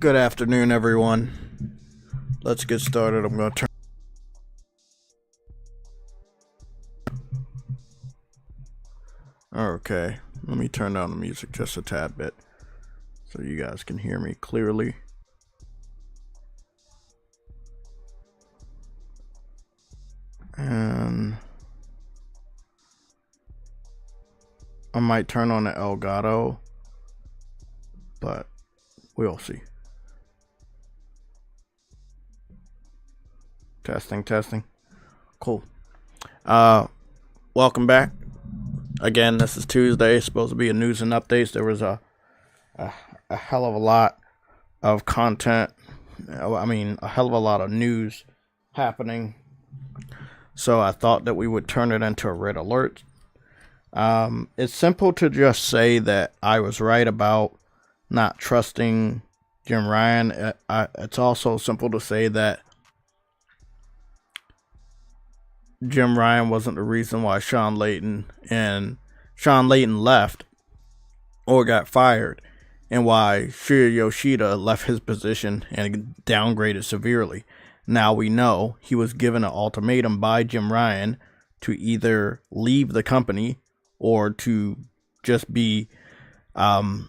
Good afternoon, everyone. Let's get started. I'm going to turn. Okay, let me turn down the music just a tad bit so you guys can hear me clearly. And I might turn on the Elgato, but we'll see. Testing. Cool. Welcome back. Again, this is Tuesday. It's supposed to be a news and updates. There was a hell of a lot of content. I mean, a hell of a lot of news happening. So I thought that we would turn it into a red alert. It's simple to just say that I was right about not trusting Jim Ryan. It's also simple to say that Jim Ryan wasn't the reason why Sean Layton left or got fired, and why Shuhei Yoshida left his position and downgraded severely. Now we know he was given an ultimatum by Jim Ryan to either leave the company or to just be, the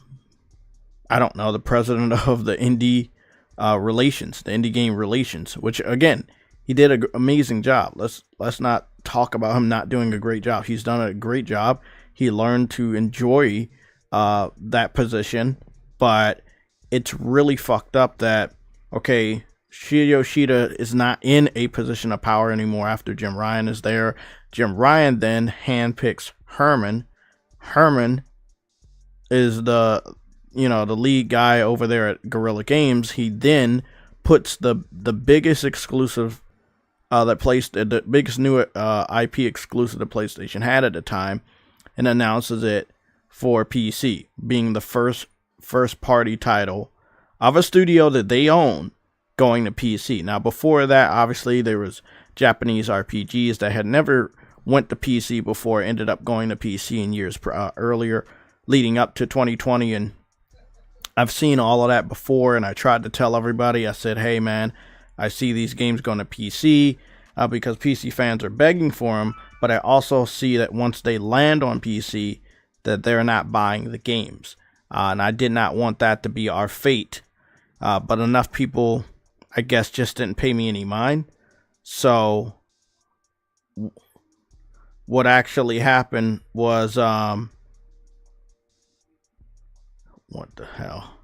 president of the indie indie game relations, which again, he did an amazing job. Let's not talk about him not doing a great job. He's done a great job. He learned to enjoy that position, but it's really fucked up that, okay, Shuhei Yoshida is not in a position of power anymore after Jim Ryan is there. Jim Ryan then handpicks Herman. Herman is the lead guy over there at Guerrilla Games. He then puts the biggest exclusive the biggest new IP exclusive that PlayStation had at the time, and announces it for PC, being the first party title of a studio that they own going to PC. Now, before that, obviously, there was Japanese RPGs that had never went to PC before, ended up going to PC in years earlier, leading up to 2020. And I've seen all of that before, and I tried to tell everybody, I said, hey, man, I see these games going to PC because PC fans are begging for them, but I also see that once they land on PC, that they're not buying the games. And I did not want that to be our fate, but enough people, I guess, just didn't pay me any mind. So what actually happened was, what the hell?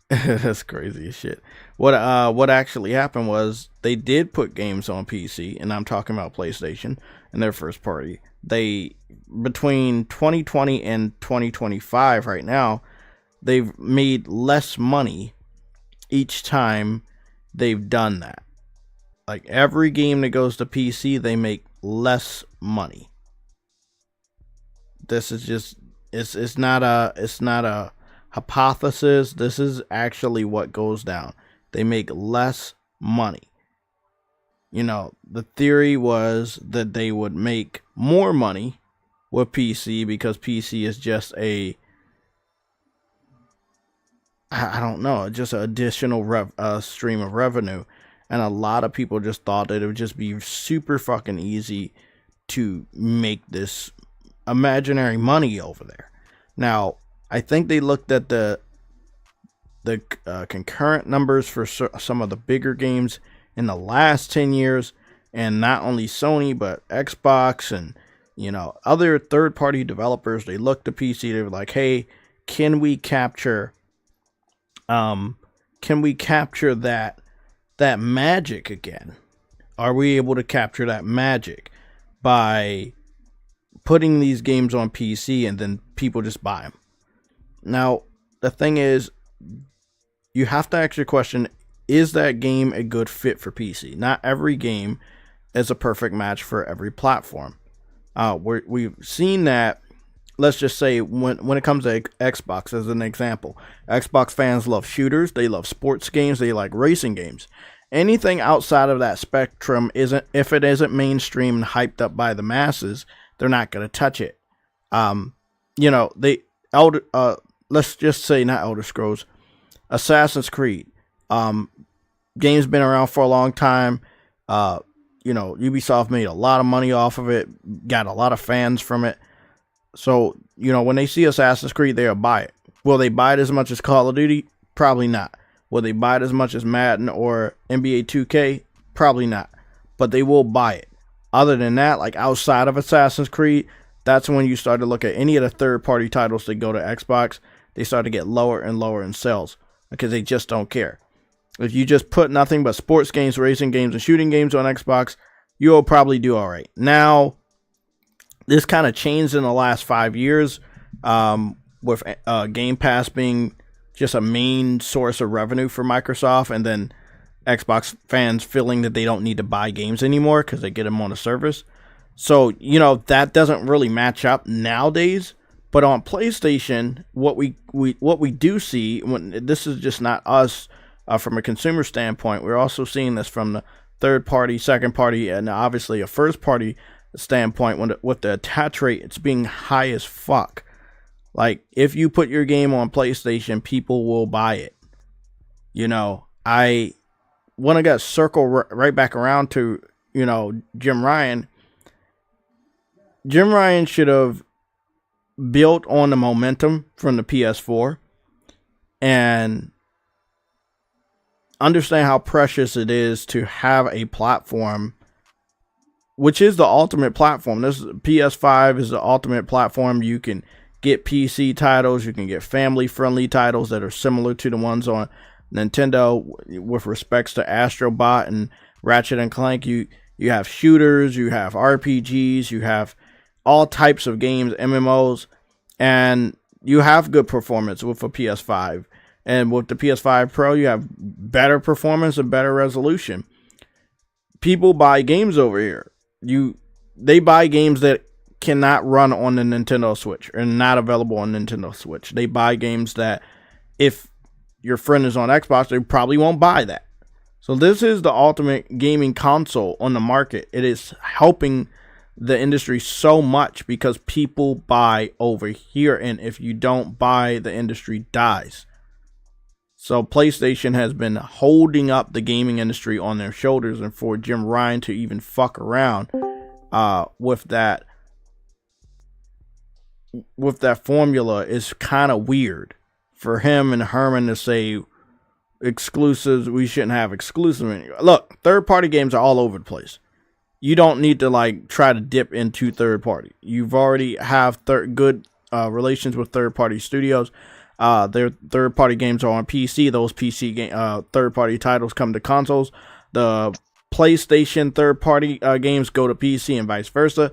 That's crazy as shit. What actually happened was they did put games on PC, and I'm talking about PlayStation and their first party. They, between 2020 and 2025 right now, they've made less money each time they've done that. Like, every game that goes to PC, they make less money. This is just, it's not a hypothesis. This is actually what goes down. They make less money. The theory was that they would make more money with PC because PC is just just an additional stream of revenue. And a lot of people just thought that it would just be super fucking easy to make this imaginary money over there. Now, I think they looked at the concurrent numbers for some of the bigger games in the last 10 years, and not only Sony, but Xbox and, other third-party developers. They looked at PC, they were like, hey, can we capture that magic again? Are we able to capture that magic by putting these games on PC and then people just buy them? Now, the thing is, you have to ask your question, is that game a good fit for PC? Not every game is a perfect match for every platform. We've seen that, let's just say, when it comes to Xbox, as an example. Xbox fans love shooters, they love sports games, they like racing games. Anything outside of that spectrum, if it isn't mainstream and hyped up by the masses, they're not going to touch it. Let's just say, not Elder Scrolls, Assassin's Creed. Game's been around for a long time. Ubisoft made a lot of money off of it, got a lot of fans from it. So, when they see Assassin's Creed, they'll buy it. Will they buy it as much as Call of Duty? Probably not. Will they buy it as much as Madden or NBA 2K? Probably not. But they will buy it. Other than that, like outside of Assassin's Creed, that's when you start to look at any of the third-party titles that go to Xbox. They start to get lower and lower in sales because they just don't care. If you just put nothing but sports games, racing games, and shooting games on Xbox, you'll probably do all right. Now, this kind of changed in the last 5 years with Game Pass being just a main source of revenue for Microsoft, and then Xbox fans feeling that they don't need to buy games anymore because they get them on a service. So, that doesn't really match up nowadays. But on PlayStation, what we do see, when this is just not us from a consumer standpoint, we're also seeing this from the third party, second party, and obviously a first party standpoint. With the attach rate, it's being high as fuck. Like, if you put your game on PlayStation, people will buy it. I want to get circle right back around to, Jim Ryan. Jim Ryan should have built on the momentum from the PS4 and understand how precious it is to have a platform, which is the ultimate platform. This PS5 is the ultimate platform. You can get PC titles, you can get family-friendly titles that are similar to the ones on Nintendo with respects to Astro Bot and Ratchet and Clank. You have shooters, you have RPGs, you have all types of games, MMOs, and you have good performance with a PS5. And with the PS5 Pro, you have better performance and better resolution. People buy games over here. They buy games that cannot run on the Nintendo Switch or not available on Nintendo Switch. They buy games that if your friend is on Xbox, they probably won't buy that. So this is the ultimate gaming console on the market. It is helping the industry so much because people buy over here, and if you don't buy, the industry dies. So PlayStation has been holding up the gaming industry on their shoulders, and for Jim Ryan to even fuck around with that formula is kind of weird. For him and Herman to say exclusives, we shouldn't have exclusives. Look, third-party games are all over the place. You don't need to try to dip into third-party. You've already have good relations with third-party studios. Their third-party games are on PC. Those PC third-party titles come to consoles. The PlayStation third-party games go to PC and vice versa.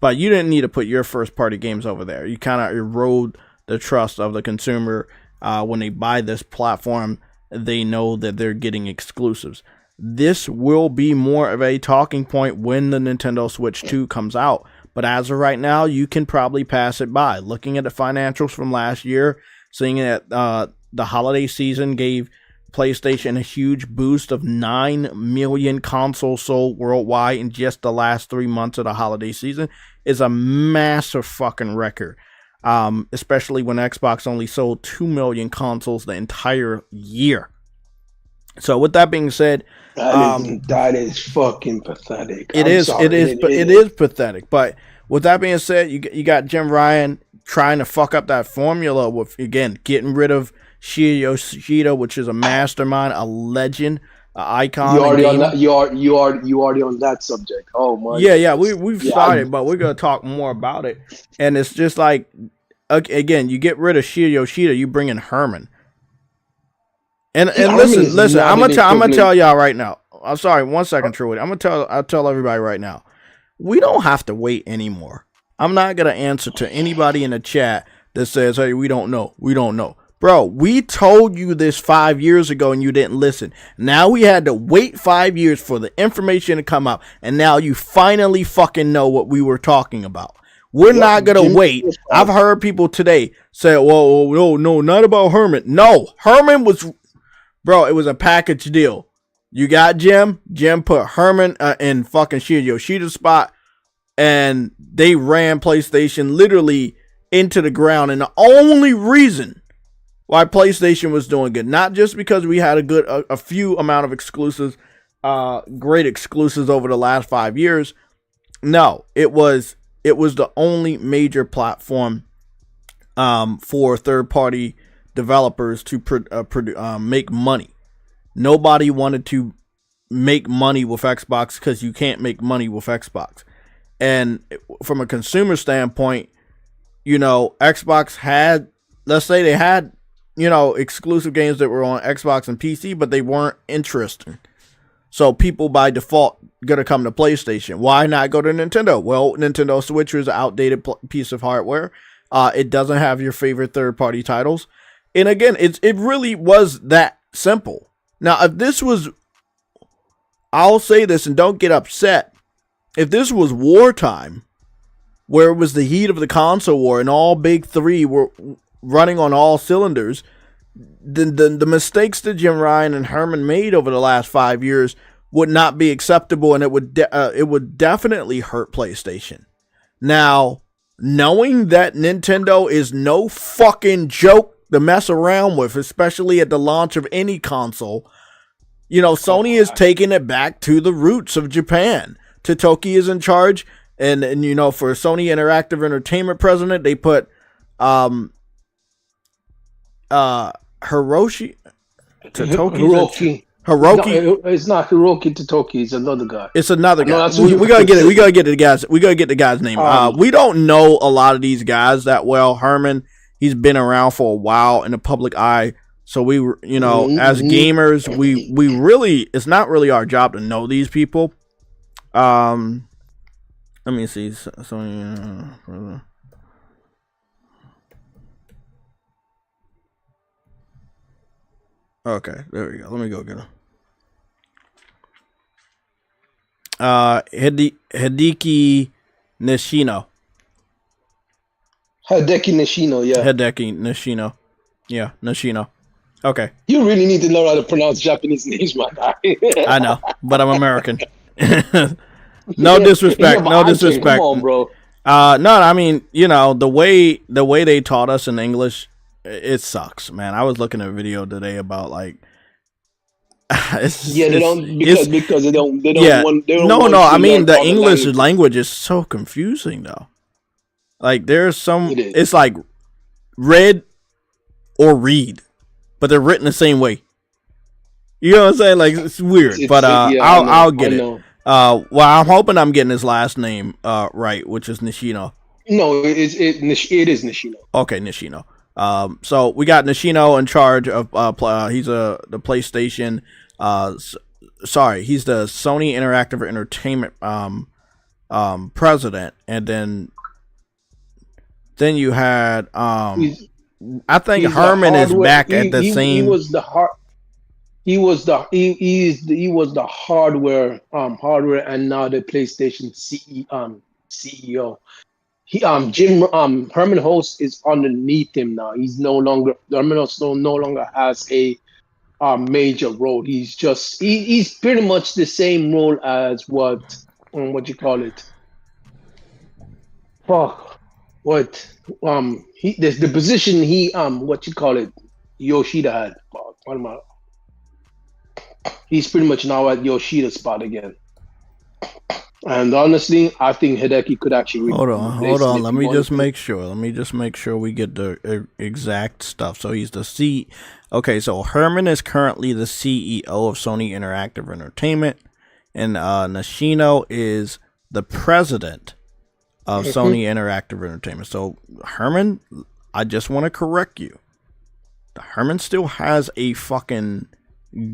But you didn't need to put your first-party games over there. You kind of erode the trust of the consumer. When they buy this platform, they know that they're getting exclusives. This will be more of a talking point when the Nintendo Switch 2 comes out. But as of right now, you can probably pass it by. Looking at the financials from last year, seeing that the holiday season gave PlayStation a huge boost of 9 million consoles sold worldwide in just the last 3 months of the holiday season is a massive fucking record. Especially when Xbox only sold 2 million consoles the entire year. So with that being said, that is fucking pathetic. It is pathetic. But with that being said, you got Jim Ryan trying to fuck up that formula with, again, getting rid of Shuhei Yoshida, which is a mastermind, a legend, an icon. You already on that subject. Oh my. Yeah. We've started, but we're gonna talk more about it. And it's just like, again, you get rid of Shuhei Yoshida, you bring in Herman. And listen. I'm gonna tell y'all right now. I'm sorry, 1 second, Trudy. I'll tell everybody right now. We don't have to wait anymore. I'm not gonna answer to anybody in the chat that says, "Hey, we don't know." Bro, we told you this 5 years ago and you didn't listen. Now we had to wait 5 years for the information to come out, and now you finally fucking know what we were talking about. We're not gonna wait. I've heard people today say, "Well, no, not about Herman." No, Herman was, bro. It was a package deal. You got Jim. Jim put Herman in fucking Shuhei Yoshida's spot, and they ran PlayStation literally into the ground. And the only reason why PlayStation was doing good. Not just because we had a few amount of exclusives, great exclusives over the last 5 years. No, it was the only major platform for third-party developers to make money. Nobody wanted to make money with Xbox because you can't make money with Xbox. And from a consumer standpoint, Xbox had, let's say they had, exclusive games that were on Xbox and PC, but they weren't interesting. So people by default going to come to PlayStation. Why not go to Nintendo? Well, Nintendo Switch was an outdated piece of hardware. It doesn't have your favorite third-party titles. And again, it really was that simple. Now, if this was, I'll say this and don't get upset. If this was wartime, where it was the heat of the console war and all big three were running on all cylinders, then the mistakes that Jim Ryan and Herman made over the last 5 years would not be acceptable, and it would definitely hurt PlayStation. Now, knowing that Nintendo is no fucking joke to mess around with, especially at the launch of any console, Sony is taking it back to the roots of Japan. Totoki is in charge, and for Sony Interactive Entertainment president, they put Hiroshi Totoki. Hiroki. No, it's not Hiroki Totoki. It's another guy. It's another guy. We gotta get it. We gotta get the guys. We gotta get the guy's name. We don't know a lot of these guys that well. Herman, he's been around for a while in the public eye. So we, as gamers, we really, it's not really our job to know these people. Let me see. Okay, there we go. Let me go get him. Hideki Nishino. Hideki Nishino, yeah. Hideki Nishino. Yeah, Nishino. Okay. You really need to learn how to pronounce Japanese names, my guy. I know, but I'm American. No disrespect. No disrespect. Come on, bro. No, I mean, the way they taught us in English, it sucks, man. I was looking at a video today about like because they don't yeah, want I mean the English language is so confusing though. Like there's it's like read or read, but they're written the same way. You know what I'm saying? Like it's weird, but I'll get it. Well, I'm hoping I'm getting his last name right, which is Nishino. No, it is Nishino. Okay, Nishino. So we got Nishino in charge of he's the PlayStation he's the Sony Interactive Entertainment president, and then you had I think Herman is back at the same. He was the hardware and now the PlayStation CEO. Herman Host is underneath him now. Herman Host no longer has a major role. He's pretty much the same role as what you call it. Fuck. What? The position what you call it, Yoshida had. Fuck, what am I? He's pretty much now at Yoshida's spot again. And honestly, I think Hideki could actually. Hold on. Let me just make sure we get the exact stuff. So he's the C. Okay, so Herman is currently the CEO of Sony Interactive Entertainment, and Nishino is the president of Sony Interactive Entertainment. So Herman, I just want to correct you. Herman still has a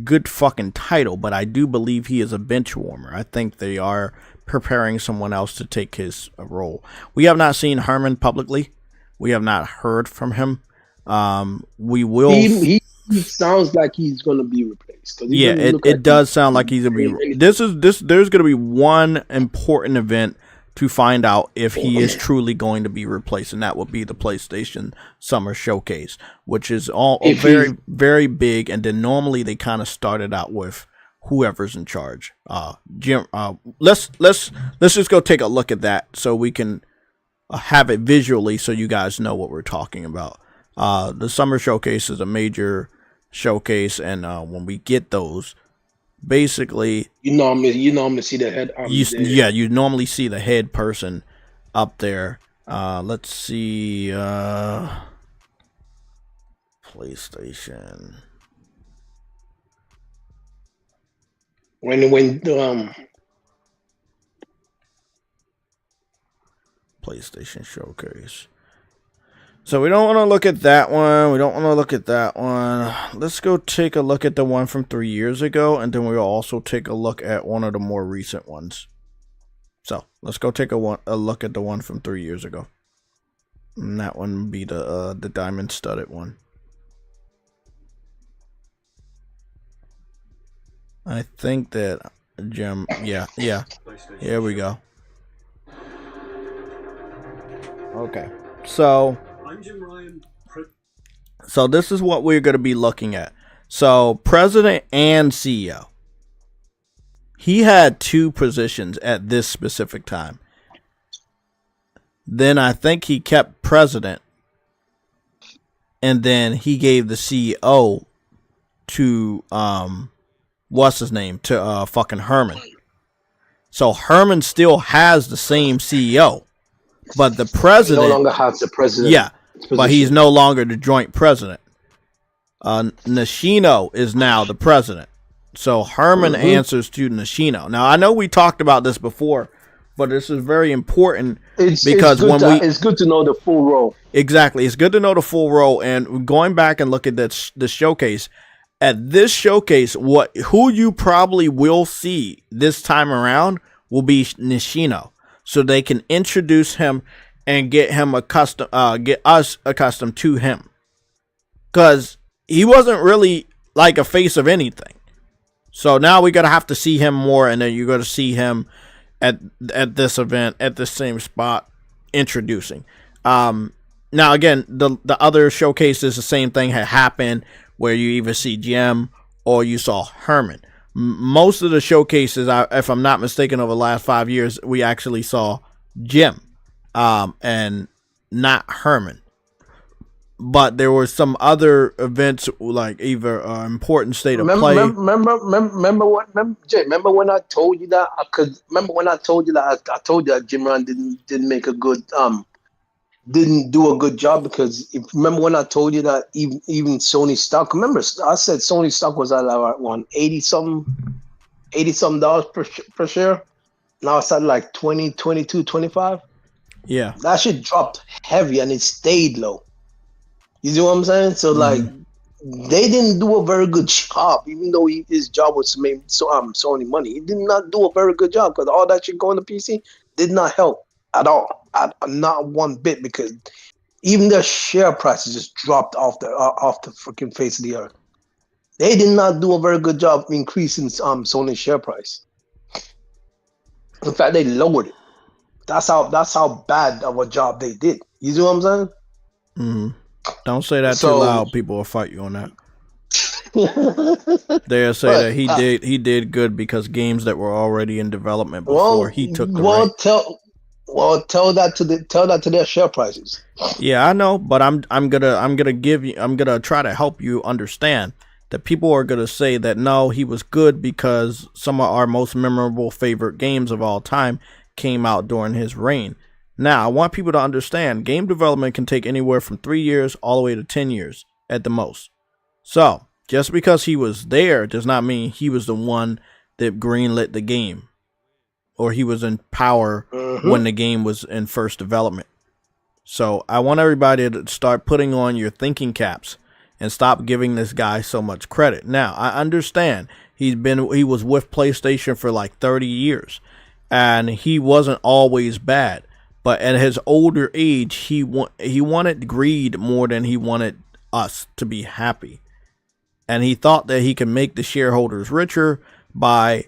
good title, but I do believe he is a bench warmer. I think they are preparing someone else to take his role. We have not seen Herman publicly. We have not heard from him. We will. He sounds like he's going to be replaced. Yeah, it does sound like he's going to be. There's going to be one important event to find out if he is truly going to be replaced, and that would be the PlayStation Summer Showcase, which is very, very big. And then normally they kind of started out with whoever's in charge. Jim, let's just go take a look at that so we can have it visually, so you guys know what we're talking about. The summer showcase is a major showcase, and when we get those, basically, you normally see the head. You normally see the head person up there. Let's see, PlayStation. When PlayStation Showcase. So we don't want to look at that one. Let's go take a look at the one from 3 years ago, and then we'll also take a look at one of the more recent ones. So let's go take a look at the one from 3 years ago. And that one would be the diamond studded one. I think that gem. Yeah. Here we go. Okay. So this is what we're going to be looking at. So president and CEO. He had 2 positions at this specific time. Then I think he kept president. And then he gave the CEO to what's his name? To fucking Herman. So Herman still has the same CEO. But the president no longer has the president. Yeah, position. But he's no longer the joint president. Nishino is now the president. So Herman answers to Nishino. Now, I know we talked about this before, but this is very important because it's good to know the full role. Exactly. It's good to know the full role. And going back and look at the showcase, at this showcase, who you probably will see this time around will be Nishino. So they can introduce him and get us accustomed to him. Because he wasn't really like a face of anything. So now we're going to have to see him more, and then you're going to see him at this event, at the same spot, introducing. Now, again, the other showcases, the same thing had happened, where you either see Jim or you saw Herman. Most of the showcases, if I'm not mistaken, over the last 5 years, we actually saw Jim and not Herman. But there were some other events, like either important state of play. Remember when I told you that? I told you that Jim Ron didn't make a good didn't do a good job, because remember when I told you that even Sony stock, remember I said Sony stock was at like $80 something per share. Now it's at like 20, 22, 25. Yeah, that shit dropped heavy and it stayed low. You see what I'm saying? So like they didn't do a very good job, even though his job was to make Sony money. He did not do a very good job, because all that shit going to PC did not help at all. Not one bit, because even their share prices just dropped off the freaking face of the earth. They did not do a very good job increasing Sony's share price. In fact, they lowered it. That's how bad of a job they did. You see what I'm saying? Mm-hmm. Don't say that too loud. People will fight you on that. They'll say that he did good because games that were already in development before he took the rank. Tell that to their share prices. Yeah, I know, but I'm gonna try to help you understand that people are gonna say that no, he was good because some of our most memorable favorite games of all time came out during his reign. Now, I want people to understand game development can take anywhere from 3 years all the way to 10 years at the most. So, just because he was there does not mean he was the one that greenlit the game, or he was in power when the game was in first development. So I want everybody to start putting on your thinking caps and stop giving this guy so much credit. Now, I understand he was with PlayStation for like 30 years, and he wasn't always bad. But at his older age, he wanted greed more than he wanted us to be happy. And he thought that he could make the shareholders richer by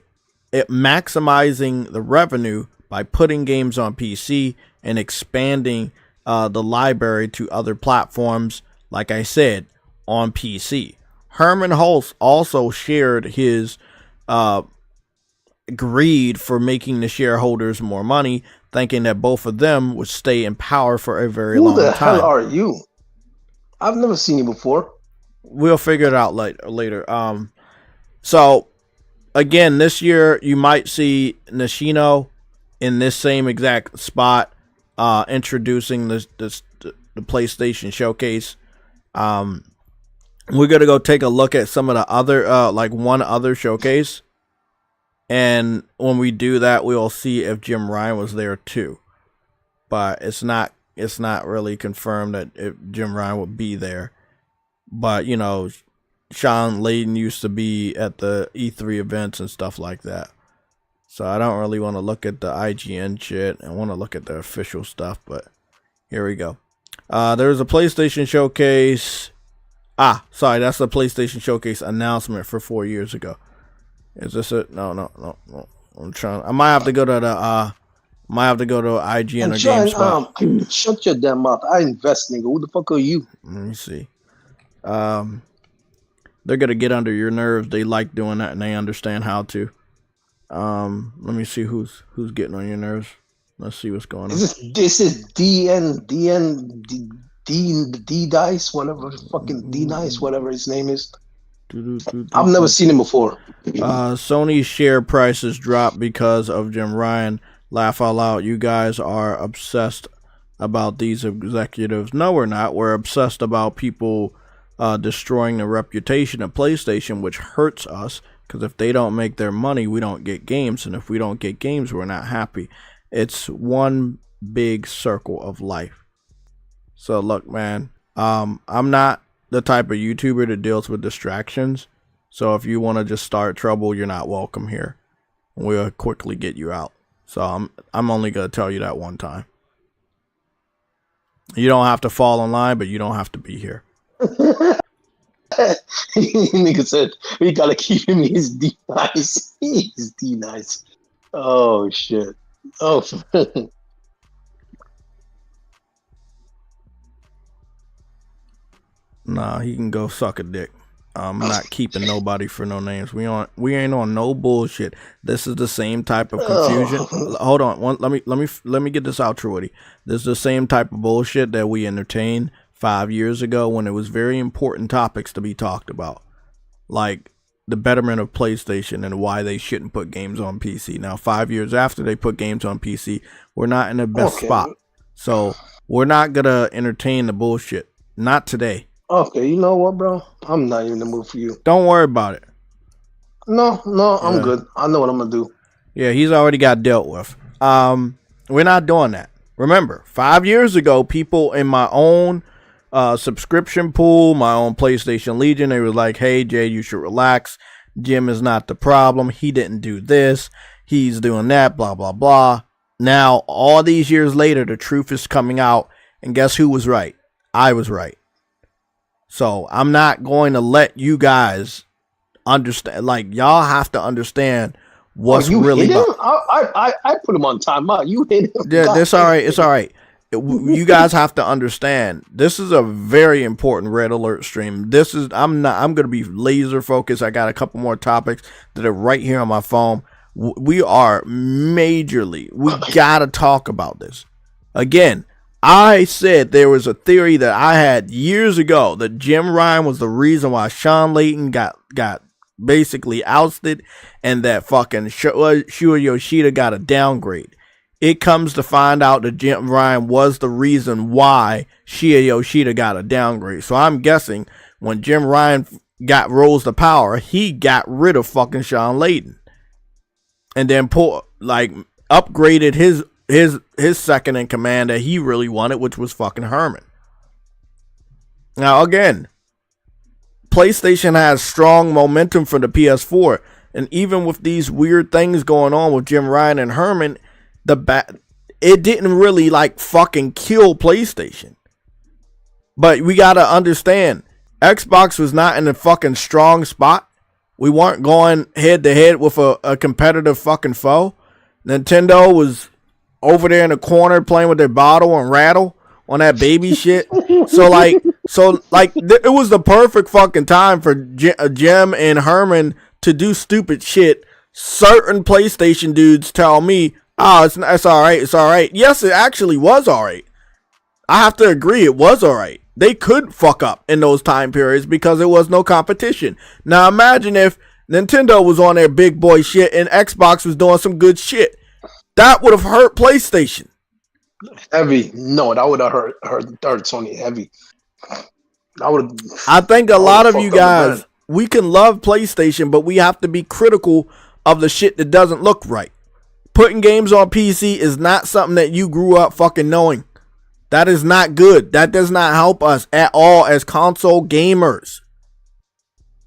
maximizing the revenue by putting games on PC and expanding the library to other platforms, like I said, on PC. Herman Hulse also shared his greed for making the shareholders more money, thinking that both of them would stay in power for a very long time. Who the hell are you? I've never seen it before. We'll figure it out later. So again, this year you might see Nishino in this same exact spot, introducing the PlayStation Showcase. We're gonna go take a look at some of the other, like one other showcase, and when we do that, we'll see if Jim Ryan was there too. But it's not really confirmed that if Jim Ryan would be there. But you know, Sean Layden used to be at the E3 events and stuff like that. So I don't really want to look at the IGN shit. I want to look at the official stuff, but here we go. There's a PlayStation Showcase. Sorry, that's the PlayStation Showcase announcement for 4 years ago. Is this it? No. I'm trying. I might have to go to the IGN or GameSpot. Shut your damn mouth. I invest, nigga. Who the fuck are you? Let me see. They're gonna get under your nerves. They like doing that, and they understand how to. Let me see who's getting on your nerves. Let's see what's going on. This is D Dice, whatever fucking D Dice, whatever his name is. I've never seen him before. Sony's share prices dropped because of Jim Ryan. Laugh out loud. You guys are obsessed about these executives. No, we're not. We're obsessed about people destroying the reputation of PlayStation, which hurts us, because if they don't make their money, we don't get games, and if we don't get games, we're not happy. It's one big circle of life. So look, man, I'm not the type of YouTuber that deals with distractions. So if you want to just start trouble, you're not welcome here. We'll quickly get you out. So I'm only gonna tell you that one time. You don't have to fall in line, but you don't have to be here. Nigga said we gotta keep him. He's D nice. He's D nice. Oh shit. Oh. Nah, he can go suck a dick. I'm not keeping nobody for no names. We ain't on no bullshit. This is the same type of confusion. Hold on, let me get this out, Troy. This is the same type of bullshit that we entertained 5 years ago when it was very important topics to be talked about, like the betterment of PlayStation and why they shouldn't put games on PC. Now, 5 years after they put games on PC, we're not in the best spot. So we're not gonna entertain the bullshit. Not today. Okay, you know what, bro? I'm not even in the mood for you. Don't worry about it. No, I'm good. I know what I'm gonna do. Yeah, he's already got dealt with. We're not doing that. Remember, 5 years ago, people in my own subscription pool, my own PlayStation Legion, they were like, hey, Jay, you should relax. Jim is not the problem. He didn't do this. He's doing that, blah, blah, blah. Now, all these years later, the truth is coming out, and guess who was right? I was right. So I'm not going to let you guys understand. Like, y'all have to understand what's really about. I put him on timeout. You hit him. Yeah, it's all right. It's all right. You guys have to understand. This is a very important Red Alert stream. I'm going to be laser focused. I got a couple more topics that are right here on my phone. We are majorly. We got to talk about this again. I said there was a theory that I had years ago that Jim Ryan was the reason why Sean Layden got basically ousted, and that fucking Shuhei Yoshida got a downgrade. It comes to find out that Jim Ryan was the reason why Shuhei Yoshida got a downgrade. So I'm guessing when Jim Ryan rose to power, he got rid of fucking Sean Layden, and then upgraded his second in command that he really wanted, which was fucking Herman. Now again, PlayStation has strong momentum for the PS4, and even with these weird things going on with Jim Ryan and Herman, it didn't really like fucking kill PlayStation. But we gotta understand, Xbox was not in a fucking strong spot. We weren't going head to head with a competitive fucking foe. Nintendo was over there in the corner playing with their bottle and rattle on that baby shit. So it was the perfect fucking time for Jim and Herman to do stupid shit. Certain PlayStation dudes tell me, oh, it's all right. It's all right. Yes, it actually was all right. I have to agree. It was all right. They could fuck up in those time periods because there was no competition. Now imagine if Nintendo was on their big boy shit and Xbox was doing some good shit. That would have hurt PlayStation. Heavy. No, that would have hurt Sony heavy. I think a lot of you guys, we can love PlayStation, but we have to be critical of the shit that doesn't look right. Putting games on PC is not something that you grew up fucking knowing. That is not good. That does not help us at all as console gamers.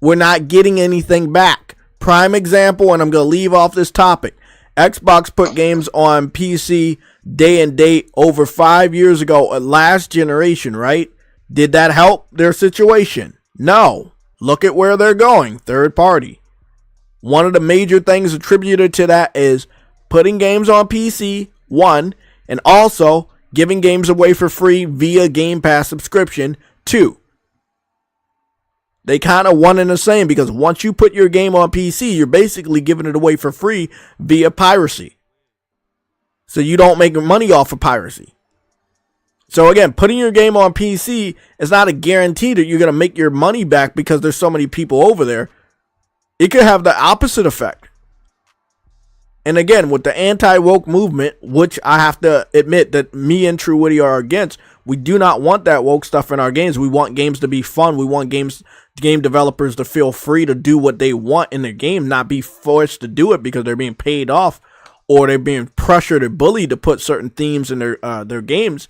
We're not getting anything back. Prime example, and I'm going to leave off this topic. Xbox put games on PC day and date over 5 years ago, last generation, right? Did that help their situation? No. Look at where they're going, third party. One of the major things attributed to that is putting games on PC, one, and also giving games away for free via Game Pass subscription, two. They kind of one and the same because once you put your game on PC, you're basically giving it away for free via piracy. So you don't make money off of piracy. So again, putting your game on PC is not a guarantee that you're going to make your money back because there's so many people over there. It could have the opposite effect. And again, with the anti-woke movement, which I have to admit that me and True Witty are against, we do not want that woke stuff in our games. We want games to be fun. We want game developers to feel free to do what they want in their game, not be forced to do it because they're being paid off or they're being pressured or bullied to put certain themes in their games.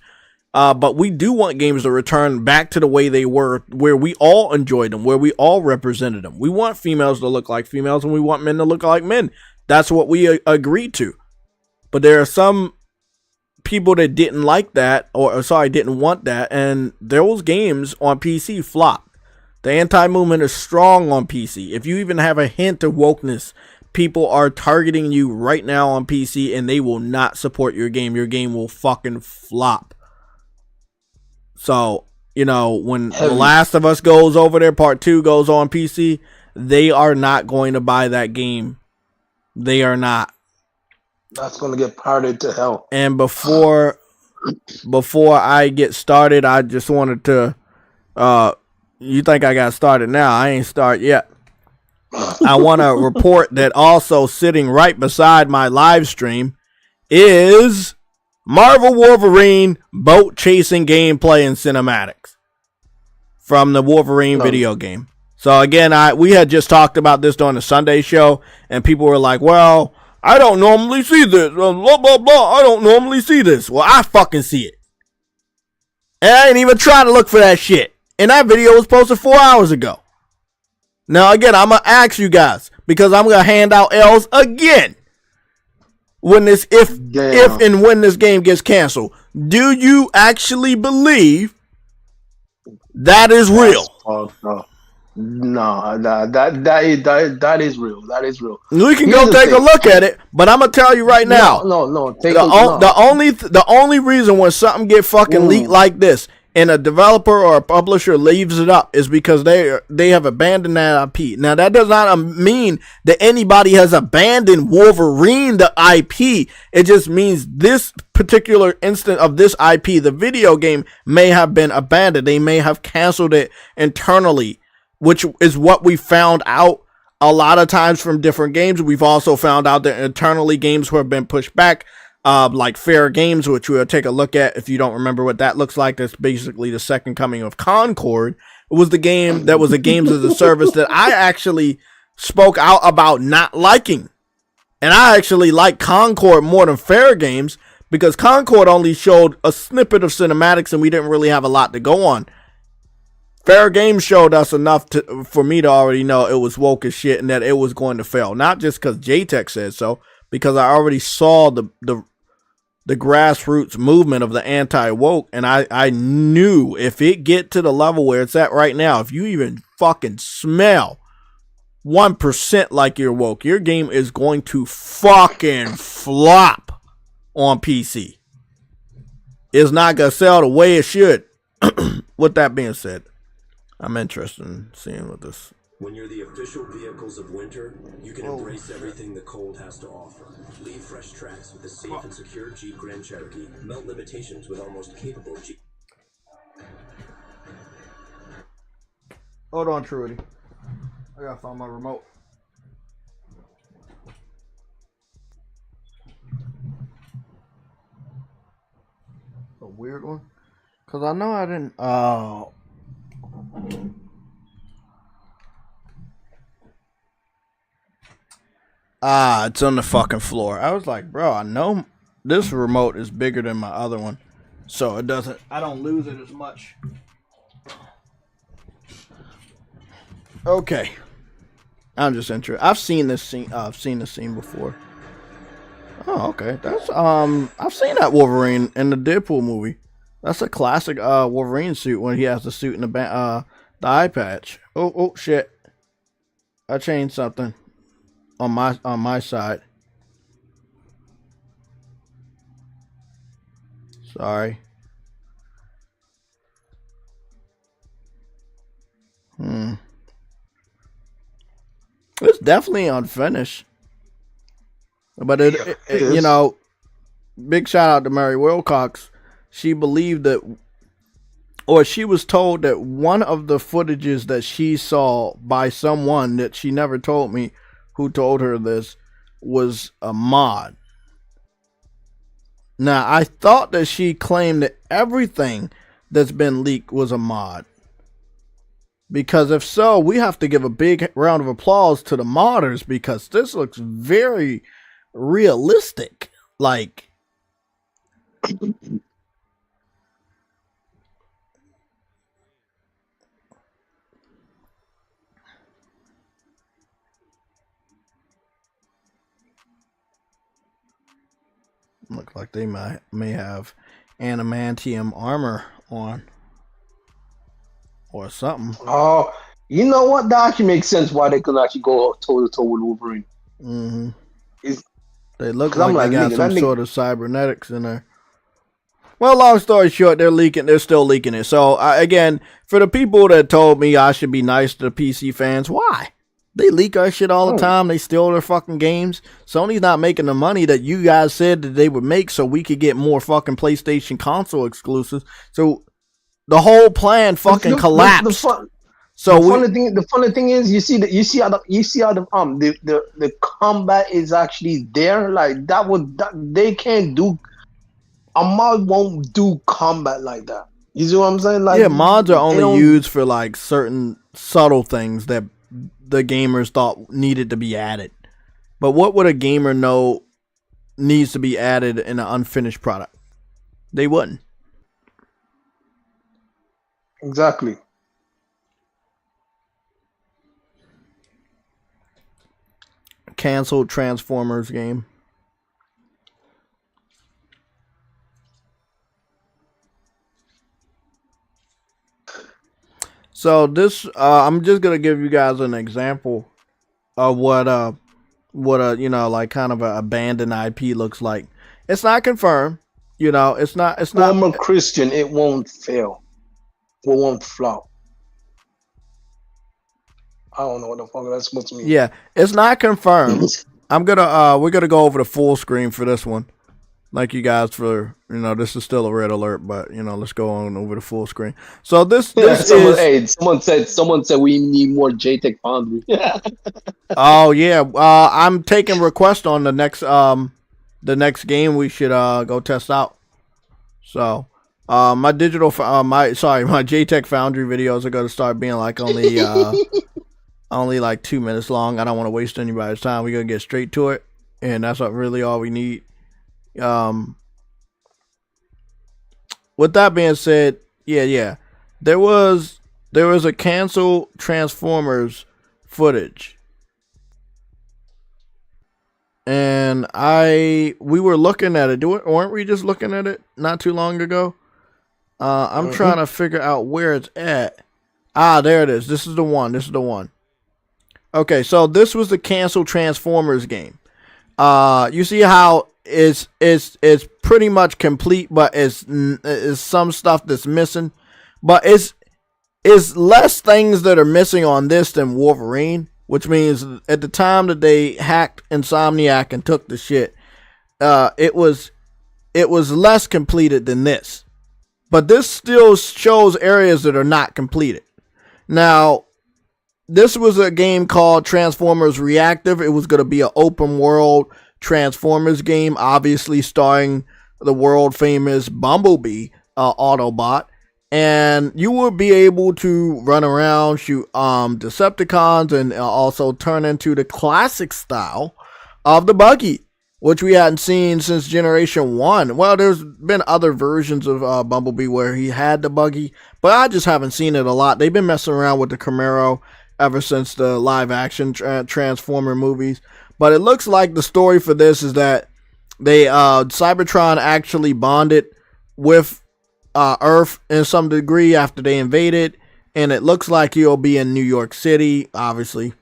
But we do want games to return back to the way they were, where we all enjoyed them, where we all represented them. We want females to look like females and we want men to look like men. That's what we agreed to. But there are some people that didn't like that, didn't want that, and those games on PC flopped. The anti-movement is strong on PC. If you even have a hint of wokeness, people are targeting you right now on PC and they will not support your game. Your game will fucking flop. So, you know, when The Last of Us goes over there, Part 2 goes on PC, they are not going to buy that game. They are not. That's going to get pirated to hell. And before I get started, I just wanted to, you think I got started now? I ain't started yet. I want to report that also sitting right beside my live stream is Marvel Wolverine boat chasing gameplay and cinematics from the Wolverine video game. So again, we had just talked about this during the Sunday show, and people were like, well, I don't normally see this, blah, blah, blah, I don't normally see this. Well, I fucking see it. And I ain't even trying to look for that shit. And that video was posted 4 hours ago. Now, again, I'm going to ask you guys, because I'm going to hand out L's again. When this, if and when this game gets canceled, do you actually believe that is real? No, that is real. That is real. We can go take a look at it, but I'm gonna tell you right now. No. The only reason when something get fucking leaked like this and a developer or a publisher leaves it up is because they have abandoned that IP. Now that does not mean that anybody has abandoned Wolverine the IP. It just means this particular instant of this IP, the video game, may have been abandoned. They may have canceled it internally, which is what we found out a lot of times from different games. We've also found out that internally games have been pushed back, like Fair Games, which we'll take a look at. If you don't remember what that looks like, that's basically the second coming of Concord. It was the game that was a games as a service that I actually spoke out about not liking. And I actually like Concord more than Fair Games because Concord only showed a snippet of cinematics and we didn't really have a lot to go on. Fair Games showed us enough for me to already know it was woke as shit and that it was going to fail. Not just because JayTech said so, because I already saw the grassroots movement of the anti-woke, and I knew if it get to the level where it's at right now, if you even fucking smell 1% like you're woke, your game is going to fucking flop on PC. It's not going to sell the way it should. With that being said, I'm interested in seeing what this... When you're the official vehicles of winter, you can embrace everything the cold has to offer. Leave fresh tracks with the safe and secure Jeep Grand Cherokee. Melt limitations with our most capable Jeep. Hold on, Trudy. I gotta find my remote. A weird one? Because I know I didn't... Oh. It's on the fucking floor. I was like, bro, I know this remote is bigger than my other one. So it doesn't... I don't lose it as much. Okay. I'm just interested. I've seen this scene. I've seen this scene before. Oh, okay. That's I've seen that Wolverine in the Deadpool movie. That's a classic Wolverine suit when he has the suit in the eye patch. Oh shit! I changed something on my side. Sorry. It's definitely unfinished. But it you know, big shout out to Mary Wilcox. She believed that, or she was told that one of the footages that she saw by someone that she never told me who told her this was a mod. Now, I thought that she claimed that everything that's been leaked was a mod. Because if so, we have to give a big round of applause to the modders because this looks very realistic. Like, look like they may have adamantium armor on. Or something. Oh, you know what? That actually makes sense why they could actually go toe to toe with Wolverine. Mm-hmm. They look like they got some sort of cybernetics in there. Well, long story short, they're still leaking it. So, again, for the people that told me I should be nice to the PC fans, why? They leak our shit all the time. They steal their fucking games. Sony's not making the money that you guys said that they would make so we could get more fucking PlayStation console exclusives. So, the whole plan fucking collapsed. The funny thing is, you see how the combat is actually there. Like they can't do. A mod won't do combat like that. You see what I'm saying? Like, yeah, mods are only used for like certain subtle things that the gamers thought needed to be added. But what would a gamer know needs to be added in an unfinished product? They wouldn't. Exactly. Canceled Transformers game. So this, I'm just gonna give you guys an example of what you know, like kind of an abandoned IP looks like. It's not confirmed, you know. It's not. Former Christian, it won't fail. It won't flop. I don't know what the fuck that's supposed to mean. Yeah, it's not confirmed. We're gonna go over the full screen for this one. Like you guys for, you know, this is still a red alert, but you know, let's go on over the full screen. So someone said we need more JayTech Foundry. Oh yeah, I'm taking requests on the next game we should go test out. So my JayTech Foundry videos are gonna start being like only like 2 minutes long. I don't want to waste anybody's time. We're gonna get straight to it, and that's really all we need. With that being said, yeah, there was a canceled Transformers footage, and we were looking at it. Weren't we just looking at it not too long ago? I'm trying to figure out where it's at. There it is. This is the one. Okay, so this was the canceled Transformers game. You see how it's pretty much complete, but it's some stuff that's missing. But it's less things that are missing on this than Wolverine, which means at the time that they hacked Insomniac and took the shit, it was less completed than this. But this still shows areas that are not completed. Now, this was a game called Transformers Reactive. It was going to be an open world Transformers game, obviously starring the world famous Bumblebee Autobot. And you would be able to run around, shoot Decepticons, and also turn into the classic style of the buggy, which we hadn't seen since Generation 1. Well, there's been other versions of Bumblebee where he had the buggy, but I just haven't seen it a lot. They've been messing around with the Camaro ever since the live-action Transformer movies. But it looks like the story for this is that they Cybertron actually bonded with Earth in some degree after they invaded, and it looks like he'll be in New York City, obviously.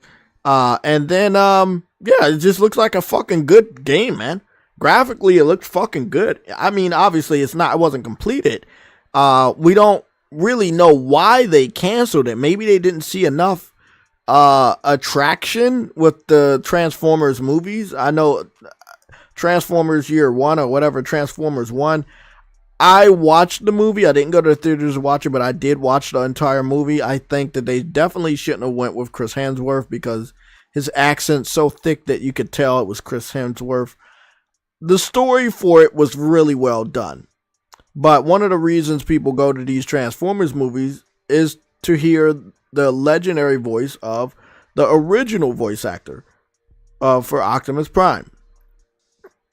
And then, yeah, it just looks like a fucking good game, man. Graphically, it looks fucking good. I mean, obviously, it wasn't completed. We don't really know why they canceled it. Maybe they didn't see enough attraction with the Transformers movies. I know Transformers Year 1 or whatever, Transformers 1. I watched the movie. I didn't go to the theaters to watch it, but I did watch the entire movie. I think that they definitely shouldn't have went with Chris Hemsworth because his accent's so thick that you could tell it was Chris Hemsworth. The story for it was really well done. But one of the reasons people go to these Transformers movies is to hear the legendary voice of the original voice actor for Optimus Prime.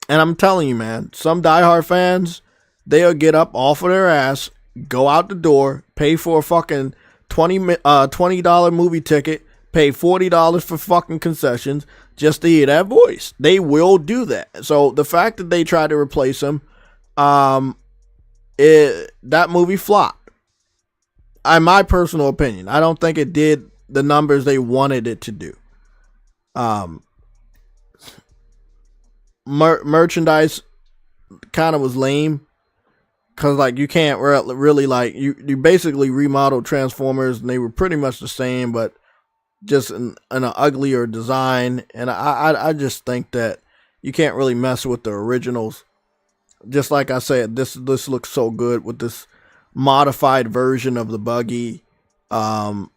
And I'm telling you, man, some diehard fans, they'll get up off of their ass, go out the door, pay for a fucking $20 movie ticket, pay $40 for fucking concessions just to hear that voice. They will do that. So the fact that they tried to replace him, that movie flopped. In my personal opinion, I don't think it did the numbers they wanted it to do. Merchandise kind of was lame. Cause like you can't really like you basically remodeled Transformers and they were pretty much the same, but just in an uglier design. And I just think that you can't really mess with the originals. Just like I said, this looks so good with this modified version of the buggy. This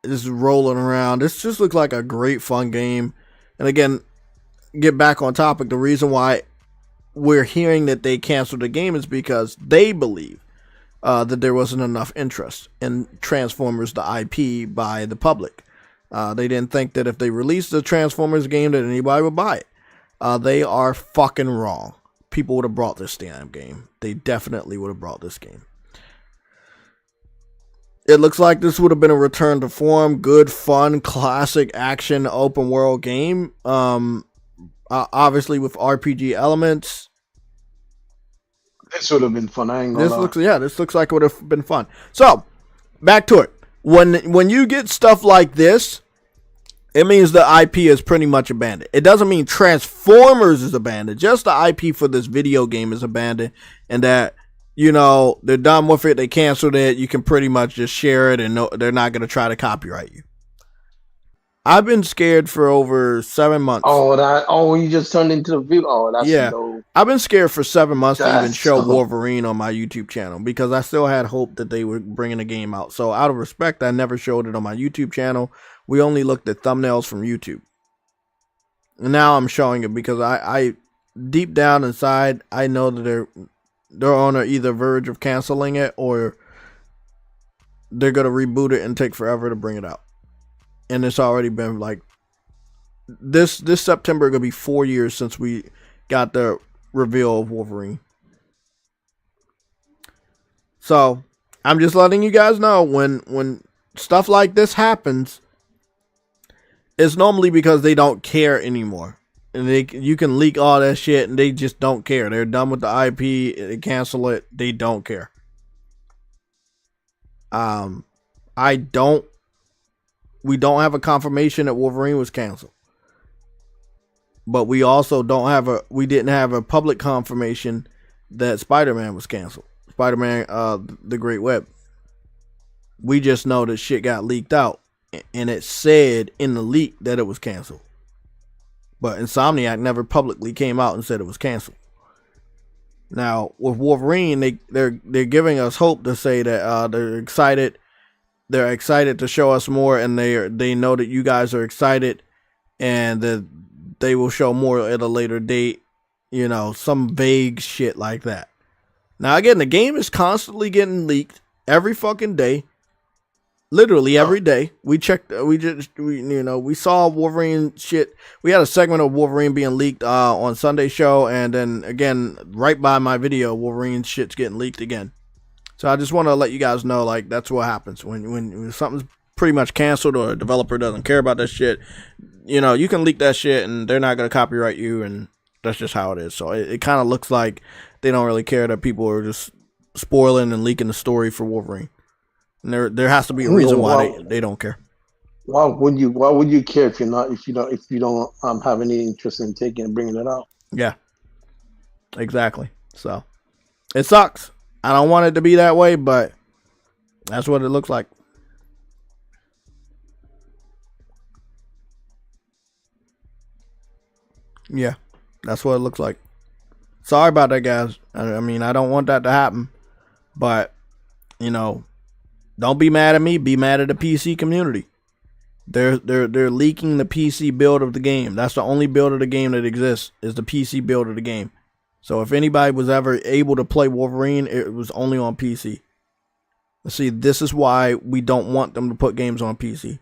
is rolling around. This just looks like a great fun game. And again, get back on topic. The reason why we're hearing that they canceled the game is because they believe that there wasn't enough interest in Transformers, the IP, by the public. They didn't think that if they released the Transformers game that anybody would buy it. They are fucking wrong. People would have brought this damn game. They definitely would have brought this game. It looks like this would have been a return to form, good, fun, classic action open world game. Obviously with RPG elements. This would have been fun. I ain't gonna lie. This looks like it would have been fun. So, back to it. When you get stuff like this, it means the IP is pretty much abandoned. It doesn't mean Transformers is abandoned. Just the IP for this video game is abandoned, and that, you know, they're done with it. They canceled it. You can pretty much just share it, and they're not going to try to copyright you. I've been scared for over 7 months. You just turned into the video. Oh, that's dope. I've been scared for 7 months to even show Wolverine on my YouTube channel because I still had hope that they were bringing the game out. So out of respect, I never showed it on my YouTube channel. We only looked at thumbnails from YouTube. And now I'm showing it because I deep down inside, I know that they're on either verge of canceling it or they're going to reboot it and take forever to bring it out. And it's already been like this September going to be 4 years since we got the reveal of Wolverine. So I'm just letting you guys know when stuff like this happens, it's normally because they don't care anymore. And you can leak all that shit and they just don't care. They're done with the IP. They cancel it. They don't care. We don't have a confirmation that Wolverine was canceled. But we also we didn't have a public confirmation that Spider-Man was canceled. Spider-Man, The Great Web. We just know that shit got leaked out. And it said in the leak that it was canceled. But Insomniac never publicly came out and said it was canceled. Now, with Wolverine, they're giving us hope to say that they're excited they're excited to show us more, and they know that you guys are excited, and that they will show more at a later date. You know, some vague shit like that. Now again, the game is constantly getting leaked every fucking day. Literally every day. We checked, we saw Wolverine shit. We had a segment of Wolverine being leaked on Sunday show, and then again, right by my video, Wolverine shit's getting leaked again. So I just want to let you guys know, like, that's what happens when something's pretty much canceled or a developer doesn't care about that shit. You know, you can leak that shit and they're not going to copyright you, and that's just how it is. So it kind of looks like they don't really care that people are just spoiling and leaking the story for Wolverine. And there has to be a reason why they don't care. Why would you care if you don't have any interest in taking and bringing it out? Yeah, exactly. So it sucks. I don't want it to be that way, but that's what it looks like. Yeah, that's what it looks like. Sorry about that, guys. I mean, I don't want that to happen, but you know, don't be mad at me. Be mad at the PC community. They're leaking the PC build of the game. That's the only build of the game that exists, is the PC build of the game. So if anybody was ever able to play Wolverine, it was only on PC. See, this is why we don't want them to put games on PC.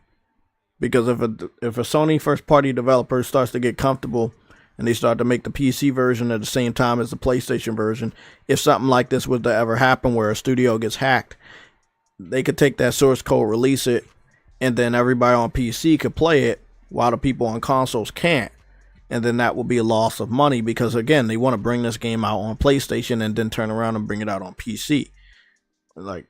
Because if a Sony first party developer starts to get comfortable and they start to make the PC version at the same time as the PlayStation version, if something like this was to ever happen where a studio gets hacked, they could take that source code, release it, and then everybody on PC could play it while the people on consoles can't. And then that will be a loss of money, because again, they want to bring this game out on PlayStation and then turn around and bring it out on PC. Like,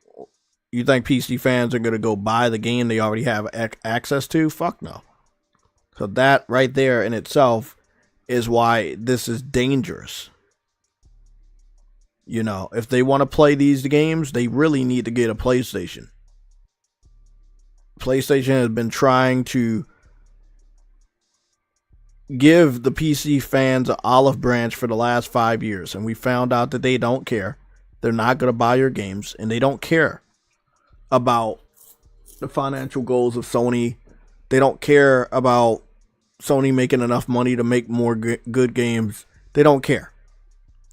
you think PC fans are going to go buy the game they already have access to? Fuck no. So that right there in itself is why this is dangerous. You know, if they want to play these games, they really need to get a PlayStation. PlayStation has been trying to give the PC fans an olive branch for the last 5 years, and we found out that they don't care. They're not going to buy your games, and they don't care about the financial goals of Sony. They don't care about Sony making enough money to make more good games. They don't care.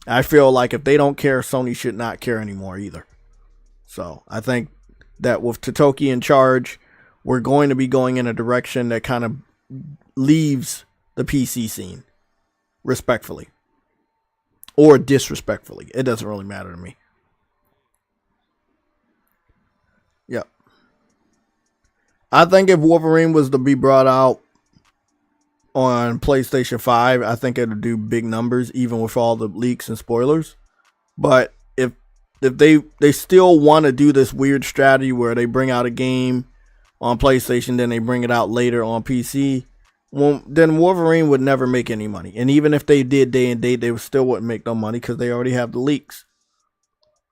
I feel like if they don't care, Sony should not care anymore either. So I think that with Totoki in charge, we're going to be going in a direction that kind of leaves the PC scene, respectfully or disrespectfully. It doesn't really matter to me. Yep. I think if Wolverine was to be brought out on PlayStation 5, I think it would do big numbers, even with all the leaks and spoilers. But if they still want to do this weird strategy where they bring out a game on PlayStation, then they bring it out later on PC, well, then Wolverine would never make any money. And even if they did day and date, they still wouldn't make no money because they already have the leaks.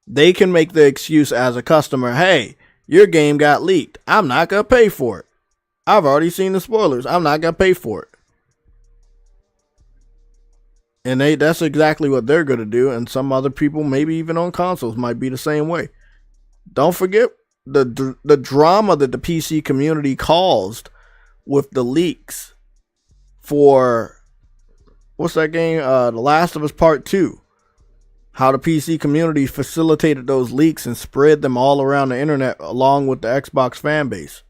They can make the excuse as a customer, hey, your game got leaked. I'm not going to pay for it. I've already seen the spoilers. I'm not going to pay for it. And that's exactly what they're going to do. And some other people, maybe even on consoles, might be the same way. Don't forget the drama that the PC community caused with the leaks for, what's that game? The Last of Us Part 2. How the PC community facilitated those leaks and spread them all around the internet along with the Xbox fan base.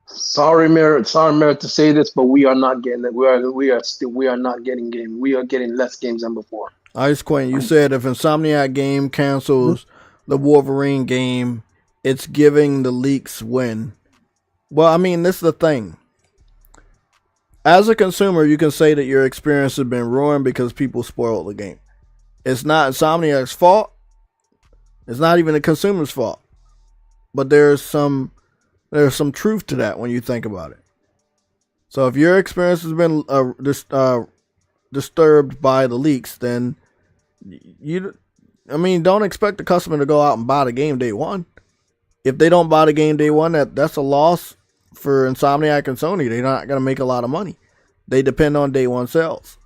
Sorry, Merritt to say this, but we are not getting it. We are not getting games. We are getting less games than before. Ice Queen, you said if Insomniac game cancels the Wolverine game, it's giving the leaks win. Well, I mean, this is the thing. As a consumer, you can say that your experience has been ruined because people spoiled the game. It's not Insomniac's fault. It's not even the consumer's fault. But there's some truth to that when you think about it. So if your experience has been disturbed by the leaks, then don't expect the customer to go out and buy the game day one. if they don't buy the game day one, that's a loss for Insomniac and Sony. They're not going to make a lot of money. They depend on day one sales.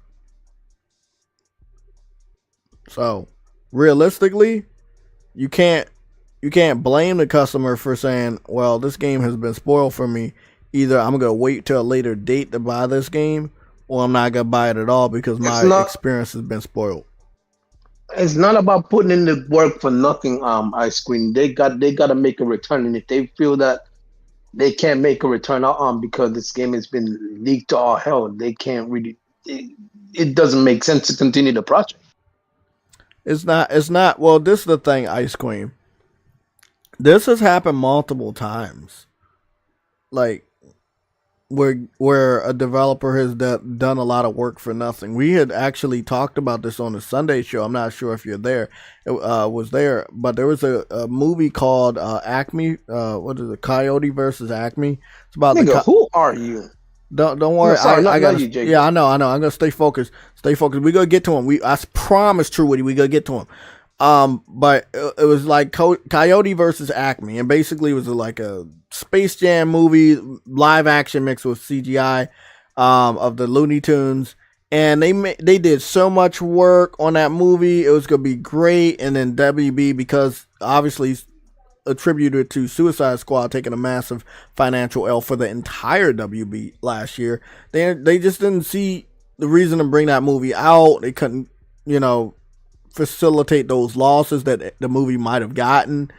So realistically, you can't blame the customer for saying, well, this game has been spoiled for me. Either I'm going to wait till a later date to buy this game, or I'm not going to buy it at all because my experience has been spoiled. It's not about putting in the work for nothing, Ice Queen. They got to make a return. And if they feel that they can't make a return because this game has been leaked to all hell, they can't really, it doesn't make sense to continue the project. It's not, well, this is the thing, Ice Queen. This has happened multiple times. Like, where a developer has done a lot of work for nothing. We had actually talked about this on the Sunday show. I'm not sure if you're there. It was there, but there was a movie called Acme. What is it? Coyote versus Acme. It's about who are you? Don't worry. No, sorry, I got you, Jake. Yeah, I know. I'm gonna stay focused. We're gonna get to him. I promise, True Woody, we gonna get to him. But it was like Coyote versus Acme, and basically it was like a Space Jam movie, live action mixed with CGI, of the Looney Tunes, and they did so much work on that movie. It was gonna be great, and then WB, because obviously attributed to Suicide Squad taking a massive financial L for the entire WB last year, they just didn't see the reason to bring that movie out. They couldn't, facilitate those losses that the movie might have gotten.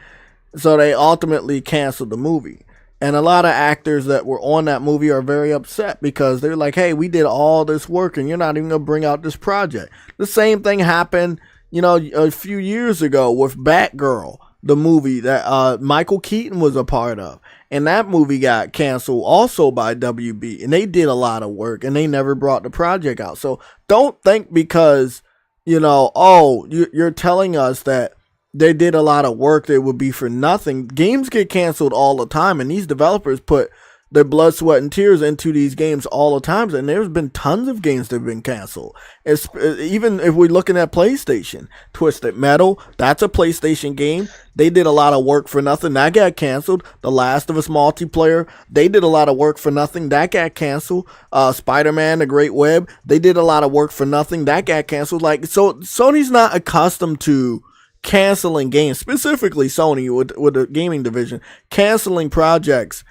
So they ultimately canceled the movie. And a lot of actors that were on that movie are very upset because they're like, hey, we did all this work and you're not even going to bring out this project. The same thing happened, a few years ago with Batgirl, the movie that Michael Keaton was a part of. And that movie got canceled also by WB. And they did a lot of work and they never brought the project out. So don't think because, you're telling us that they did a lot of work that would be for nothing. Games get canceled all the time, and these developers put their blood, sweat, and tears into these games all the time. And there's been tons of games that have been canceled. Even if we're looking at PlayStation, Twisted Metal, that's a PlayStation game. They did a lot of work for nothing. That got canceled. The Last of Us multiplayer, they did a lot of work for nothing. That got canceled. Spider-Man, The Great Web, they did a lot of work for nothing. That got canceled. So Sony's not accustomed to canceling games, specifically Sony with the gaming division, canceling projects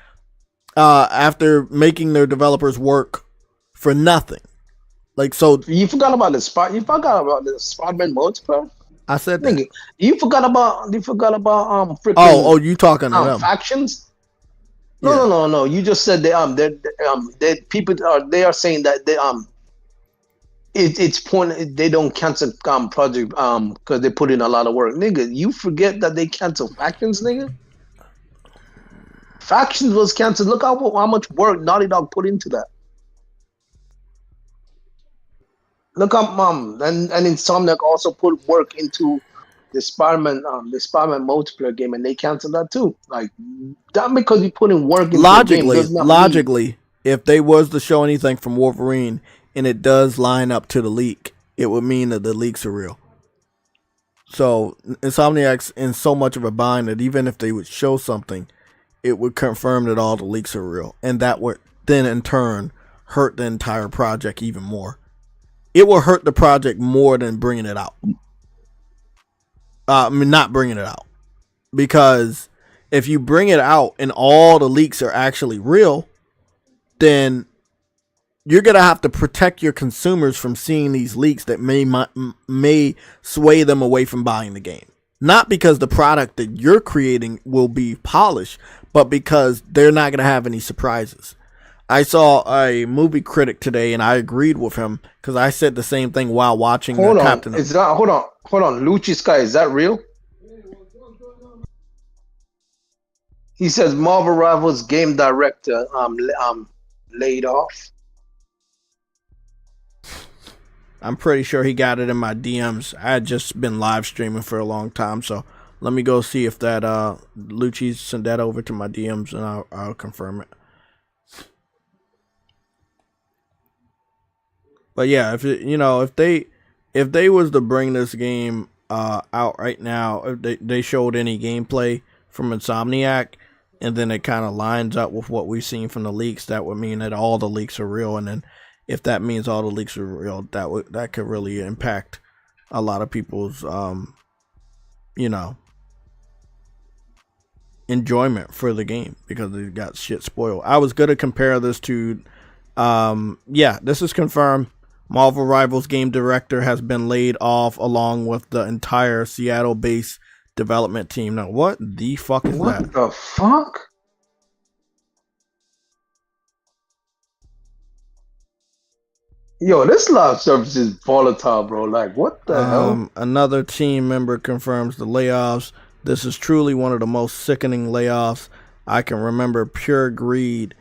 after making their developers work for nothing. So you forgot about the Spider-Man multiplayer. I said that. You forgot about freaking. Oh, you talking to them? Factions? Yeah. No. You just said they are saying that it's point they don't cancel project because they put in a lot of work, nigga. You forget that they cancel Factions, nigga. Factions was canceled. Look how much work Naughty Dog put into that. Look up, and Insomniac also put work into the Spider-Man multiplayer game, and they canceled that too. Like that because you put in work into logically, if they was to show anything from Wolverine and it does line up to the leak, it would mean that the leaks are real. So Insomniac's in so much of a bind that even if they would show something, it would confirm that all the leaks are real, and that would then in turn hurt the entire project even more. It will hurt the project more than bringing it out. Not bringing it out. Because if you bring it out and all the leaks are actually real, then you're going to have to protect your consumers from seeing these leaks that may sway them away from buying the game. Not because the product that you're creating will be polished, but because they're not going to have any surprises. I saw a movie critic today, and I agreed with him because I said the same thing while watching Captain. Hold on. Lucci Sky, is that real? He says Marvel Rivals game director laid off. I'm pretty sure he got it in my DMs. I had just been live streaming for a long time, so let me go see if that Lucci sent that over to my DMs, and I'll confirm it. But yeah, if they was to bring this game out right now, if they showed any gameplay from Insomniac, and then it kind of lines up with what we've seen from the leaks, that would mean that all the leaks are real. And then if that means all the leaks are real, that could really impact a lot of people's, enjoyment for the game, because they got shit spoiled. I was going to compare this to, this is confirmed. Marvel Rivals game director has been laid off along with the entire Seattle-based development team. Now, what the fuck is that? What the fuck? Yo, this live service is volatile, bro. Like, what the hell? Another team member confirms the layoffs. This is truly one of the most sickening layoffs I can remember. Pure greed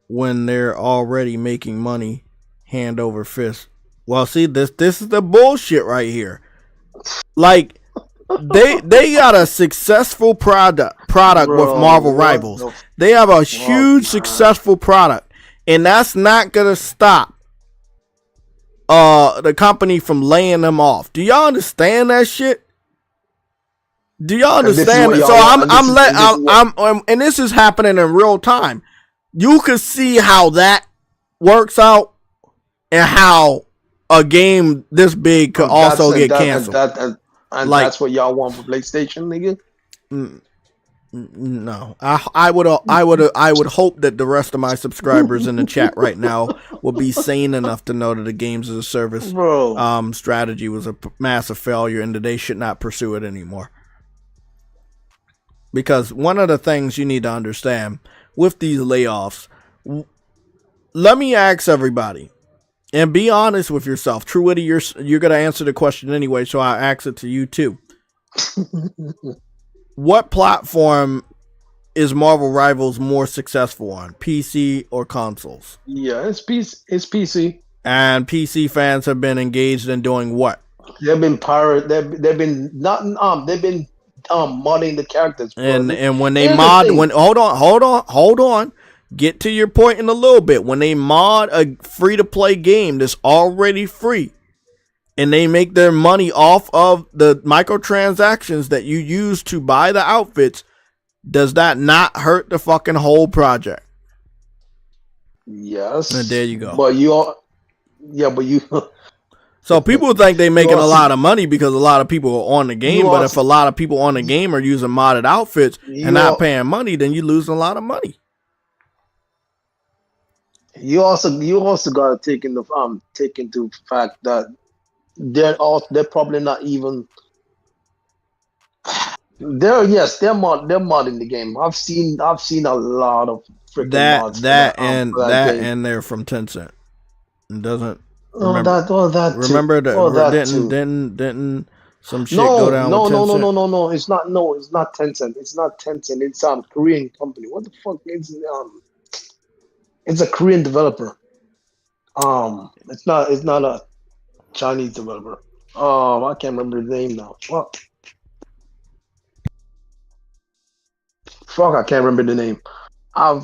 when they're already making money hand over fist. Well, see, this is the bullshit right here. Like, they got a successful product bro, with Marvel Rivals. They have a huge successful product, and that's not gonna stop the company from laying them off. Do y'all understand that shit? Do y'all understand? So and this is happening in real time. You can see how that works out, and how a game this big could also get canceled. And like, that's what y'all want for PlayStation, nigga? No, I would hope that the rest of my subscribers in the chat right now will be sane enough to know that the games as a service strategy was a massive failure, and that they should not pursue it anymore. Because one of the things you need to understand with these layoffs, let me ask everybody, and be honest with yourself. True Witty, you're gonna answer the question anyway, so I ask it to you too. What platform is Marvel Rivals more successful on, PC or consoles? Yeah, it's PC. And PC fans have been engaged in doing what? They've been modding the characters. Bro. And when they hold on. Get to your point in a little bit. When they mod a free-to-play game that's already free, and they make their money off of the microtransactions that you use to buy the outfits, does that not hurt the fucking whole project? Yes. And there you go. But you. So people think they're making a lot of money because a lot of people are on the game, but if a lot of people on the game are using modded outfits and not paying money, then you're losing a lot of money. You also gotta take into fact that they're probably not even they're modding the game. I've seen a lot of freaking mods and they're from Tencent. It doesn't remember didn't some shit go down with Tencent? No, it's not Tencent. It's not Tencent. It's Korean company. What the fuck is it? It's a Korean developer. It's not a Chinese developer. I can't remember the name now. I can't remember the name. I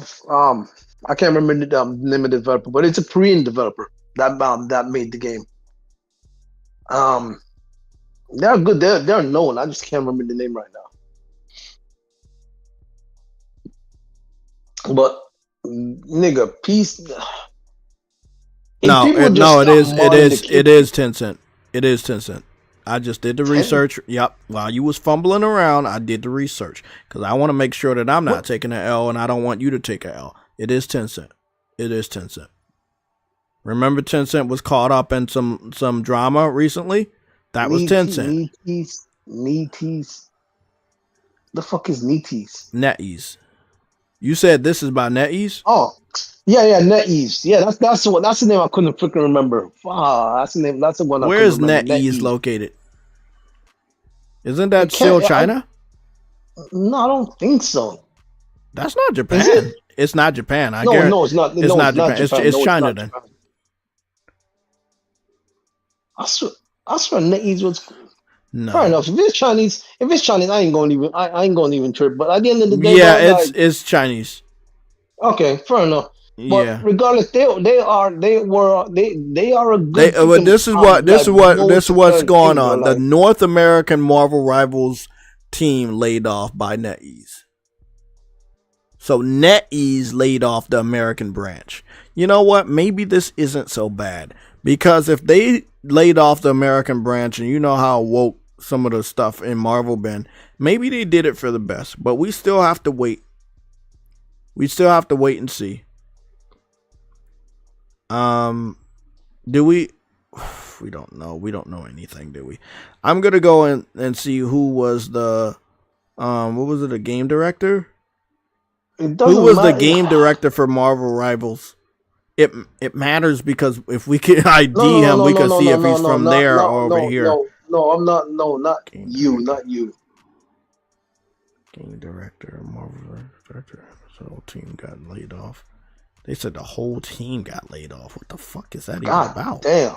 can't remember the name of the developer, but it's a Korean developer that made the game. They're good. They're known. I just can't remember the name right now. But nigga, peace. It is Tencent. It is Tencent. I just did the research. Yep. While you was fumbling around, I did the research because I want to make sure that I'm not taking an L, and I don't want you to take an L. It is Tencent. It is Tencent. Remember, Tencent was caught up in some drama recently. That was Tencent. NetEase. The fuck is NetEase? NetEase. You said this is by NetEase? Oh, yeah, NetEase. Yeah, that's the name I couldn't freaking remember. That's the name. That's the one. Where is NetEase located? Isn't that still China? No, I don't think so. That's not Japan. It's not Japan. No, it's not. It's not Japan. It's China then. I swear NetEase was. No. Fair enough. If it's Chinese, I ain't going to even trip. But at the end of the day, it's Chinese. Okay, fair enough. But regardless, they are a good. This is what's going on. The North American Marvel Rivals team laid off by NetEase. So NetEase laid off the American branch. You know what? Maybe this isn't so bad. Because if they laid off the American branch, and you know how woke some of the stuff in Marvel been, maybe they did it for the best. But we still have to wait. We still have to wait and see. Do we? We don't know. We don't know anything, do we? I'm gonna go and see who was the what was it? A game director? Who was the game director for Marvel Rivals? It matters because if we can ID him, we can see if he's from there or over here. No, I'm not. No, not you. Not you. Game director, Marvel director. So the whole team got laid off. They said the whole team got laid off. What the fuck is that even about? Damn.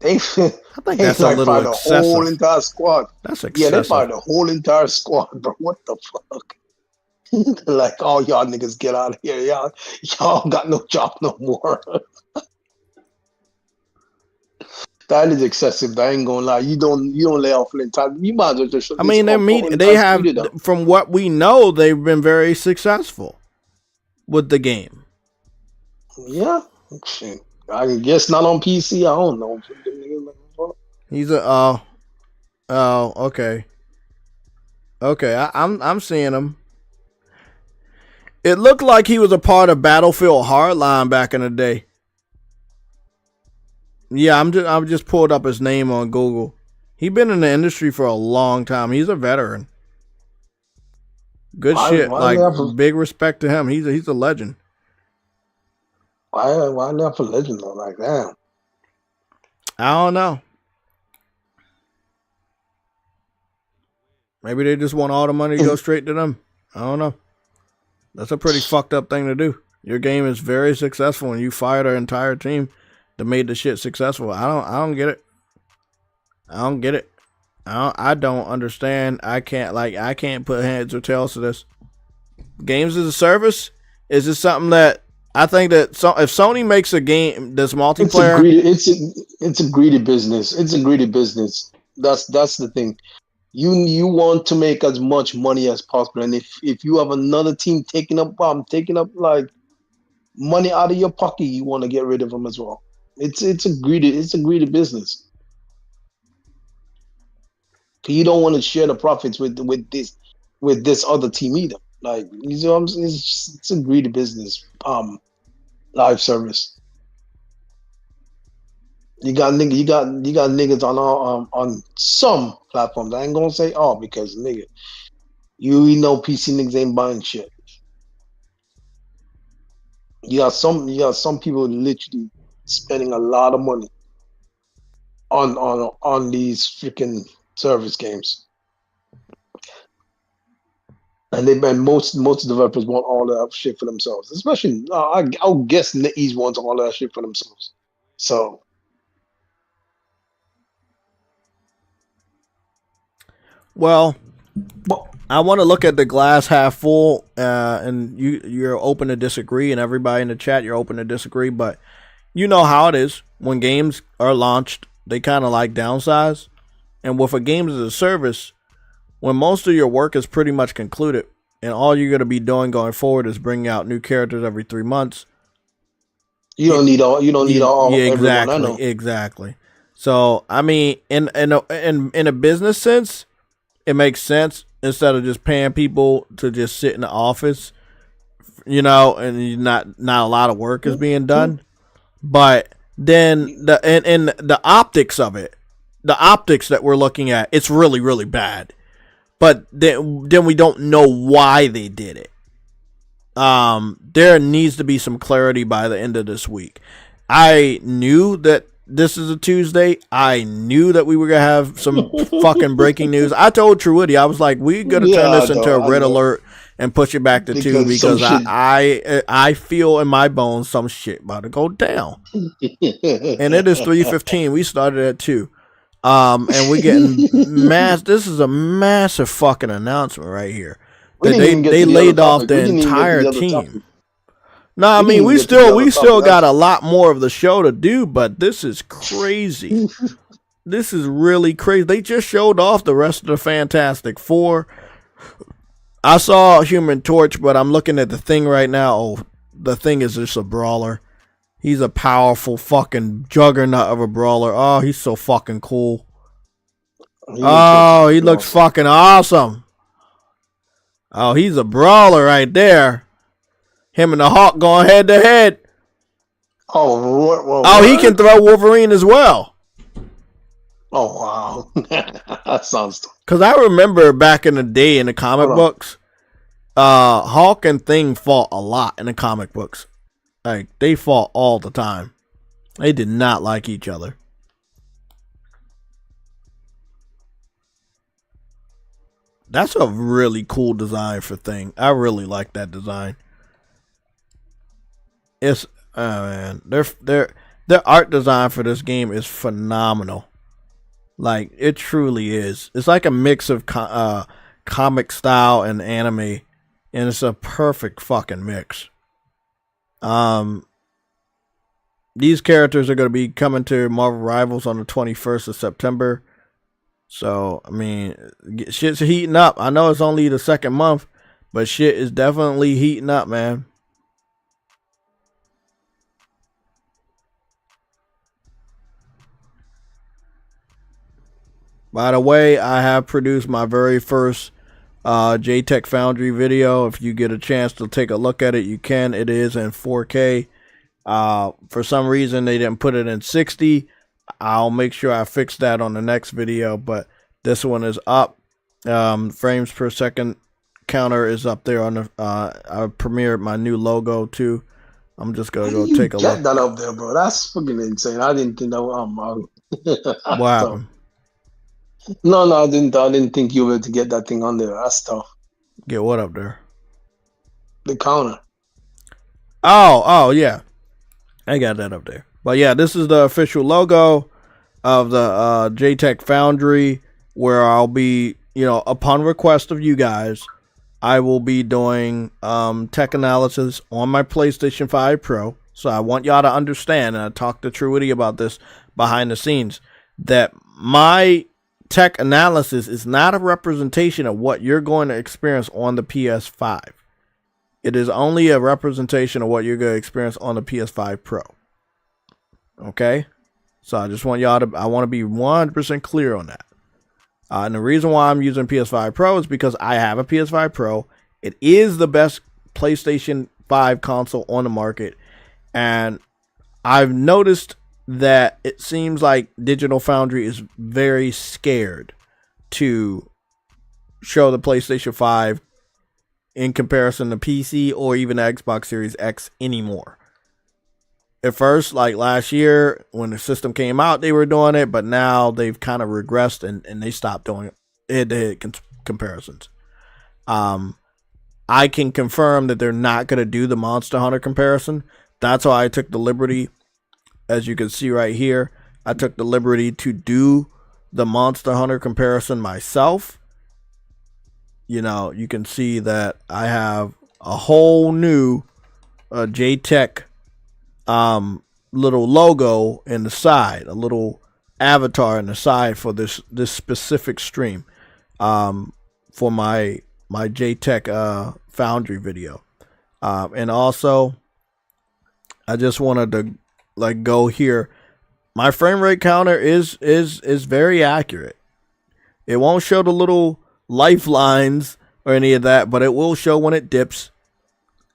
I think that's a little excessive. The whole entire squad. That's excessive. Yeah, they fired the whole entire squad, bro. What the fuck? Like, oh, y'all niggas get out of here. Y'all got no job no more. That is excessive. I ain't gonna lie. You don't lay off the entire. You might as well just. I mean, they have. From what we know, they've been very successful with the game. Yeah, shit. I guess not on PC. I don't know. He's a okay. I'm seeing him. It looked like he was a part of Battlefield Hardline back in the day. Yeah, I'm just pulled up his name on Google. He's been in the industry for a long time. He's a veteran. Good shit. Like big respect to him. He's a legend. Why not for legend though? Like that? I don't know. Maybe they just want all the money to go straight to them. I don't know. That's a pretty fucked up thing to do. Your game is very successful and you fired our entire team that made the shit successful. I don't get it. I don't understand. I can't put heads or tails to this. Games as a service? Is this something that I think that if Sony makes a game that's multiplayer, it's a greedy business. It's a greedy business. That's the thing. You want to make as much money as possible, and if you have another team taking up like money out of your pocket, you want to get rid of them as well. It's a greedy business. You don't want to share the profits with this other team either. Like, you know, it's a greedy business. Live service. You got niggas on some platforms. I ain't gonna say all because nigga, you know PC niggas ain't buying shit. You got some people literally spending a lot of money on these freaking service games. And most developers want all that shit for themselves. Especially, I'll guess NetEase wants all that shit for themselves. So, well, I want to look at the glass half full, and you're open to disagree, and everybody in the chat, you're open to disagree. But you know how it is when games are launched, they kind of like downsize, and with a game as a service. When most of your work is pretty much concluded and all you're going to be doing going forward is bringing out new characters every 3 months. You don't need all. Yeah, exactly. So, I mean, in a business sense, it makes sense instead of just paying people to just sit in the office, you know, and not a lot of work is being done. But then the optics of it, the optics that we're looking at, it's really, really bad. But then we don't know why they did it. There needs to be some clarity by the end of this week. I knew that this is a Tuesday. I knew that we were going to have some fucking breaking news. I told Truity, I was like, we're going to turn this into a red alert and push it back to 2 because I feel in my bones some shit about to go down. And it is 3:15. We started at 2. And we're getting this is a massive fucking announcement right here. That they laid off the entire team. No, I mean we still got a lot more of the show to do, but this is crazy. This is really crazy. They just showed off the rest of the Fantastic Four. I saw Human Torch, but I'm looking at the Thing right now. Oh, the Thing is just a brawler. He's a powerful fucking juggernaut of a brawler. Oh, he's so fucking cool. He looks fucking awesome. Oh, he's a brawler right there. Him and the Hawk going head to head. Oh, he can throw Wolverine as well. Oh, wow. That sounds... Because I remember back in the day in the comic books, Hawk and Thing fought a lot in the comic books. Like, they fought all the time. They did not like each other. That's a really cool design for Thing. I really like that design. It's man, their art design for this game is phenomenal. Like, it truly is. It's like a mix of comic style and anime, and it's a perfect fucking mix. These characters are going to be coming to Marvel Rivals on the 21st of September. So, I mean, shit's heating up. I know it's only the second month, but shit is definitely heating up, man. By the way, I have produced my very first JayTech Foundry video. If you get a chance to take a look at it, you can. It is in 4K. For some reason, they didn't put it in 60. I'll make sure I fix that on the next video, but this one is up. Frames per second counter is up there on the I premiered my new logo too. I'm just gonna go take a look. Get that up there, bro. That's fucking insane. I didn't think that what happened? No, I didn't think you were able to get that thing on there. That's tough. Get what up there? The counter. Oh yeah. I got that up there. But yeah, this is the official logo of the JayTech Foundry, where I'll be, upon request of you guys, I will be doing tech analysis on my PlayStation 5 Pro. So I want y'all to understand, and I talked to Truity about this behind the scenes, that my tech analysis is not a representation of what you're going to experience on the PS5. It is only a representation of what you're going to experience on the PS5 Pro. Okay? So I just want I want to be 100% clear on that. And the reason why I'm using PS5 Pro is because I have a PS5 Pro. It is the best PlayStation 5 console on the market. And I've noticed that it seems like Digital Foundry is very scared to show the PlayStation 5 in comparison to PC or even Xbox Series X anymore. At first, like last year, when the system came out, they were doing it, but now they've kind of regressed and they stopped doing it head-to-head comparisons. I can confirm that they're not going to do the Monster Hunter comparison. That's why I took the liberty, as you can see right here, I took the liberty to do the Monster Hunter comparison myself. You can see that I have a whole new JayTech little logo in the side, a little avatar in the side for this specific stream for my JayTech Foundry video. And also, I just wanted to go here. My frame rate counter is very accurate. It won't show the little lifelines or any of that, but it will show when it dips,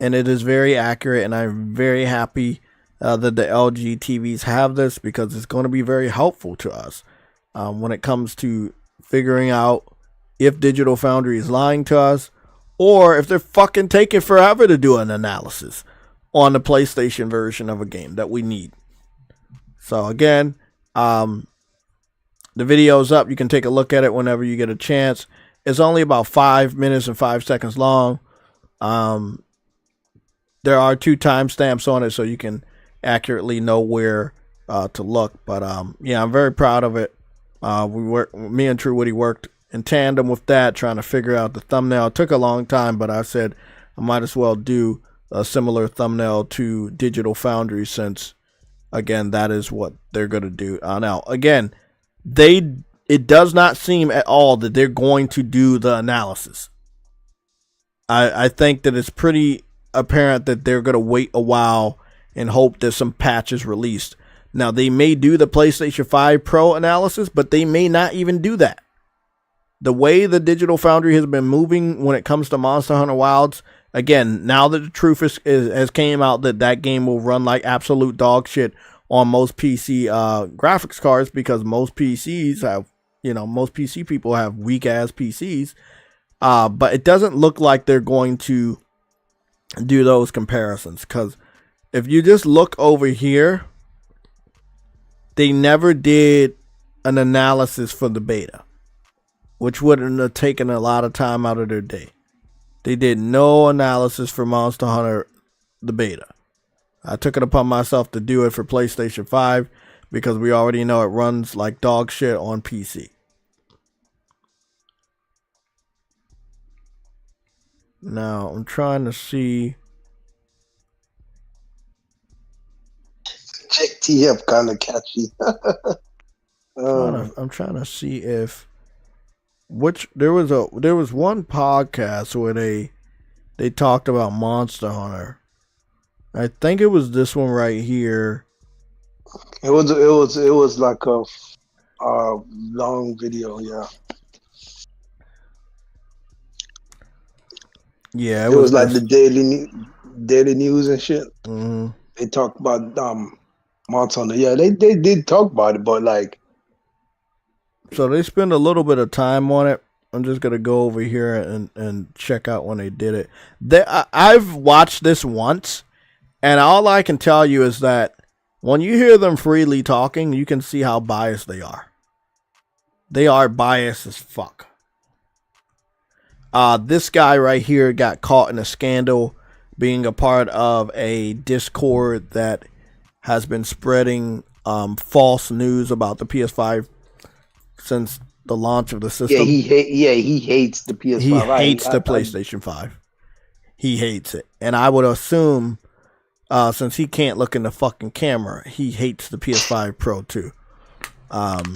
and it is very accurate. And I'm very happy that the LG TVs have this, because it's going to be very helpful to us when it comes to figuring out if Digital Foundry is lying to us, or if they're fucking taking forever to do an analysis on the PlayStation version of a game that we need. So again, the video's up. You can take a look at it whenever you get a chance. It's only about 5 minutes and 5 seconds long. There are 2 timestamps on it, so you can accurately know where to look. But yeah, I'm very proud of it. Me and True Woody worked in tandem with that, trying to figure out the thumbnail. It took a long time, but I said I might as well do a similar thumbnail to Digital Foundry, since again, that is what they're going to do. Now, again, it does not seem at all that they're going to do the analysis. I think that it's pretty apparent that they're going to wait a while and hope that some patches released. Now, they may do the PlayStation 5 Pro analysis, but they may not even do that. The way the Digital Foundry has been moving when it comes to Monster Hunter Wilds, again, now that the truth has came out that game will run like absolute dog shit on most PC graphics cards, because most PCs have, most PC people have weak ass PCs. But it doesn't look like they're going to do those comparisons, because if you just look over here, they never did an analysis for the beta, which wouldn't have taken a lot of time out of their day. They did no analysis for Monster Hunter, the beta. I took it upon myself to do it for PlayStation 5 because we already know it runs like dog shit on PC. Now, I'm trying to see. JTF kind of catchy. I'm trying to see if there was one podcast where they talked about Monster Hunter. I think it was this one right here. It was like a long video, yeah. Yeah, it was like the daily news and shit. Mm-hmm. They talked about Monster Hunter. Yeah, they did talk about it, but like, so they spend a little bit of time on it. I'm just gonna go over here and check out when they did it. I've watched this once, and all I can tell you is that when you hear them freely talking, you can see how biased they are. They are biased as fuck. This guy right here got caught in a scandal being a part of a Discord that has been spreading false news about the PS5 since the launch of the system. He hates the PS5. He hates the PlayStation 5. He hates it. And I would assume, since he can't look in the fucking camera, he hates the PS5 Pro too. That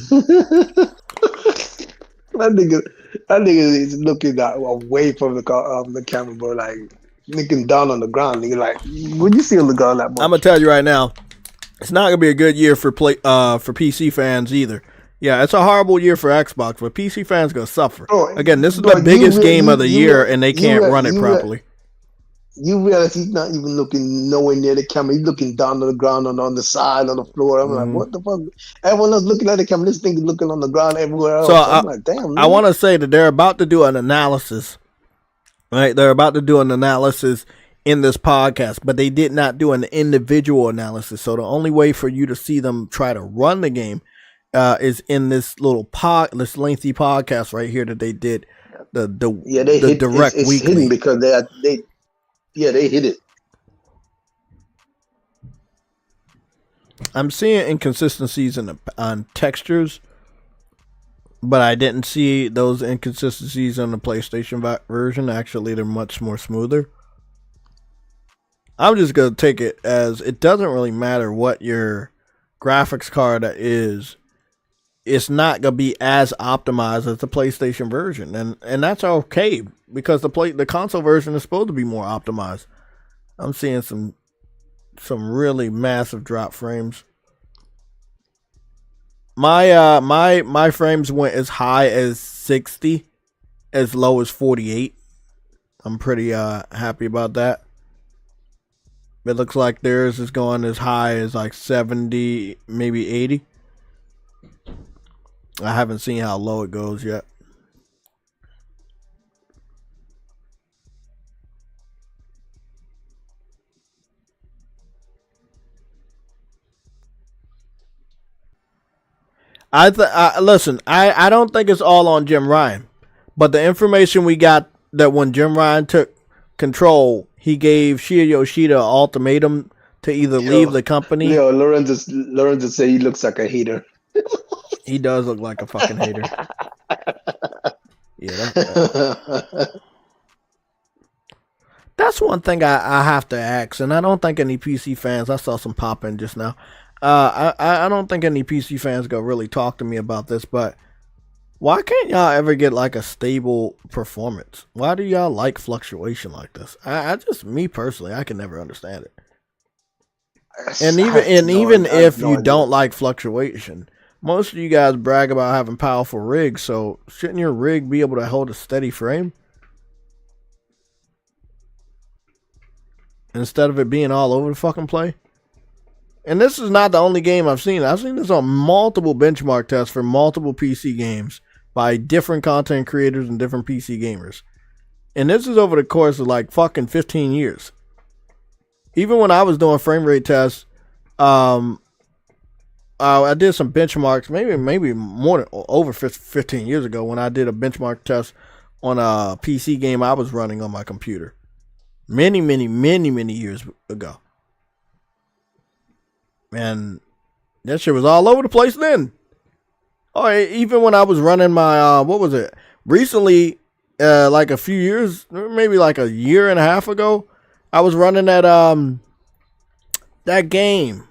nigga is looking away from the camera, bro. Like, looking down on the ground. Nigga, like, would you see on the ground that much? I'm gonna tell you right now, it's not gonna be a good year for PC fans either. Yeah, it's a horrible year for Xbox, but PC fans gonna suffer. Bro, again, this is the biggest game of the year, and they can't run it properly. You realize he's not even looking nowhere near the camera. He's looking down on the ground, on the side, on the floor. I'm like, what the fuck? Everyone else looking at the camera. This thing is looking on the ground everywhere else. So I'm like, damn. I want to say that they're about to do an analysis, right? They're about to do an analysis in this podcast, but they did not do an individual analysis. So the only way for you to see them try to run the game is in this this lengthy podcast right here that they did. The direct it's weekly, hidden because they hit it. I'm seeing inconsistencies on textures, but I didn't see those inconsistencies on the PlayStation version. Actually, they're much more smoother. I'm just going to take it as it doesn't really matter what your graphics card is. It's not going to be as optimized as the PlayStation version. And that's okay, because the console version is supposed to be more optimized. I'm seeing some really massive drop frames. My frames went as high as 60, as low as 48. I'm pretty happy about that. It looks like theirs is going as high as like 70, maybe 80. I haven't seen how low it goes yet. Listen, I don't think it's all on Jim Ryan, but the information we got that when Jim Ryan took control, he gave Shinya Yoshida an ultimatum to either leave the company. Lorenzo say he looks like a hater. He does look like a fucking hater. Yeah, that's one thing I have to ask, and I don't think any PC fans. I saw some pop in just now. I don't think any PC fans gonna really talk to me about this, but why can't y'all ever get like a stable performance? Why do y'all like fluctuation like this? I just, me personally, I can never understand it. And even if you don't like fluctuation, most of you guys brag about having powerful rigs, so shouldn't your rig be able to hold a steady frame? Instead of it being all over the fucking play? And this is not the only game I've seen. I've seen this on multiple benchmark tests for multiple PC games by different content creators and different PC gamers. And this is over the course of like fucking 15 years. Even when I was doing frame rate tests, I did some benchmarks, maybe more than over 15 years ago when I did a benchmark test on a PC game I was running on my computer. Many years ago. And that shit was all over the place then. Oh, even when I was running my, what was it? Recently, like a few years, maybe like a year and a half ago, I was running that game.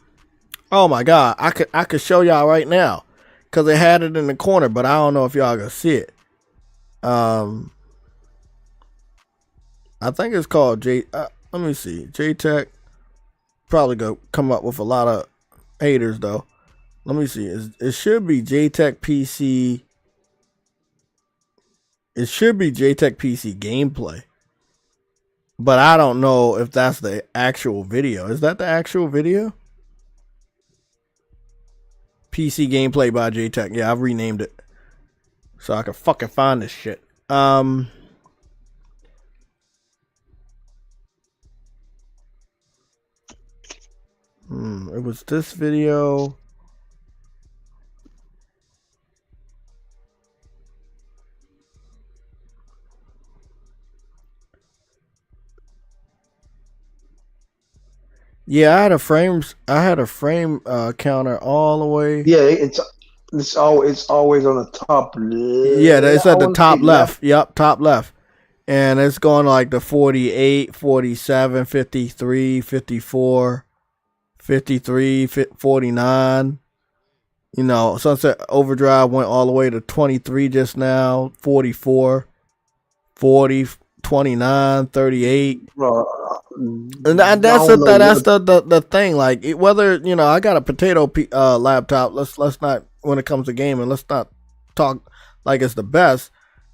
Oh my God, I could show y'all right now. Cause they had it in the corner, but I don't know if y'all gonna see it. I think it's called let me see. JayTech. Probably gonna come up with a lot of haters though. Let me see. It should be JayTech PC. It should be JayTech PC gameplay. But I don't know if that's the actual video. Is that the actual video? PC gameplay by JayTech. Yeah, I've renamed it. So I can fucking find this shit. It was this video. Yeah, I had a frame counter all the way. Yeah, it's always on the top left. Yeah, it's at the top left. Yep, top left. And it's going like the 48, 47, 53, 54. 53, 49. You know, Sunset Overdrive went all the way to 23 just now. 44, 40, 29, 38. And that's the thing. Like whether I got a potato laptop. Let's not, when it comes to gaming, let's not talk like it's the best.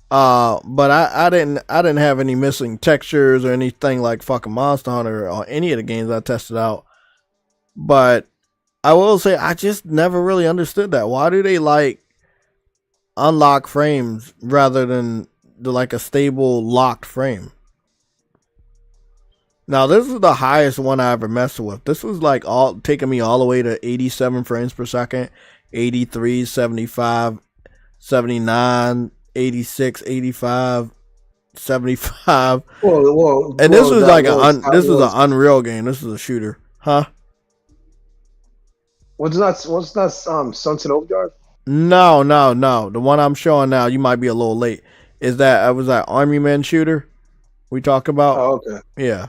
But I didn't have any missing textures or anything like fucking Monster Hunter or any of the games I tested out. But I will say I just never really understood that. Why do they like unlock frames rather than like a stable locked frame? Now this is the highest one I ever messed with. This was like taking me all the way to 87 frames per second, 83, 75, 79, 86, 85, 75. And this was like this is an Unreal game. This is a shooter, huh? What's that Sunset Overdrive? No. The one I'm showing now, you might be a little late. Is that was that Army Men shooter we talk about? Oh, okay. Yeah.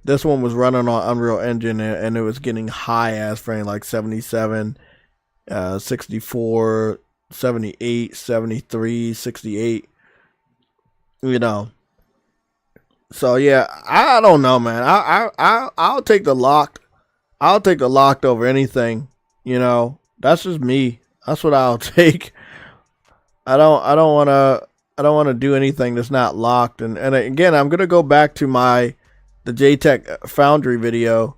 This one was running on Unreal Engine and it was getting high ass frame like 77, 64, 78, 73, 68. So yeah, I don't know, man. I'll take the locked. I'll take the locked over anything. That's just me. That's what I'll take. I don't want to do anything that's not locked. And again, I'm gonna go back to the JayTech Foundry video,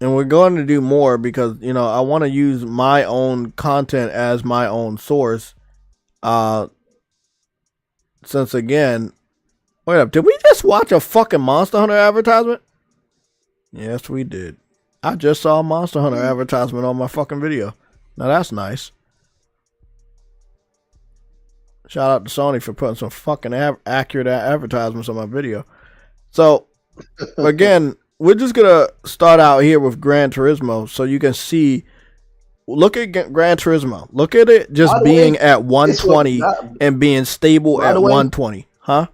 and we're going to do more because I want to use my own content as my own source. Since again, wait up, did we just watch a fucking Monster Hunter advertisement? Yes, we did. I just saw a Monster Hunter advertisement on my fucking video. Now that's nice. Shout out to Sony for putting some fucking accurate advertisements on my video. So, again, we're just going to start out here with Gran Turismo so you can see. Look at Gran Turismo. Look at it just being at 120 and being stable at 120. Huh?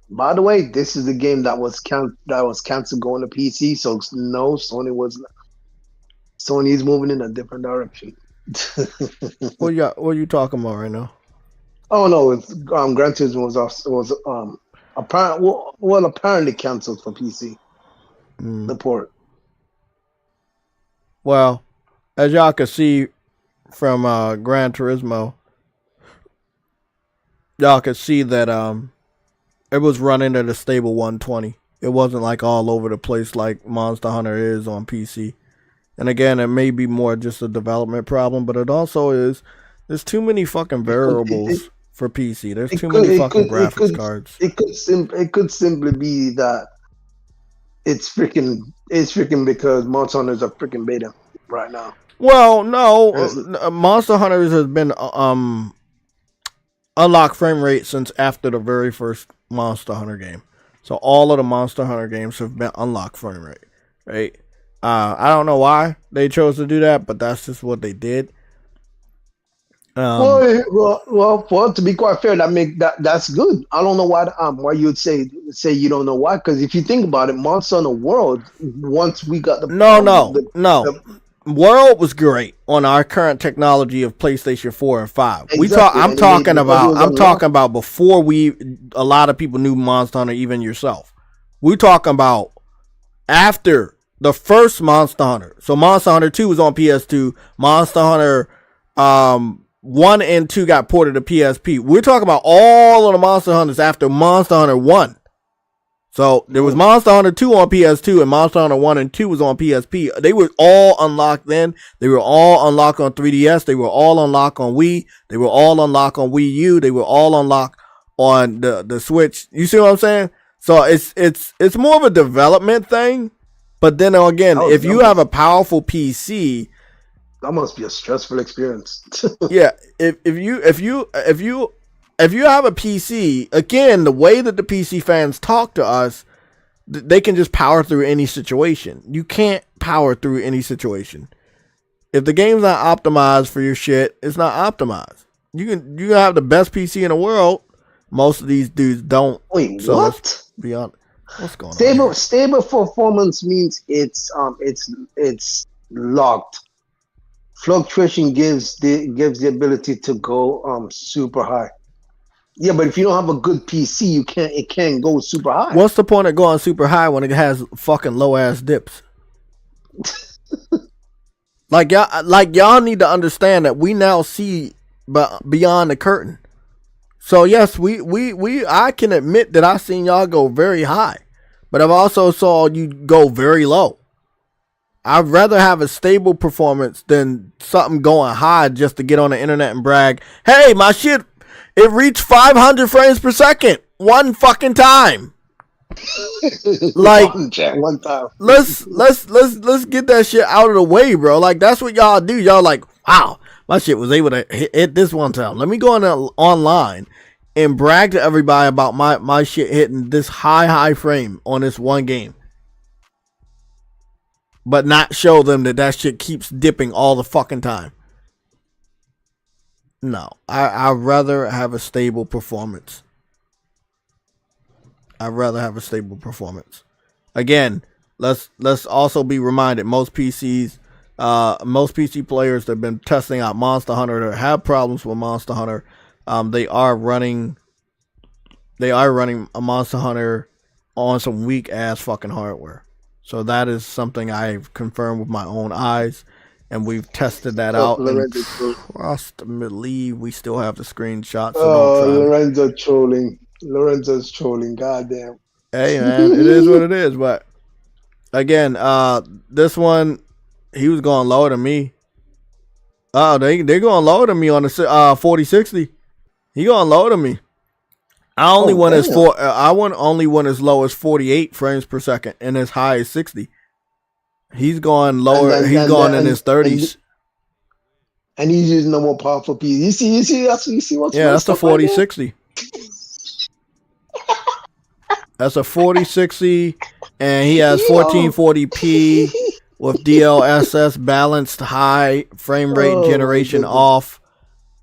By the way, this is the game that was canceled going to PC. So no, Sony Sony's moving in a different direction. What you talking about right now? Oh no, it's Gran Turismo was apparently canceled for PC. The port. Well, as y'all can see from Gran Turismo, y'all can see that it was running at a stable 120. It wasn't like all over the place like Monster Hunter is on PC. And again, it may be more just a development problem, but it also is. There's too many fucking variables for PC. There's too many fucking graphics cards. It could simply be that it's freaking because Monster Hunters are freaking beta right now. Well, no, Monster Hunters has been unlocked frame rate since after the very first Monster Hunter game. So all of the Monster Hunter games have been unlocked frame rate, right? I don't know why they chose to do that, but that's just what they did. Well, to be quite fair, that's good. I don't know why you would say you don't know why, because if you think about it, Monster Hunter World, once we got the World was great on our current technology of PlayStation 4 and 5. Exactly. I'm talking about before a lot of people knew Monster Hunter, even yourself. We're talking about after the first Monster Hunter. So Monster Hunter 2 was on PS2. Monster Hunter 1 and 2 got ported to PSP. We're talking about all of the Monster Hunters after Monster Hunter 1. So there was Monster Hunter 2 on PS2 and Monster Hunter 1 and 2 was on PSP. They were all unlocked then. They were all unlocked on 3DS. They were all unlocked on Wii. They were all unlocked on Wii U. They were all unlocked on the Switch. You see what I'm saying? So it's more of a development thing. But then again, if you have a powerful PC, that must be a stressful experience. Yeah, if you have a PC, again, the way that the PC fans talk to us, they can just power through any situation. You can't power through any situation. If the game's not optimized for your shit, it's not optimized. You can have the best PC in the world. Most of these dudes don't. Wait, so what? Be honest. What's going on? Stable performance means it's locked. Fluctuation gives the ability to go super high. Yeah, but if you don't have a good PC, it can't go super high. What's the point of going super high when it has fucking low ass dips? Like y'all need to understand that we now see beyond the curtain. So yes, I can admit that I seen y'all go very high, but I've also saw you go very low. I'd rather have a stable performance than something going high just to get on the internet and brag. Hey, my shit, it reached 500 frames per second one fucking time. Like one time. Let's get that shit out of the way, bro. Like that's what y'all do. Y'all like, wow, my shit was able to hit this one time. Let me go online and brag to everybody about my shit hitting this high frame on this one game. But not show them that shit keeps dipping all the fucking time. No, I'd rather have a stable performance. Again, let's also be reminded most PC players that have been testing out Monster Hunter that have problems with Monster Hunter, they are running a Monster Hunter on some weak ass fucking hardware. So that is something I've confirmed with my own eyes, and we've tested that out. Trust me, we still have the screenshots. So Lorenzo's trolling. Goddamn. Hey man, it is what it is. But again, this one, he was going lower than me. Oh, they're going lower than me on the 4060. He going lower than me. I only went as low as 48 frames per second and as high as 60. He's going lower. He's going in his 30s. And he's using a more powerful PC. You see what's that's the 4060. That's a 4060, and he has 1440p with DLSS balanced high frame rate generation off.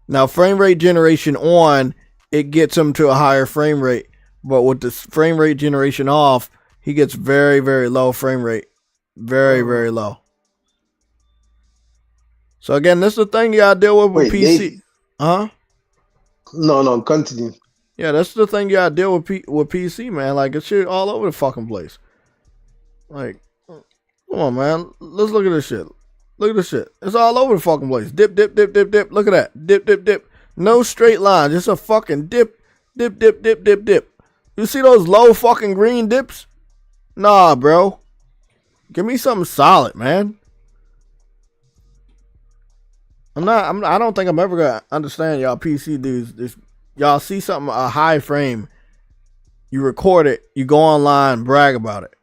Now frame rate generation on, it gets him to a higher frame rate, but with the frame rate generation off, he gets very, very low frame rate. Very, very low. So again, this is the thing you gotta deal with PC. Huh? No, continue. Yeah, that's the thing you gotta deal with PC, man. Like, it's shit all over the fucking place. Like, come on, man. Let's look at this shit. Look at this shit. It's all over the fucking place. Dip, dip, dip, dip, dip. Look at that. Dip, dip, dip. No straight line. Just a fucking dip, dip, dip, dip, dip, dip. You see those low fucking green dips? Nah, bro. Give me something solid, man. I don't think I'm ever gonna understand y'all PC dudes. Y'all see something, a high frame, you record it, you go online, brag about it.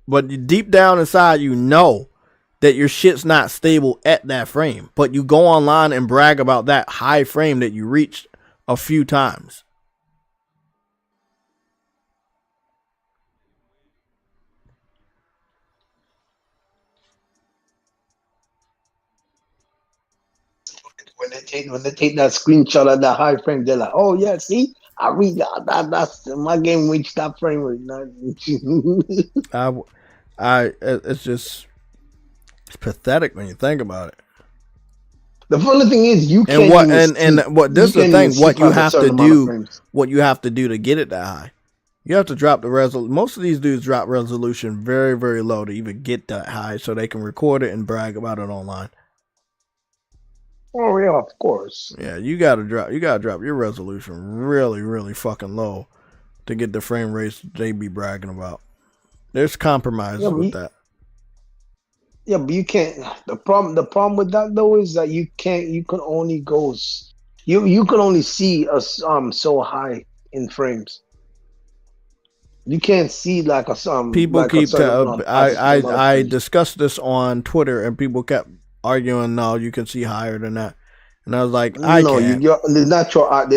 But deep down inside, you know that your shit's not stable at that frame. But you go online and brag about that high frame that you reached a few times. When they take that screenshot of that high frame, they're like, "Oh yeah, see, I read that. That's my game reached that frame rate." It's pathetic when you think about it. The funny thing is, you can't. This is the thing. What you have to do to get it that high. You have to drop the resolution. Most of these dudes drop resolution very, very low to even get that high, so they can record it and brag about it online. Oh yeah, of course. Yeah, you gotta drop your resolution really, really fucking low to get the frame rates they be bragging about. There's compromises with that. Yeah, but you can't. The problem with that though is that you can't. You can only go. You can only see us so high in frames. You can't see like a people like keep. I discussed this on Twitter and people kept arguing. No, you can see higher than that, and I was like, the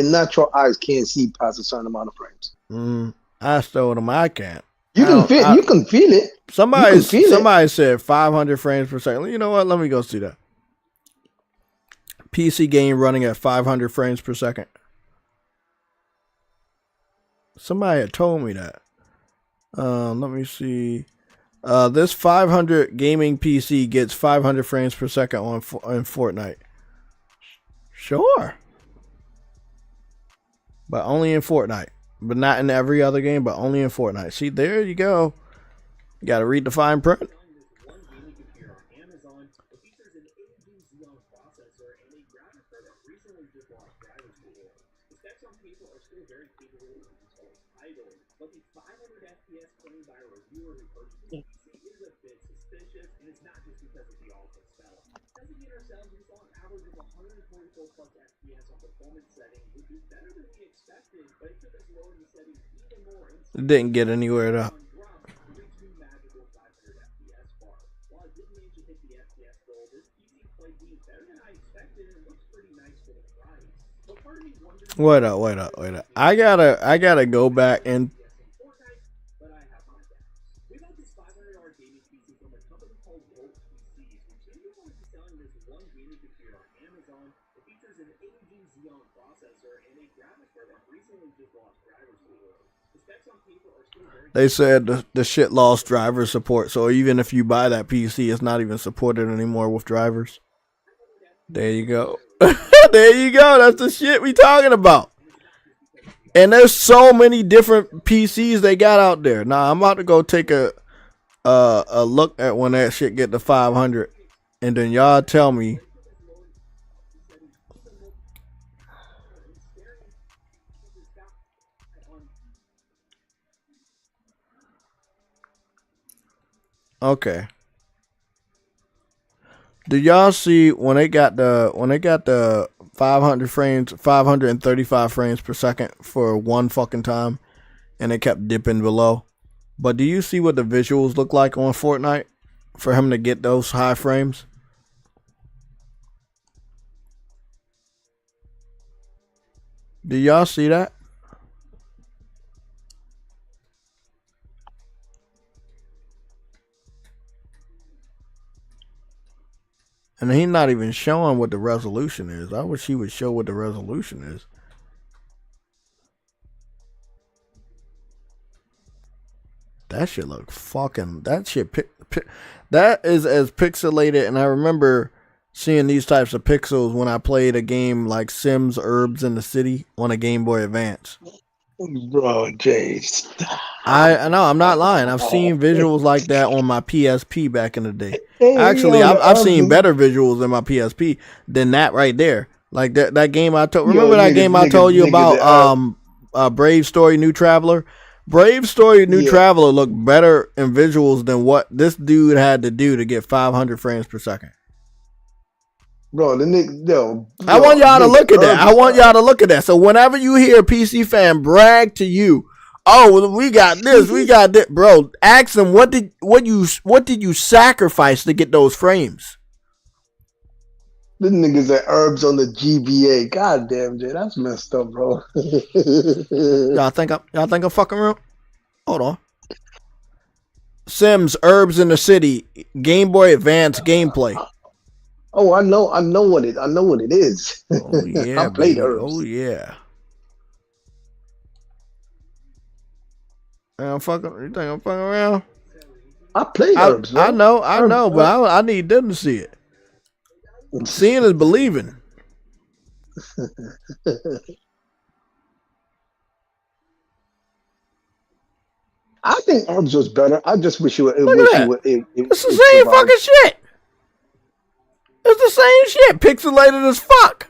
natural eyes can't see past a certain amount of frames. I told them I can't. You can feel it. Somebody said 500 frames per second. You know what? Let me go see that. PC game running at 500 frames per second. Somebody had told me that. Let me see. This 500 gaming PC gets 500 frames per second on Fortnite. Sure. But only in Fortnite. But not in every other game, but only in Fortnite. See, there you go. You gotta read the fine print. It didn't get anywhere though. Wait up. I gotta go back and they said the shit lost driver support, so even if you buy that PC, it's not even supported anymore with drivers. There you go. There you go. That's the shit we talking about. And there's so many different PCs they got out there. Now I'm about to go take a look at when that shit get to 500, and then y'all tell me. Okay. Do y'all see when they got the 500 frames, 535 frames per second for one fucking time, and it kept dipping below? But do you see what the visuals look like on Fortnite for him to get those high frames? Do y'all see that? And he's not even showing what the resolution is. I wish he would show what the resolution is. That shit look fucking. That shit. That is as pixelated. And I remember seeing these types of pixels when I played a game like Sims Herbs in the City on a Game Boy Advance. Bro, Jay. I know, I'm not lying. I've seen visuals like that on my PSP back in the day. Hey, Actually, yo, I've seen just- better visuals in my PSP than that right there. Like that game I told. Yo, Remember that niggas- game I told you niggas- about? Brave Story New Traveler. Brave Story New Yeah. Traveler looked better in visuals than what this dude had to do to get 500 frames per second. Bro, the nigga, yo. I want y'all to nigga, look at that. I Herbs- want y'all to look at that. So whenever you hear a PC fan brag to you, oh, well, we got this, we got that, bro, ask them what did you sacrifice to get those frames? This niggas at Herbs on the GBA. God damn, Jay, that's messed up, bro. Y'all think I'm fucking real? Hold on. Sims Herbs in the City Game Boy Advance gameplay. Oh, I know what it is. Oh yeah, I played baby. Herbs. Oh yeah. You think I'm fucking around? I played Herbs. I know, Herbs, but I need them to see it. Seeing is believing. I think Herbs was better. I just wish it would. It's the same fucking shit. It's the same shit. Pixelated as fuck.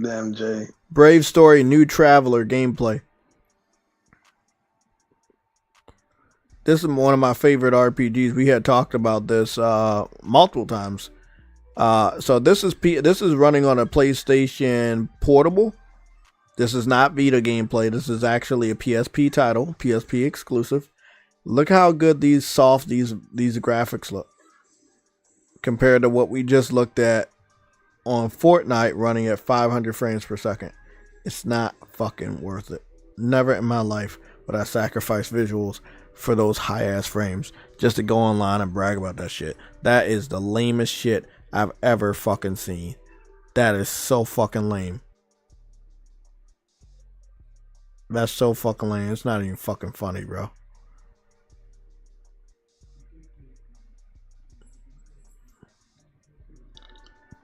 Damn, Jay. Brave Story New Traveler gameplay. This is one of my favorite RPGs. We had talked about this multiple times. So this is running on a PlayStation Portable. This is not Vita gameplay. This is actually a PSP title, PSP exclusive. Look how good these graphics look compared to what we just looked at on Fortnite running at 500 frames per second. It's not fucking worth it. Never in my life would I sacrifice visuals for those high ass frames just to go online and brag about that shit. That is the lamest shit I've ever fucking seen. That is so fucking lame. That's so fucking lame. It's not even fucking funny, bro.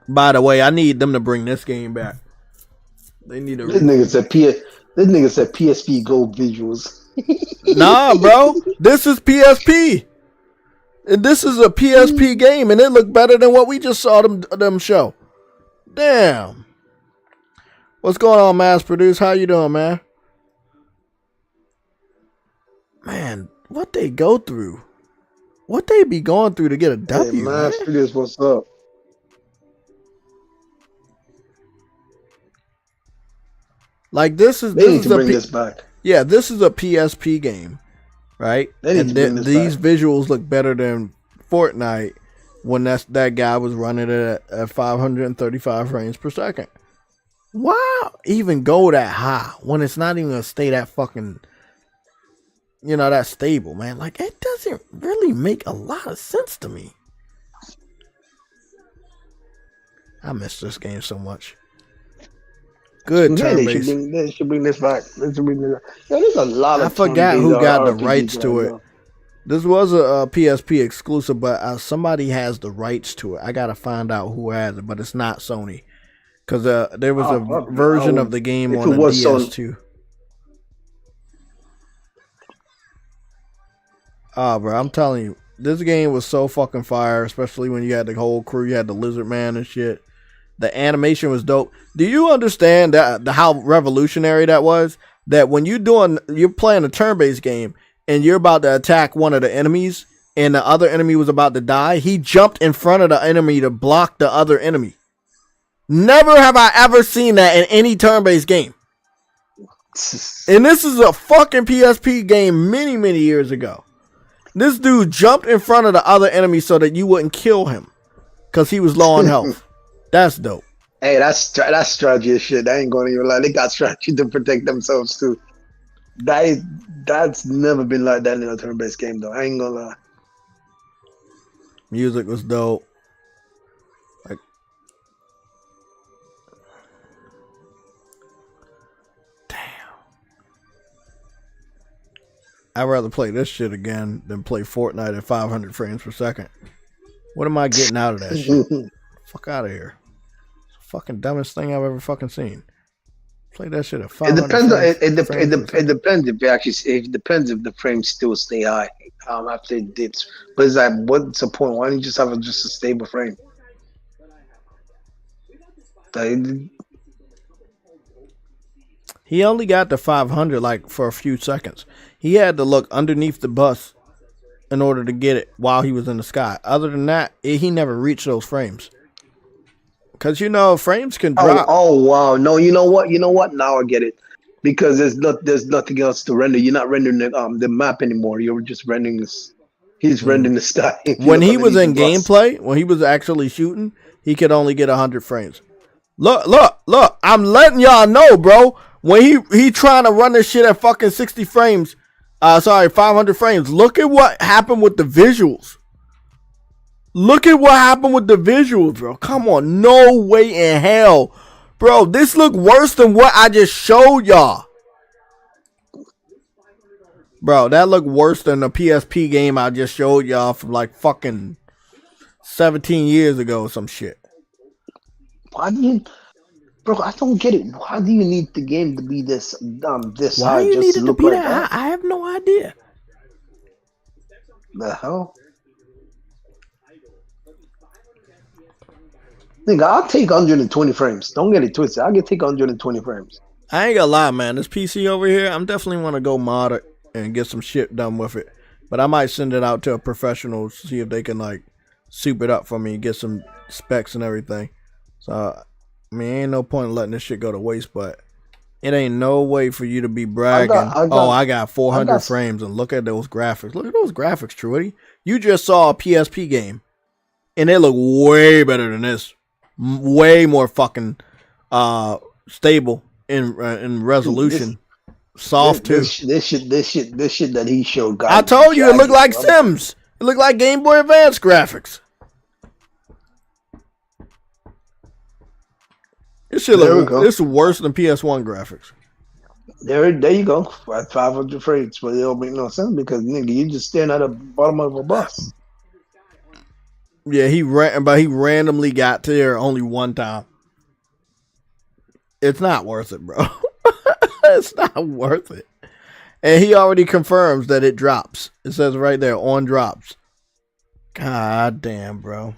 By the way, I need them to bring this game back. They need to. This nigga said PSP Gold visuals. Nah, bro. This is PSP. And this is a PSP game, and it looked better than what we just saw them show. Damn. What's going on, Mass Produce? How you doing, man? Man, what they go through? What they be going through to get a W? Hey, man, Produce, what's up? Like this is They need to bring this back. Yeah, this is a PSP game, right? They need And to bring this these back. visuals look better than Fortnite when that guy was running it at 535 frames per second. Wow, even go that high when it's not even gonna stay that fucking, that stable, man. Like it doesn't really make a lot of sense to me. I miss this game so much. Good Yeah, turn they based. should bring this back. Yo, there's a lot of. I forgot who got the RPGs rights to right it. now. This was a PSP exclusive, but somebody has the rights to it. I gotta find out who has it, but it's not Sony, because there was a version of the game if on it the was DS Sony- too. Ah, bro, I'm telling you, this game was so fucking fire, especially when you had the whole crew, you had the Lizard Man and shit. The animation was dope. Do you understand that how revolutionary that was? That when you're playing a turn-based game and you're about to attack one of the enemies and the other enemy was about to die, he jumped in front of the enemy to block the other enemy. Never have I ever seen that in any turn-based game. And this is a fucking PSP game many, many years ago. This dude jumped in front of the other enemy so that you wouldn't kill him because he was low on health. That's dope. Hey, that's strategy as shit. I ain't going to even lie. They got strategy to protect themselves too. That's never been like that in a turn-based game though. I ain't gonna lie. Music was dope. Like, damn. I'd rather play this shit again than play Fortnite at 500 frames per second. What am I getting out of that shit? Fuck out of here. It's the fucking dumbest thing I've ever fucking seen. Play that shit at 500 frames. It depends if it depends if the frames still stay high after it dips. But it's like, what's the point? Why don't you just have just a stable frame? He only got to 500 like for a few seconds. He had to look underneath the bus in order to get it while he was in the sky. Other than that, he never reached those frames. Because, you know, frames can drop. Oh, wow. No, you know what? Now I get it. Because there's nothing else to render. You're not rendering the map anymore. You're just rendering this. He's rendering the sky. When he was in gameplay, when he was actually shooting, he could only get 100 frames. Look. I'm letting y'all know, bro. When he trying to run this shit at fucking 60 frames, 500 frames. Look at what happened with the visuals. Look at what happened with the visuals, bro. Come on, no way in hell. Bro, this look worse than what I just showed y'all. Bro, that looked worse than the PSP game I just showed y'all from like fucking 17 years ago or some shit. Why do you... Bro, I don't get it. Why do you need the game to be this this high? Why you need it to be that high? I have no idea. The hell? Nigga, I'll take 120 frames. Don't get it twisted. I'll take 120 frames. I ain't gonna lie, man. This PC over here, I'm definitely want to go mod it and get some shit done with it. But I might send it out to a professional, see if they can like soup it up for me, get some specs and everything. So, I mean, ain't no point in letting this shit go to waste, but it ain't no way for you to be bragging, I got 400 frames, and look at those graphics. Look at those graphics, Truity. You just saw a PSP game, and they look way better than this. Way more fucking stable in resolution. Soft too. This shit that he showed. I told you it looked like Sims. It looked like Game Boy Advance graphics. This shit this is worse than PS1 graphics. There you go. 500 frames, but it don't make no sense because nigga, you just staring at the bottom of a bus. Yeah, he randomly got to there only one time. It's not worth it, bro. It's not worth it. And he already confirms that it drops. It says right there, on drops. God damn, bro.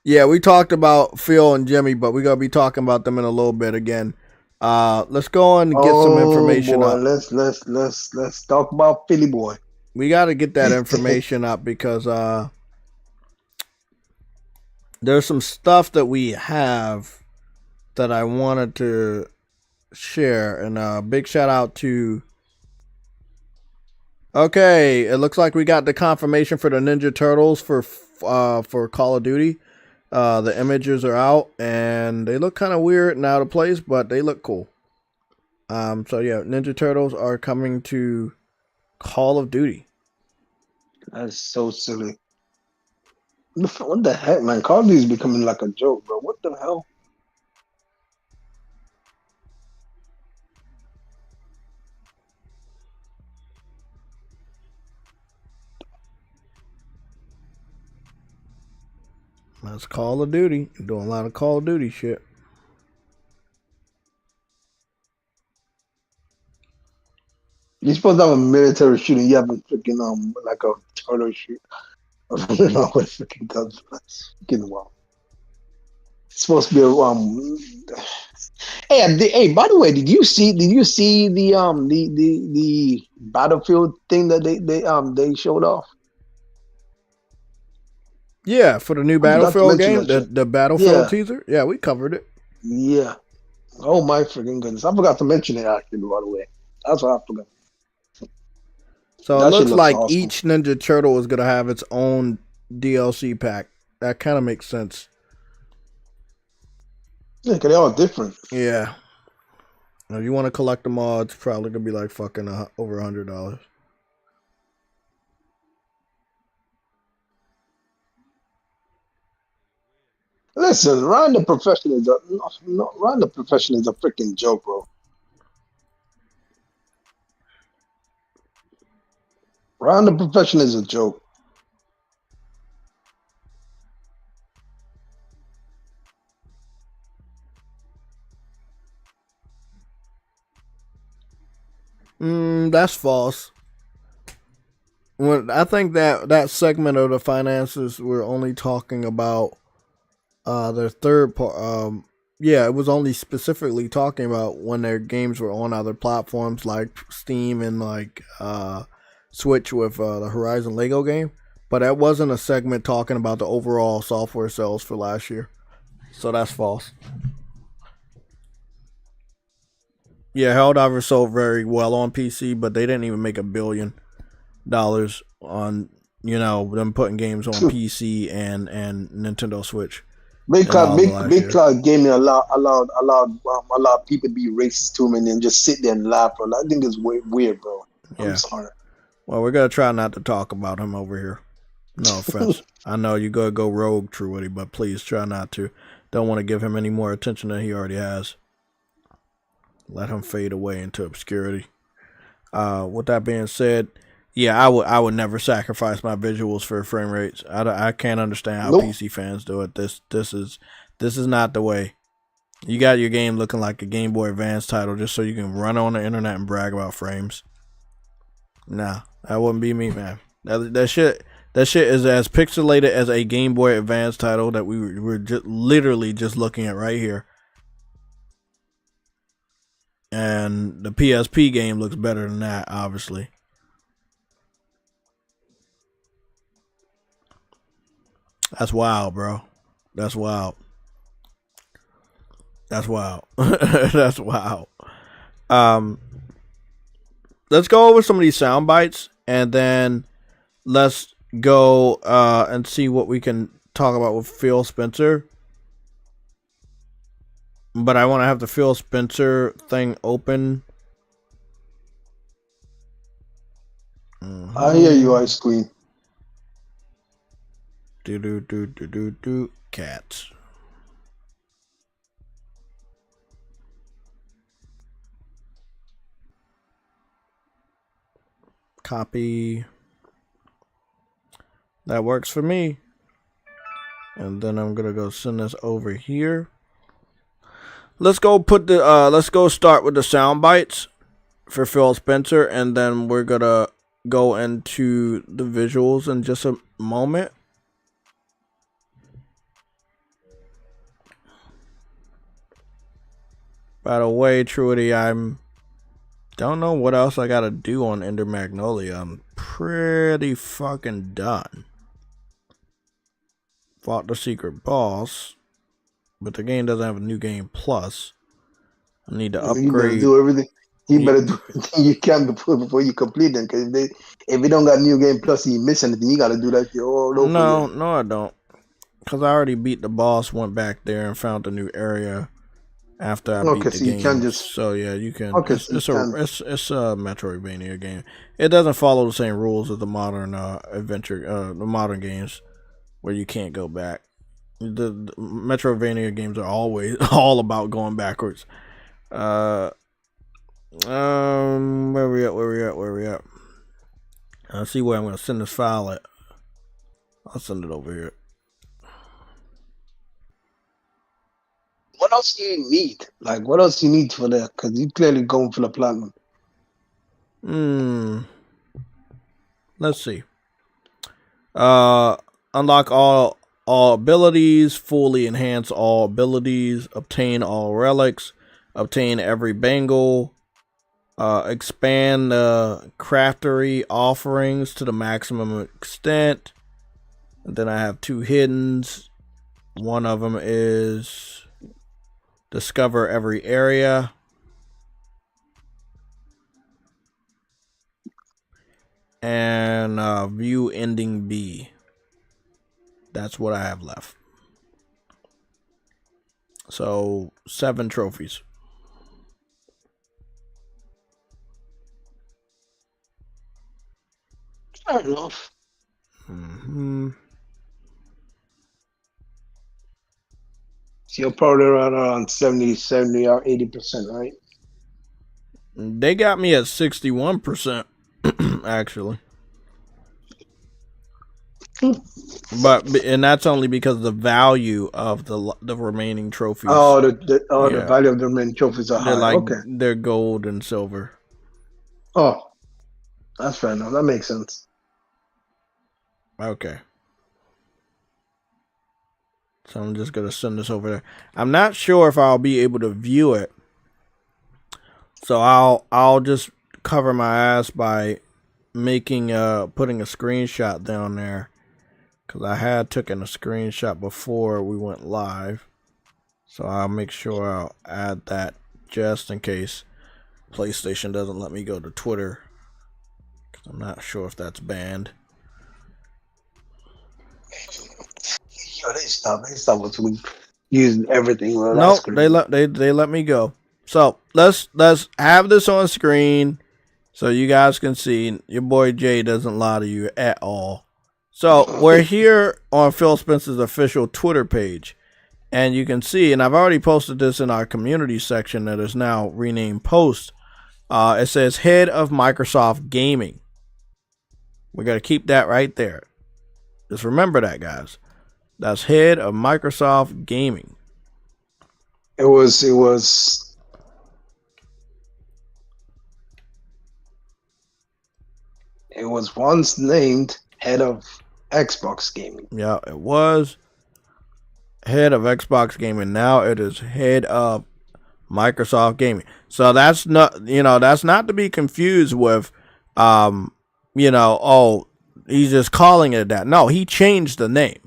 Yeah, we talked about Phil and Jimmy, but we're going to be talking about them in a little bit again. Let's go on and get some information up. Let's talk about Philly boy. We got to get that information up because there's some stuff that we have that I wanted to share, and big shout out to. Okay, it looks like we got the confirmation for the Ninja Turtles for Call of Duty. The images are out and they look kind of weird and out of place, but they look cool. So yeah, Ninja Turtles are coming to Call of Duty. That's so silly. What the heck, man? Call of Duty is becoming like a joke, bro. What the hell? That's Call of Duty. I'm doing a lot of Call of Duty shit. You're supposed to have a military shooting. You have a freaking like a turtle shoot. Freaking guns. That's freaking wild. It's supposed to be a Hey, by the way, did you see the Battlefield thing that they showed off? Yeah, for the new Battlefield game, the Battlefield teaser. Yeah, we covered it. Yeah. Oh my freaking goodness! I forgot to mention it actually. By the way, that's what I forgot. So it looks like awesome. Each Ninja Turtle is gonna have its own DLC pack. That kind of makes sense. Yeah, because they're all different. Yeah. If you want to collect them all, it's probably gonna be like fucking over $100. Listen, Ryan the Professional is Ryan the Professional is a freaking joke, bro. Ryan the Professional is a joke. That's false. When I think that segment of the finances, we're only talking about their third part. Yeah, it was only specifically talking about when their games were on other platforms like Steam and like Switch with the Horizon Lego game. But that wasn't a segment talking about the overall software sales for last year. So that's false. Yeah, Helldivers sold very well on PC, but they didn't even make $1 billion on them putting games on PC and Nintendo Switch. Big Cloud Gaming allowed people to be racist to him and then just sit there and laugh, bro. I think it's weird, bro. I'm sorry. Well, we're gonna try not to talk about him over here. No offense. I know you gotta go rogue, Truity, but please try not to. Don't want to give him any more attention than he already has. Let him fade away into obscurity. With that being said, yeah, I would never sacrifice my visuals for frame rates. I can't understand how PC fans do it. This is not the way. You got your game looking like a Game Boy Advance title just so you can run on the internet and brag about frames. Nah, that wouldn't be me, man. That shit is as pixelated as a Game Boy Advance title that we were literally just looking at right here. And the PSP game looks better than that, obviously. That's wild, bro. That's wild. That's wild. That's wild. Let's go over some of these sound bites, and then let's go and see what we can talk about with Phil Spencer. But I want to have the Phil Spencer thing open. I hear you, Ice Queen. Cats. Copy. That works for me. And then I'm gonna go send this over here. Let's go start with the sound bites for Phil Spencer, and then we're gonna go into the visuals in just a moment. By the way, Truity, don't know what else I gotta do on Ender Magnolia. I'm pretty fucking done. Fought the secret boss, but the game doesn't have a new game plus. I need to upgrade. You better do everything. You better do everything you can before you complete them. Because if you don't got new game plus, you miss anything. You got to do that all over. No, I don't. Because I already beat the boss, went back there and found a new area after I beat the game. You can just. So yeah, you can. Okay, it's a Metroidvania game. It doesn't follow the same rules as the modern the modern games, where you can't go back. The Metroidvania games are always all about going backwards. Where we at? I see where I'm gonna send this file at. I'll send it over here. What else do you need? Like, what else you need for that? Because you clearly going for the platinum. Let's see. Unlock all abilities, fully enhance all abilities, obtain all relics, obtain every bangle, expand the craftery offerings to the maximum extent. And then I have 2 hiddens. One of them is discover every area. And view ending B. That's what I have left. So 7 trophies. Fair enough. So you're probably around 70 or 80%, right? They got me at 61%, actually. And that's only because of the value of the remaining trophies. Oh, the value of the remaining trophies are high. Okay. They're gold and silver. Oh, that's fair enough. That makes sense. Okay. So I'm just gonna send this over there. I'm not sure if I'll be able to view it. So I'll just cover my ass by putting a screenshot down there. Cause I had taken a screenshot before we went live. So I'll make sure I'll add that just in case PlayStation doesn't let me go to Twitter. Cause I'm not sure if that's banned. Yo, they stop us using everything. Well, nope, they let me go. So let's have this on screen so you guys can see. Your boy Jay doesn't lie to you at all. So we're here on Phil Spencer's official Twitter page, and you can see, and I've already posted this in our community section that is now renamed Post. It says Head of Microsoft Gaming. We're gonna keep that right there. Just remember that, guys. That's Head of Microsoft Gaming. It was once named Head of Xbox Gaming. Yeah, it was Head of Xbox Gaming. Now it is Head of Microsoft Gaming. So that's not to be confused with, he's just calling it that. No, he changed the name.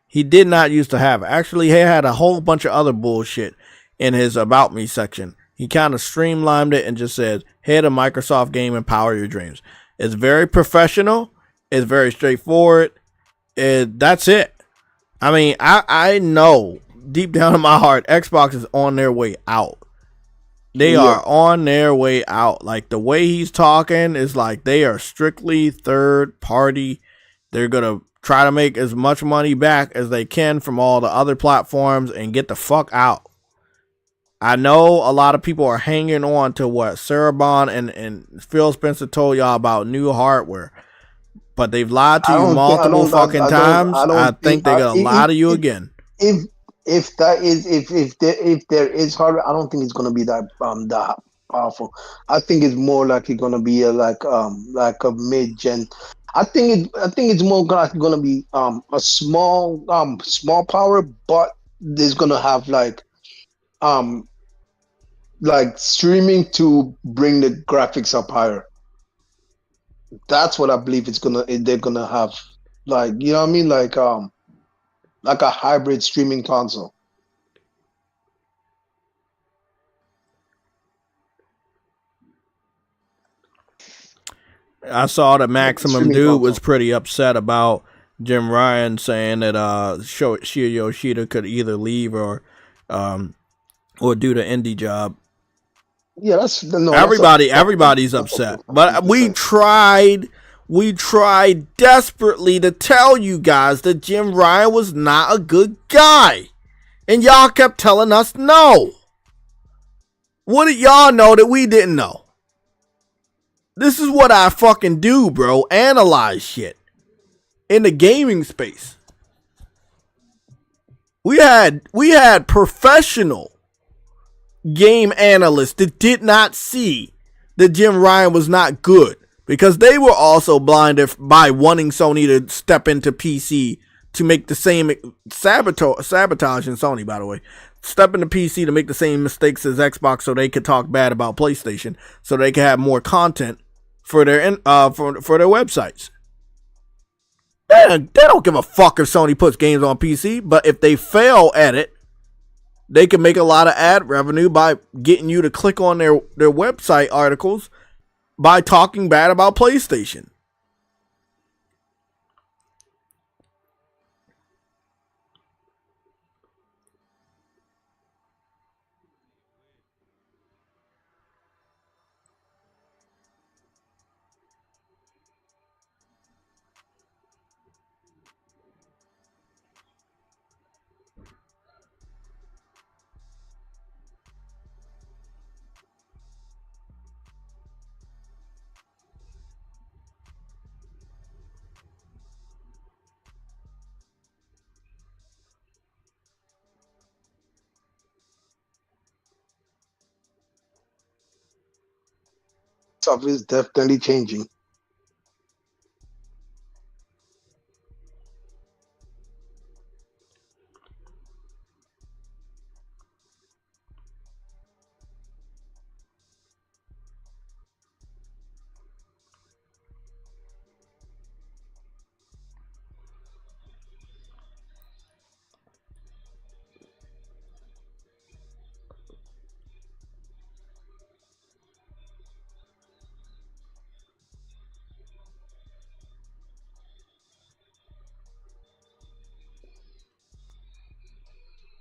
He did not used to have it. Actually, he had a whole bunch of other bullshit in his About Me section. He kind of streamlined it and just said, Head of Microsoft Gaming, Power Your Dreams. It's very professional. It's very straightforward. That's it. I mean, I know deep down in my heart, Xbox is on their way out. They are on their way out. Like, the way he's talking is like they are strictly third party. They're going to try to make as much money back as they can from all the other platforms and get the fuck out. I know a lot of people are hanging on to what Cerebon and Phil Spencer told y'all about new hardware. But they've lied to you multiple fucking times. I think they're going to lie to you again. If there is hardware, I don't think it's gonna be that powerful. I think it's more likely gonna be like a mid-gen. I think it's more likely gonna be a small power, but there's gonna have like streaming to bring the graphics up higher. That's what I believe they're gonna have, like, you know what I mean, like a hybrid streaming console. I saw that Maximum Dude was pretty upset about Jim Ryan saying that Shuhei Yoshida could either leave or do the indie job. Yeah, everybody's upset. But we tried desperately to tell you guys that Jim Ryan was not a good guy. And y'all kept telling us no. What did y'all know that we didn't know? This is what I fucking do, bro. Analyze shit. In the gaming space. We had professional game analysts that did not see that Jim Ryan was not good, because they were also blinded by wanting Sony to step into PC to make the same sabotage in Sony, by the way. Step into PC to make the same mistakes as Xbox so they could talk bad about PlayStation, so they could have more content for their for their websites. They don't give a fuck if Sony puts games on PC, but if they fail at it, they can make a lot of ad revenue by getting you to click on their website articles by talking bad about PlayStation. box office definitely changing.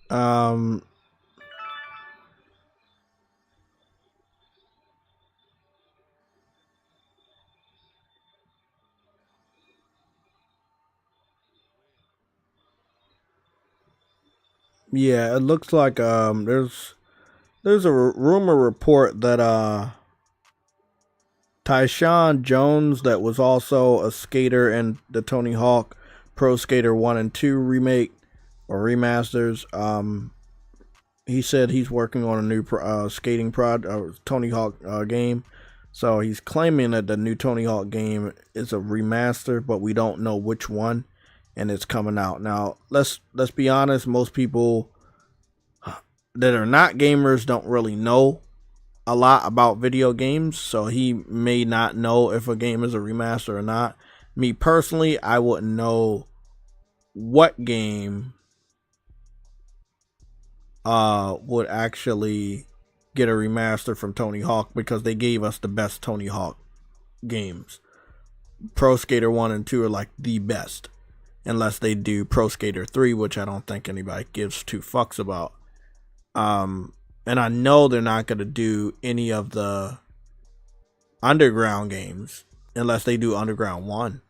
Um, yeah, it looks like there's a rumor report that Tyshawn Jones, that was also a skater in the Tony Hawk Pro Skater 1 and 2 remake or remasters, he said he's working on a new skating Tony Hawk game. So he's claiming that the new Tony Hawk game is a remaster, but we don't know which one, and it's coming out. Now, let's be honest, most people that are not gamers don't really know a lot about video games, so he may not know if a game is a remaster or not. Me personally, I wouldn't know what game would actually get a remaster from Tony Hawk, because they gave us the best Tony Hawk games. Pro Skater 1 and 2 are like the best, unless they do Pro Skater 3, which I don't think anybody gives two fucks about. And I know they're not going to do any of the Underground games unless they do Underground 1,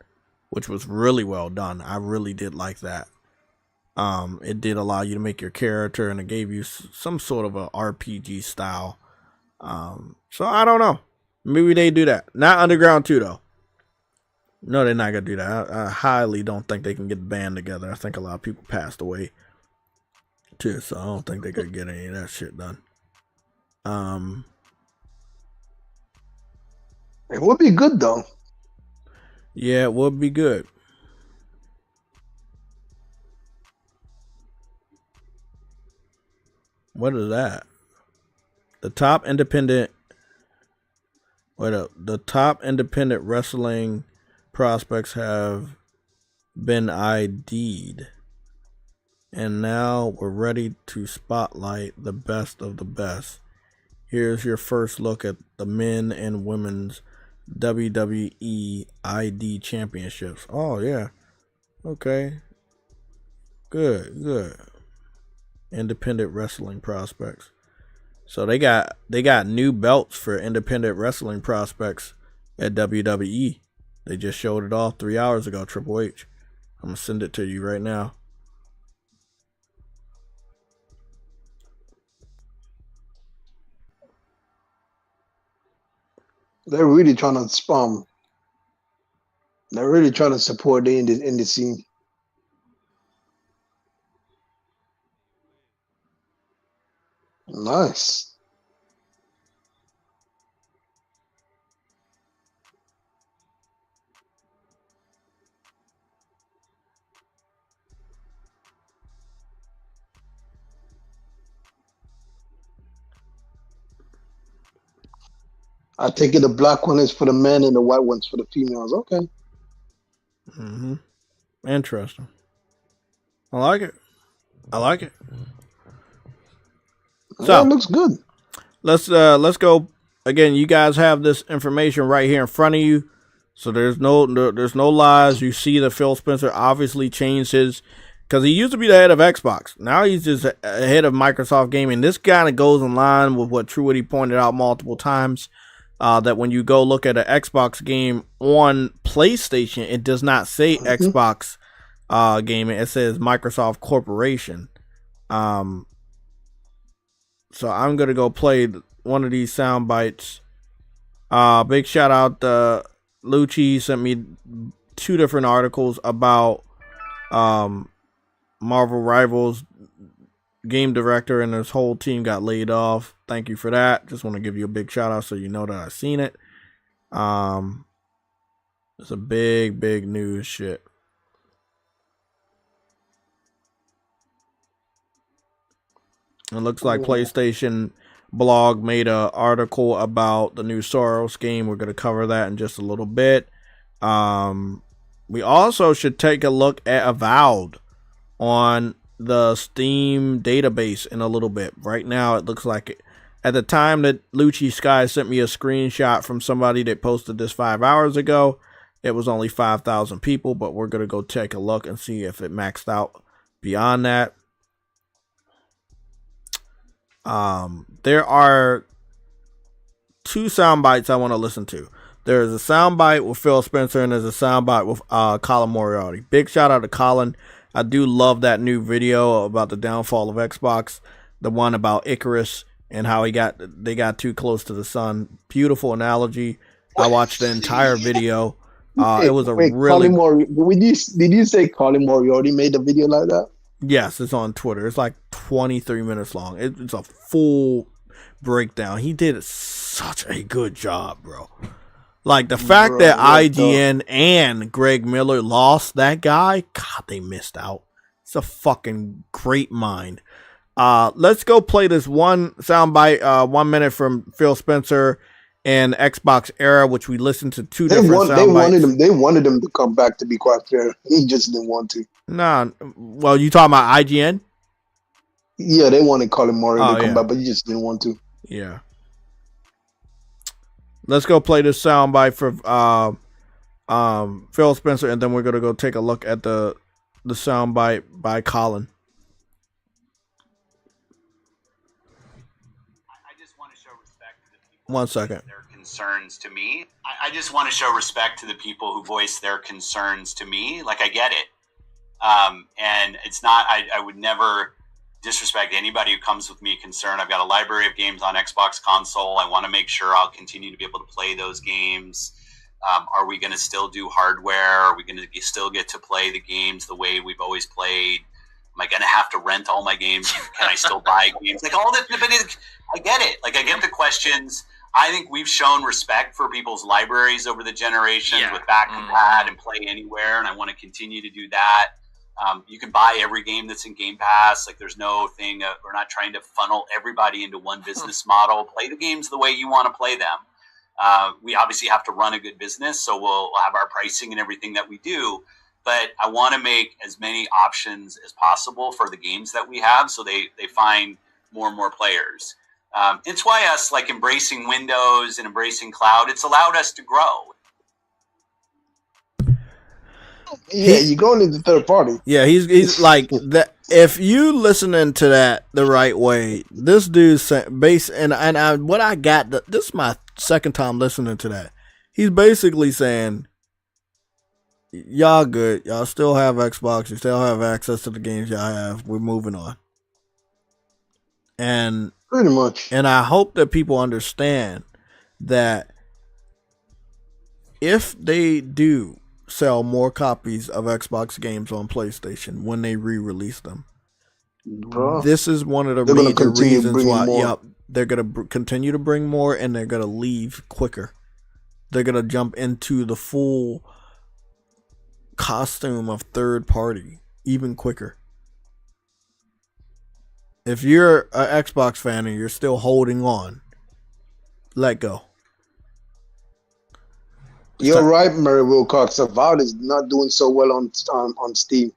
which was really well done. I really did like that. It did allow you to make your character, and it gave you some sort of a RPG style. So I don't know. Maybe they do that. Not Underground 2 though. No, they're not going to do that. I highly don't think they can get the band together. I think a lot of people passed away too, so I don't think they could get any of that shit done. It would be good though. Yeah, it would be good. What is that? The top independent wrestling prospects have been ID'd. And now we're ready to spotlight the best of the best. Here's your first look at the men and women's WWE ID championships. Oh, yeah. Okay. Good. Independent wrestling prospects. So they got new belts for independent wrestling prospects at WWE. They just showed it off 3 hours ago, Triple H. I'm going to send it to you right now. They're really trying to spam. They're really trying to support the indie scene. Nice. I take it the black one is for the men and the white one's for the females. Okay. Mm-hmm. Interesting. I like it. So it looks good. Let's go again. You guys have this information right here in front of you, so there's no lies. You see that Phil Spencer obviously changed his, because he used to be the head of Xbox. Now he's just head of Microsoft Gaming. This kind of goes in line with what Truity pointed out multiple times. That when you go look at an Xbox game on PlayStation, it does not say Xbox Gaming. It says Microsoft Corporation. So I'm going to go play one of these sound bites. Big shout out to Lucci. Sent me 2 different articles about Marvel Rivals game director and his whole team got laid off. Thank you for that. Just want to give you a big shout out so you know that I've seen it. It's a big news shit. It looks like PlayStation blog made an article about the new Soros game. We're going to cover that in just a little bit. We also should take a look at Avowed on the Steam database in a little bit. Right now, it looks like it. At the time that Lucci Sky sent me a screenshot from somebody that posted this 5 hours ago, it was only 5,000 people, but we're going to go take a look and see if it maxed out beyond that. There are 2 sound bites I want to listen to. There's a sound bite with Phil Spencer and there's a sound bite with Colin Moriarty. Big shout out to Colin. I do love that new video about the downfall of Xbox. The one about Icarus and how they got too close to the sun. Beautiful analogy. I watched the entire video. It was a really... Did you say Colin Moriarty made a video like that? Yes, it's on Twitter. It's like 23 minutes long. It's a full breakdown. He did such a good job, bro. Like, the fact that IGN and Greg Miller lost that guy, God, they missed out. It's a fucking great mind. Let's go play this one soundbite, 1 minute from Phil Spencer and Xbox Era, which we listened to 2 different soundbites. They wanted him to come back, to be quite fair. He just didn't want to. Nah, well, you talking about IGN? Yeah, they wanted Colin Moriarty to come back, but he just didn't want to. Yeah. Let's go play this soundbite for Phil Spencer, and then we're gonna go take a look at the soundbite by Colin. I just want to show respect to the people. 1 second. Their concerns to me. I just want to show respect to the people who voice their concerns to me. Like, I get it, and it's not. I would never disrespect anybody who comes with me a concern. I've got a library of games on Xbox console. I want to make sure I'll continue to be able to play those games. Are we going to still do hardware? Are we going to still get to play the games the way we've always played? Am I going to have to rent all my games? Can I still buy games? Like, all that, but I get it. Like, I get the questions. I think we've shown respect for people's libraries over the generations with back compat and play anywhere, and I want to continue to do that. You can buy every game that's in Game Pass. Like, there's no thing. We're not trying to funnel everybody into one business model. Play the games the way you want to play them. We obviously have to run a good business, so we'll have our pricing and everything that we do. But I want to make as many options as possible for the games that we have, so they find more and more players. It's why us, like, embracing Windows and embracing cloud, it's allowed us to grow. Yeah, you're going into third party. Yeah, he's like that. If you listening to that the right way, this dude's what I got. This is my second time listening to that. He's basically saying, y'all good. Y'all still have Xbox. You still have access to the games y'all have. We're moving on. And pretty much. And I hope that people understand that if they do sell more copies of Xbox games on PlayStation when they re-release them, this is one of the major reasons why. They're gonna continue to bring more, and they're gonna leave quicker. They're gonna jump into the full costume of third party even quicker. If you're an Xbox fan and you're still holding on, let go. You're right, Murray Wilcox. Avowed is not doing so well on Steam.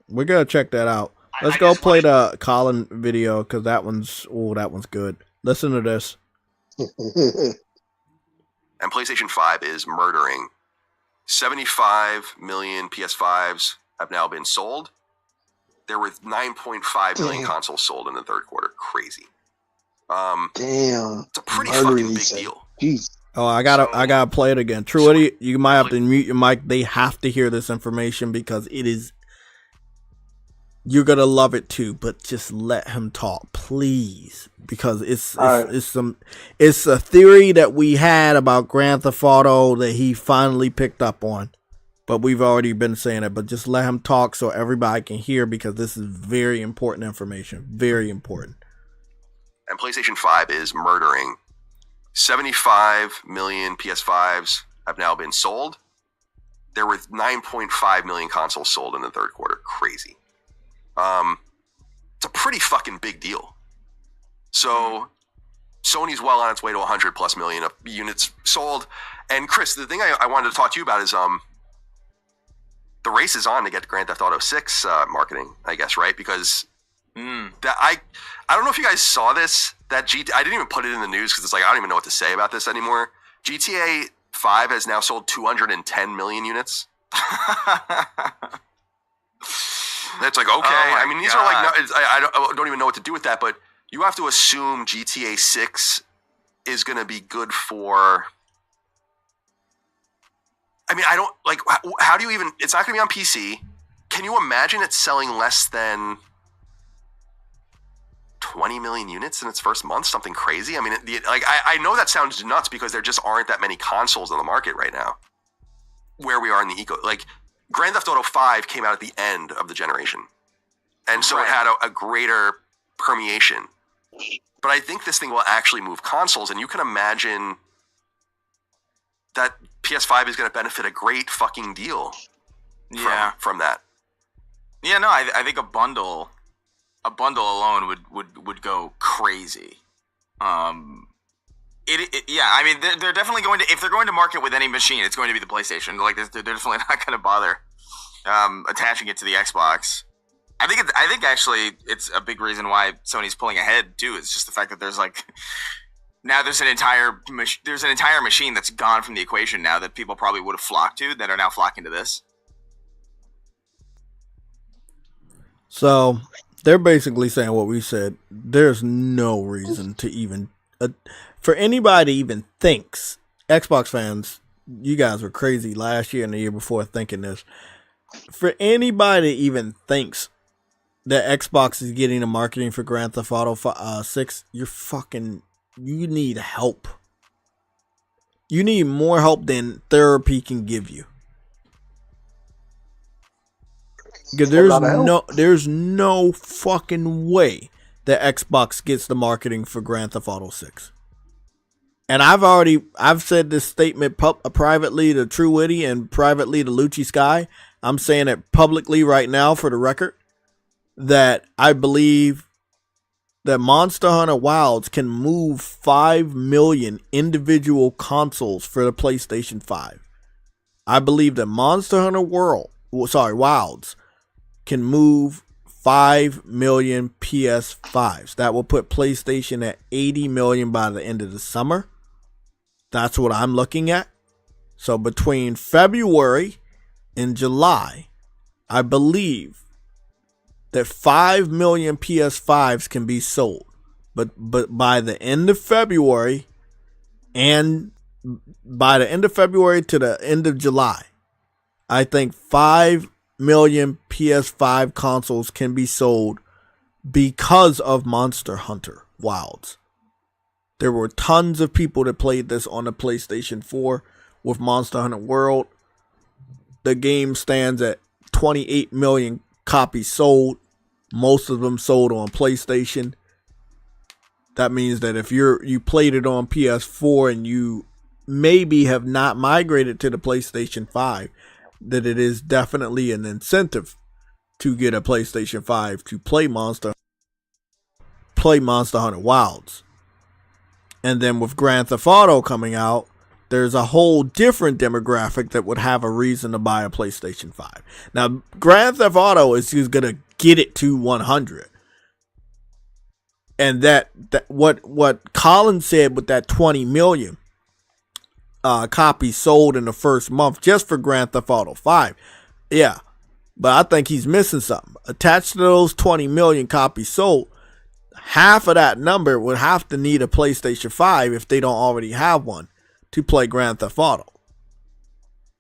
We're gonna check that out. Let's go play the Colin video because that one's good. Listen to this. And PlayStation 5 is murdering. 75 million PS5s have now been sold. There were 9.5 million consoles sold in the third quarter. Crazy. Damn. It's a pretty fucking big deal. Jeez. Oh, I gotta play it again. True, you might have to mute your mic. They have to hear this information because it is. You're gonna love it too, but just let him talk, please, because it's a theory that we had about Grand Theft Auto that he finally picked up on, but we've already been saying it. But just let him talk so everybody can hear because this is very important information, very important. And PlayStation 5 is murdering. 75 million PS5s have now been sold. There were 9.5 million consoles sold in the third quarter. Crazy. It's a pretty fucking big deal. So Sony's well on its way to 100 plus million of units sold. And Chris, the thing I wanted to talk to you about is the race is on to get Grand Theft Auto 6 marketing, I guess, right? Because that I don't know if you guys saw this. I didn't even put it in the news because it's like I don't even know what to say about this anymore. GTA 5 has now sold 210 million units. That's like, okay. I mean, these are like, I don't even know what to do with that, but you have to assume GTA 6 is going to be good for. I mean, I don't like. How do you even? It's not going to be on PC. Can you imagine it selling less than 20 million units in its first month? Something crazy. I mean, I know that sounds nuts because there just aren't that many consoles on the market right now. Where we are in the like, Grand Theft Auto 5 came out at the end of the generation, and so it had a greater permeation. But I think this thing will actually move consoles, and you can imagine that PS5 is going to benefit a great fucking deal from that. Yeah, no, I think a bundle alone would go crazy. Yeah, I mean, they're definitely going to, if they're going to market with any machine, it's going to be the PlayStation. Like, they're definitely not going to bother attaching it to the Xbox. I think actually it's a big reason why Sony's pulling ahead too. It's just the fact that there's like now there's an entire machine that's gone from the equation now that people probably would have flocked to that are now flocking to this. So they're basically saying what we said. There's no reason to even for anybody to even thinks. Xbox fans, you guys were crazy last year and the year before thinking this. For anybody that even thinks that Xbox is getting the marketing for Grand Theft Auto 6, you need help. You need more help than therapy can give you. Because there's no fucking way that Xbox gets the marketing for Grand Theft Auto 6. And I've said this statement privately to True Witty and privately to Lucci Sky. I'm saying it publicly right now for the record that I believe that Monster Hunter Wilds can move 5 million individual consoles for the PlayStation 5. I believe that Monster Hunter Wilds can move 5 million PS5s. That will put PlayStation at 80 million by the end of the summer. That's what I'm looking at. So between February and July, I believe that 5 million PS5s can be sold. But by the end of February to the end of July, I think 5 million PS5 consoles can be sold because of Monster Hunter Wilds. There were tons of people that played this on the PlayStation 4 with Monster Hunter World. The game stands at 28 million copies sold. Most of them sold on PlayStation. That means that if you played it on PS4 and you maybe have not migrated to the PlayStation 5, that it is definitely an incentive to get a PlayStation 5 to play Monster Hunter Wilds. And then with Grand Theft Auto coming out, there's a whole different demographic that would have a reason to buy a PlayStation 5. Now, Grand Theft Auto is going to get it to 100. And that what Colin said with that 20 million copies sold in the first month just for Grand Theft Auto 5. Yeah, but I think he's missing something. Attached to those 20 million copies sold, half of that number would have to need a PlayStation 5 if they don't already have one to play Grand Theft Auto.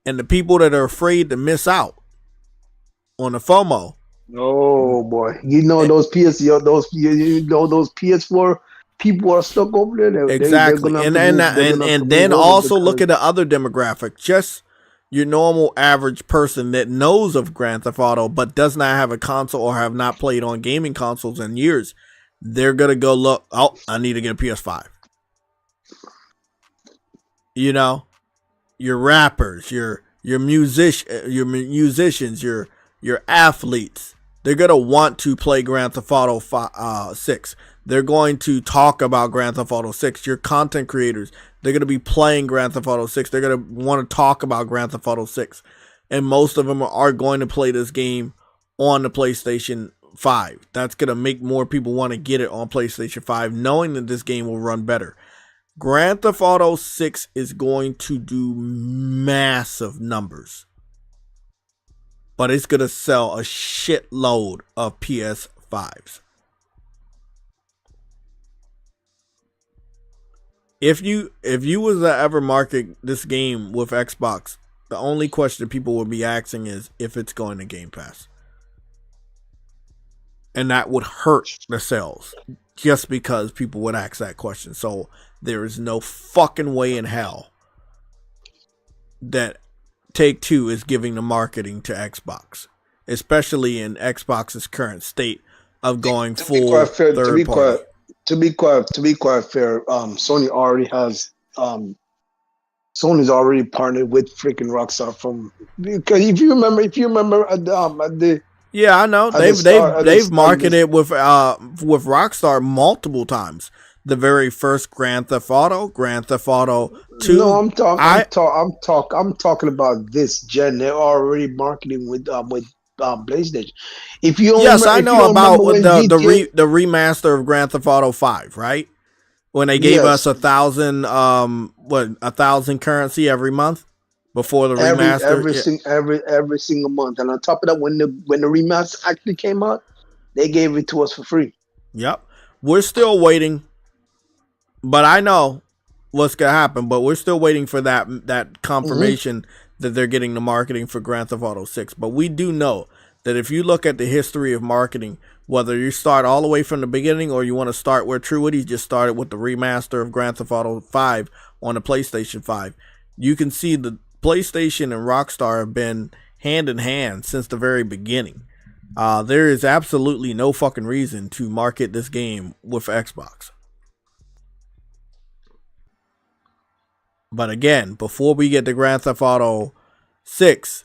And the people that are afraid to miss out on the FOMO. Oh boy, those PS4 people are stuck over there. Exactly, and then also look at the other demographic. Just your normal average person that knows of Grand Theft Auto but does not have a console or have not played on gaming consoles in years. They're gonna go look. Oh, I need to get a PS5. you know, your rappers, your musicians, your athletes. They're gonna want to play Grand Theft Auto 6. They're going to talk about Grand Theft Auto 6. Your content creators, they're gonna be playing Grand Theft Auto 6. They're gonna want to talk about Grand Theft Auto 6, and most of them are going to play this game on the PlayStation 5. That's gonna make more people want to get it on PlayStation 5, knowing that this game will run better. Grand Theft Auto 6 is going to do massive numbers, but it's going to sell a shitload of PS5s. If you was to ever market this game with Xbox, the only question people would be asking is if it's going to Game Pass. And that would hurt the sales just because people would ask that question. So there is no fucking way in hell that Take-Two is giving the marketing to Xbox, especially in Xbox's current state of going full third party. To be quite fair, Sony already has Sony's already partnered with freaking Rockstar from, because if you remember at the yeah, I know they've marketed with Rockstar multiple times. The very first Grand Theft Auto 2. No, I'm talking about this gen. They're already marketing with PlayStation. If you I know about the remaster of Grand Theft Auto 5, right? When they gave us 1,000 currency every month before the remaster. Every single month, and on top of that, when the remaster actually came out, they gave it to us for free. Yep, we're still waiting. But I know what's gonna happen. But we're still waiting for that confirmation that they're getting the marketing for Grand Theft Auto 6. But we do know that if you look at the history of marketing, whether you start all the way from the beginning or you want to start where True Woody just started with the remaster of Grand Theft Auto 5 on the PlayStation 5, you can see the PlayStation and Rockstar have been hand in hand since the very beginning. There is absolutely no fucking reason to market this game with Xbox. But again, before we get to Grand Theft Auto 6,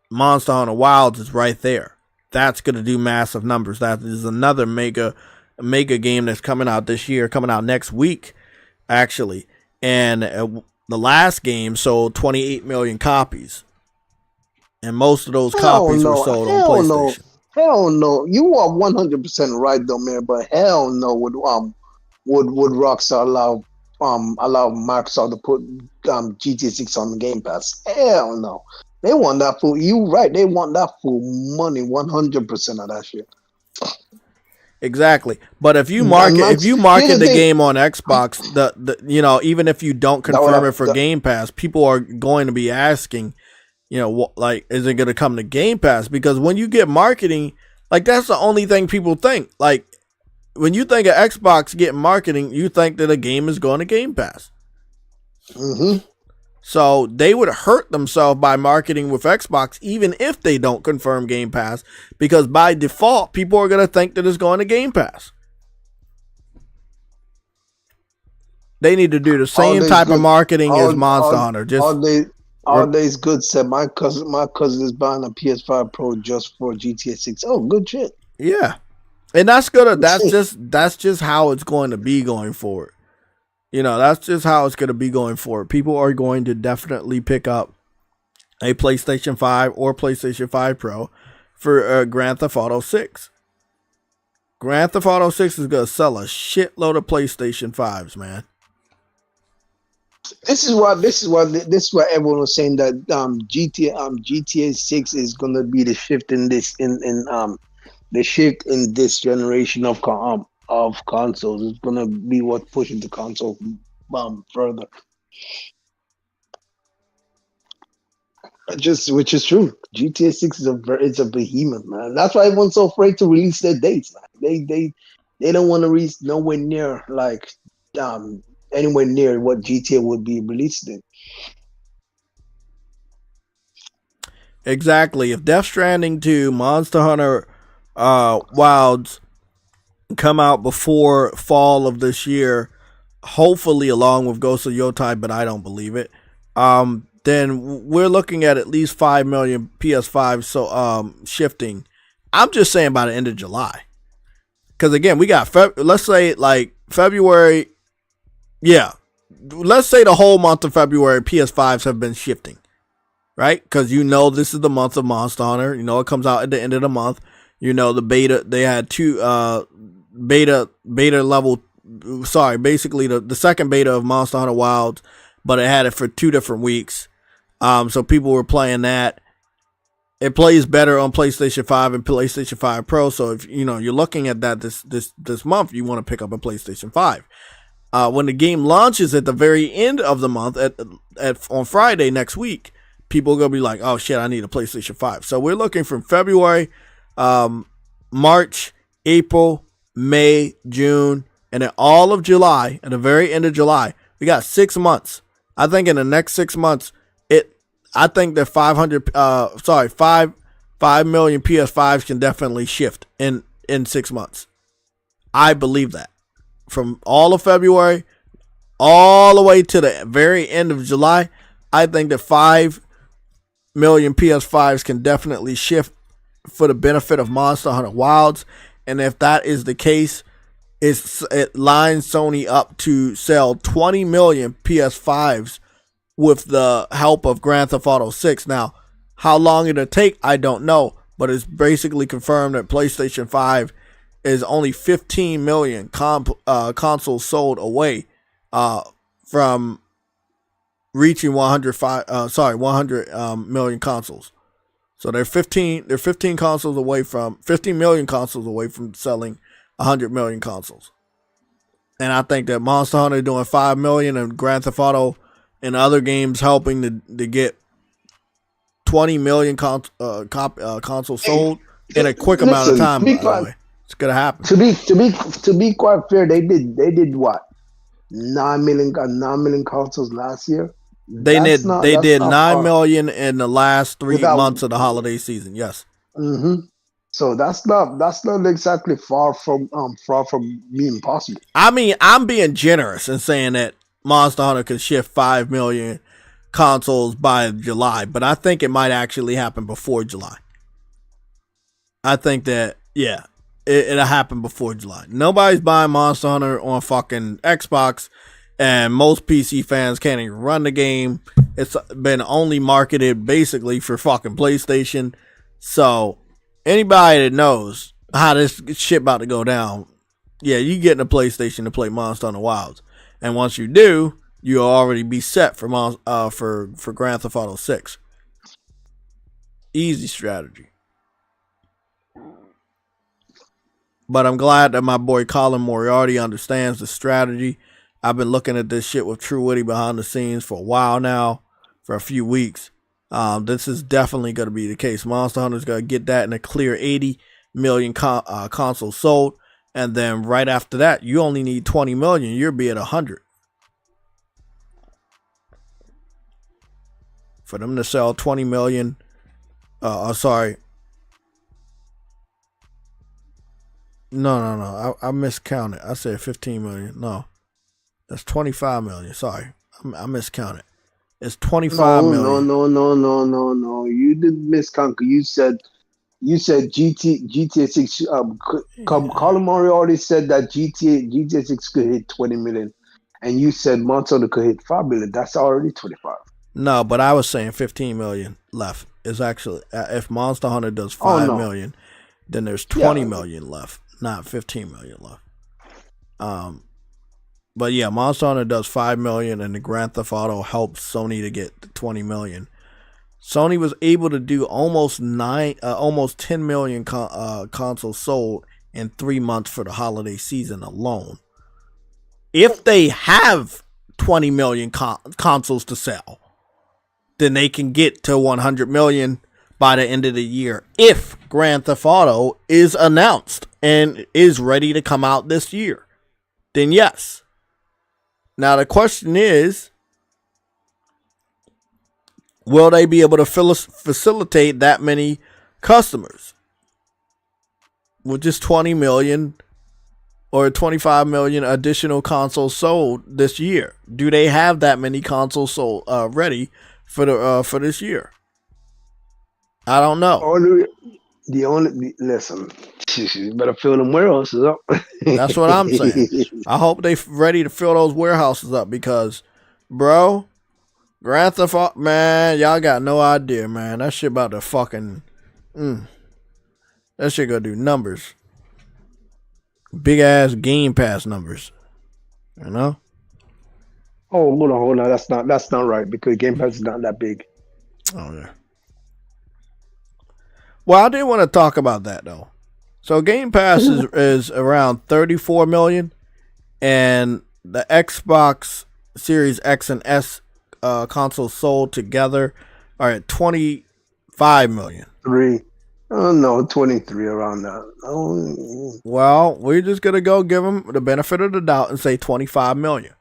Monster Hunter Wilds is right there. That's going to do massive numbers. That is another mega game that's coming out this year, coming out next week, actually. And the last game sold 28 million copies. And most of those copies were sold on PlayStation. Hell no. You are 100% right, though, man. But hell no would Rockstar allow Microsoft to put GTA 6 on the Game Pass. Hell no. They want that for you, right? They want that for money, 100% of that shit. Exactly. But if you market the game on Xbox, even if you don't confirm it for Game Pass, people are going to be asking, like, is it going to come to Game Pass? Because when you get marketing, like, that's the only thing people think. Like, when you think of Xbox getting marketing, you think that a game is going to Game Pass. Mm-hmm. So they would hurt themselves by marketing with Xbox, even if they don't confirm Game Pass, because by default, people are going to think that it's going to Game Pass. They need to do the same type of marketing as Monster Hunter. All days good said my cousin is buying a PS5 Pro just for GTA 6. Oh, good shit. Yeah. And that's just how it's going to be going forward. That's just how it's going to be going forward. People are going to definitely pick up a PlayStation 5 or PlayStation 5 Pro for Grand Theft Auto 6. Grand Theft Auto 6 is going to sell a shitload of PlayStation 5s, man. This is why everyone was saying that GTA 6 is going to be the shift in this generation of consoles. Is going to be what pushes the console further. Which is true. GTA 6 is a behemoth, man. That's why everyone's so afraid to release their dates. Man. They don't want to reach nowhere near anywhere near what GTA would be released in. Exactly. If Death Stranding 2, Monster Hunter Wilds come out before fall of this year, hopefully along with Ghost of Yotai, but I don't believe it. Then we're looking at least 5 million PS5 shifting. I'm just saying by the end of July. Because again, we got, let's say like February. Yeah. Let's say the whole month of February, PS5s have been shifting. Right? Because this is the month of Monster Hunter. It comes out at the end of the month. The beta, they had two beta level. Sorry, basically the second beta of Monster Hunter Wilds, but it had it for 2 different weeks. So people were playing that. It plays better on PlayStation 5 and PlayStation 5 Pro. So if you're looking at that this month, you want to pick up a PlayStation 5. When the game launches at the very end of the month on Friday next week, people are gonna be like, "Oh shit, I need a PlayStation 5." So we're looking from February, March, April, May, June, and then all of July. At the very end of July, we got 6 months. I think in the next 6 months, I think that 5 million PS5s can definitely shift in 6 months. I believe that. From all of February, all the way to the very end of July, I think that 5 million PS5s can definitely shift for the benefit of Monster Hunter Wilds. And if that is the case, it lines Sony up to sell 20 million PS5s with the help of Grand Theft Auto 6. Now, how long it'll take, I don't know, but it's basically confirmed that PlayStation 5 is only 15 million consoles sold away from reaching 100 million consoles. So they're 15 consoles away from 15 million consoles away from selling 100 million consoles. And I think that Monster Hunter doing 5 million and Grand Theft Auto and other games helping to get 20 million consoles sold in a quick amount of time. By the way, it's gonna happen. To be quite fair, they did what, 9 million consoles last year. They did 9 million in the last 3 months of the holiday season. Yes. Mm-hmm. So that's not exactly far from being possible. I mean, I'm being generous in saying that Monster Hunter could shift 5 million consoles by July, but I think it might actually happen before July. I think that, yeah, it'll happen before July. Nobody's buying Monster Hunter on fucking Xbox, and most PC fans can't even run the game. It's been only marketed basically for fucking PlayStation. So anybody that knows how this shit about to go down, yeah, you getting a PlayStation to play Monster Hunter Wilds. And once you do, you'll already be set for Grand Theft Auto 6. Easy strategy. But I'm glad that my boy Colin Moriarty understands the strategy. I've been looking at this shit with True Witty behind the scenes for a while now, for a few weeks. This is definitely going to be the case. Monster Hunter's going to get that in a clear 80 million consoles sold. And then right after that, you only need 20 million. You'll be at 100. For them to sell 20 million, sorry. No. I miscounted. I said 15 million. No. That's 25 million. Sorry. I miscounted. It's 25 million. No. You didn't miscount. You said GTA 6. Colin Moriarty said that GTA 6 could hit 20 million, and you said Monster Hunter could hit 5 million. That's already 25. No, but I was saying 15 million left. Is actually, if Monster Hunter does 5 million, then there's 20 million left, not 15 million left. But yeah, Monster Hunter does 5 million, and the Grand Theft Auto helps Sony to get 20 million. Sony was able to do almost 10 million consoles sold in 3 months for the holiday season alone. If they have 20 million consoles to sell, then they can get to 100 million by the end of the year. If Grand Theft Auto is announced and is ready to come out this year, then yes. Now the question is, will they be able to facilitate that many customers with just 20 million or 25 million additional consoles sold this year. Do they have that many consoles sold ready for this year? I don't know. Listen, you better fill them warehouses up. That's what I'm saying. I hope they ready to fill those warehouses up because, bro, Grand Theft Auto, man, y'all got no idea, man. That shit about to fucking, that shit gonna do numbers. Big ass Game Pass numbers, you know. Oh, hold on. That's not right because Game Pass is not that big. Oh yeah. Well, I did want to talk about that though. So Game Pass is around 34 million, and the Xbox Series X and S consoles sold together are at 25 million. 23 around that. Oh. Well, we're just gonna go give them the benefit of the doubt and say 25 million.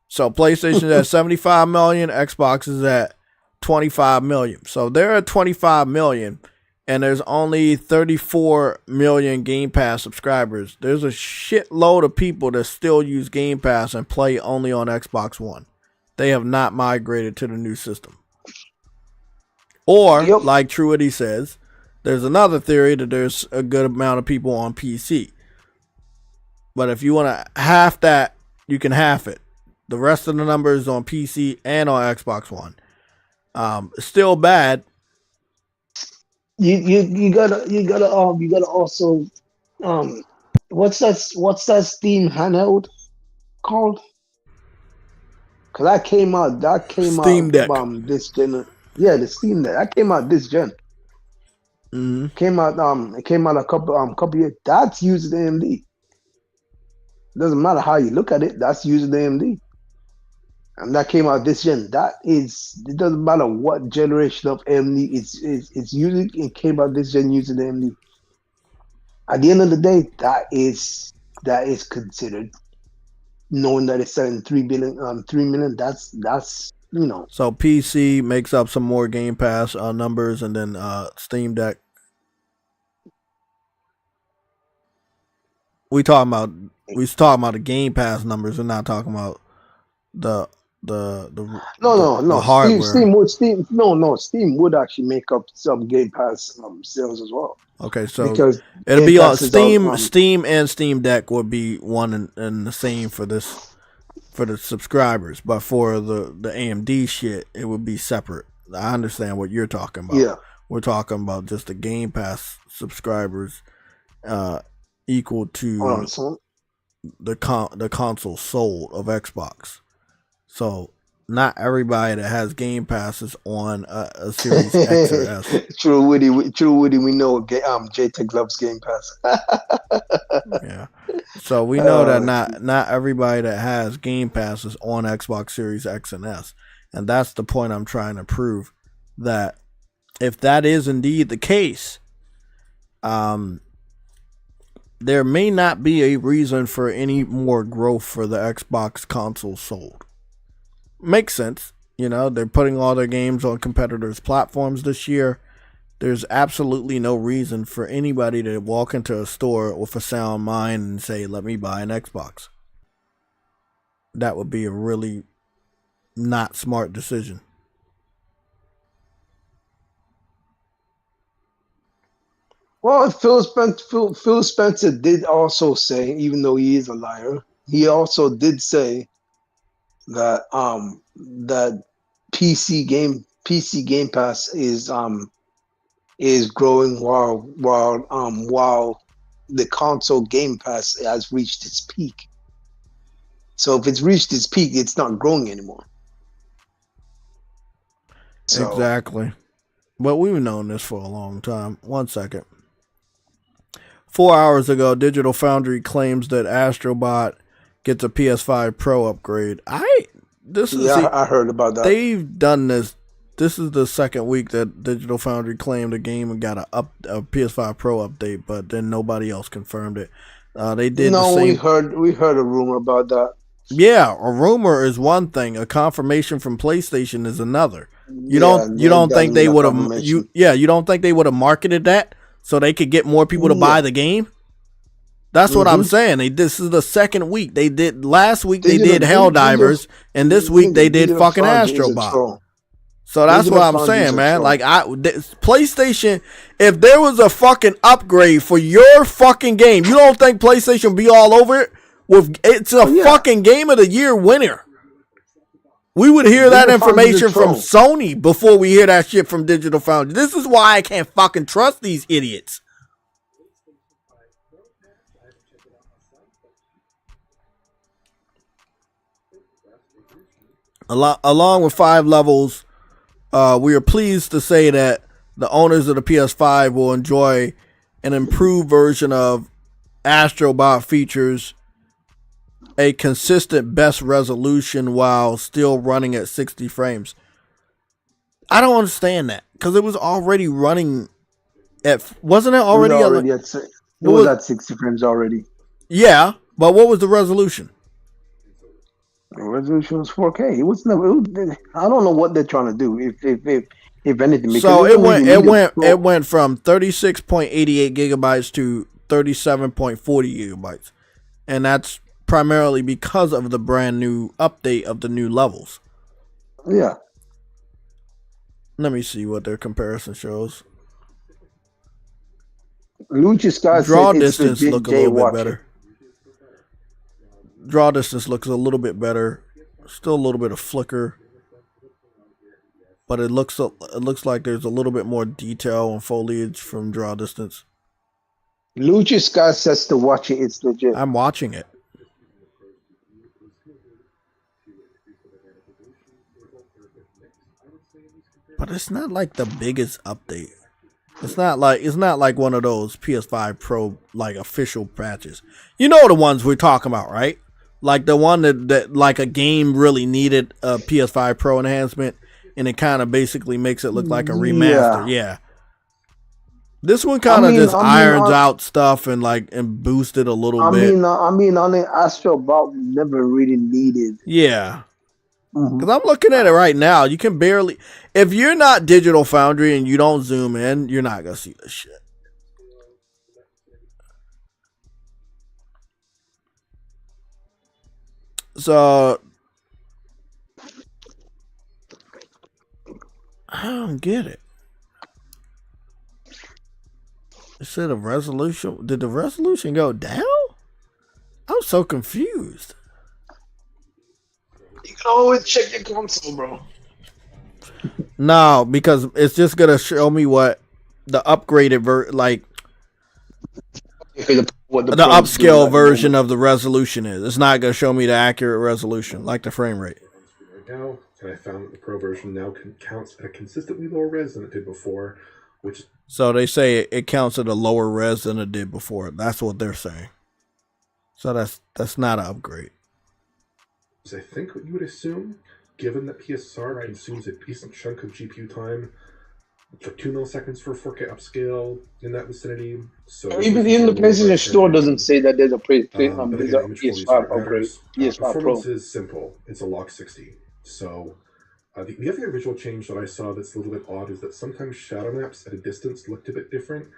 So PlayStation is at 75 million, Xbox is at 25 million. So they're at 25 million. And there's only 34 million Game Pass subscribers. There's a shitload of people that still use Game Pass and play only on Xbox One. They have not migrated to the new system. Or, like Truity says, there's another theory that there's a good amount of people on PC. But if you want to half that, you can half it. The rest of the numbers on PC and on Xbox One. Still bad. You gotta also what's that Steam handheld called? Cause that came out Steam Deck. This gen. Yeah, the Steam Deck. That came out this gen. Mm-hmm. It came out a couple years. That's using AMD. Doesn't matter how you look at it, that's using AMD. And that came out this gen. It doesn't matter what generation of AMD it's using. It came out this gen using AMD. At the end of the day, that is considered, knowing that it's selling 3 million. That's you know. So PC makes up some more Game Pass numbers, and then Steam Deck. We talking about the Game Pass numbers. We're not talking about the hardware. Steam would actually make up some Game Pass sales as well. Okay, so because it'll be on Steam. Steam and Steam Deck would be one and the same for the subscribers, but for the AMD shit, it would be separate. I understand what you're talking about. Yeah, we're talking about just the Game Pass subscribers equal to the console sold of Xbox. So not everybody that has Game Pass is on a Series X or S. True Woody, we know JayTech loves Game Pass. Yeah. So we know that not everybody that has Game Pass is on Xbox Series X and S. And that's the point I'm trying to prove, that if that is indeed the case, there may not be a reason for any more growth for the Xbox console sold. Makes sense. You know, they're putting all their games on competitors' platforms this year. There's absolutely no reason for anybody to walk into a store with a sound mind and say, let me buy an Xbox. That would be a really not smart decision. Well, Phil Spencer did also say, even though he is a liar, he also did say that that PC Game Pass is growing while the console Game Pass has reached its peak. So if it's reached its peak, it's not growing anymore. So, exactly. But we've known this for a long time. 1 second. 4 hours ago, Digital Foundry claims that Astrobot gets a PS5 Pro upgrade. I heard about that. They've done this. This is the second week that Digital Foundry claimed the game and got a PS5 Pro update, but then nobody else confirmed it. They did. No, the same. we heard a rumor about that. Yeah, a rumor is one thing. A confirmation from PlayStation is another. You don't think they would have you don't think they would have marketed that so they could get more people to buy the game? That's what I'm saying. This is the second week. They did last week. They did Helldivers, and this week they did fucking Astrobot. So that's what I'm saying, man. Like PlayStation, if there was a fucking upgrade for your fucking game, you don't think PlayStation be all over it? It's a fucking Game of the Year winner. We would hear that information from Sony before we hear that shit from Digital Foundry. This is why I can't fucking trust these idiots. Along with 5 levels, we are pleased to say that the owners of the PS5 will enjoy an improved version of Astrobot features a consistent best resolution while still running at 60 frames. I don't understand that because it was already running at, wasn't it already at 60 frames already. Yeah, but what was the resolution? The resolution was 4K. It was never. I don't know what they're trying to do. If anything, so it went from 36.88 gigabytes to 37.40 gigabytes, and that's primarily because of the brand new update of the new levels. Yeah. Let me see what their comparison shows. Lucius Scott draw distance look a little bit better. Draw distance looks a little bit better. Still a little bit of flicker, but it looks like there's a little bit more detail and foliage from draw distance. Lucius Scott says to watch it. It's legit. I'm watching it. But it's not like the biggest update. It's not like one of those PS5 Pro like official patches. You know the ones we're talking about, right? Like the one that like a game really needed a PS5 Pro enhancement, and it kind of basically makes it look like a remaster. Yeah. This one kind of just irons out stuff and boosted a little bit. I mean, on the Astrobot never really needed. Yeah. Because I'm looking at it right now. You can barely, if you're not Digital Foundry and you don't zoom in, you're not going to see this shit. So, I don't get it. Instead of resolution, did the resolution go down? I'm so confused. You can always check your console, bro. No, because it's just gonna show me what the upgraded the upscale version of the resolution is. It's not gonna show me the accurate resolution, like the frame rate. Right now, and I found that the Pro version now counts at a consistently lower res than it did before, which. So they say it counts at a lower res than it did before. That's what they're saying. So that's not an upgrade. I think what you would assume, given that PSR consumes a decent chunk of GPU time, for 2 milliseconds for 4K upscale in that vicinity. So even the PlayStation Store doesn't say that there's a PS5 upgrade. PS5 performance Pro is simple. It's a lock 60. So the other visual change that I saw that's a little bit odd is that sometimes shadow maps at a distance looked a bit different.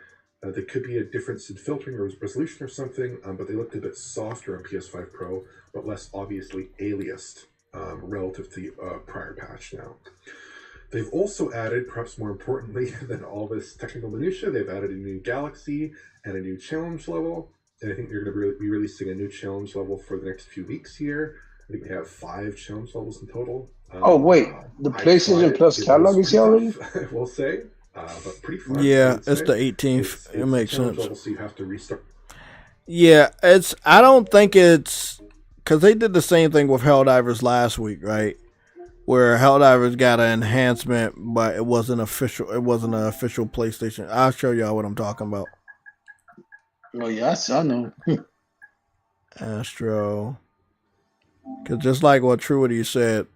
There could be a difference in filtering or resolution or something, but they looked a bit softer on PS5 Pro, but less obviously aliased relative to the prior patch now. They've also added, perhaps more importantly than all this technical minutia, they've added a new galaxy and a new challenge level, and I think they're going to be releasing a new challenge level for the next few weeks here. I think they have 5 challenge levels in total. Oh wait, the PlayStation Plus catalog is here already? I will say. But pretty fun. Yeah, it's the 18th. It makes sense. Level, so you have to restart. Yeah, I don't think it's because they did the same thing with Helldivers last week, right? Where Helldivers got an enhancement, but it wasn't official. It wasn't an official PlayStation. I'll show y'all what I'm talking about. Oh yes, I know. Astro, because just like what Truity said.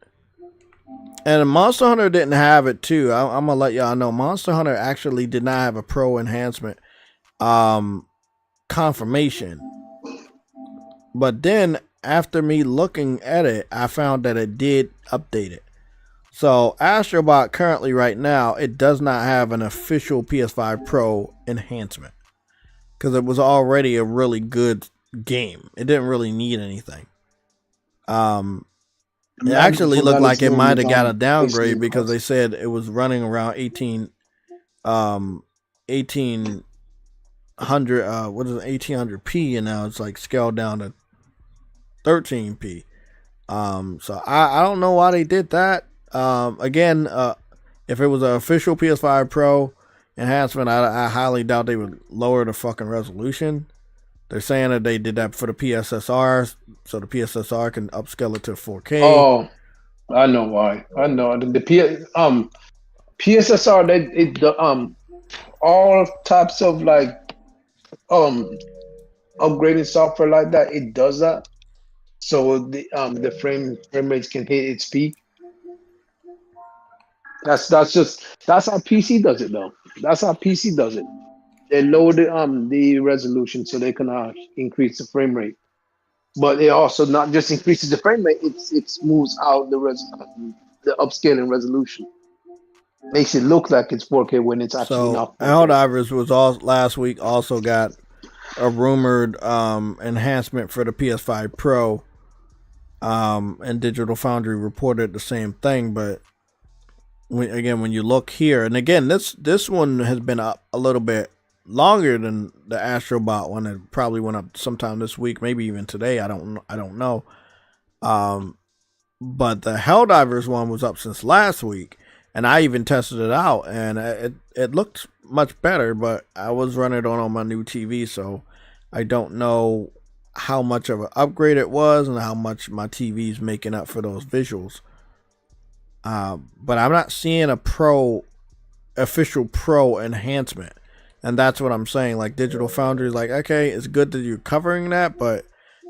And Monster Hunter didn't have it too. I'm gonna let y'all know. Monster Hunter actually did not have a pro enhancement confirmation. But then after me looking at it, I found that it did update it. So Astrobot currently right now, it does not have an official PS5 Pro enhancement. because it was already a really good game. It didn't really need anything. It actually looked like it might have got a downgrade because they said it was running around 1800 what is it, 1800p, and now it's like scaled down to 13p. So I don't know why they did that. Again, if it was an official PS5 Pro enhancement, I highly doubt they would lower the fucking resolution. They're saying that they did that for the PSSR, so the PSSR can upscale it to 4K. Oh, I know why. I know the PSSR. All types of like upgrading software like that, it does that. So the frame rates can hit its peak. That's how PC does it though. That's how PC does it. They lower the resolution so they can increase the frame rate. But it also not just increases the frame rate, it smooths out the upscaling resolution. Makes it look like it's 4K when it's actually not 4K. Helldivers was last week also got a rumored enhancement for the PS5 Pro. And Digital Foundry reported the same thing, but when you look here, and again, this one has been up a little bit longer than the Astrobot one. It probably went up sometime this week, maybe even today. I don't know. But the Helldivers one was up since last week, and I even tested it out, and it looked much better. But I was running it on my new TV, so I don't know how much of an upgrade it was and how much my TV's making up for those visuals. But I'm not seeing a official Pro enhancement. And that's what I'm saying. Like, Digital Foundry is like, okay, it's good that you're covering that, but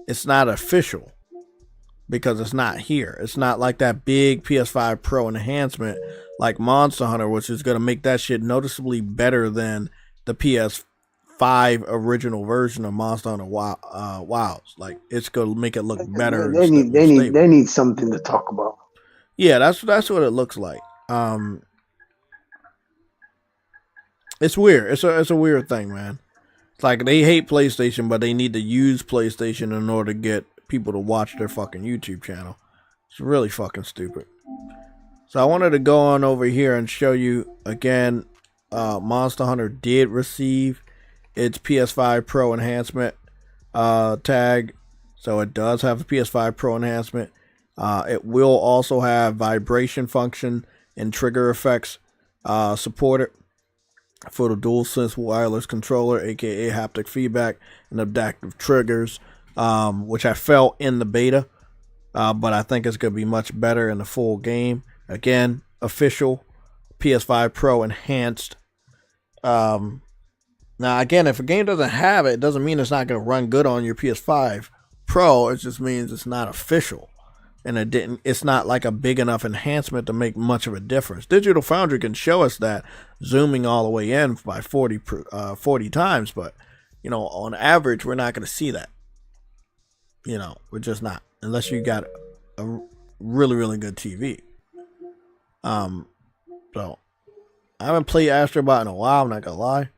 it's not official because it's not here. It's not like that big PS5 Pro enhancement like Monster Hunter, which is going to make that shit noticeably better than the PS5 original version of Monster Hunter Wilds. Like, it's going to make it look better. They need something to talk about. Yeah, that's what it looks like. It's weird. It's a weird thing, man. It's like they hate PlayStation, but they need to use PlayStation in order to get people to watch their fucking YouTube channel. It's really fucking stupid. So I wanted to go on over here and show you again. Monster Hunter did receive its PS5 Pro enhancement tag, so it does have a PS5 Pro enhancement. It will also have vibration function and trigger effects supported for the DualSense wireless controller, aka haptic feedback and adaptive triggers, which I felt in the beta, but I think it's going to be much better in the full game. Again, official PS5 Pro enhanced. Now, again, if a game doesn't have it, it doesn't mean it's not going to run good on your PS5 Pro. It just means it's not official. And it's not like a big enough enhancement to make much of a difference. Digital Foundry can show us that zooming all the way in by 40 times, but on average, we're not going to see that. We're just not, unless you got a really, really good TV. So I haven't played Astrobot in a while, I'm not gonna lie.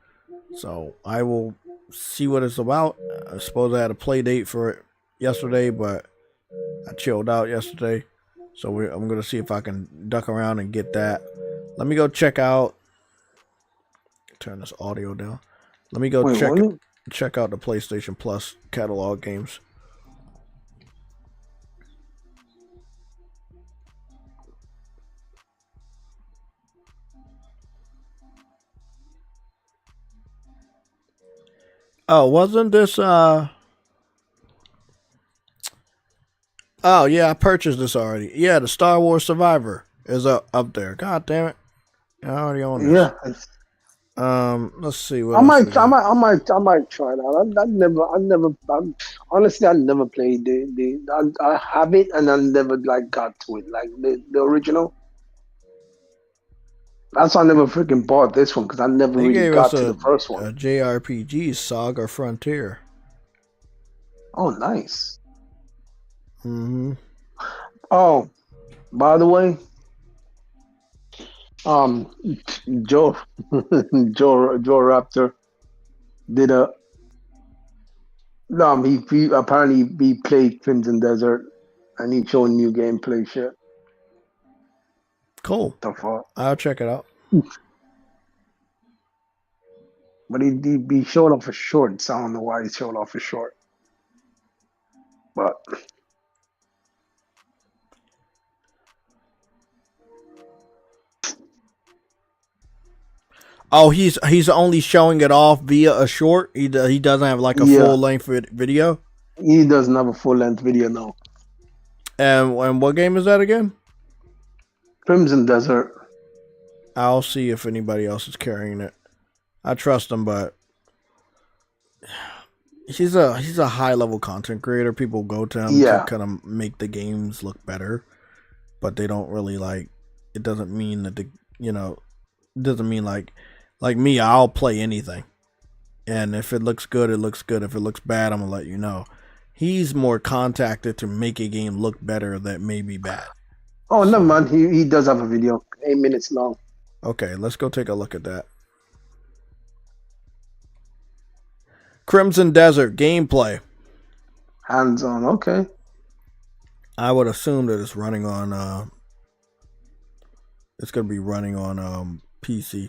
So I will see what it's about. I suppose I had a play date for it yesterday, but I chilled out yesterday, so I'm going to see if I can duck around and get that. Let me go check out... Turn this audio down. Let me go check out the PlayStation Plus catalog games. Oh, wasn't this... Oh, yeah, I purchased this already. Yeah, the Star Wars Survivor is up there. God damn it. I already own this. Yeah. Let's see what I might try it out. Honestly, I never played I have it and I never got to it, like the original. That's why I never freaking bought this one, because I never really got to the first one. A JRPG, Saga Frontier. Oh, nice. Mm-hmm. Oh, by the way, Joe Raptor did a No, he apparently he played Crimson Desert, and he showed new gameplay shit. Cool. The fuck. I'll check it out. But he showed off his shorts. I don't know why he showed off his short. But oh, he's only showing it off via a short. He doesn't have like a full length video. He doesn't have a full length video now. And what game is that again? Crimson Desert. I'll see if anybody else is carrying it. I trust him, but he's a high level content creator. People go to him to kind of make the games look better, but they don't really like. It doesn't mean that it doesn't mean like me. I'll play anything, and if it looks good, it looks good. If it looks bad, I'm gonna let you know. He's more contacted to make a game look better that may be bad. Oh, never mind. He does have a video, 8 minutes long. Okay, let's go take a look at that. Crimson Desert gameplay. Hands on, okay. I would assume that it's running on it's gonna be running on PC.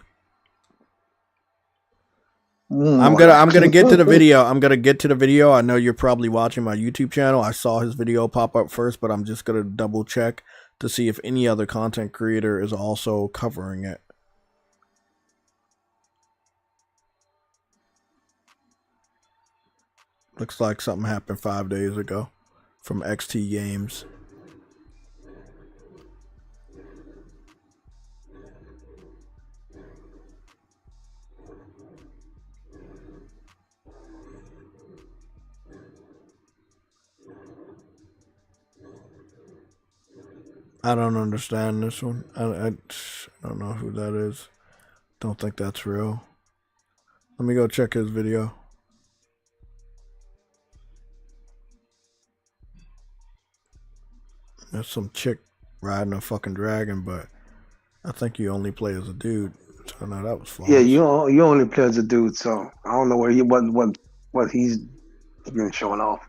I'm gonna get to the video. I know you're probably watching my YouTube channel. I saw his video pop up first, but I'm just gonna double check to see if any other content creator is also covering it. Looks like something happened 5 days ago from XT Games. I don't understand this one. I don't know who that is. Don't think that's real. Let me go check his video. There's some chick riding a fucking dragon, but I think you only play as a dude. So no, that was flawless. Yeah, you only play as a dude, so I don't know where what he's been showing off.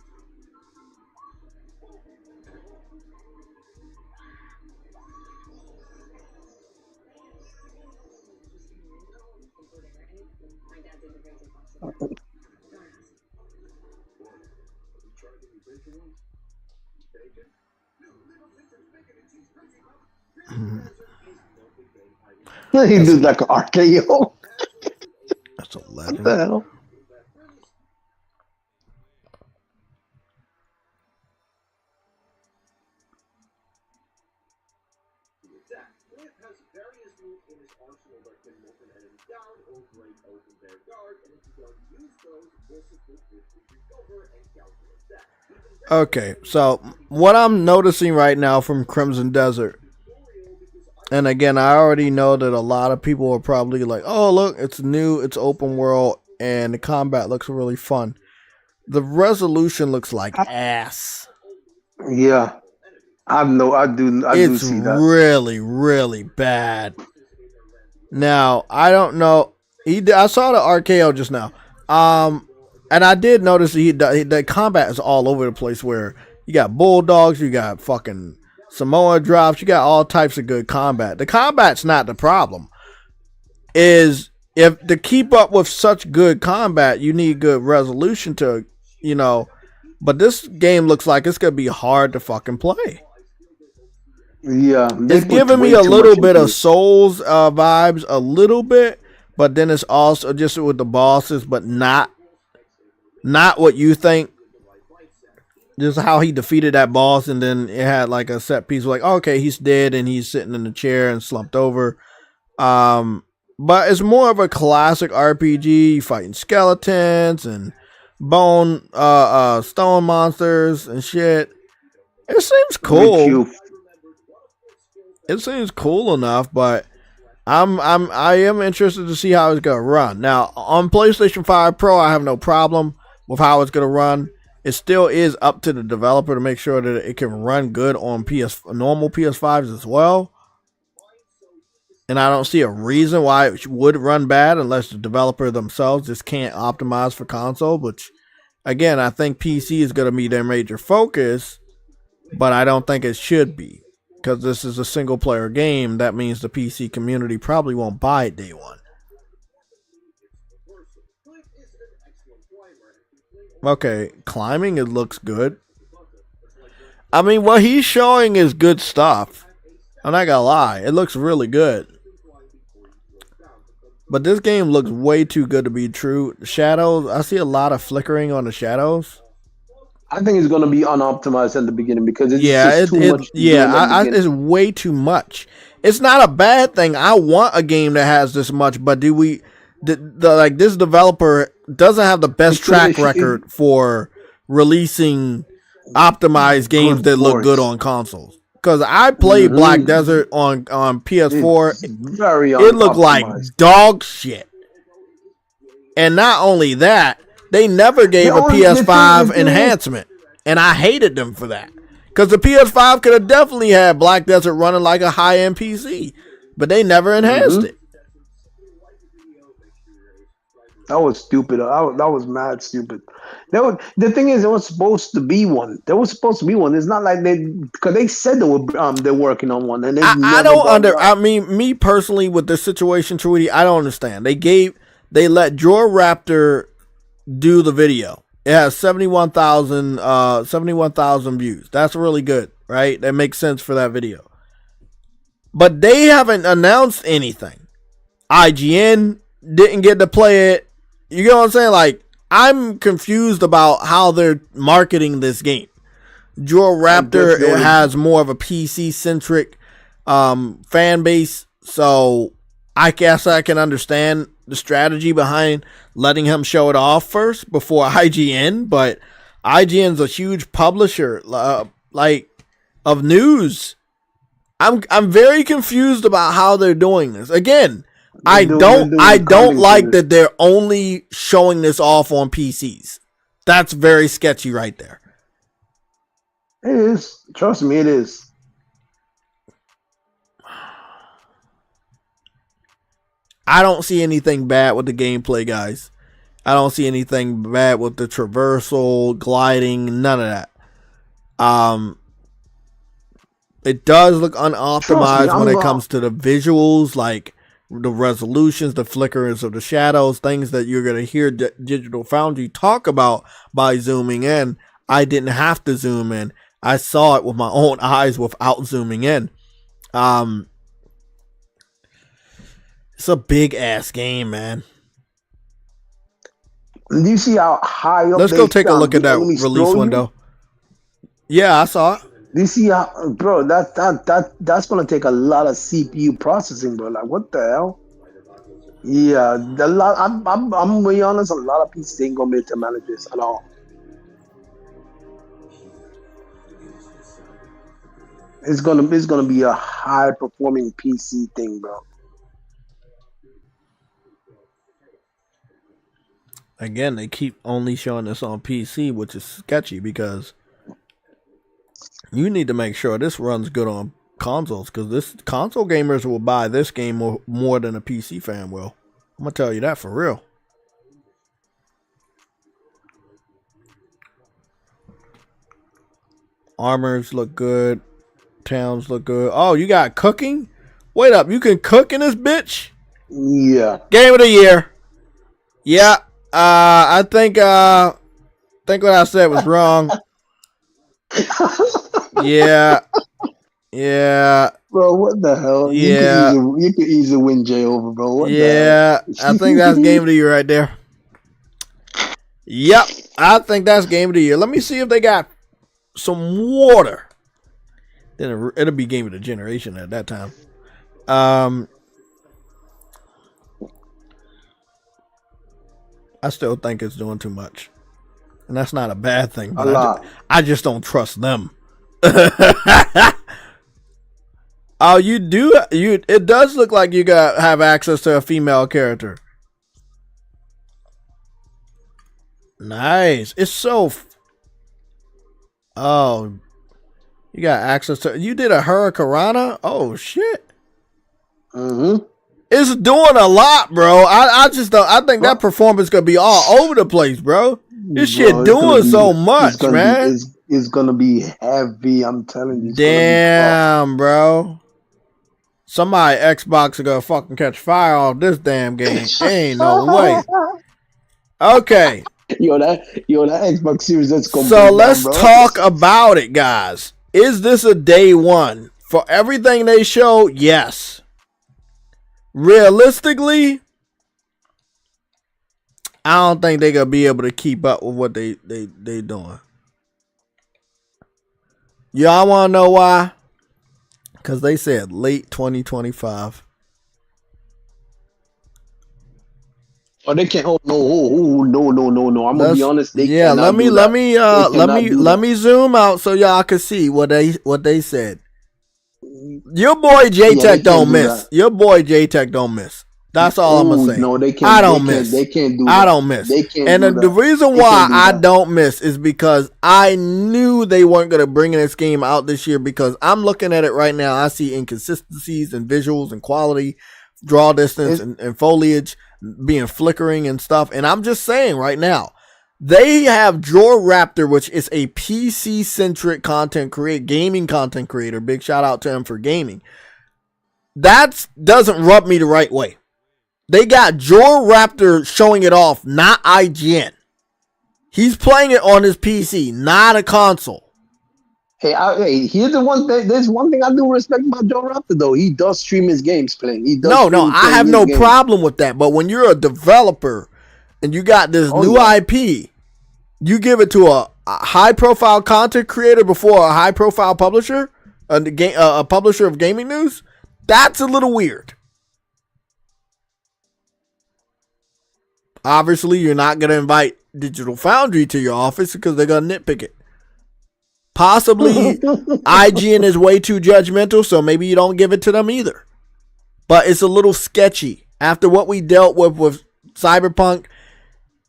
He did like an RKO. That's a legend. What the hell? Okay, so what I'm noticing right now from Crimson Desert, and again, I already know that a lot of people are probably like, oh, look, it's new, it's open world, and the combat looks really fun. The resolution looks like ass. Yeah. I do see that. It's really, really bad. Now, I don't know. I saw the RKO just now. And I did notice the combat is all over the place, where you got bulldogs, you got fucking Samoa drops, you got all types of good combat. The combat's not the problem. Is if to keep up with such good combat, you need good resolution to, but this game looks like it's going to be hard to fucking play. Yeah. It's giving me a little bit of Souls vibes, a little bit, but then it's also just with the bosses, but not what you think. Just how he defeated that boss, and then it had like a set piece like, okay, he's dead and he's sitting in the chair and slumped over. But it's more of a classic RPG, fighting skeletons and stone monsters and shit. It seems cool. It seems cool enough, but I am interested to see how it's gonna run. Now on PlayStation 5 Pro, I have no problem with how it's gonna run. It still is up to the developer to make sure that it can run good on normal PS5s as well. And I don't see a reason why it would run bad unless the developer themselves just can't optimize for console, which Again, I think PC is going to be their major focus, but I don't think it should be. Because this is a single player game, that means the PC community probably won't buy it day one. Okay, climbing, it looks good. I mean, what he's showing is good stuff. I'm not gonna lie, it looks really good. But this game looks way too good to be true. Shadows, I see a lot of flickering on the shadows. I think it's going to be unoptimized at the beginning because it's just too much. It's way too much. It's not a bad thing. I want a game that has this much, but like this developer doesn't have the best track record for releasing optimized games that look good on consoles. Because I played Black Desert on PS4. It looked like dog shit. And not only that, they never gave a PS5 enhancement. And I hated them for that. Because the PS5 could have definitely had Black Desert running like a high-end PC. But they never enhanced it. That was stupid. That was mad stupid. The thing is, there was supposed to be one. It's not like because they said they're working on one, and me personally, with the situation, Tweety, I don't understand. They let Joe Raptor do the video. It has 71,000 views. That's really good, right? That makes sense for that video. But they haven't announced anything. IGN didn't get to play it. You get what I'm saying? Like, I'm confused about how they're marketing this game. Joe Raptor has more of a PC-centric fan base, so I guess I can understand the strategy behind letting him show it off first before IGN, but IGN's a huge publisher of news. I'm very confused about how they're doing this. Again, I don't like that they're only showing this off on PCs. That's very sketchy right there. It is. Trust me, it is. I don't see anything bad with the gameplay, guys. I don't see anything bad with the traversal, gliding, none of that. It does look unoptimized when it comes to the visuals, like the resolutions, the flickers of the shadows, things that you're going to hear Digital Foundry talk about by zooming in. I didn't have to zoom in. I saw it with my own eyes without zooming in. It's a big ass game, man. Do you see how high up? Let's go take a look at that release window. Yeah, I saw it. Do you see how, bro? That's gonna take a lot of CPU processing, bro. Like, what the hell? Yeah, I'm gonna be honest. A lot of PCs ain't gonna be able to manage this at all. It's gonna be a high performing PC thing, bro. Again, they keep only showing this on PC, which is sketchy because you need to make sure this runs good on consoles, because this console gamers will buy this game more than a PC fan will. I'm gonna tell you that for real. Armors look good. Towns look good. Oh, you got cooking? Wait up, you can cook in this bitch? Yeah. Game of the year. Yeah. I think what I said was wrong. Yeah. Bro, what the hell? Yeah. You could easily win Jay over, bro. What yeah, I think that's game of the year right there. Yep, I think that's game of the year. Let me see if they got some water. Then it'll be game of the generation at that time. I still think it's doing too much. And that's not a bad thing. But I just don't trust them. Oh, you do? It does look like you have access to a female character. Nice. It's so... Oh. You got access to... You did a Hurricanrana? Oh, shit. Mm-hmm. It's doing a lot, bro. I just don't. I think that performance could be all over the place, bro. This shit doing so much, man. It's gonna be heavy. I'm telling you. Damn, bro. Somebody Xbox is gonna fucking catch fire off this damn game. Ain't no way. Okay. Yo, that Xbox Series that's gonna. So let's talk about it, guys. Is this a day one? For everything they showed, yes. Realistically, I don't think they're gonna be able to keep up with what they doing. Y'all wanna know why? Because they said late 2025. Oh, they can't. Oh no! I'm gonna be honest. They let me zoom out so y'all can see what they said. Your boy JayTech don't miss. Your boy JayTech don't miss. That's all I'm gonna say. No, they can't. I don't miss. They can't do that. I don't miss. They can't. And the reason why I don't miss is because I knew they weren't gonna bring this game out this year, because I'm looking at it right now. I see inconsistencies in visuals and quality, draw distance and foliage being flickering and stuff. And I'm just saying right now, they have Draw Raptor, which is a PC centric gaming content creator. Big shout out to him for gaming. That doesn't rub me the right way. They got Draw Raptor showing it off, not IGN. He's playing it on his PC, not a console. Hey, here's the one thing. There's one thing I do respect about Draw Raptor, though. He does stream his games playing. I have no problem with that. But when you're a developer and you got this new IP, you give it to a high-profile content creator before a high-profile publisher, a publisher of gaming news. That's a little weird. Obviously, you're not going to invite Digital Foundry to your office because they're going to nitpick it. Possibly, IGN is way too judgmental, so maybe you don't give it to them either. But it's a little sketchy. After what we dealt with Cyberpunk,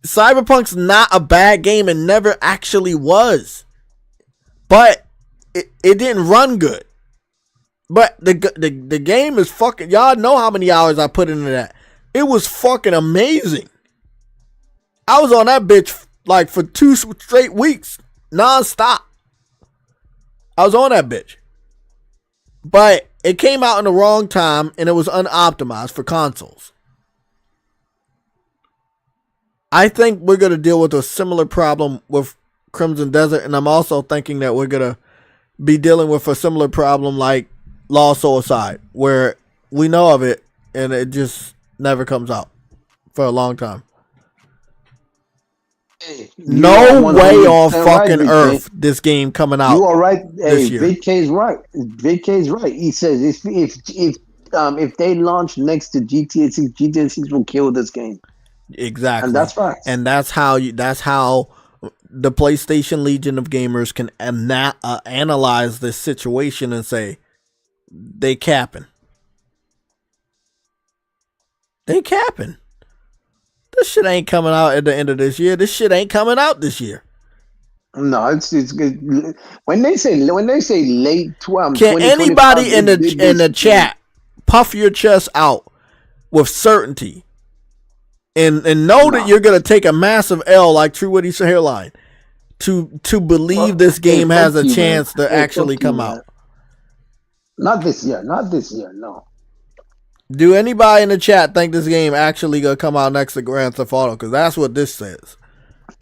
Cyberpunk's not a bad game and never actually was. But it didn't run good. But the game is fucking... Y'all know how many hours I put into that. It was fucking amazing. I was on that bitch like for 2 straight weeks, non-stop. I was on that bitch. But it came out in the wrong time and it was unoptimized for consoles. I think we're going to deal with a similar problem with Crimson Desert, and I'm also thinking that we're going to be dealing with a similar problem like Lost Suicide, where we know of it and it just never comes out for a long time. Hey, no way on fucking earth this game coming out. You are right. Hey, year. VK's right. VK's right. He says if they launch next to GTA 6, GTA 6 will kill this game. Exactly. And that's right. And that's how the PlayStation Legion of Gamers can analyze this situation and say they capping. They capping. This shit ain't coming out at the end of this year. This shit ain't coming out this year. No, it's good. When they say late 12. Can anybody in the chat puff your chest out with certainty and know that you're gonna take a massive L like True Witty's hairline to believe this game has a chance to actually come out? Not this year. No. Do anybody in the chat think this game actually gonna come out next to Grand Theft Auto? Because that's what this says.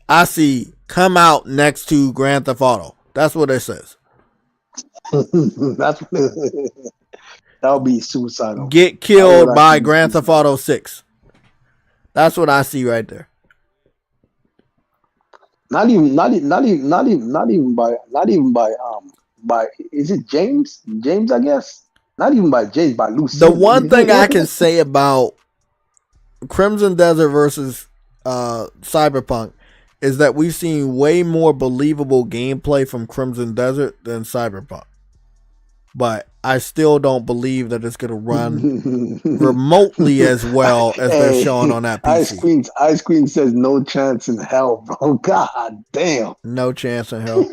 I see come out next to Grand Theft Auto. That's what it says. That would be suicidal. Get killed by Grand Theft Auto 6. That's what I see right there. Not even by is it James? James, I guess. Not even by James, by Lucy. The one thing I can say about Crimson Desert versus Cyberpunk is that we've seen way more believable gameplay from Crimson Desert than Cyberpunk. But I still don't believe that it's going to run remotely as well as they're showing on that PC. Ice Queen says no chance in hell, bro. God damn. No chance in hell.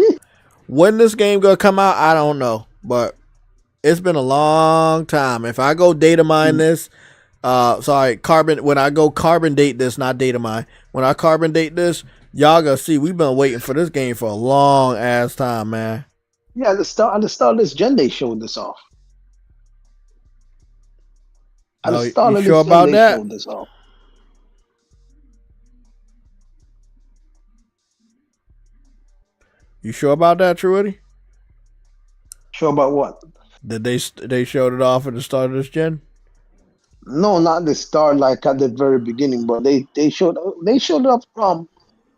When this game going to come out, I don't know. But it's been a long time. If I go data mine this, when I go carbon date this, not data mine. When I carbon date this, Y'all gonna see, we've been waiting for this game for a long ass time, man. Yeah, at the start of this gen, they showed this off. At the Oh, start you of sure this gen, about they that? showed this off. You sure about that, Truity? Sure about what? Did they showed it off at the start of this gen? No, not the start, like at the very beginning, but they showed it up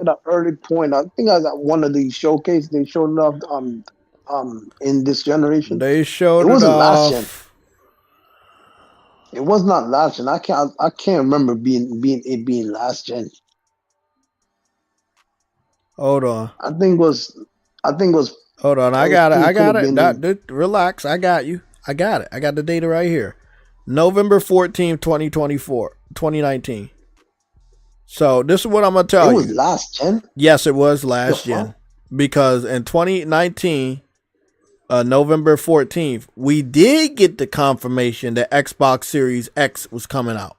at an early point. I think I was at one of these showcase. They showed it up in this generation. They It showed it wasn't last gen. off. It was not last gen. I can't remember being last gen. Hold on. I think it was Hold on. I it got it. could've been in- Relax. I got you. I got it. I got the data right here. November 14th, 2019. So this is what I'm gonna tell it you. was last gen. Yes, it was last The fuck? gen. Because in 2019, November 14th, we did get the confirmation that Xbox Series X was coming out.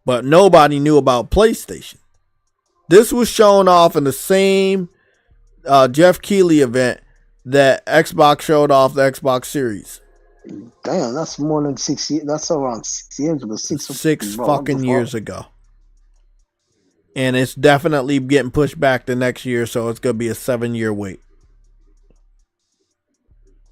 But nobody knew about PlayStation. This was shown off in the same Jeff Keighley event that Xbox showed off the Xbox Series. Damn, that's more than 6 years. That's around 6 years ago. Six bro, what fucking the years fuck? ago. And it's definitely getting pushed back the next year, so it's gonna be a 7-year wait.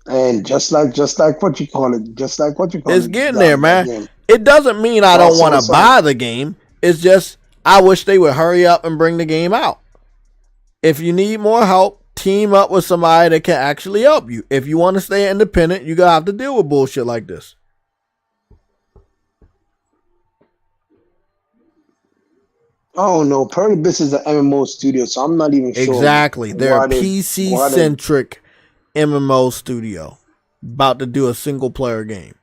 And just like what you call it, It's getting there, man. game. It doesn't mean I don't want to So- buy the game. It's just I wish they would hurry up and bring the game out. If you need more help, team up with somebody that can actually help you. If you want to stay independent, you're gonna have to deal with bullshit like this. Oh no, Pearly Biz is an MMO studio, so I'm not even sure. Exactly. They're why a they- PC why they- centric MMO studio about to do a single player game.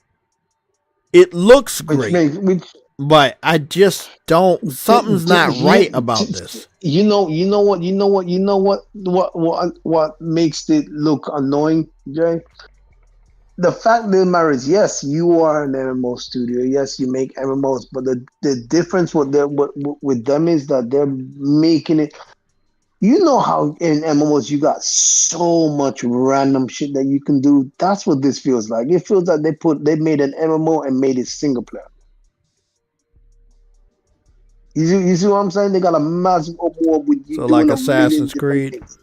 It looks great, but I just don't. Something's not right about this. You know what makes it look annoying, Jay? The fact of the matter is, yes, you are an MMO studio. Yes, you make MMOs, but the difference with them is that they're making it. You know how in MMOs you got so much random shit that you can do. That's what this feels like. It feels like they made an MMO and made it single player. You see what I'm saying? They got a massive open world with you So doing like a Assassin's million different Creed. things.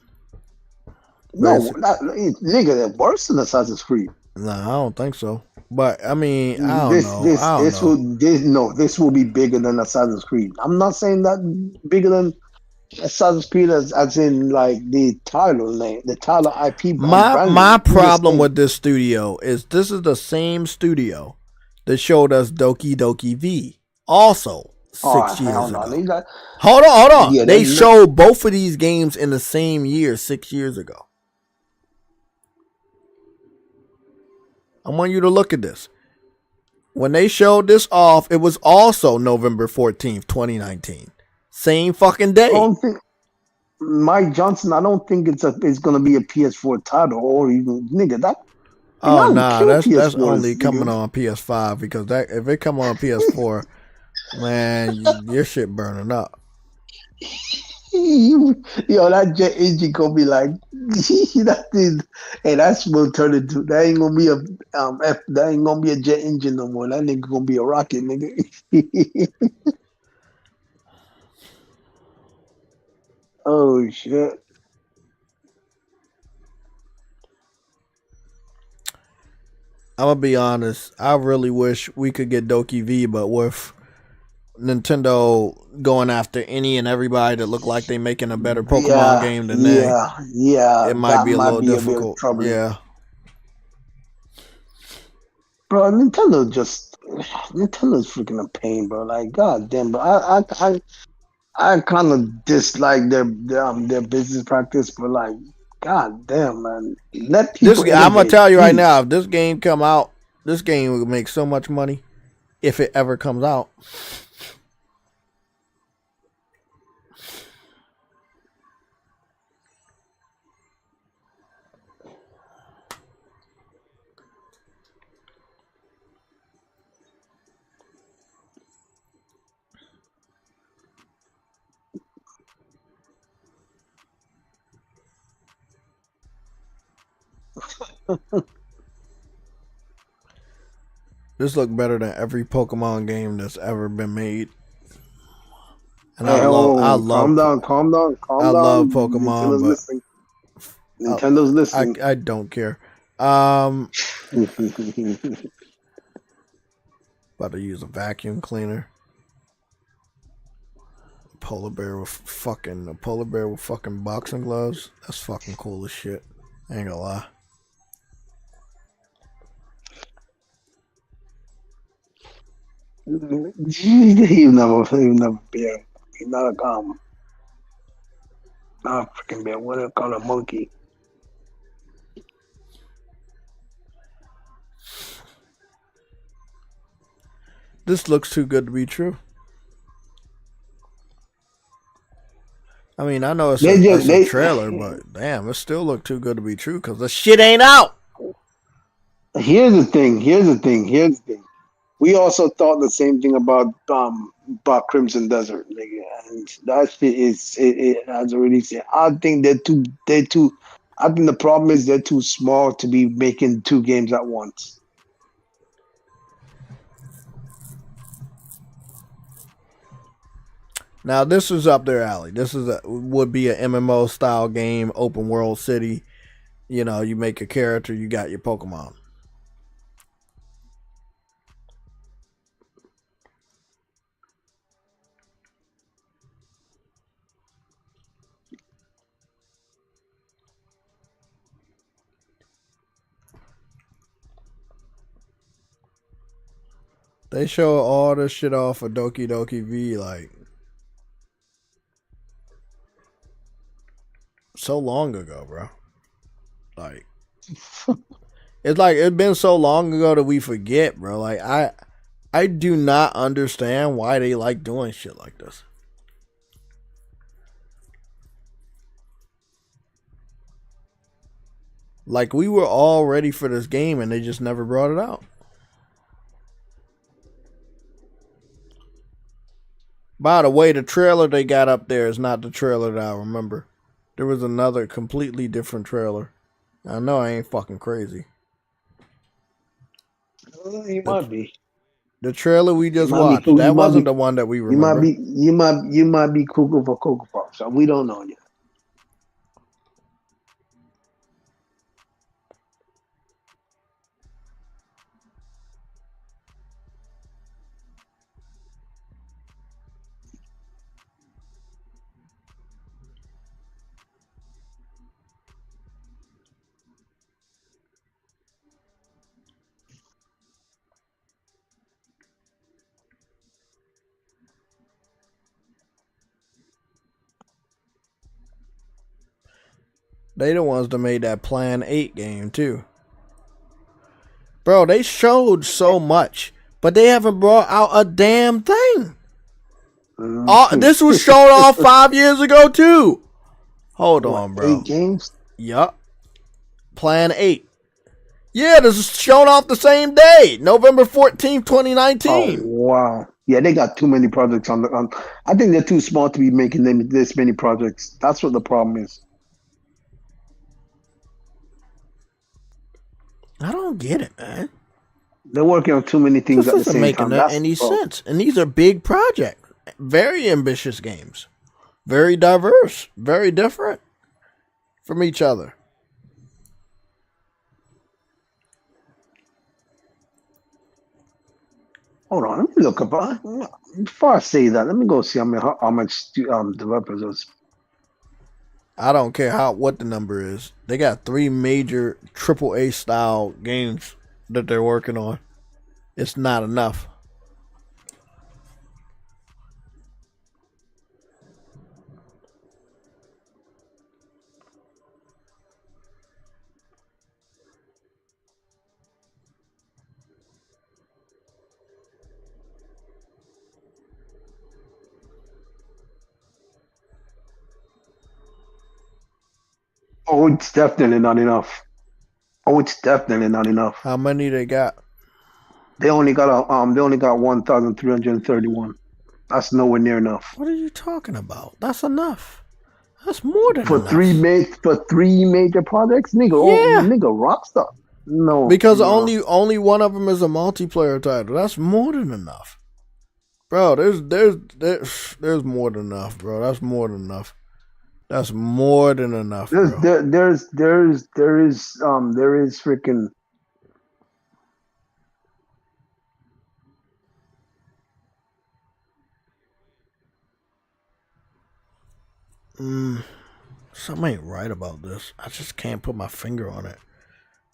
No, Basically. nigga, they're worse than Assassin's Creed. No, I don't think so. But I mean, I don't know. This will be bigger than Assassin's Creed. I'm not saying that bigger than Assassin's Creed as in like the title name, the title IP. My problem with this studio is this is the same studio that showed us Doki Doki V also 6 years ago. Hold on. Yeah, they showed both of these games in the same year 6 years ago. I want you to look at this. When they showed this off, it was also November 14th, 2019. Same fucking day. I don't think Mike Johnson. I don't think it's gonna be a PS4 title or even nigga that. Oh nah, that's only coming on PS5 because that if it come on PS4, man, your shit burning up. Yo, that jet engine gonna be like that thing, and that's what turn into. That ain't gonna be that ain't gonna be a jet engine no more. That nigga gonna be a rocket, nigga. Oh shit. I'm gonna be honest. I really wish we could get Doki V, but with Nintendo going after any and everybody that look like they making a better Pokemon game than they, it might be a little difficult. Yeah, bro, Nintendo's freaking a pain, bro. Like, god damn, bro. I kind of dislike their business practice, but like, god damn, man. Let people. I'm gonna tell you right now, if this game come out, this game will make so much money if it ever comes out. This looked better than every Pokemon game that's ever been made. And Hey, I love calm down. I love Pokemon, Nintendo's but listening. Nintendo's listening. I don't care. About to use a vacuum cleaner. A polar bear with fucking boxing gloves. That's fucking cool as shit. I ain't gonna lie. He'll never be a. He's not a not a freaking bear. What do you call a monkey? This looks too good to be true. I mean, I know it's a trailer, but damn, it still look too good to be true because the shit ain't out. Here's the thing. We also thought the same thing about Crimson Desert, nigga, and that shit it has a release. I think they're too. I think the problem is they're too small to be making two games at once. Now this is up their alley. This would be an MMO style game, open world city. You know, you make a character, you got your Pokemon. They show all this shit off of Doki Doki V like so long ago, bro. Like it's been so long ago that we forget, bro. Like I do not understand why they like doing shit like this. Like we were all ready for this game and they just never brought it out. By the way, the trailer they got up there is not the trailer that I remember. There was another completely different trailer. I know I ain't fucking crazy. You might be. The trailer we just watched, that wasn't the one that we remember. You might be cuckoo for Cocoa Puffs. So we don't know yet. They the ones that made that Plan 8 game too. Bro, they showed so much, but they haven't brought out a damn thing. This was shown off 5 years ago too. Hold on, bro. 8 games? Yup. Plan 8. Yeah, this is shown off the same day, November 14th, 2019. Oh, wow. Yeah, they got too many projects on. I think they're too small to be making them this many projects. That's what the problem is. I don't get it, man. They're working on too many things at the same time. This isn't making any sense. And these are big projects. Very ambitious games. Very diverse. Very different from each other. Hold on, let me look up. Before I say that, let me go see how much developers are. I don't care what the number is. They got 3 major AAA style games that they're working on. It's not enough. Oh, it's definitely not enough. How many they got? They only got 1,331. That's nowhere near enough. What are you talking about? That's enough. That's more than for enough. three major projects, nigga. Yeah. Nigga, Rockstar. No, Because no. only one of them is a multiplayer title. That's more than enough, bro. There's more than enough, bro. That's more than enough. That's more than enough, bro. There is freaking. Something ain't right about this. I just can't put my finger on it.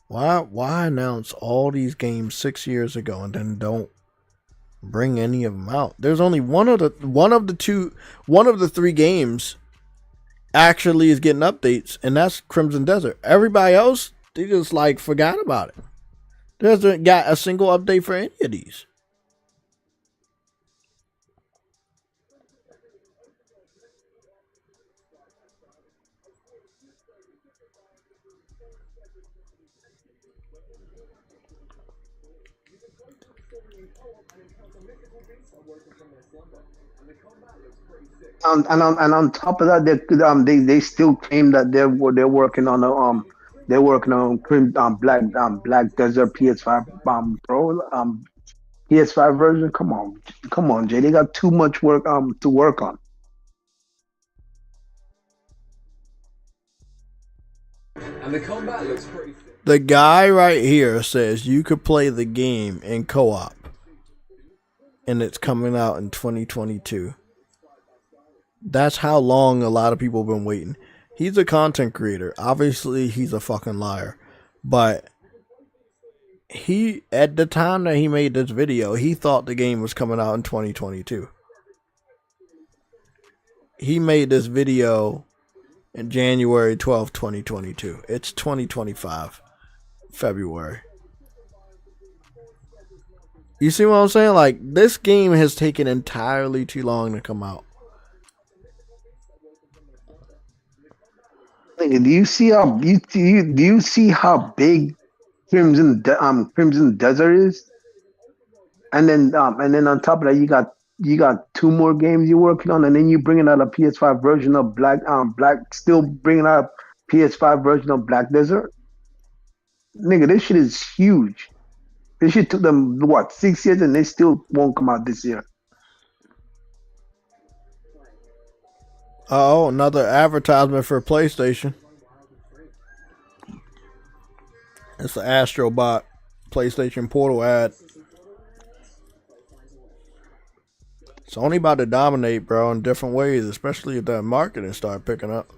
Why announce all these games 6 years ago and then don't bring any of them out? There's only one of the three games actually is getting updates, and that's Crimson Desert. Everybody else, they just like forgot about it. There hasn't got a single update for any of these. And on top of that, they still claim that they're working on Black Desert PS5 Pro PS5 version. Come on, Jay. They got too much work to work on. And the combat looks pretty thick. The guy right here says you could play the game in co-op, and it's coming out in 2022. That's how long a lot of people have been waiting. He's a content creator. Obviously, he's a fucking liar. But he, at the time that he made this video, he thought the game was coming out in 2022. He made this video in January 12th, 2022. It's 2025, February. You see what I'm saying? Like, this game has taken entirely too long to come out. Do you see how big Crimson Desert is? And then on top of that, you got two more games you're working on, and then you bringing out a PS5 version of Black still bringing out a PS5 version of Black Desert. Nigga, this shit is huge. This shit took them 6 years, and they still won't come out this year. Oh, another advertisement for PlayStation. It's the Astrobot PlayStation Portal ad. Sony about to dominate, bro, in different ways, especially if that marketing start picking up.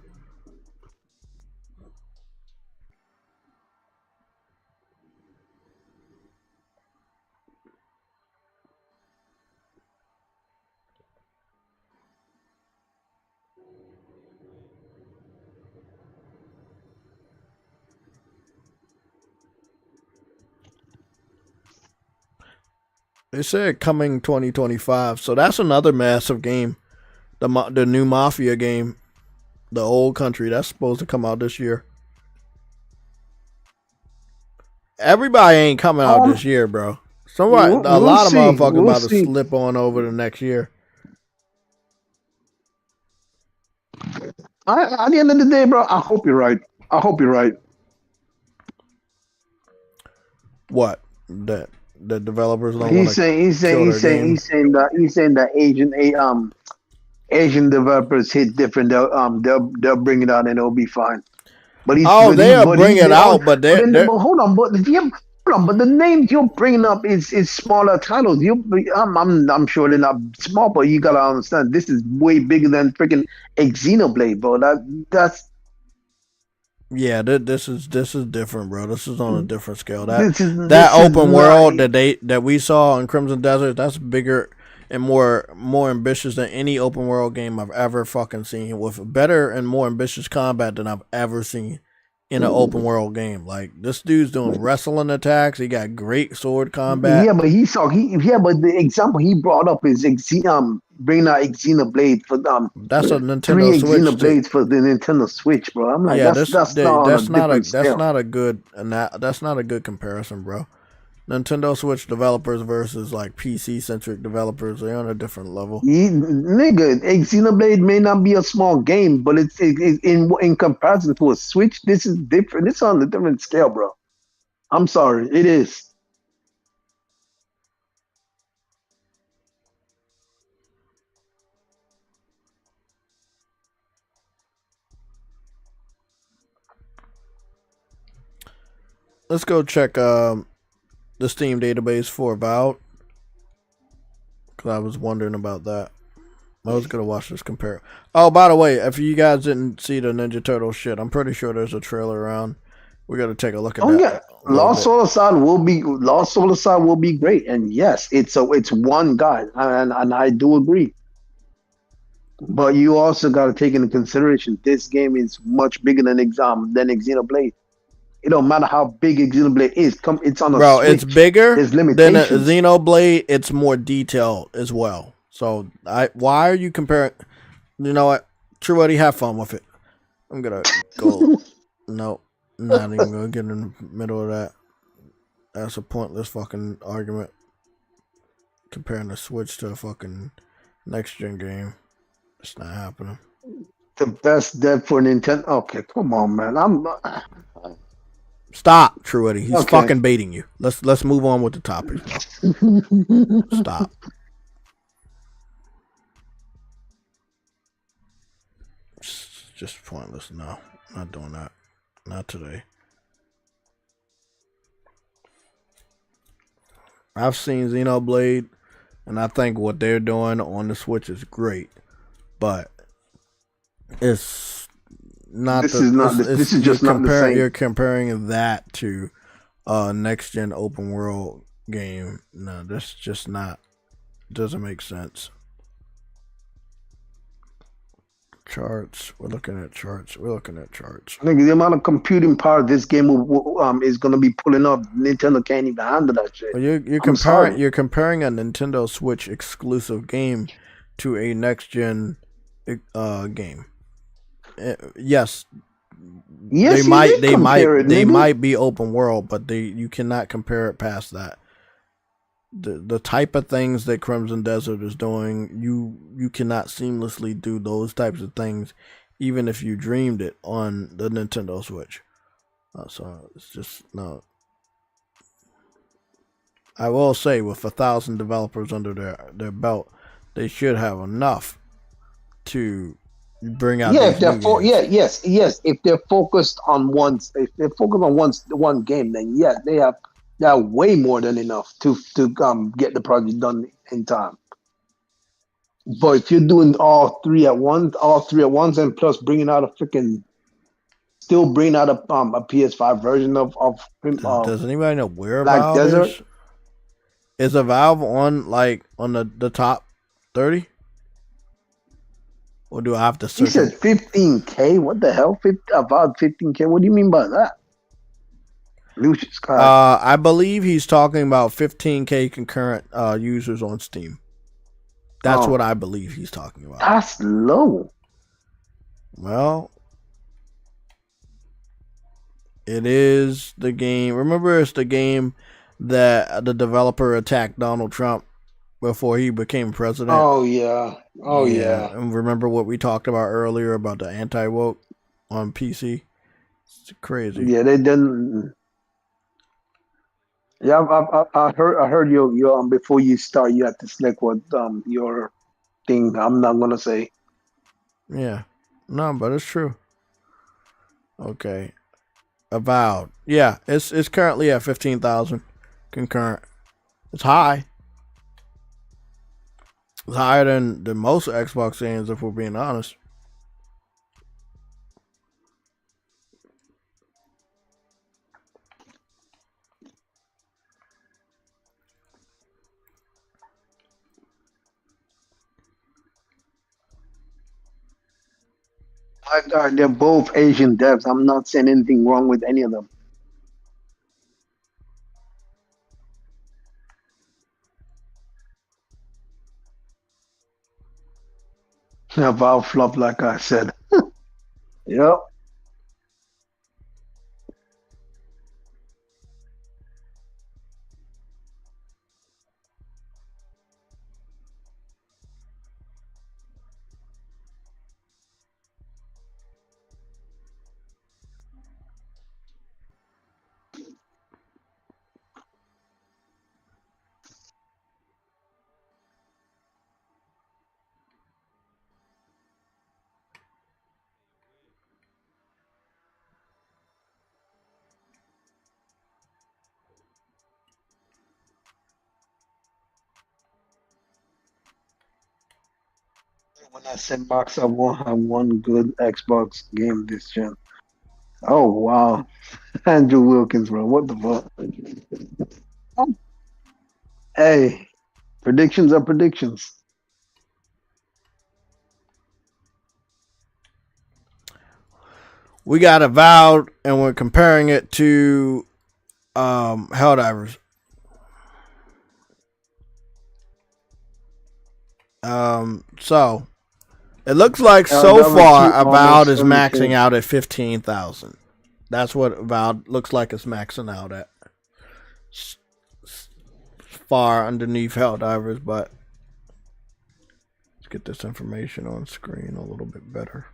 They said coming 2025, so that's another massive game. The new Mafia game, the Old Country, that's supposed to come out this year. Everybody ain't coming out this year, bro. A lot of motherfuckers about to slip on over the next year. At the end of the day, bro, I hope you're right. What? That the developers don't want He's saying that Asian developers hit different. They'll bring it out and it'll be fine. But they'll bring it out, but hold on, but the names you're bringing up is smaller titles. I'm sure they're not small, but you gotta understand this is way bigger than freaking Xenoblade, bro. That's. Yeah, this is different, bro. This is on a different scale. That open world that we saw in Crimson Desert, that's bigger and more ambitious than any open world game I've ever fucking seen, with better and more ambitious combat than I've ever seen in an open world game. Like, this dude's doing wrestling attacks. He got great sword combat. Yeah, but but the example he brought up is bringing out Xenoblade for that's a Nintendo Switch. Xenoblades for the Nintendo Switch, bro. I'm like, that's not a good comparison, bro. Nintendo Switch developers versus like PC centric developers, they're on a different level. Nigga, Xenoblade may not be a small game, but it's in comparison to a Switch, this is different. It's on a different scale, bro. I'm sorry, it is. Let's go check the Steam database for Avowed, because I was wondering about that. I was gonna watch this compare. Oh, by the way, if you guys didn't see the Ninja Turtle shit, I'm pretty sure there's a trailer around. We got to take a look at that. Oh yeah, Lost Soul Asylum will be great, and yes, it's one guy, and I do agree. But you also got to take into consideration this game is much bigger than Xenoblade. It don't matter how big Xenoblade is. It's on a Bro, Switch. it's bigger There's than a limitations. Xenoblade. It's more detailed as well. So why are you comparing? You know what? True Eddie, have fun with it. I'm gonna go. No, not even gonna get in the middle of that. That's a pointless fucking argument. Comparing the Switch to a fucking next gen game, it's not happening. The best dev for Nintendo. Okay, come on, man. Stop, True Eddie. He's Okay. fucking baiting you. Let's move on with the topic. Stop. It's just pointless. No, not doing that. Not today. I've seen Xenoblade, and I think what they're doing on the Switch is great, but it's not. This is just not the same. You're comparing that to a next gen open world game. No, that's just not. Doesn't make sense. Charts. We're looking at charts. Nigga, the amount of computing power this game is gonna be pulling up, Nintendo can't even handle that shit. Well, you're comparing a Nintendo Switch exclusive game to a next gen game. Yes, they might be open world, but you cannot compare it past that. The type of things that Crimson Desert is doing, you cannot seamlessly do those types of things, even if you dreamed it on the Nintendo Switch. So it's just no. I will say, with 1,000 developers under their belt, they should have enough to bring out. Yeah, yes. If they're focused on one game, then yes, they have way more than enough to get the project done in time. But if you're doing all three at once, and plus bringing out a PS5 version of does anybody know where Black Avowed Desert? Is Avowed on the top 30? Or do I have to search? He said 15K. What the hell? About 15K. What do you mean by that? Lucius Kai. I believe he's talking about 15K concurrent users on Steam. That's what I believe he's talking about. That's low. Well, it is the game. Remember, it's the game that the developer attacked Donald Trump before he became president. Oh yeah. And remember what we talked about earlier about the anti-woke on PC? It's crazy. Yeah, they didn't. Yeah, I heard you before you start, you have to select what your thing. I'm not gonna say. Yeah, no, but it's true. Okay, Avowed. Yeah, it's currently at 15,000 concurrent. It's high. It's higher than most Xbox games, if we're being honest. My God, they're both Asian devs. I'm not saying anything wrong with any of them. Valve flop, like I said. Yep. When I said Max, I won't have one good Xbox game this gen. Oh wow, Andrew Wilkins, bro, what the fuck? Hey, predictions are predictions. We got Avowed, and we're comparing it to Helldivers. So it looks like so far Avowed is maxing out at 15,000. That's what Avowed looks like it's maxing out at. Far underneath Helldivers, but let's get this information on screen a little bit better.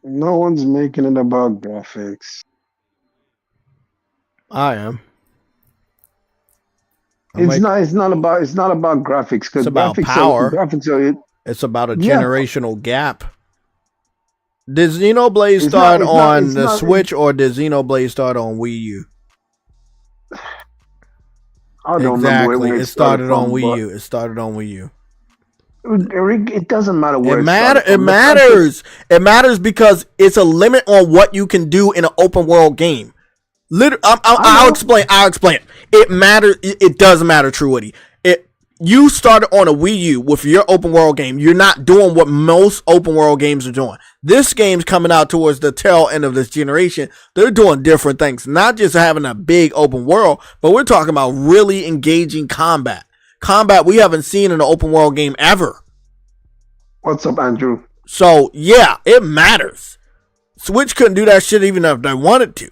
No one's making it about graphics. I am. It's not about graphics, because it's about graphics power. Graphics are. It's about a generational gap. Did Xenoblade start on the Switch, or did Xenoblade start on Wii U? I don't remember where it started on Wii U. It started on Wii U. It doesn't matter where it matters. It matters because it's a limit on what you can do in an open world game. I'll explain. It matters. It does matter, True Woody. You started on a Wii U with your open world game. You're not doing what most open world games are doing. This game's coming out towards the tail end of this generation. They're doing different things, not just having a big open world, but we're talking about really engaging combat. Combat we haven't seen in an open world game ever. What's up, Andrew? So yeah, it matters. Switch couldn't do that shit even if they wanted to.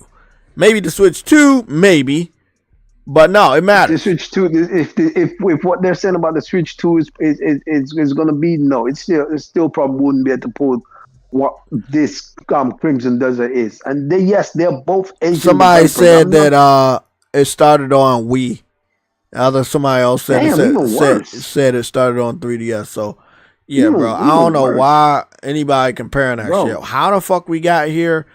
Maybe the Switch 2, maybe. But no, it matters. The Switch 2, if what they're saying about the Switch 2 is going to be, no, it still probably wouldn't be able to pull what this Crimson Desert is. And they're both Asian. Somebody said that it started on Wii. Somebody else said it started on 3DS. So yeah, bro, I don't know why anybody comparing that shit. How the fuck we got here?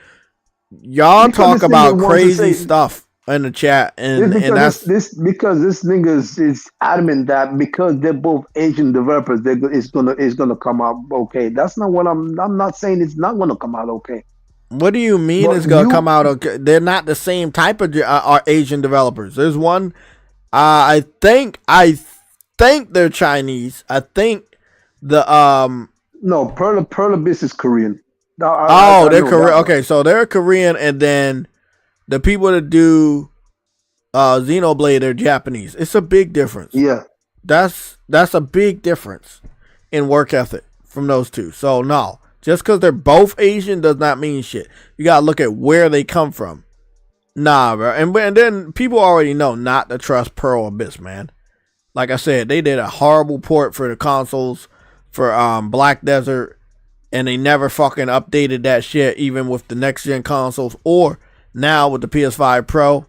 Y'all talk about crazy stuff in the chat, and because this nigga is adamant that because they're both Asian developers, it's gonna come out okay. That's not what I'm not saying it's not gonna come out okay. What do you mean it's gonna come out okay? They're not the same type of Asian developers. There's one, I think they're Chinese. I think no, Pearl Abyss is Korean. They're Korean. Okay, so they're Korean, and then the people that do Xenoblade are Japanese. It's a big difference. Yeah. That's a big difference in work ethic from those two. So no, just because they're both Asian does not mean shit. You gotta look at where they come from. Nah, bro. And then people already know not to trust Pearl Abyss, man. Like I said, they did a horrible port for the consoles for Black Desert, and they never fucking updated that shit even with the next gen consoles or now with the PS5 Pro.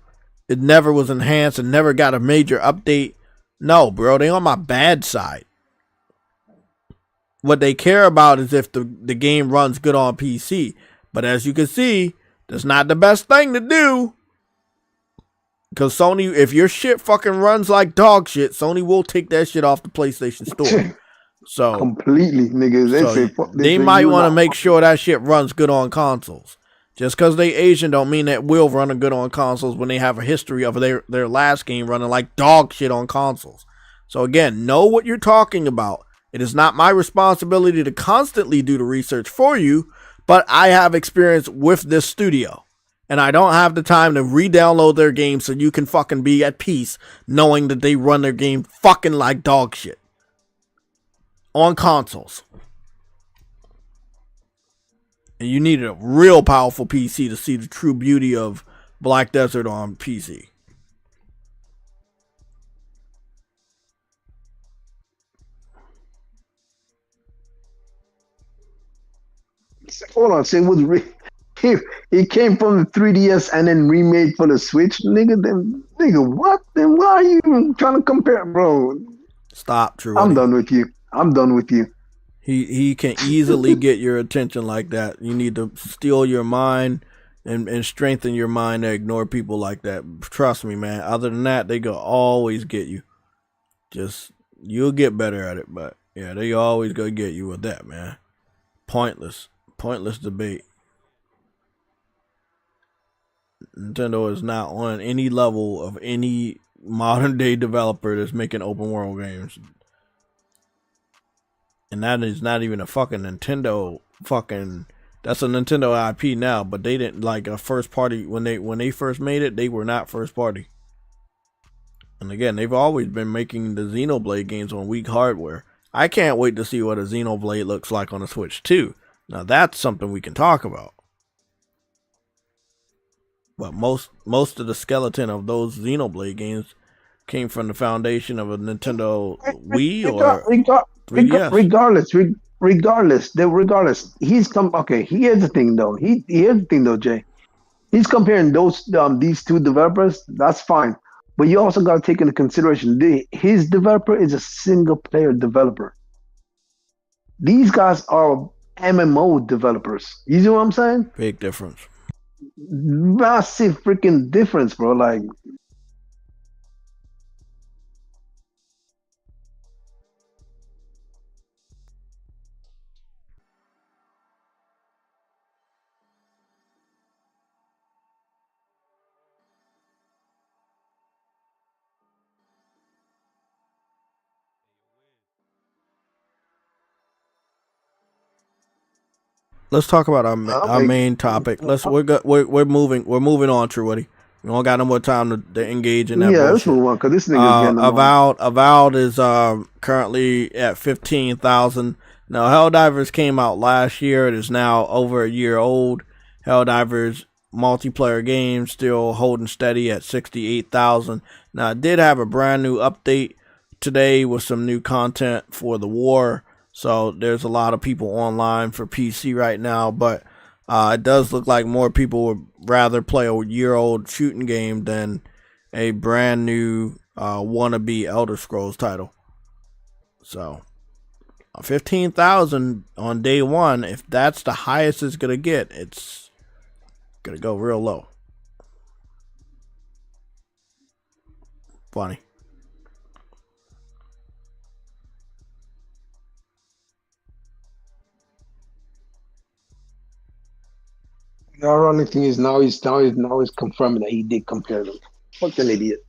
It never was enhanced and never got a major update. No, bro, they on my bad side. What they care about is if the game runs good on PC. But as you can see, that's not the best thing to do. Because Sony, if your shit fucking runs like dog shit, Sony will take that shit off the PlayStation Store. So completely, niggas. They might want to make sure that shit runs good on consoles. Just because they Asian don't mean that will run good on consoles when they have a history of their last game running like dog shit on consoles. So again, know what you're talking about. It is not my responsibility to constantly do the research for you, but I have experience with this studio. And I don't have the time to re-download their game so you can fucking be at peace knowing that they run their game fucking like dog shit on consoles. And you need a real powerful PC to see the true beauty of Black Desert on PC. Hold on, say what's He came from the 3DS and then remade for the Switch, nigga, what? Then why are you even trying to compare, bro? Stop, True. I'm done with you. He can easily get your attention like that. You need to steal your mind and strengthen your mind to ignore people like that. Trust me, man. Other than that, they go always get you. Just you'll get better at it, but yeah, they always gonna get you with that, man. Pointless debate. Nintendo is not on any level of any modern day developer that's making open world games. And that is not even a fucking Nintendo that's a Nintendo IP now, but they didn't like a first party when they first made it, they were not first party. And again, they've always been making the Xenoblade games on weak hardware. I can't wait to see what a Xenoblade looks like on the Switch too. Now that's something we can talk about. But most of the skeleton of those Xenoblade games came from the foundation of a Nintendo Wii or 3DS. Regardless, he's come. Okay, here's the thing though. Here's the thing though, Jay. He's comparing these two developers. That's fine, but you also got to take into consideration his developer is a single player developer. These guys are MMO developers. You see what I'm saying? Big difference. Massive freaking difference, bro. Like. Let's talk about our main topic. We're moving on, True Woody. We don't got no more time to engage in that. Yeah, bullshit. let's move on because this nigga's getting Avowed is currently at 15,000. Now Helldivers came out last year. It is now over a year old. Helldivers multiplayer game still holding steady at 68,000. Now it did have a brand new update today with some new content for the war. So there's a lot of people online for PC right now, but it does look like more people would rather play a year-old shooting game than a brand new wannabe Elder Scrolls title. So 15,000 on day one, if that's the highest it's going to get, it's going to go real low. Funny. The ironic thing is now he's confirming that he did compare them. What an idiot.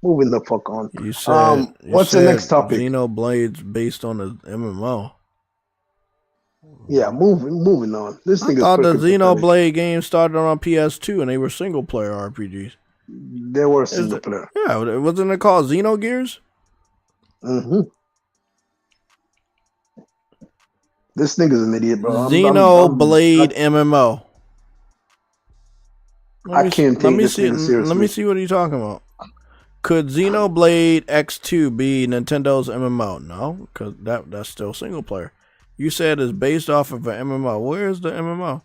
Moving the fuck on. You said, what's the next topic? Xenoblade's based on the MMO. Yeah, moving on. This thing I thought the Xenoblade game started on PS2 and they were single player RPGs. They were single player. Yeah, wasn't it called Xenogears? Mm-hmm. This nigga's an idiot, bro. Xenoblade MMO. I can't take this thing seriously. Let me see what he's talking about. Could Xenoblade X2 be Nintendo's MMO? No, because that's still single player. You said it's based off of an MMO. Where's the MMO?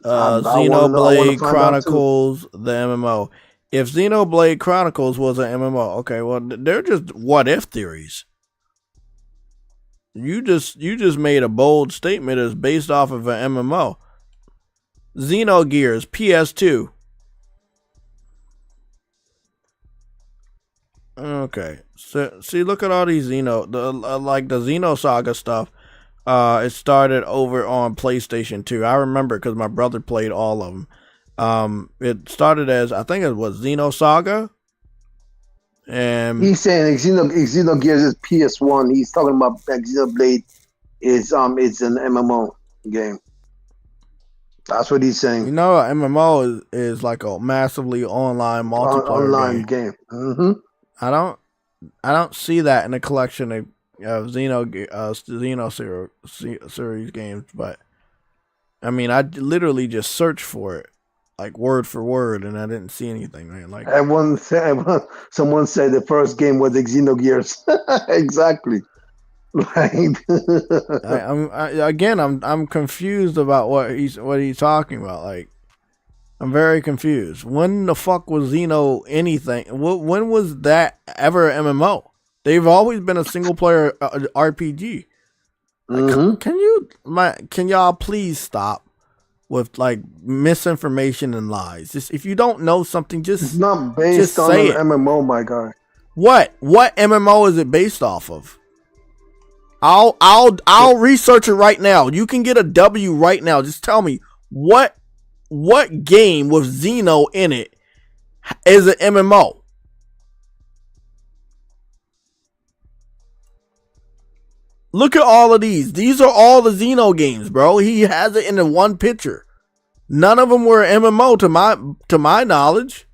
Xenoblade Chronicles, the MMO. If Xenoblade Chronicles was an MMO, okay, well, they're just what if theories. You just made a bold statement as based off of an MMO. Xenogears, PS2. Okay. So, see, look at all these like the Xenosaga stuff. It started over on PlayStation 2. I remember because my brother played all of them. It started as, I think it was Xenosaga. And he's saying Xenogears is PS1. He's talking about Xenoblade is it's an MMO game. That's what he's saying. You know, MMO is like a massively online multiplayer game. Mm-hmm. I don't see that in the collection of Xeno series games, but I mean, I literally just searched for it, like word for word, and I didn't see anything, man. Like someone said the first game was Xenogears. Exactly. Right. I'm confused about what he's talking about. Like, I'm very confused. When the fuck was Xeno anything? When was that ever an MMO? They've always been a single player RPG. Like, can y'all please stop with like misinformation and lies? Just if you don't know something, It's not based on an MMO, my guy. What MMO is it based off of? I'll research it right now. You can get a W right now. Just tell me what game with Xeno in it is an MMO? Look at all of these. These are all the Xeno games, bro. He has it in the one picture. None of them were MMO to my knowledge.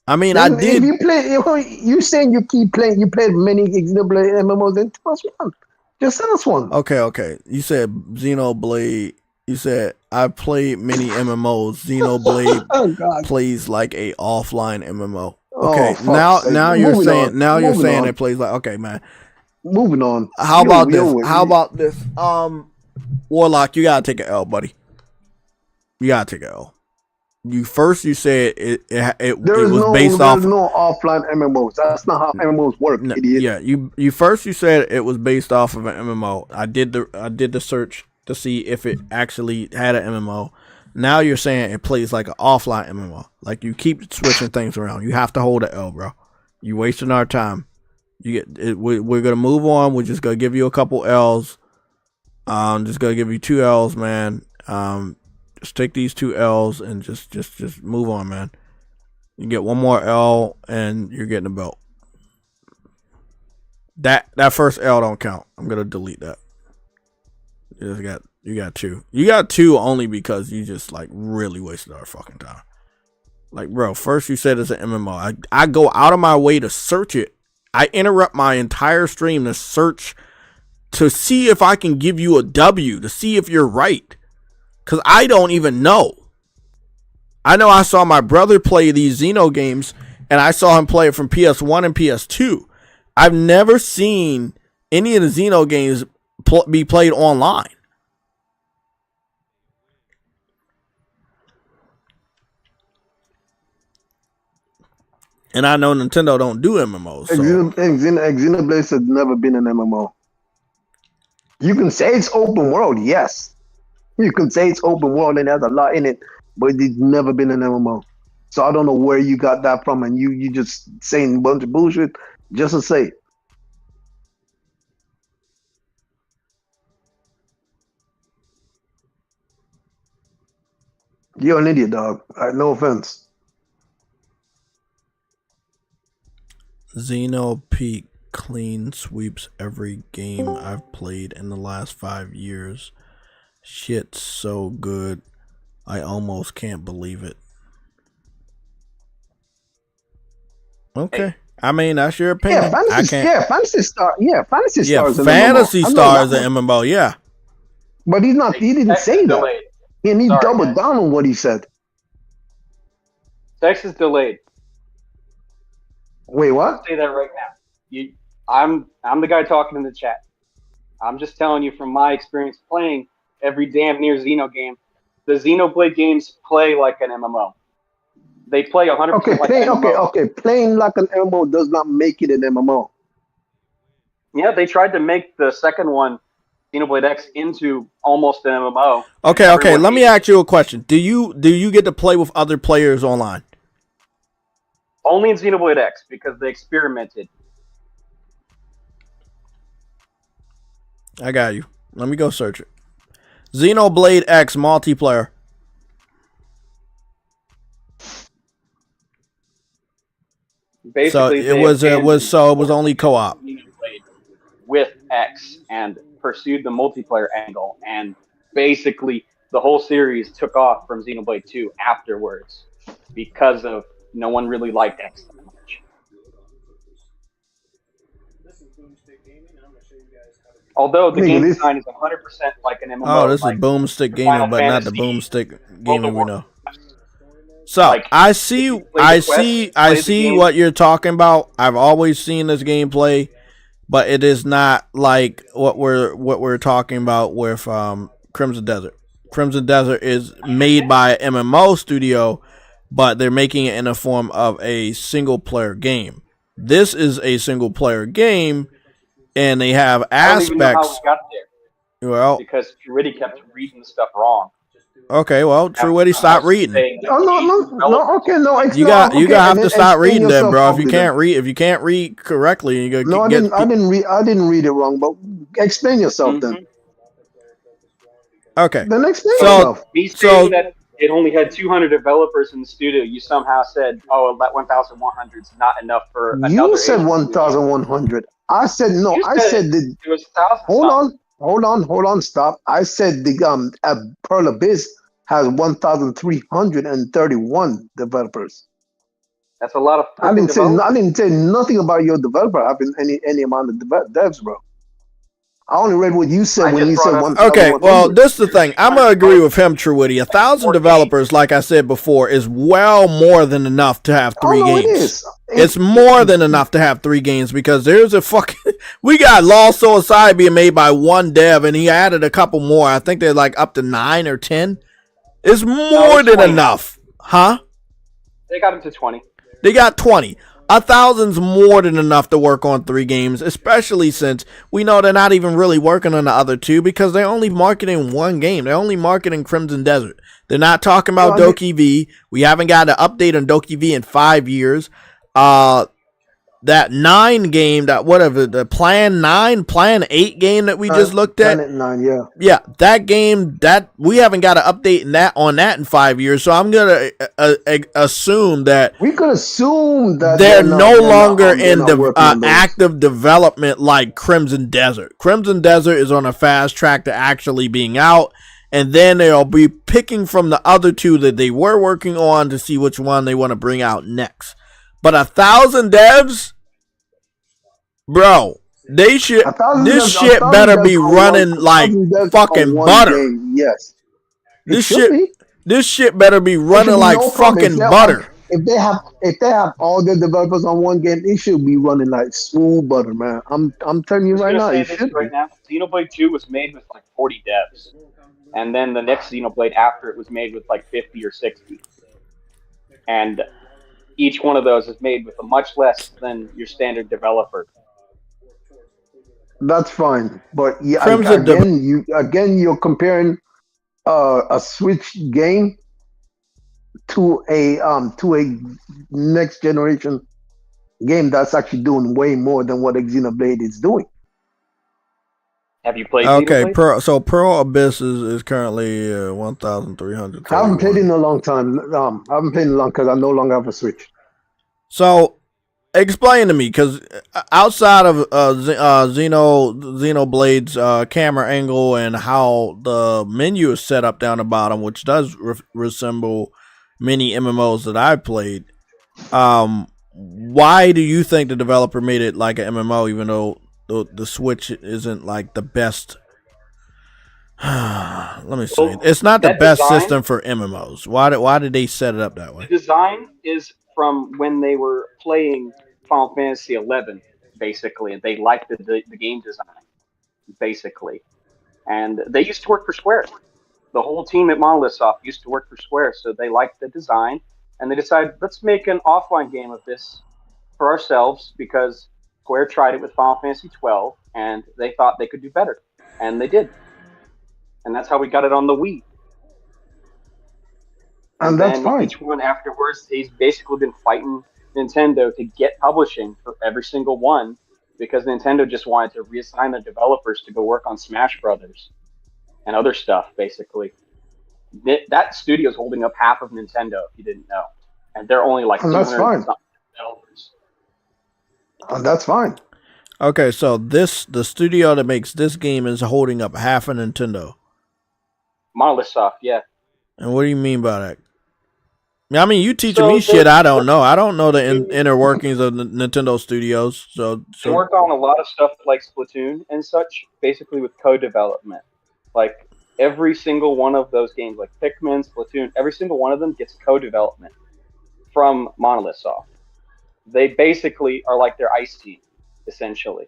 I mean, I did. If you saying you keep playing, you played many Xenoblade MMOs, then tell us one. Just send us one. Okay. You said Xenoblade. You said I played many MMOs. Xenoblade plays like a offline MMO. Okay, now you're saying it plays like, okay, man. Moving on. How about this? Warlock, you gotta take an L, buddy. You gotta take an L. You said it was based off. There's no offline MMOs. That's not how MMOs work, idiot. Yeah, you said it was based off of an MMO. I did the search to see if it actually had an MMO. Now you're saying it plays like an offline MMO. Like, you keep switching things around. You have to hold an L, bro. You wasting our time. We're gonna move on. We're just gonna give you a couple L's. Just gonna give you 2 L's, man. Just take these 2 L's and just move on, man. You get one more L and you're getting a belt. That first L don't count. I'm gonna delete that. You got 2. You got 2 only because you just like really wasted our fucking time. Like, bro, first you said it's an MMO. I go out of my way to search it. I interrupt my entire stream to search to see if I can give you a W, to see if you're right. Because I don't even know. I know I saw my brother play these Xeno games, and I saw him play it from PS1 and PS2. I've never seen any of the Xeno games be played online. And I know Nintendo don't do MMOs. So. Xenoblade has never been an MMO. You can say it's open world, yes. You can say it's open world and there's a lot in it, but it's never been an MMO. So I don't know where you got that from, and you just saying a bunch of bullshit just to say it. You're an idiot, dog. No offense. Xeno Peak clean sweeps every game I've played in the last 5 years. Shit's so good. I almost can't believe it. Okay. I mean, that's your opinion. Fantasy Star. Fantasy Star is an MMO. Fantasy Star is an MMO, yeah. But he didn't say that. And he doubled down on what he said. Text is delayed. Wait, what? I'll say that right now. I'm the guy talking in the chat. I'm just telling you from my experience playing every damn near Xeno game. The Xenoblade games play like an MMO. They play 100% like an MMO. Okay. Playing like an MMO does not make it an MMO. Yeah, they tried to make the second one, Xenoblade X, into almost an MMO. Okay. Let me ask you a question. Do you get to play with other players online? Only in Xenoblade X, because they experimented. I got you. Let me go search it. Xenoblade X multiplayer. Basically, it was only co-op with X and pursued the multiplayer angle, and basically the whole series took off from Xenoblade 2 afterwards because of no one really liked X that much. Although the game design is 100% like an MMO. Oh, this is Boomstick Gaming, but not the Boomstick Gaming we know. So I see what you're talking about. I've always seen this gameplay. but it is not like what we're talking about with Crimson Desert. Crimson Desert is made by an MMO studio, but they're making it in the form of a single player game. This is a single player game, and they have aspects. I don't even know how we got there. Well, because Truity kept reading the stuff wrong. Okay, well, Truity, stop reading. Oh no. Okay, no. You got to have to stop reading then, bro. If you can't read correctly, you I didn't read it wrong, but explain yourself then. Okay. Then explain yourself. Me saying that it only had 200 developers in the studio, you somehow said, "Oh, that 1,100 is not enough for." You said 1,100. I said no. I said it was 1,000. Hold on, stop. I said the Pearl Abyss has 1,331 developers. That's a lot of. I didn't say nothing about your developer having any amount of devs, bro. I only read what you said when you said 1,100. Okay, well, this is the thing. I'm gonna agree with him, Truity. 1,000 developers, like I said before, is well more than enough to have 3 games. It is. It's more than enough to have 3 games because there's a fucking. We got Lost Soul Aside being made by one dev, and he added a couple more. I think they're like up to 9 or 10. It's more than enough, huh? They got him to 20. They got 20. 1,000's more than enough to work on 3 games, especially since we know they're not even really working on the other 2 because they're only marketing 1 game. They're only marketing Crimson Desert. They're not talking about Doki V. We haven't got an update on Doki V in 5 years. That 9 game, that whatever, the Plan 8 game that we just looked at. Planet 9, yeah. Yeah, that game, that we haven't got an update on that in 5 years. So I'm gonna assume that we could assume that they're no longer in the active development like Crimson Desert. Crimson Desert is on a fast track to actually being out, and then they'll be picking from the other 2 that they were working on to see which one they want to bring out next. But 1,000 devs, bro, they should. This shit better be running like fucking butter. Yes, this shit better be running like fucking butter. If they have all the developers on one game, it should be running like smooth butter, man. I'm telling you right now, it should. Right now, Xenoblade 2 was made with like 40 devs, and then the next Xenoblade after it was made with like 50 or 60, and each one of those is made with a much less than your standard developer. That's fine, but yeah, you're comparing a Switch game to a next generation game that's actually doing way more than what Xenoblade is doing. Have you played? Okay, Pearl Abyss is currently 1,300. I haven't played in a long time. I haven't played in a long because I no longer have a Switch. So, explain to me, because outside of Xenoblade's camera angle and how the menu is set up down the bottom, which does resemble many MMOs that I've played, why do you think the developer made it like an MMO, even though the Switch isn't like the best? Let me see. It's not the best system for MMOs. Why did they set it up that way? The design is from when they were playing Final Fantasy XI, basically, and they liked the game design, basically. And they used to work for Square. The whole team at Monolith Soft used to work for Square, so they liked the design, and they decided, let's make an offline game of this for ourselves, because Square tried it with Final Fantasy XII, and they thought they could do better, and they did. And that's how we got it on the Wii. And that's fine. Each one afterwards, he's basically been fighting Nintendo to get publishing for every single one, because Nintendo just wanted to reassign their developers to go work on Smash Brothers and other stuff, basically. That studio's holding up half of Nintendo, if you didn't know. And they're only like 200 developers. And that's fine. Okay, so the studio that makes this game is holding up half of Nintendo. Monolith Soft, yeah. And what do you mean by that? I mean, you teaching me shit I don't know. I don't know the inner workings of Nintendo Studios. So they work on a lot of stuff like Splatoon and such, basically with co-development. Like every single one of those games, like Pikmin, Splatoon, every single one of them gets co-development from Monolith Soft. They basically are like their ICE team, essentially.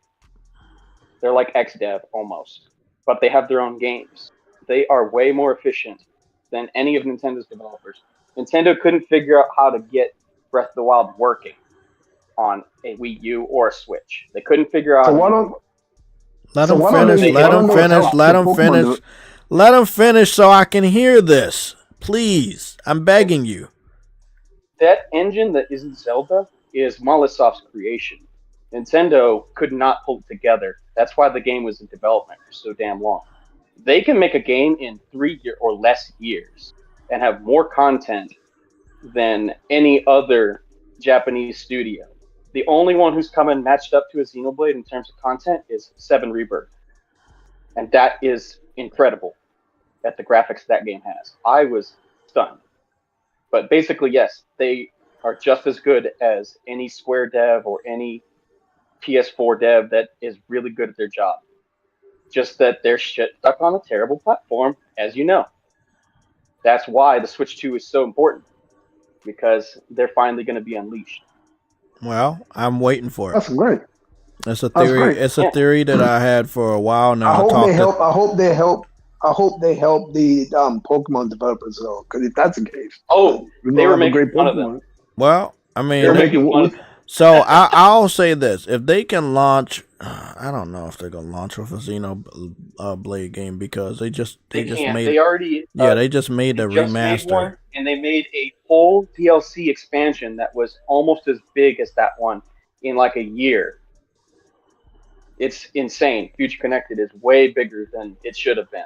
They're like XDev almost, but they have their own games. They are way more efficient than any of Nintendo's developers. Nintendo couldn't figure out how to get Breath of the Wild working on a Wii U or a Switch. They couldn't figure out. So why don't Let So him why don't finish. they- Let why don't him they finish. help Let the him Pokemon finish. do- Let him finish so I can hear this, please. I'm begging you. That engine that isn't Zelda is Monolith Soft's creation. Nintendo could not pull it together. That's why the game was in development for so damn long. They can make a game in 3 or less years and have more content than any other Japanese studio. The only one who's come and matched up to a Xenoblade in terms of content is 7 Rebirth. And that is incredible at the graphics that game has. I was stunned. But basically, yes, they are just as good as any Square dev or any PS4 dev that is really good at their job. Just that they're stuck on a terrible platform, as you know. That's why the Switch 2 is so important, because they're finally going to be unleashed. Well, I'm waiting for it. That's great. It's a That's theory. great. It's a theory that I had for a while now. I hope talked they to- help. I hope they help the Pokemon developers though, because if that's the case, Oh, we're they gonna were have a making great fun of Pokemon. them. Well, I mean, They're making fun of them. so I'll say this: if they can launch, I don't know if they're gonna launch with a Xenoblade game because they just can't. made They already they just made the they just made remaster. one, and they made a full DLC expansion that was almost as big as that one in like a year. It's insane. Future Connected is way bigger than it should have been,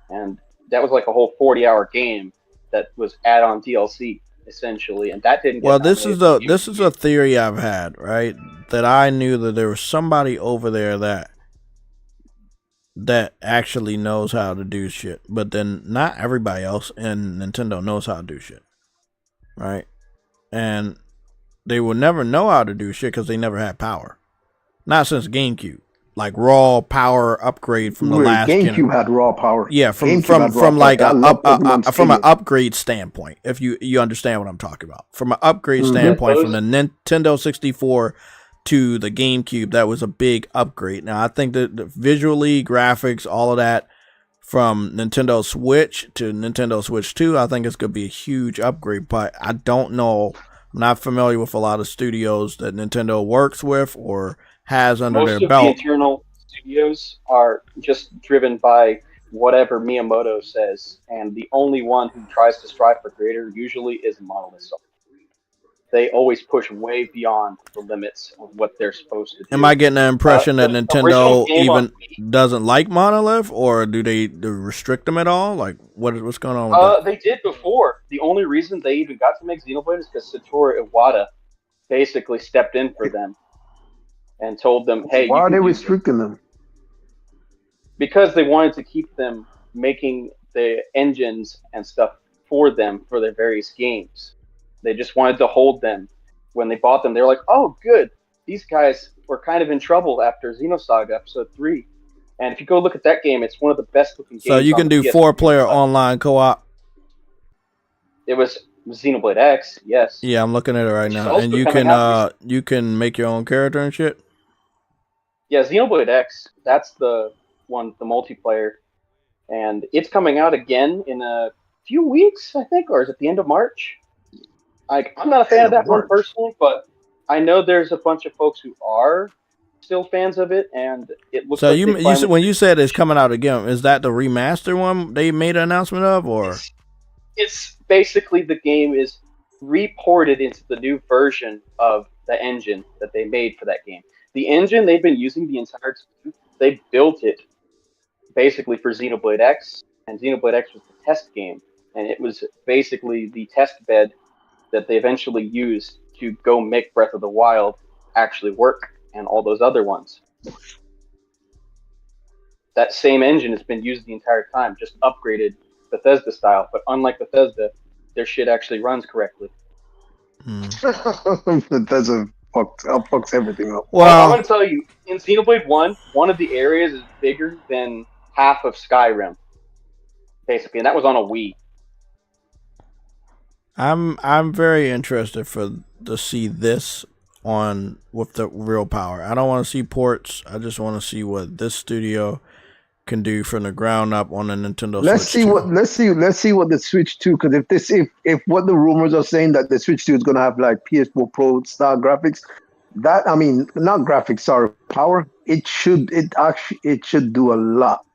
and that was like a whole 40-hour game that was add-on DLC essentially, and that didn't. Well, get this is nominated. this is a theory I've had, right? That I knew that there was somebody over there that actually knows how to do shit, but then not everybody else in Nintendo knows how to do shit, right? And they will never know how to do shit because they never had power. Not since GameCube, like raw power upgrade from the last GameCube had raw power. Yeah, from GameCube had raw from like power. I love Pokemon from an Stadium. upgrade standpoint. If you understand what I'm talking about, from an upgrade standpoint, from the Nintendo 64 to the GameCube, that was a big upgrade. Now I think that visually, graphics, all of that, from Nintendo Switch to Nintendo Switch 2, I think it's gonna be a huge upgrade. But I don't know. I'm not familiar with a lot of studios that Nintendo works with or has under Most their of belt. the internal studios are just driven by whatever Miyamoto says, and the only one who tries to strive for greater usually is Monolith Soft. They always push way beyond the limits of what they're supposed to do. Am I getting the impression that the Nintendo original game even on Wii, doesn't like Monolith, or do they restrict them at all? Like, what's going on with that? they did before. The only reason they even got to make Xenoblade is because Satoru Iwata basically stepped in for them and told them, "Hey, Why you are can they do this." restricting them? Because they wanted to keep them making the engines and stuff for them for their various games. They just wanted to hold them. When they bought them, they were like, "Oh, good. These guys were kind of in trouble after Xenosaga Episode 3." And if you go look at that game, it's one of the best looking games. So you can on do the PS3. 4-player online co-op. It was Xenoblade X, yes. Yeah, I'm looking at it right Which is now, also and you coming can out you can make your own character and shit. Yeah, Xenoblade X, that's the one, the multiplayer. And it's coming out again in a few weeks, I think, or is it the end of March? I'm not a fan of that one personally, but I know there's a bunch of folks who are still fans of it, and it looks So like you said, when you said it's coming out again, is that the remaster one they made an announcement of, or? It's basically the game is reported into the new version of the engine that they made for that game. The engine they've been using the entire time, they built it basically for Xenoblade X, and Xenoblade X was the test game, and it was basically the test bed that they eventually used to go make Breath of the Wild actually work, and all those other ones. That same engine has been used the entire time, just upgraded Bethesda style, but unlike Bethesda, their shit actually runs correctly. Bethesda fucks everything up. Well, I'm going to tell you, in Xenoblade 1, one of the areas is bigger than half of Skyrim, basically, and that was on a Wii. I'm very interested to see this on with the real power. I don't want to see ports. I just want to see what this studio can do from the ground up on the Nintendo Let's Switch see 2. let's see what the Switch 2, because if what the rumors are saying that the Switch 2 is gonna have like PS4 Pro style graphics, that I mean not graphics, sorry, power, it should do a lot.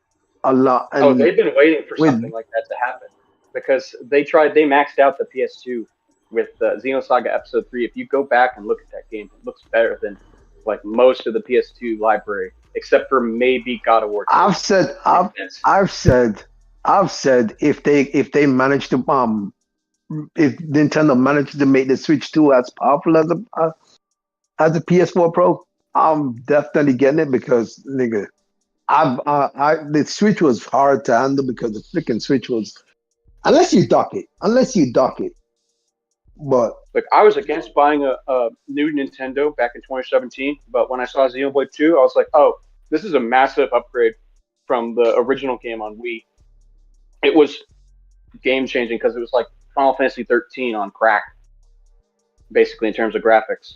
And they've been waiting for something like that to happen because they maxed out the PS2 with Xenosaga Episode 3. If you go back and look at that game, it looks better than like most of the PS2 library, except for maybe God of War 2. I've said if they manage to if Nintendo manages to make the Switch 2 as powerful as a PS4 Pro, I'm definitely getting it because nigga, the Switch was hard to handle because the freaking Switch was unless you dock it. But Like, I was against buying a new Nintendo back in 2017, but when I saw Xenoblade 2, I was like, oh, this is a massive upgrade from the original game on Wii. It was game-changing because it was like Final Fantasy 13 on crack, basically, in terms of graphics.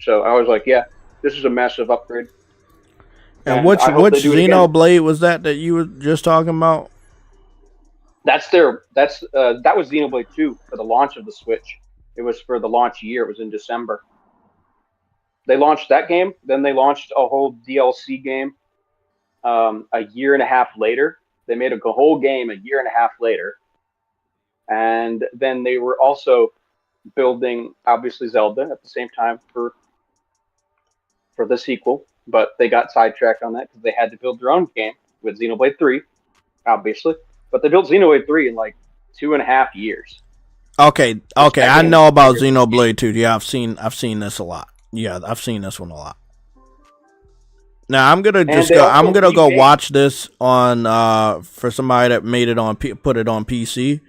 So I was like, yeah, this is a massive upgrade. And which Xenoblade was that you were just talking about? That was Xenoblade 2 for the launch of the Switch. It was for the launch year. It was in December. They launched that game. Then they launched a whole DLC game a year and a half later. They made a whole game a year and a half later. And then they were also building, obviously, Zelda at the same time for the sequel. But they got sidetracked on that because they had to build their own game with Xenoblade 3, obviously. But they built Xenoblade 3 in like 2.5 years. Okay, I know about Xenoblade 2. Yeah, I've seen this a lot. Yeah, I've seen this one a lot. Now I'm gonna go watch this on for somebody that made it on put it on PC.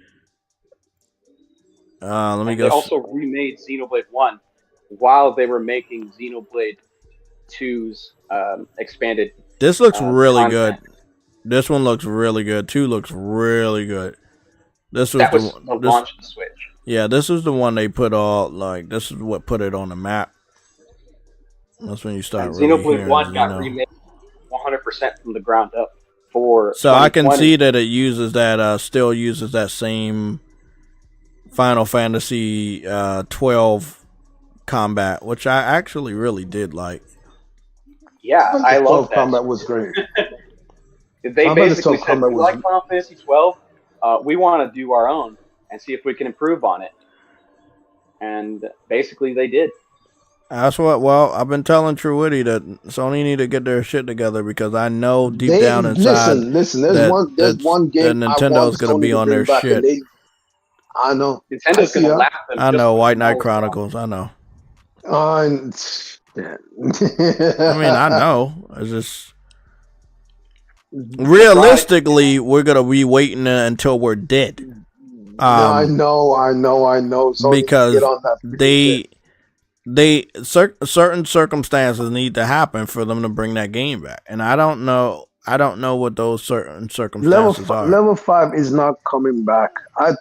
Let me go. They also remade Xenoblade 1 while they were making Xenoblade 2's expanded. This looks really good. This one looks really good. 2 looks really good. This was the launch of the Switch. Yeah, this is the one they put this is what put it on the map. That's when you start really Xenoblade 1 got remade 100% from the ground up for. So I can see that it uses that still uses that same Final Fantasy 12 combat, which I actually really did like. Yeah, I love that. Combat was great. They basically said, we like Final Fantasy 12. We want to do our own and see if we can improve on it. And basically they did. That's what, I've been telling Truity that Sony need to get their shit together because I know deep down inside listen, there's one game that Nintendo's going to be on their shit. I know. Nintendo's going to laugh them. I know, White Knight Chronicles, I know. I mean, I know. It's just... Realistically, we're going to be waiting until we're dead. I know. So because certain circumstances need to happen for them to bring that game back, and I don't know what those certain circumstances are. Level 5 is not coming back. I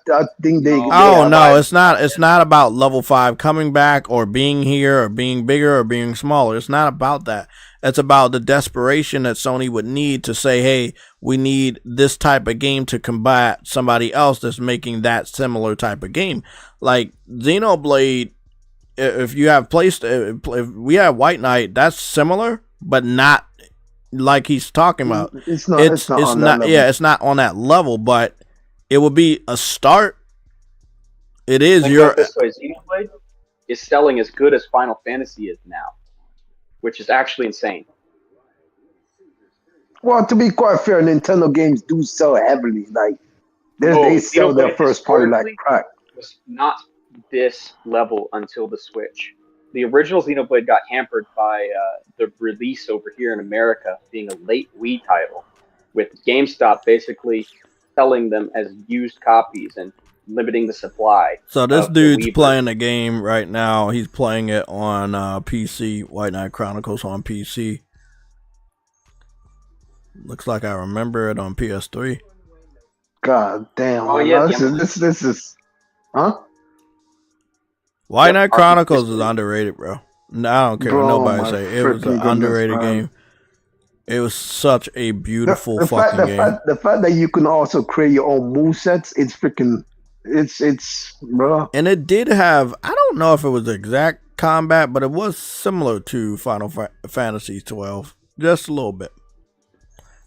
think they. It's not. It's not about level 5 coming back or being here or being bigger or being smaller. It's not about that. It's about the desperation that Sony would need to say, hey, we need this type of game to combat somebody else that's making that similar type of game. Like Xenoblade, if you have if we have White Knight, that's similar, but not like he's talking about. It's not on that level, but it would be a start. It is Xenoblade is selling as good as Final Fantasy is now, which is actually insane. Well, to be quite fair, Nintendo games do sell heavily. Like they sell their first party like crack. It was not this level until the Switch. The original Xenoblade got hampered by the release over here in America being a late Wii title, with GameStop basically selling them as used copies and limiting the supply. So this dude's playing the game right now. He's playing it on PC, White Knight Chronicles on PC. Looks like I remember it on PS3. God damn. Oh, yeah, this is... Huh? White Knight Chronicles is underrated, bro. No, I don't care Bro, what nobody my say. It was an freaking goodness, underrated man. game. It was such a beautiful the fucking fact, game. the fact that you can also create your own movesets, it's freaking, it's, bro. And it did have, I don't know if it was exact combat, but it was similar to Final Fantasy 12, just a little bit.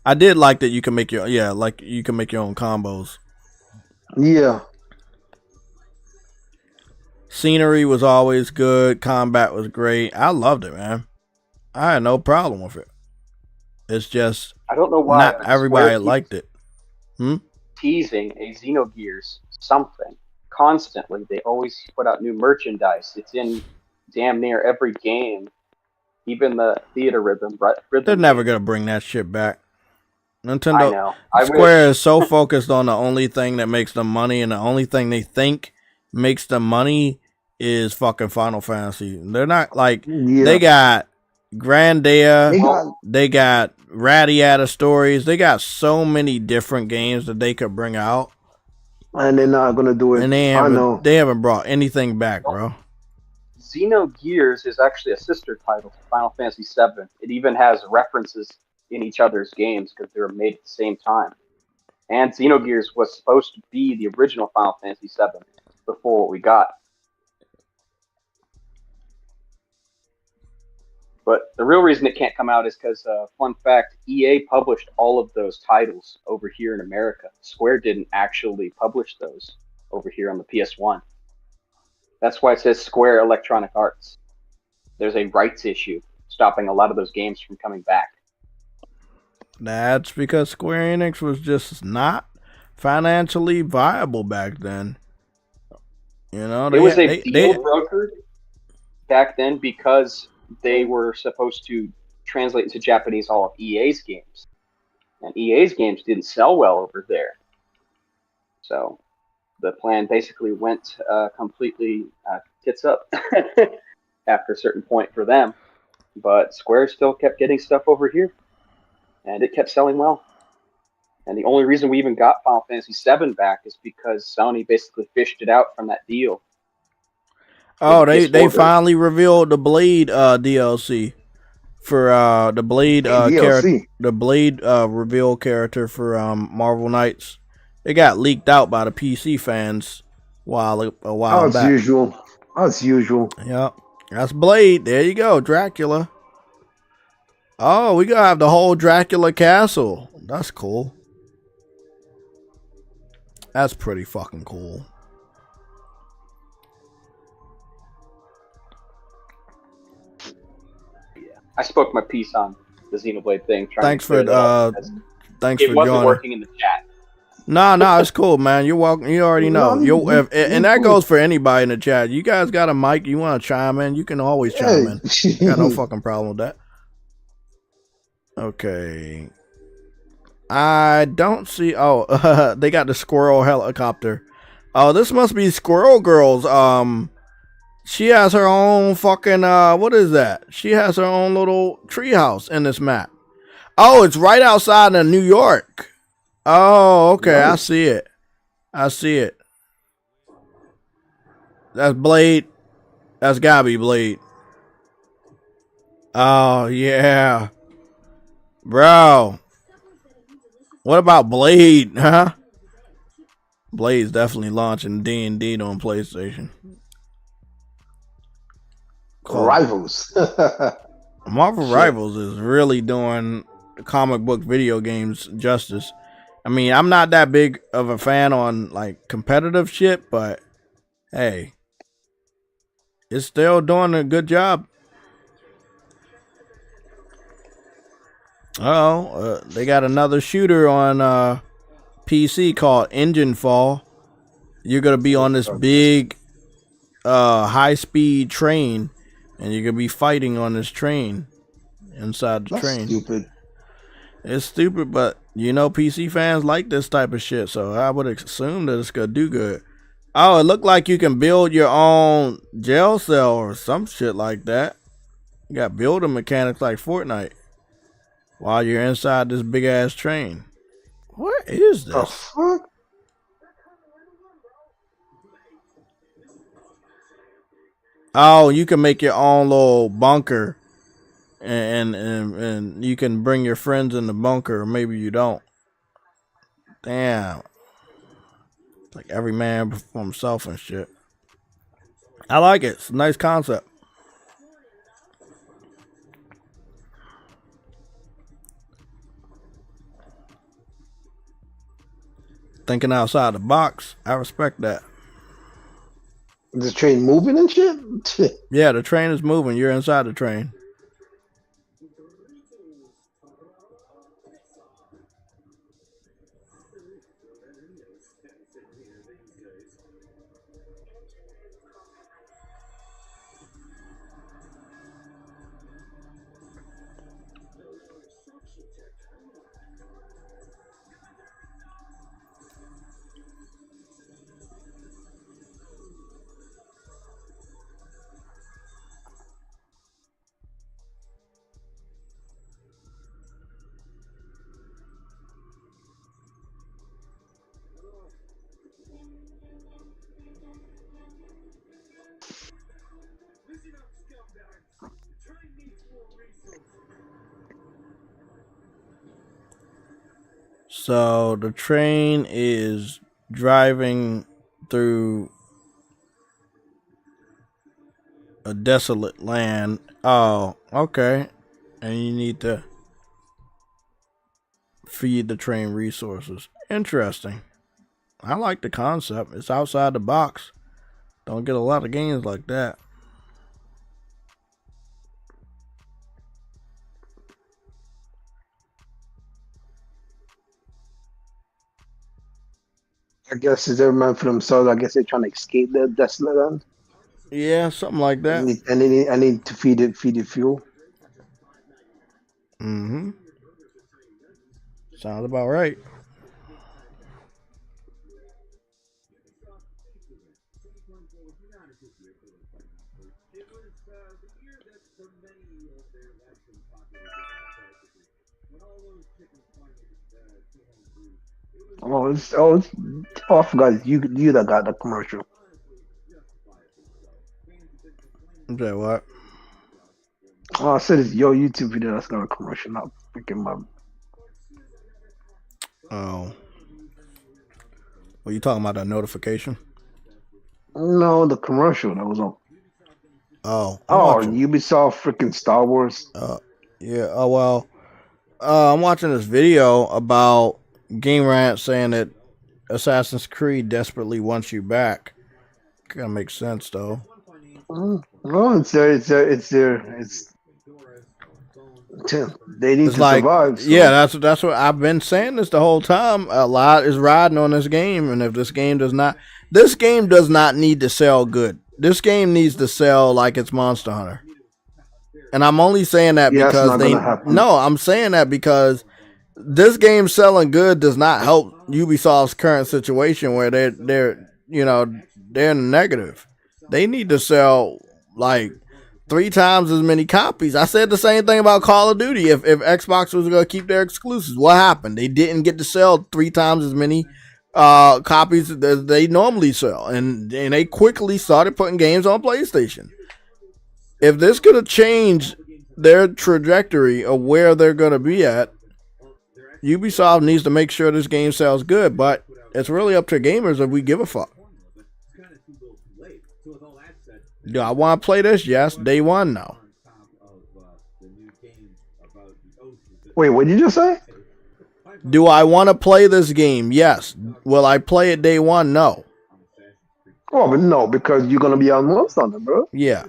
I did like that you can make your, you can make your own combos. Yeah. Scenery was always good. Combat was great. I loved it, man. I had no problem with it. It's just I don't know why not everybody liked it. Teasing a Xenogears something constantly. They always put out new merchandise. It's in damn near every game, even the theater rhythm. They're never gonna bring that shit back. Nintendo, I know. Square is so focused on the only thing that makes them money, and the only thing they think makes them money is fucking Final Fantasy. They're not like they got Grandia, they got Radiata Stories, they got so many different games that they could bring out, and they're not gonna do it. And they haven't brought anything back, bro. Xenogears is actually a sister title to Final Fantasy VII. It even has references in each other's games because they were made at the same time. And Xenogears was supposed to be the original Final Fantasy VII before what we got. But the real reason it can't come out is because, fun fact, EA published all of those titles over here in America. Square didn't actually publish those over here on the PS1. That's why it says Square Electronic Arts. There's a rights issue stopping a lot of those games from coming back. That's because Square Enix was just not financially viable back then. You know, it was a deal brokered back then because they were supposed to translate into Japanese all of EA's games. And EA's games didn't sell well over there. So the plan basically went completely tits up after a certain point for them. But Square still kept getting stuff over here. And it kept selling well. And the only reason we even got Final Fantasy VII back is because Sony basically fished it out from that deal. Oh, they finally revealed the Blade DLC for the Blade character, the Blade reveal character for Marvel Knights. It got leaked out by the PC fans a while back. As usual. Yep, that's Blade. There you go, Dracula. Oh, we gotta have the whole Dracula castle. That's cool. That's pretty fucking cool. I spoke my piece on the Xenoblade thing. Thanks for joining. It wasn't working in the chat. No, it's cool, man. You're welcome. You already know. And that goes for anybody in the chat. You guys got a mic, you want to chime in, you can always chime in. Got no fucking problem with that. Okay. I don't see. Oh, they got the squirrel helicopter. Oh, this must be Squirrel Girl's. She has her own fucking. What is that? She has her own little treehouse in this map. Oh, it's right outside of New York. Oh, okay. Nice. I see it. That's Blade. That's gotta be Blade. Oh yeah, bro. What about Blade, huh? Blade's definitely launching D&D on PlayStation. Rivals. Marvel Rivals is really doing comic book video games justice. I mean, I'm not that big of a fan on like competitive shit, but hey, it's still doing a good job. They got another shooter on PC called Engine Fall. You're gonna be on this big high-speed train, and you're gonna be fighting on this train inside the train. Stupid. It's stupid, but you know PC fans like this type of shit, so I would assume that it's gonna do good. Oh, it looked like you can build your own jail cell or some shit like that. You got building mechanics like Fortnite while you're inside this big ass train. What is this? The fuck? Oh, you can make your own little bunker, and you can bring your friends in the bunker, or maybe you don't. Damn, like every man for himself and shit. I like it. It's a nice concept. Thinking outside the box. I respect that. Is the train moving and shit? Yeah, the train is moving. You're inside the train. So the train is driving through a desolate land. Oh, okay. And you need to feed the train resources. Interesting. I like the concept. It's outside the box. Don't get a lot of games like that. I guess it's every man for themselves. I guess they're trying to escape the desolate land. Yeah, something like that. I need to feed it fuel. Mm-hmm. Sounds about right. I forgot you that got the commercial. Okay, what? Oh, I said it's your YouTube video that's got a commercial, not freaking my. Oh. Were you talking about that notification? No, the commercial that was on. Oh. Ubisoft freaking Star Wars. Yeah. Oh well. I'm watching this video about Game Rant saying that Assassin's Creed desperately wants you back. Kind of makes sense though. No, it's there. They need to survive. So. Yeah, that's what I've been saying this the whole time. A lot is riding on this game, and if this game does not need to sell good. This game needs to sell like it's Monster Hunter. And I'm only saying that because I'm saying that because this game selling good does not help Ubisoft's current situation where they're in the negative. They need to sell like 3 times as many copies. I said the same thing about Call of Duty. If Xbox was going to keep their exclusives, what happened? They didn't get to sell 3 times as many copies as they normally sell, and they quickly started putting games on PlayStation. If this could have changed their trajectory of where they're going to be at, Ubisoft needs to make sure this game sells good, but it's really up to gamers if we give a fuck. Do I want to play this? Yes. Day one? No. Wait, what did you just say? Do I want to play this game? Yes. Will I play it day one? No. Oh, but no, because you're going to be on Monster Hunter, bro. Yeah.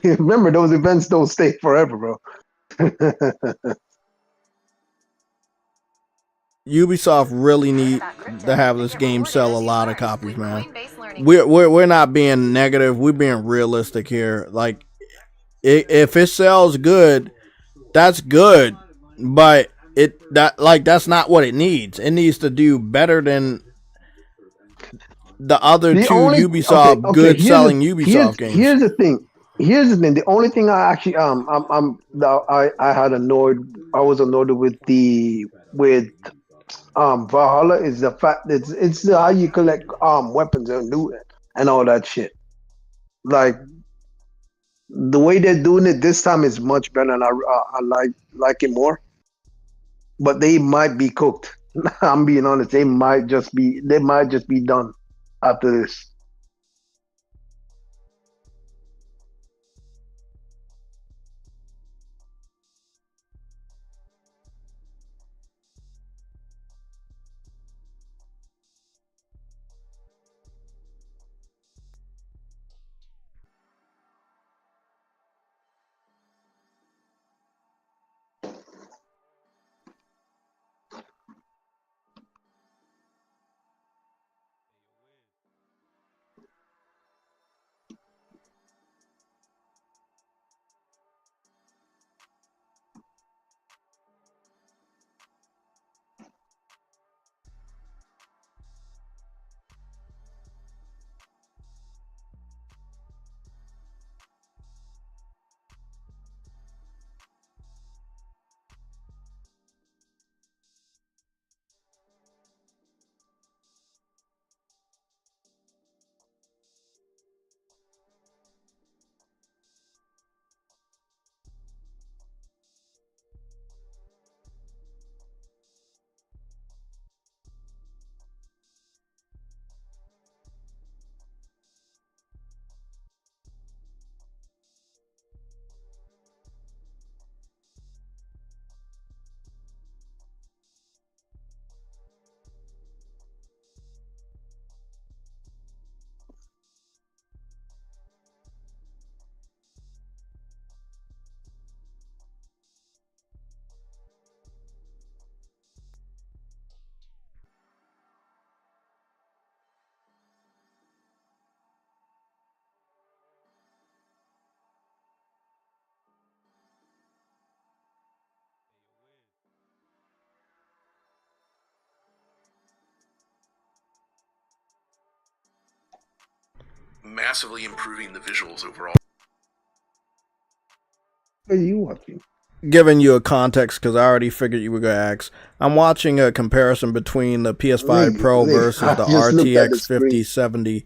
Remember, those events don't stay forever, bro. Ubisoft really need to have this game sell a lot of copies, man. We're not being negative. We're being realistic here. Like, if it sells good, that's good, but that's not what it needs. It needs to do better than the other Ubisoft selling Ubisoft games. Here's the thing. The only thing I actually I was annoyed with Valhalla is the fact that it's how you collect weapons and loot and all that shit. Like the way they're doing it this time is much better, and I like it more. But they might be cooked. I'm being honest. They might just be done after this. Massively improving the visuals overall. What are you watching? Giving you a context because I already figured you were going to ask. I'm watching a comparison between the PS5 Pro versus the RTX 5070.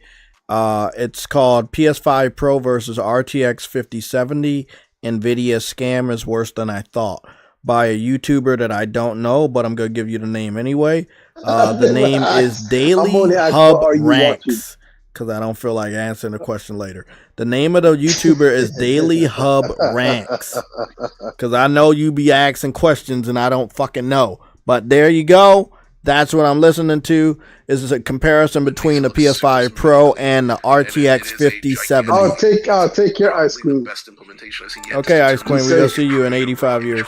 It's called PS5 Pro versus RTX 5070. NVIDIA scam is worse than I thought. By a YouTuber that I don't know, but I'm going to give you the name anyway. The name is Daily Hub Ranks. Because I don't feel like answering the question later. The name of the YouTuber is Daily Hub Ranks. Because I know you be asking questions and I don't fucking know. But there you go. That's what I'm listening to. This is a comparison between the PS5 Pro and the RTX 5070. I'll take your ice cream. Okay, Ice Queen. We're going to see you in 85 years.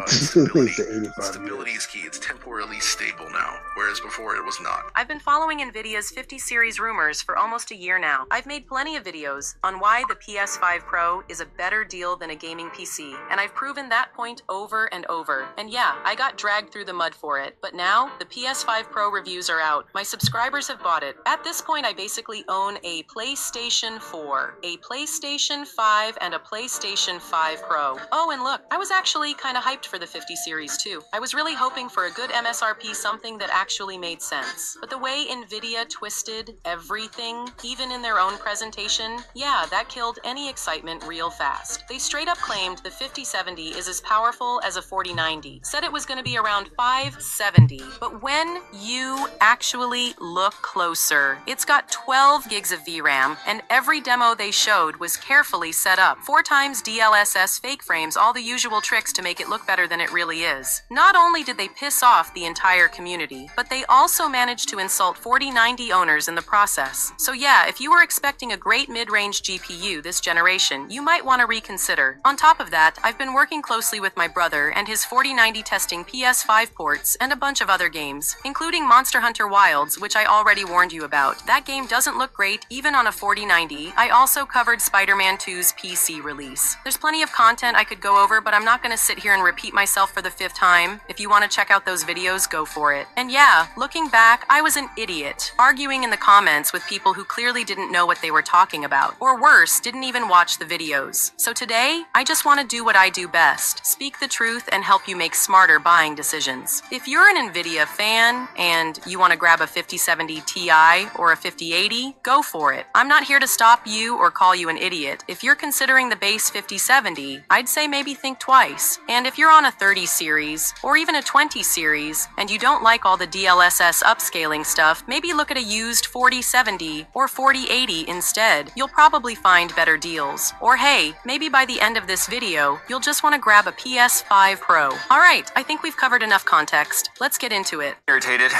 Stability is key. It's temporarily stable now, whereas before it was not. I've been following NVIDIA's 50 series rumors for almost a year now. I've made plenty of videos on why the PS5 Pro is a better deal than a gaming PC, and I've proven that point over and over. And yeah, I got dragged through the mud for it, but now the PS5 Pro reviews are out. My subscribers have bought it. At this point, I basically own a PlayStation 4, a PlayStation 5, and a PlayStation 5 Pro. Oh, and look, I was actually kind of hyped for the 50 series too. I was really hoping for a good MSRP, something that actually made sense. But the way NVIDIA twisted everything, even in their own presentation, yeah, that killed any excitement real fast. They straight up claimed the 5070 is as powerful as a 4090, said it was going to be around 570, but when you actually look closer, it's got 12 gigs of VRAM, and every demo they showed was carefully set up. 4 times DLSS fake frames, all the usual tricks to make it look better than it really is. Not only did they piss off the entire community, but they also managed to insult 4090 owners in the process. So yeah, if you were expecting a great mid-range GPU this generation, you might want to reconsider. On top of that, I've been working closely with my brother and his 4090 testing PS5 ports and a bunch of other games, including Monster Hunter Wilds, which I already warned you about. That game doesn't look great even on a 4090. I also covered Spider-Man 2's PC release. There's plenty of content I could go over, but I'm not going to sit here and repeat myself for the 5th time. If you want to check out those videos, go for it. And yeah, looking back, I was an idiot, arguing in the comments with people who clearly didn't know what they were talking about, or worse, didn't even watch the videos. So today, I just want to do what I do best, speak the truth and help you make smarter buying decisions. If you're an NVIDIA fan and you want to grab a 5070 Ti or a 5080, go for it. I'm not here to stop you or call you an idiot. If you're considering the base 5070, I'd say maybe think twice. And if you're on a 30 series or even a 20 series and you don't like all the DLSS upscaling stuff, maybe look at a used 4070 or 4080 instead. You'll probably find better deals. Or hey, maybe by the end of this video, you'll just want to grab a PS5 Pro. Alright, I think we've covered enough context. Let's get into it. Irritated.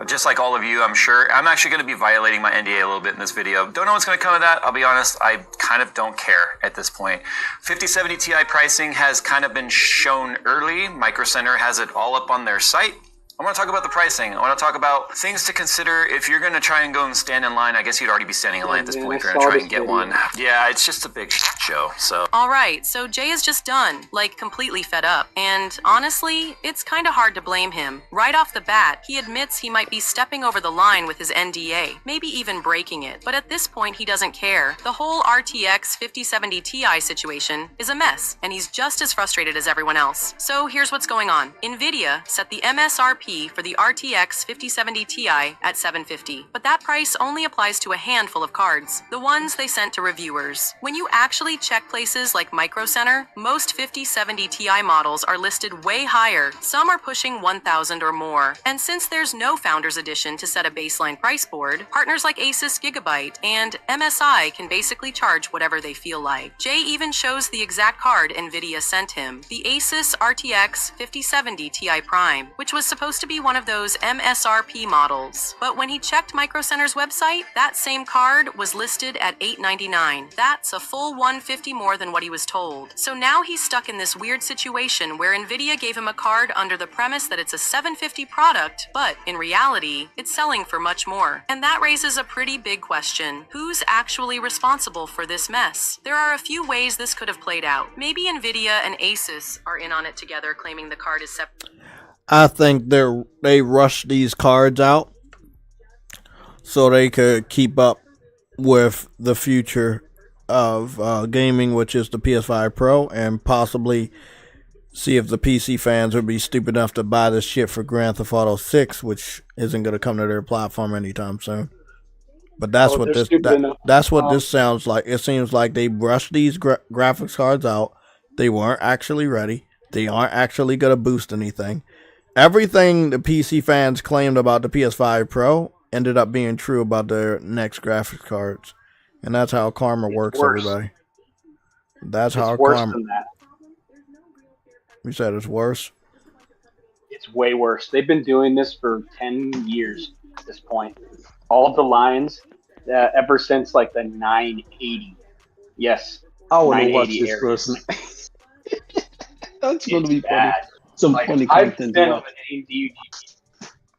Just like all of you, I'm sure. I'm actually going to be violating my NDA a little bit in this video. Don't know what's going to come of that. I'll be honest, I kind of don't care at this point. 5070 Ti pricing has kind of been shown early. Micro Center has it all up on their site. I want to talk about the pricing. I want to talk about things to consider if you're going to try and go and stand in line. I guess you'd already be standing in line at this point if you're going to try and get one. Yeah, it's just a big show, so. Alright, so Jay is just done, like completely fed up. And honestly, it's kind of hard to blame him. Right off the bat, he admits he might be stepping over the line with his NDA, maybe even breaking it. But at this point, he doesn't care. The whole RTX 5070 Ti situation is a mess, and he's just as frustrated as everyone else. So here's what's going on. NVIDIA set the MSRP for the RTX 5070 Ti at $750, but that price only applies to a handful of cards, the ones they sent to reviewers. When you actually check places like Micro Center, most 5070 Ti models are listed way higher. Some are pushing 1,000 or more. And since there's no Founders Edition to set a baseline price board, partners like Asus Gigabyte and MSI can basically charge whatever they feel like. Jay even shows the exact card NVIDIA sent him, the Asus RTX 5070 Ti Prime, which was supposed to be one of those MSRP models. But when he checked Micro Center's website, that same card was listed at $899. That's a full $150 more than what he was told. So now he's stuck in this weird situation where NVIDIA gave him a card under the premise that it's a $750 product, but in reality, it's selling for much more. And that raises a pretty big question. Who's actually responsible for this mess? There are a few ways this could have played out. Maybe NVIDIA and Asus are in on it together, claiming the card is separate. I think they rushed these cards out so they could keep up with the future of gaming, which is the PS5 Pro, and possibly see if the PC fans would be stupid enough to buy this shit for Grand Theft Auto 6, which isn't going to come to their platform anytime soon. But that's what this sounds like. It seems like they brushed these graphics cards out. They weren't actually ready. They aren't actually going to boost anything. Everything the PC fans claimed about the PS5 Pro ended up being true about their next graphics cards. And that's how karma works, everybody. That's how karma. Than that. You said it's worse? It's way worse. They've been doing this for 10 years at this point. All of the lines, ever since like the 980. Yes. I want to watch this person. That's going to be funny. Some funny I've content. been on an AMD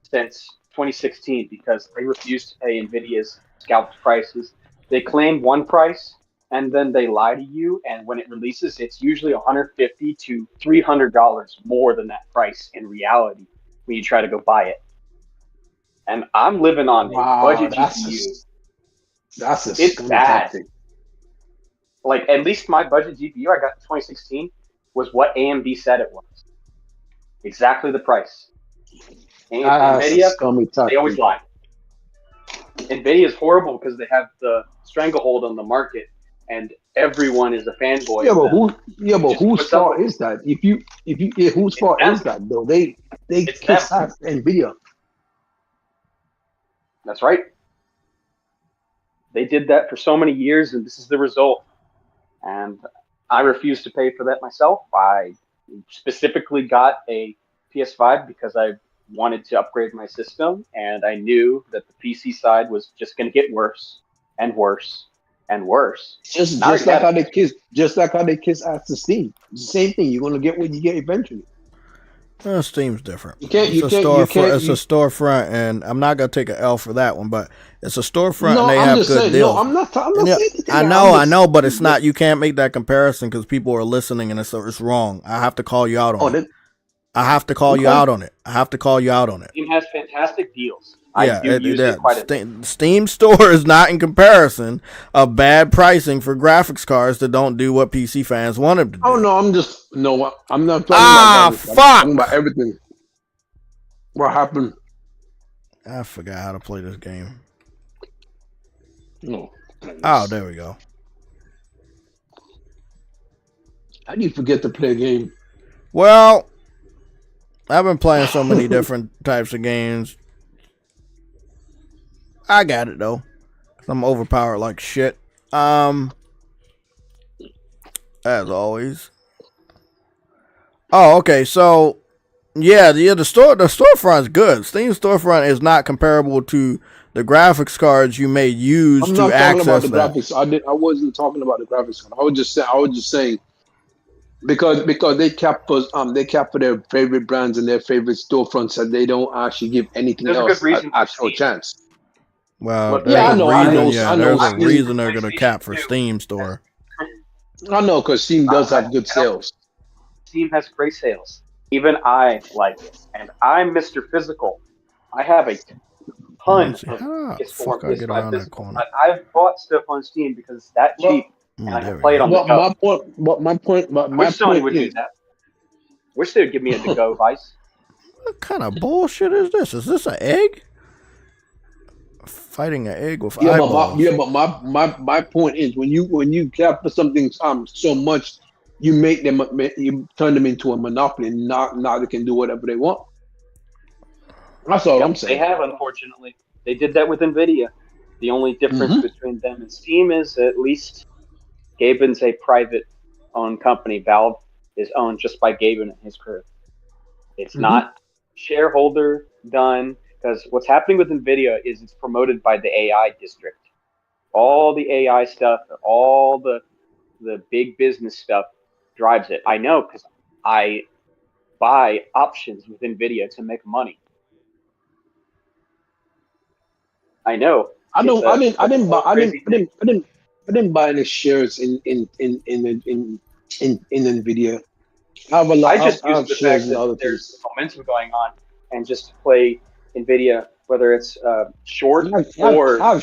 since 2016 because they refused to pay NVIDIA's scalped prices. They claim one price and then they lie to you, and when it releases, it's usually $150 to $300 more than that price in reality when you try to go buy it. And I'm living on a budget GPU. It's bad. Tactic. Like, at least my budget GPU I got in 2016 was what AMD said it was. Exactly the price. And NVIDIA, they always lie. NVIDIA is horrible because they have the stranglehold on the market, and everyone is a fanboy. But whose fault is that? Whose fault is that though? They kiss ass NVIDIA. That's right. They did that for so many years, and this is the result. And I refuse to pay for that myself. I specifically got a PS5 because I wanted to upgrade my system, and I knew that the PC side was just going to get worse and worse and worse. Just like how they kiss ass to Steam. It's the same thing. You're going to get what you get eventually. Steam's different. You can't. It's a storefront, and I'm not gonna take an L for that one, but it's a storefront, and they have good saying, deals. No, I'm not saying I know, but it's not. You can't make that comparison because people are listening, and it's wrong. I have to call you out on it. I have to call you out on it. Steam has fantastic deals. Steam store is not in comparison of bad pricing for graphics cards that don't do what PC fans want them to do. Oh no, I'm not talking about fuck. I'm talking about everything. What happened? I forgot how to play this game. No. Oh, there we go. How do you forget to play a game? Well, I've been playing so many different types of games. I got it though. I'm overpowered like shit. As always. Oh, okay. So, the storefront's good. Steam storefront is not comparable to the graphics cards you may use to access that. Graphics. I wasn't talking about the graphics card. I was just saying because they cap for their favorite brands and their favorite storefronts, and they don't actually give anything else an actual chance. Well, I know. There's a reason they're going to cap for Steam store. I know, because Steam does have good sales. Steam has great sales. Even I like it. And I'm Mr. Physical. I have a ton of PS4 PS5 physical. I've bought stuff on Steam because it's that cheap, and I can play it on the go. My point Wish Sony would do that. Wish they would give me a to-go device. What kind of bullshit is this? Is this an egg? Fighting an egg with eyeballs. But my point is when you cap for something so much, you turn them into a monopoly, and now they can do whatever they want. That's all I'm saying. They have, unfortunately. They did that with Nvidia. The only difference between them and Steam is at least Gaben's a private-owned company. Valve is owned just by Gaben and his crew. It's not shareholder done. Because what's happening with NVIDIA is it's promoted by the AI district. All the AI stuff, all the big business stuff drives it. I know because I buy options with NVIDIA to make money. I know. I didn't buy any shares in NVIDIA. I just use the fact that there's momentum going on and just play NVIDIA, whether it's short or long.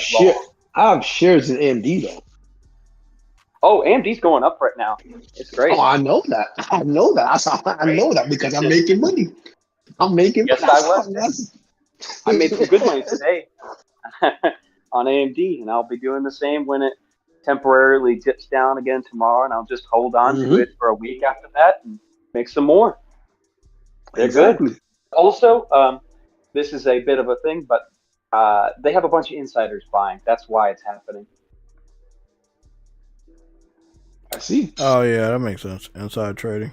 I have shares in AMD though. Oh, AMD's going up right now. It's great. Oh, I know that. I know that because I'm making money. I'm making money. Yes, I made some good money today on AMD, and I'll be doing the same when it temporarily dips down again tomorrow, and I'll just hold on to it for a week after that and make some more. They're good. Also, this is a bit of a thing, but they have a bunch of insiders buying. That's why it's happening. I see. Oh, yeah, that makes sense. Inside trading.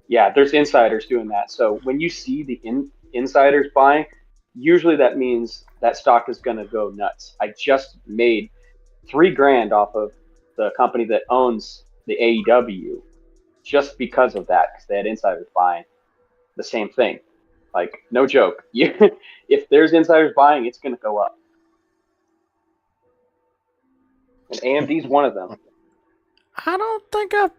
Yeah, there's insiders doing that. So when you see the insiders buying, usually that means that stock is going to go nuts. I just made $3,000 off of the company that owns the AEW just because of that, because they had insiders buying the same thing. Like, no joke. If there's insiders buying, it's going to go up. And AMD's one of them. I don't think I've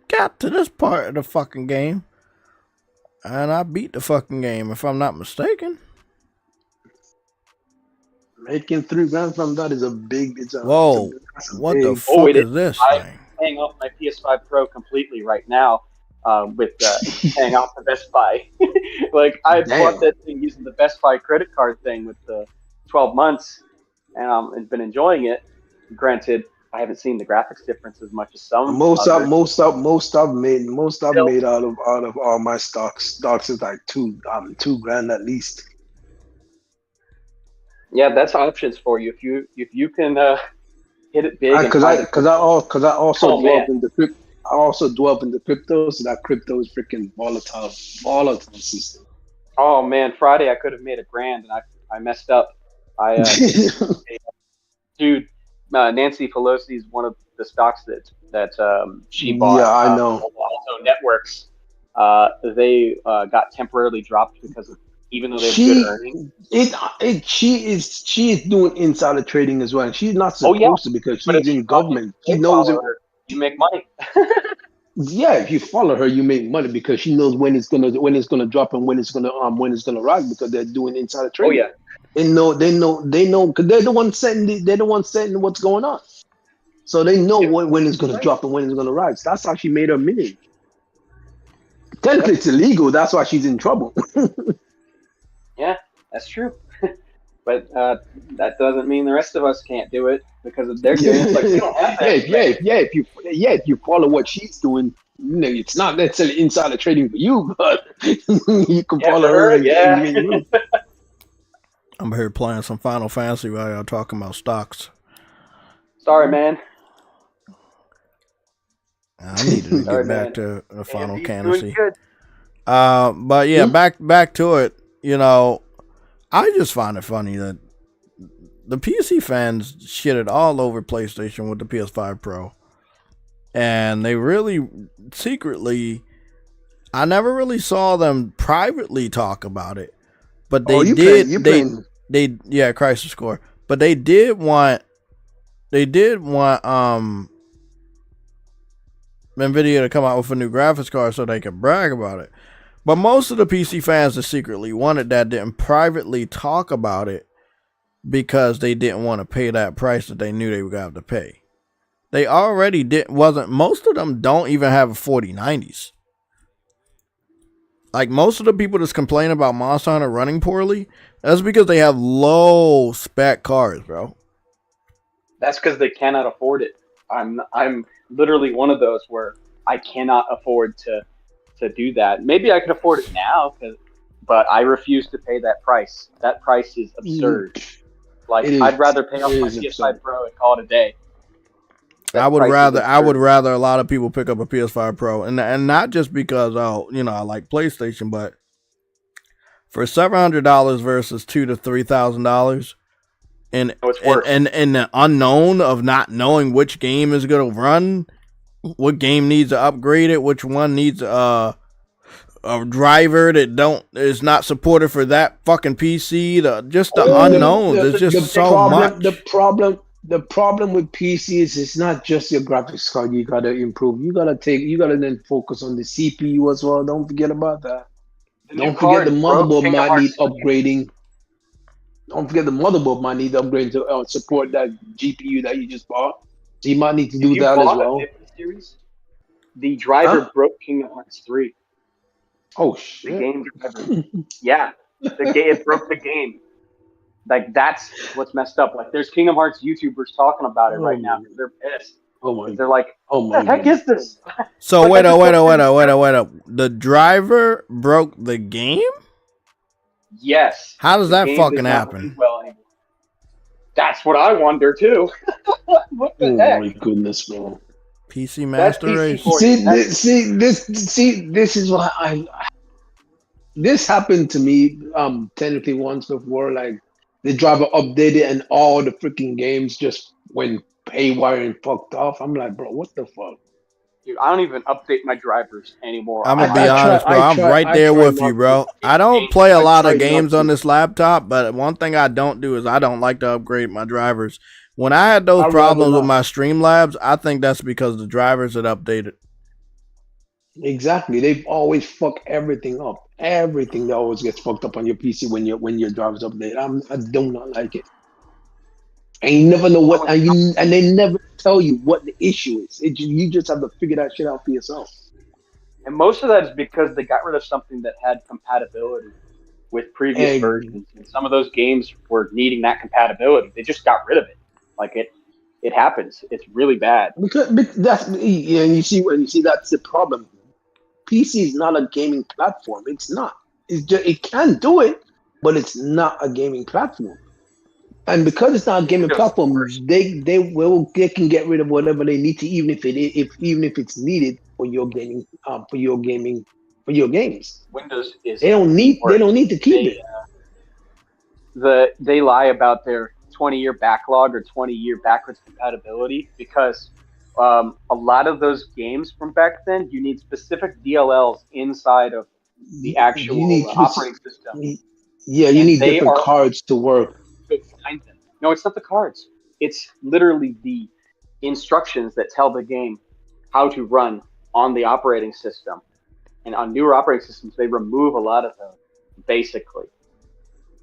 got to this part of the fucking game. And I beat the fucking game, if I'm not mistaken. Making $3,000 from that is a big... Whoa, what the fuck is this thing? I'm paying off my PS5 Pro completely right now. With paying off the Best Buy. Like, I bought that thing using the Best Buy credit card thing with the 12 months and been enjoying it. Granted, I haven't seen the graphics difference as much as some. Most I've made out of all my stocks. Stocks is like $2,000 at least. Yeah, that's options for you if you can hit it big. Because I also delve into crypto. I also delve into crypto, so that crypto is freaking volatile system. Oh man, Friday I could have made $1,000 and I messed up. Dude, Nancy Pelosi is one of the stocks that she bought. Yeah, I know. Also networks. they got temporarily dropped because of, even though they have good earnings. She is doing insider trading as well. And she's not supposed to because But if she's in government. She you knows it. follow her, you make money. Yeah, if you follow her, you make money because she knows when it's gonna drop and when it's gonna rise because they're doing insider trading. Oh yeah, they know because they're the ones setting what's going on. So they know when it's gonna drop and when it's gonna rise. That's how she made her million. Technically, it's illegal. That's why she's in trouble. Yeah, that's true. But that doesn't mean the rest of us can't do it because of their games. Like, we don't have that. If you follow what she's doing, it's not necessarily insider trading for you, but you can follow her. And I'm here playing some Final Fantasy while y'all talking about stocks. Sorry, man. I needed to get back to the Final Fantasy. Good. But yeah, back to it. I just find it funny that the PC fans shitted all over PlayStation with the PS5 Pro. And they really secretly, I never really saw them privately talk about it. But they did Crisis Core. But they did want Nvidia to come out with a new graphics card so they could brag about it. But most of the PC fans that secretly wanted that didn't privately talk about it because they didn't want to pay that price that they knew they would have to pay. They already most of them don't even have 4090s. Like most of the people that's complaining about Monster Hunter running poorly, that's because they have low spec cards, bro. That's because they cannot afford it. I'm literally one of those where I cannot afford to do that. Maybe I can afford it now, but I refuse to pay that price. That price is absurd. I'd rather pay off my PS5 Pro and call it a day. I would rather a lot of people pick up a PS5 Pro, and not just because I like PlayStation, but for $700 versus $2,000 to $3,000, and the unknown of not knowing which game is going to run. What game needs to upgrade it? Which one needs a driver that is not supported for that fucking PC? The unknowns. There's just so much. The problem with PC is it's not just your graphics card you gotta improve. You gotta then focus on the CPU as well. Don't forget about that. Don't forget the motherboard might need upgrading. Don't forget the motherboard might need upgrading to support that GPU that you just bought. So you might need to do that as well. Series, the driver broke Kingdom Hearts 3. Oh shit! The game driver. Yeah, it broke the game. Like that's what's messed up. Like there's Kingdom Hearts YouTubers talking about it right now because they're pissed. Oh my! They're like, oh what the heck is this? So wait up. The driver broke the game? Yes. How does that fucking happen? Well, that's what I wonder too. What the heck? Oh my goodness, bro. PC Master Race. This is why this happened to me technically once before. Like the driver updated and all the freaking games just went haywire and fucked off. I'm like, bro, what the fuck? Dude, I don't even update my drivers anymore. I'm gonna be honest, bro. I'm right there with you, bro. I don't play a lot of games on this laptop, but one thing I don't do is I don't like to upgrade my drivers. When I had those problems with my Streamlabs, I think that's because the drivers had updated. Exactly. They've always fucked everything up. Everything that always gets fucked up on your PC when your drivers update. I do not like it. And you never know what, and they never tell you what the issue is. You just have to figure that shit out for yourself. And most of that is because they got rid of something that had compatibility with previous versions. And some of those games were needing that compatibility. They just got rid of it. Like it happens. It's really bad. Because that's and you see that's the problem. PC is not a gaming platform. It's not. It can do it, but it's not a gaming platform. And because it's not a gaming platform, they can get rid of whatever they need to, even if it's needed for your gaming for your games. Windows is they don't need to keep it. They lie about their 20-year backlog or 20-year backwards compatibility because A lot of those games from back then, you need specific DLLs inside of the actual operating system. Yeah, you need different cards to work. To find them. No, it's not the cards. It's literally the instructions that tell the game how to run on the operating system. And on newer operating systems, they remove a lot of those, basically.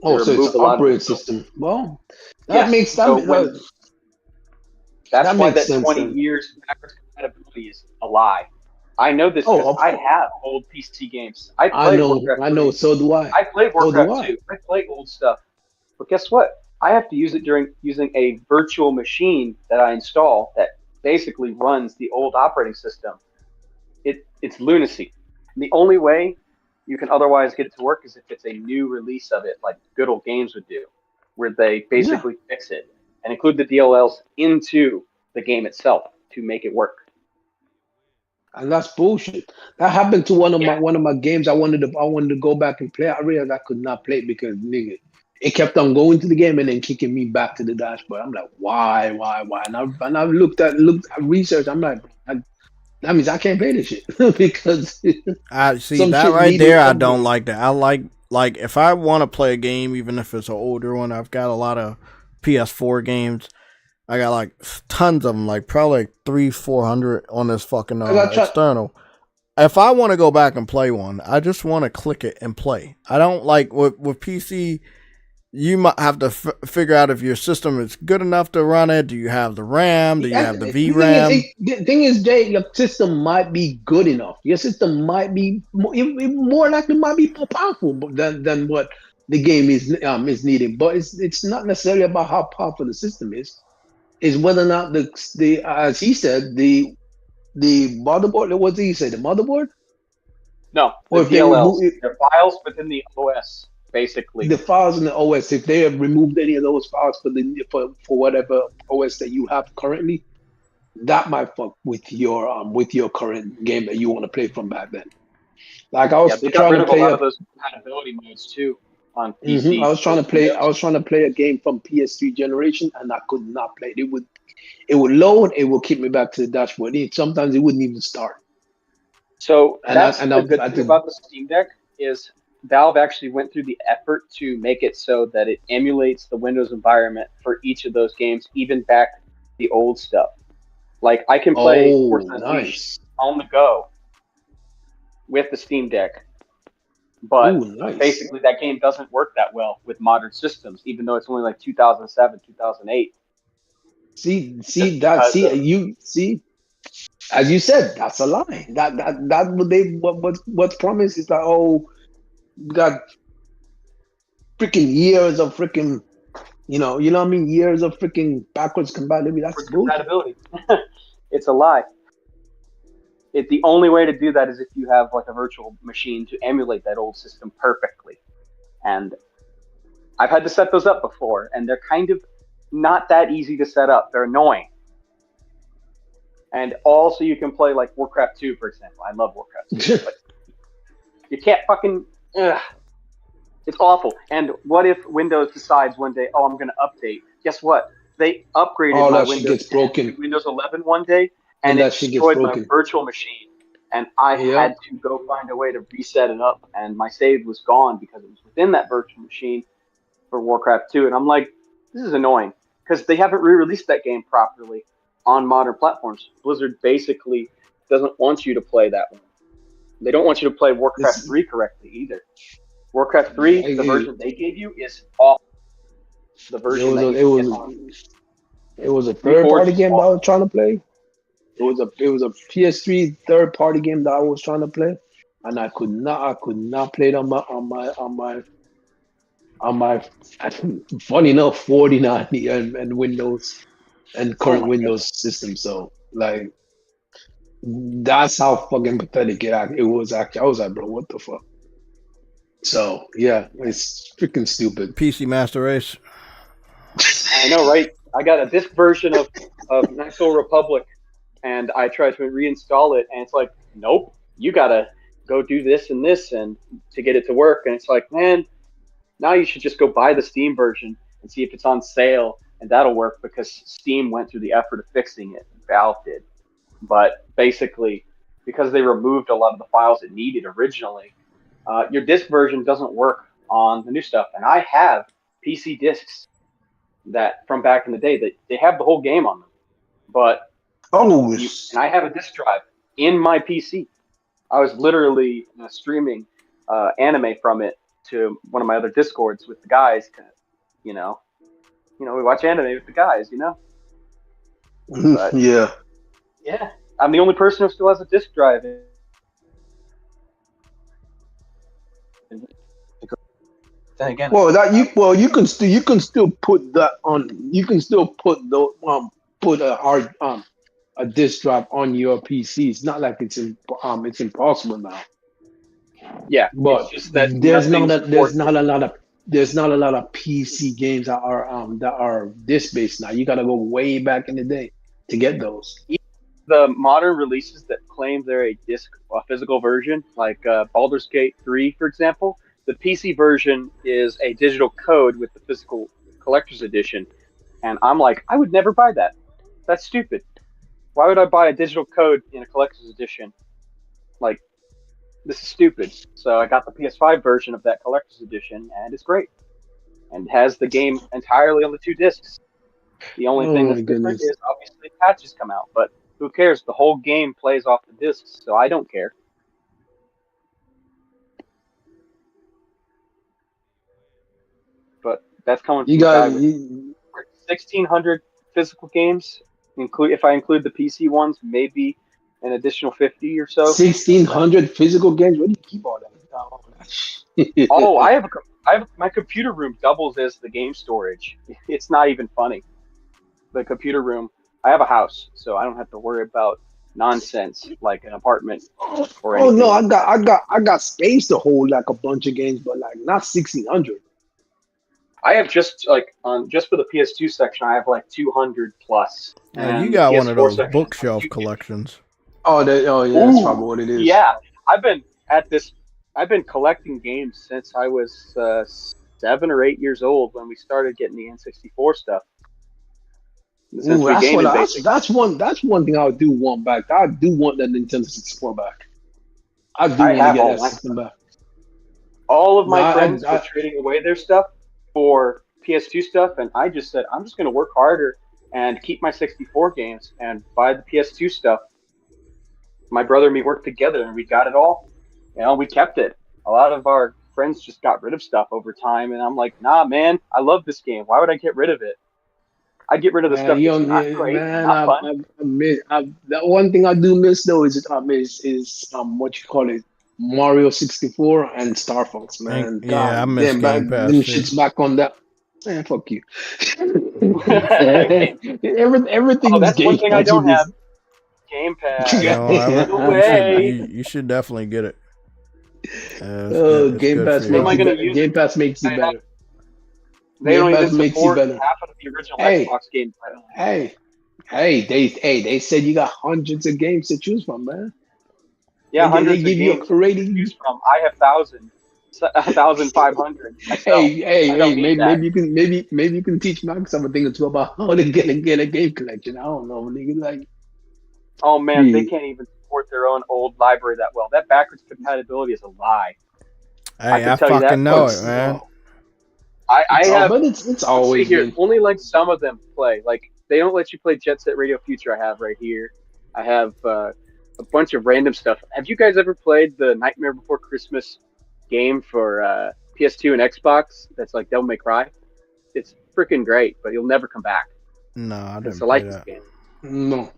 So it's an operating system. Well, that makes sense. That's why that 20 years backwards compatibility is a lie. I know this because I have old PC games. I know. So do I. I play Warcraft 2. I play old stuff. But guess what? I have to use it using a virtual machine that I install that basically runs the old operating system. It's lunacy. And the only way you can otherwise get it to work is if it's a new release of it, like good old games would do, where they basically fix it and include the DLLs into the game itself to make it work. And that's bullshit. That happened to one of my games. I wanted to go back and play. I realized I could not play it because nigga, it kept on going to the game and then kicking me back to the dashboard. I'm like, why? And I looked at research. I'm like, that means I can't play this shit because I see that right there. I don't like that. I like if I want to play a game, even if it's an older one. I've got a lot of PS4 games. I got like tons of them, like probably like 300-400 on this fucking external. If I want to go back and play one, I just want to click it and play. I don't like with PC. You might have to figure out if your system is good enough to run it. Do you have the RAM? Do you have the VRAM? The thing is, Jay, your system might be good enough. Your system might be more likely might be more powerful than what the game is needing. But it's not necessarily about how powerful the system is. Is whether or not the as he said the motherboard. What did he say? The motherboard? No, the DLLs. They're files within the OS. Basically, the files in the OS, if they have removed any of those files for whatever OS that you have currently, that might fuck with your current game that you want to play from back then. Like I was they got rid of a lot of those compatibility modes too on PC. I was trying to play a game from PS3 generation and I could not play it. It would load, it would keep me back to the dashboard. Sometimes it wouldn't even start. So that's the good thing about the Steam Deck is Valve actually went through the effort to make it so that it emulates the Windows environment for each of those games, even back the old stuff. Like I can play Unleashed on the go with the Steam Deck, but basically that game doesn't work that well with modern systems, even though it's only like 2007, 2008. As you said, that's a lie. What's promised is that we got freaking years of freaking, you know what I mean? Years of freaking backwards compatibility. That's compatibility. It's a lie. The only way to do that is if you have like a virtual machine to emulate that old system perfectly. And I've had to set those up before, and they're kind of not that easy to set up. They're annoying. And also you can play like Warcraft 2, for example. I love Warcraft 2, but you can't fucking... It's awful. And what if Windows decides one day, I'm going to update? Guess what? They upgraded my Windows 10 to Windows 11 one day, and it destroyed my virtual machine. And I had to go find a way to reset it up, and my save was gone because it was within that virtual machine for Warcraft 2. And I'm like, this is annoying because they haven't re-released that game properly on modern platforms. Blizzard basically doesn't want you to play that one. They don't want you to play Warcraft 3 correctly either. Warcraft 3, the version they gave you is awful. The version it was a third-party game that I was trying to play. It was a PS3 third-party game that I was trying to play, and I could not play it on my funny enough 4090 and Windows and current Windows system. So like that's how fucking pathetic it was. Actually, I was like, bro, what the fuck? So yeah, it's freaking stupid. PC Master Race. I know, right? I got a disc version of Knights of the Republic, and I tried to reinstall it, and it's like, nope, you gotta go do this and this and to get it to work. And it's like, man, now you should just go buy the Steam version and see if it's on sale, and that'll work because Steam went through the effort of fixing it. Valve did. But basically, because they removed a lot of the files it needed originally, your disc version doesn't work on the new stuff. And I have PC discs that from back in the day that they have the whole game on them, but and I have a disc drive in my PC. I was literally streaming anime from it to one of my other Discords with the guys. We watch anime with the guys. But, yeah. Yeah, I'm the only person who still has a disc drive. Then again, you can still put that on. You can still put a disc drive on your PC. It's not like it's impossible now. Yeah, but it's just that there's not a lot of PC games that are disc based now. You got to go way back in the day to get those. The modern releases that claim they're a physical version, like Baldur's Gate 3, for example, the PC version is a digital code with the physical collector's edition. And I'm like, I would never buy that. That's stupid. Why would I buy a digital code in a collector's edition? Like, this is stupid. So I got the PS5 version of that collector's edition, and it's great. And has the game entirely on the 2 discs. The only thing that's different is obviously patches come out, but who cares? The whole game plays off the discs, so I don't care. But that's coming from you got 1,600 physical games. If I include the PC ones, maybe an additional 50 or so. 1,600 physical games. Where do you keep all that? Oh, I have my computer room doubles as the game storage. It's not even funny. The computer room. I have a house, so I don't have to worry about nonsense like an apartment or anything. Oh no, I got space to hold like a bunch of games, but like not 1,600. I have just for the PS2 section, I have like 200 plus. You got one of those bookshelf collections. Yeah, that's probably what it is. Yeah, I've been collecting games since I was 7 or 8 years old when we started getting the N64 stuff. That's one thing I do want back. I do want that Nintendo 64 back. I do want to get that system back. All of my friends were trading away their stuff for PS2 stuff, and I just said, I'm just going to work harder and keep my 64 games and buy the PS2 stuff. My brother and me worked together, and we got it all. We kept it. A lot of our friends just got rid of stuff over time, and I'm like, nah, man, I love this game. Why would I get rid of it? I get rid of the stuff that's not great, not fun. That one thing I do miss though is what you call it, Mario 64 and Star Fox, man. Yeah, I miss Game Pass. Them shit's back on that. Man, fuck you. Everything that's is one thing I don't have. Game Pass. You should definitely get it. Game Pass makes it better. They don't even support half of the original Xbox games. They said you got hundreds of games to choose from, man. Yeah, hundreds they give you a rating to choose from. I have 1,500. Maybe you can teach Microsoft a thing or two about how to get a game collection. I don't know, nigga. Like, oh man, they can't even support their own old library that well. That backwards compatibility is a lie. Hey, I fucking know it, man. I have, but it's always here. Only like some of them play. Like they don't let you play Jet Set Radio Future. I have right here. I have a bunch of random stuff. Have you guys ever played the Nightmare Before Christmas game for PS2 and Xbox? That's like Devil May Cry. It's freaking great, but you'll never come back. No, I didn't. It's a license game. No,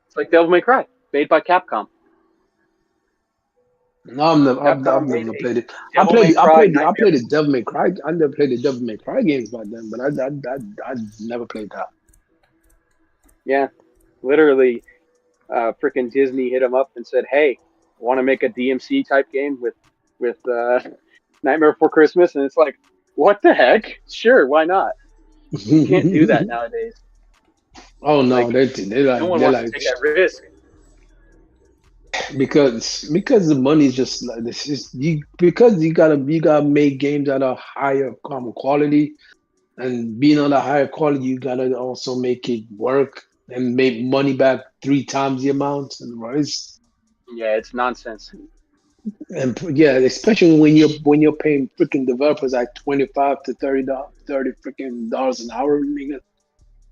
it's like Devil May Cry, made by Capcom. No, I've never played it. I played the Devil May Cry. I never played the Devil May Cry games back then, but I never played that. Yeah, literally, freaking Disney hit them up and said, "Hey, want to make a DMC type game with Nightmare Before Christmas?" And it's like, what the heck? Sure, why not? You can't do that nowadays. Oh no, like, no one wants to take that risk. Because the money is just like this. Because you gotta make games at a higher quality, and being on a higher quality, you gotta also make it work. and make money back 3 times the amount. And Yeah, it's nonsense. and yeah, especially when you're paying freaking developers like $25 to $30 freaking dollars an hour, nigga,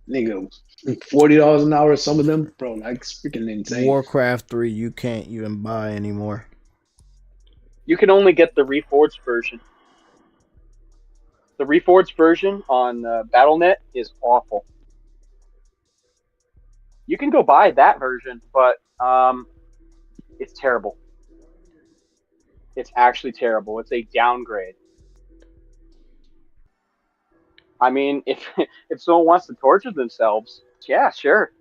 $40 an hour. Some of them, bro, like it's freaking insane. Warcraft 3, you can't even buy anymore. You can only get the Reforged version. The Reforged version on Battle.net is awful. You can go buy that version, but it's terrible. It's actually terrible. It's a downgrade. I mean, if someone wants to torture themselves, yeah, sure.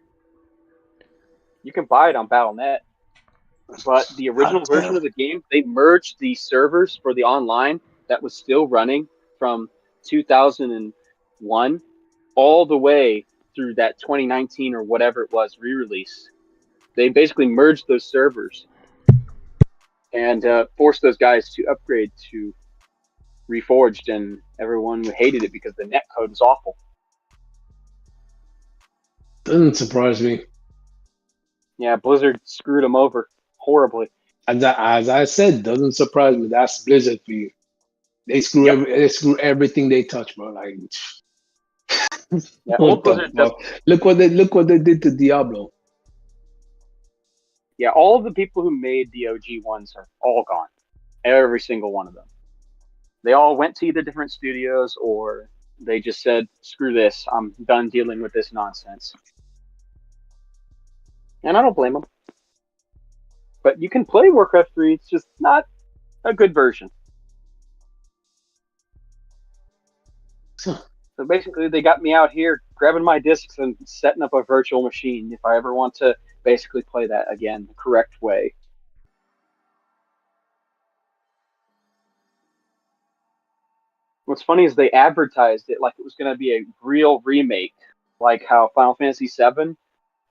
You can buy it on Battle.net. But the original version of the game, they merged the servers for the online that was still running from 2001 all the way through that 2019 or whatever it was re-release. They basically merged those servers and forced those guys to upgrade to Reforged, and everyone hated it because the netcode was awful. Doesn't surprise me. Yeah, Blizzard screwed them over horribly. As I said, doesn't surprise me. That's Blizzard for you. They screw they screw everything they touch, bro. Like, yeah, old Blizzard does. Look what they did to Diablo. Yeah, all of the people who made the OG ones are all gone. Every single one of them. They all went to either different studios or they just said, screw this, I'm done dealing with this nonsense. And I don't blame them. But you can play Warcraft 3, it's just not a good version. So basically, they got me out here grabbing my discs and setting up a virtual machine if I ever want to basically play that again the correct way. What's funny is they advertised it like it was going to be a real remake, like how Final Fantasy VII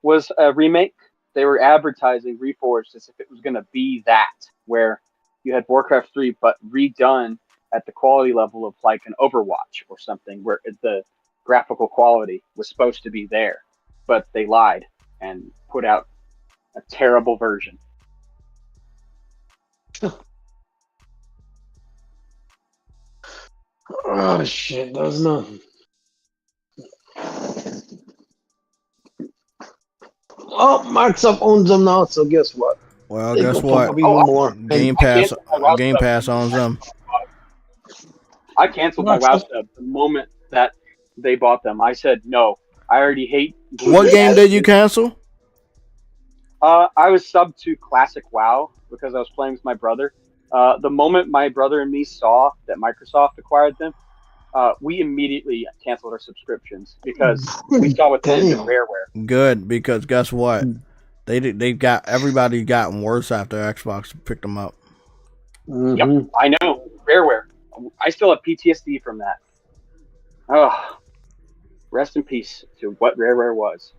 was a remake. They were advertising Reforged as if it was going to be that, where you had Warcraft 3 but redone at the quality level of like an Overwatch or something, where the graphical quality was supposed to be there, but they lied and put out a terrible version. Oh shit, that's nothing. Oh, Microsoft owns them now, so guess what? Well, guess what? Game Pass owns them. I canceled my WoW sub the moment that they bought them. I said no. I already hate. What game did you cancel? I was subbed to Classic WoW because I was playing with my brother. The moment my brother and me saw that Microsoft acquired them, we immediately canceled our subscriptions because we saw what they did to Rareware. Good, because guess what? They got everybody gotten worse after Xbox picked them up. Mm-hmm. Yep, I know. Rareware. I still have PTSD from that. Oh, rest in peace to what Rareware was.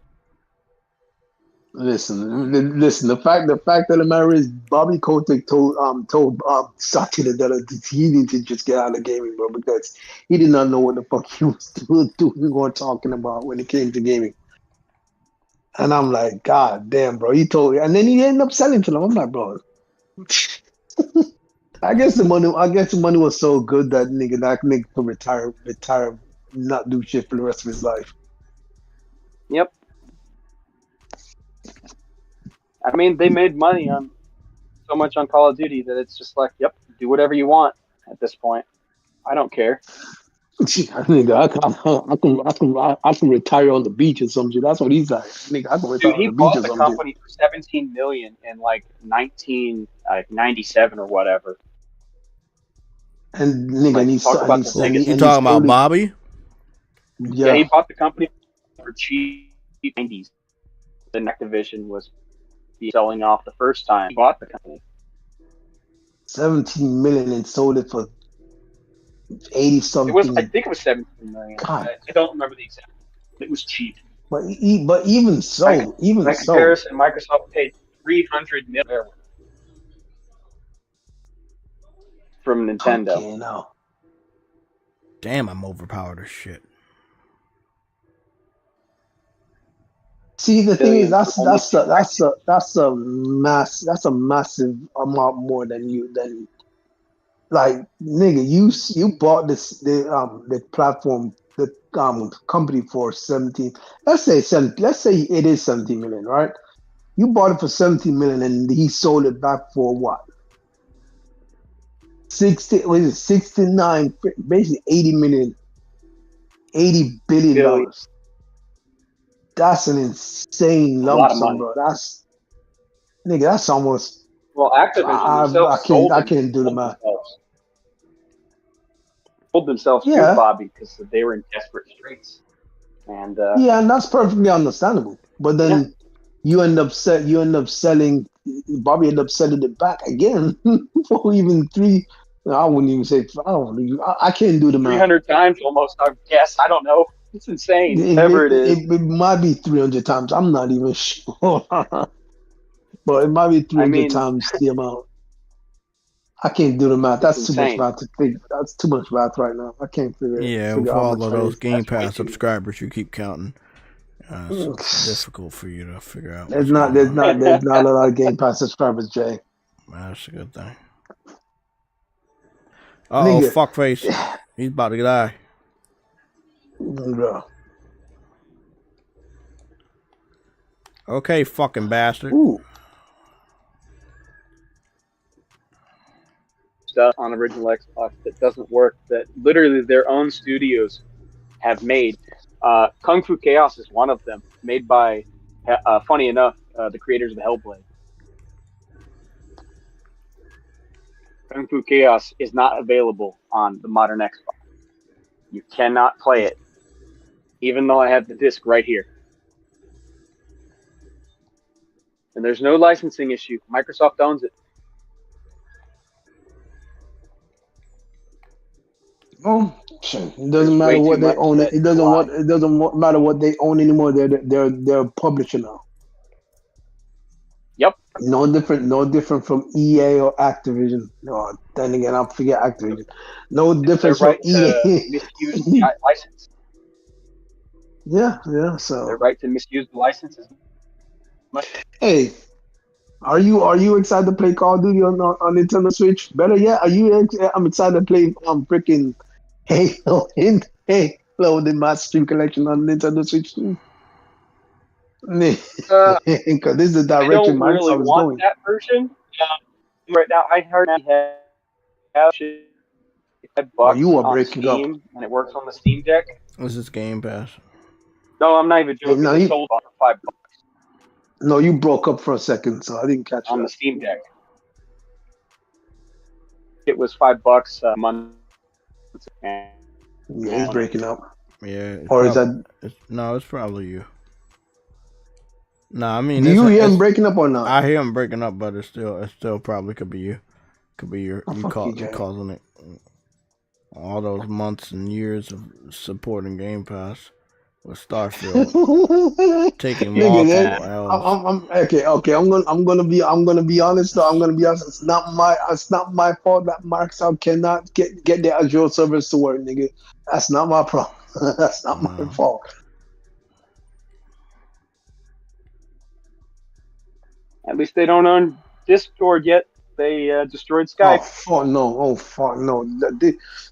Listen. The fact of the matter is, Bobby Kotick told Satya that he needed to just get out of gaming, bro, because he did not know what the fuck he was doing or talking about when it came to gaming. And I'm like, God damn, bro. He told me, and then he ended up selling to them. I'm like, bro. I guess the money was so good that nigga could retire, not do shit for the rest of his life. Yep. I mean, they made money on so much on Call of Duty that it's just like, yep, do whatever you want at this point. I don't care. Nigga, I can retire on the beach or some shit. That's what he's like. Nigga, I can retire on the beach or some shit. He bought the company for $17 million in like 1997 or whatever. And nigga, you talking about Bobby? Yeah, he bought the company for cheap 90s. Then Activision was selling off the first time he bought the company. 17 million and sold it for 80 something. I think it was 17 million. God. I don't remember the exact. It was cheap. But even so, comparison, Microsoft paid $300 million from Nintendo. Okay, no. Damn, I'm overpowered as shit. See, the thing is, Billions that's a massive amount more than like nigga. You bought the platform the company for 17. Let's say it is 17 million, right? You bought it for 17 million, and he sold it back for what? 69, basically 80 million, $80 billion. That's an insane lump sum, bro. That's almost. Well, Activision themselves I can't do the math. Sold themselves to Bobby because they were in desperate straits, and and that's perfectly understandable. But then you end up selling. Bobby ended up selling it back again for even 3. I wouldn't even say. I can't do the math. 300 times almost. I guess I don't know. It's insane. Whatever it is, it might be 300 times. I'm not even sure, but it might be 300 times the amount. I can't do the math. That's too much math to think. That's too much math right now. I can't figure it. Yeah, with all of those Game Pass subscribers you keep counting, so it's difficult for you to figure out. There's not a lot of Game Pass subscribers, Jay. That's a good thing. Oh, fuckface. He's about to die. Bro. Okay, fucking bastard. Ooh. Stuff on original Xbox that doesn't work, that literally their own studios have made. Kung Fu Chaos is one of them, made by, funny enough, the creators of Hellblade. Kung Fu Chaos is not available on the modern Xbox. You cannot play it, even though I have the disc right here. And there's no licensing issue. Microsoft owns it. Oh, it doesn't matter what they own. It doesn't matter what they own anymore. They're a publisher now. Yep. No different from EA or Activision. No, then again, I forget Activision. No difference from EA. Misuse the license. Yeah. So their right to misuse the license is much. Hey, are you excited to play Call of Duty on Nintendo Switch? Better yet, I'm excited to play freaking Halo the Master Chief Collection on Nintendo Switch too. Because this is the direction Microsoft really is want going. that version. Right now, I heard they have $5 you are on breaking Steam, up. and it works on the Steam Deck. This is Game Pass. No, I'm not even joking. No, It's sold for $5. No, you broke up for a second, so I didn't catch on that. the Steam Deck. It was $5 a month. Yeah, he's breaking up. Yeah. Or is that? No, it's probably you. No, I mean, Do you hear him breaking up or not? I hear him breaking up, but it still probably could be you. Could be you causing it. All those months and years of supporting Game Pass with Starfield taking multiple L's. Okay. I'm gonna be honest though. I'm gonna be honest. It's not my fault that Microsoft cannot get their Azure servers to work, nigga. That's not my problem. That's not my fault. At least they don't own Discord yet. They destroyed Skype. Oh fuck no.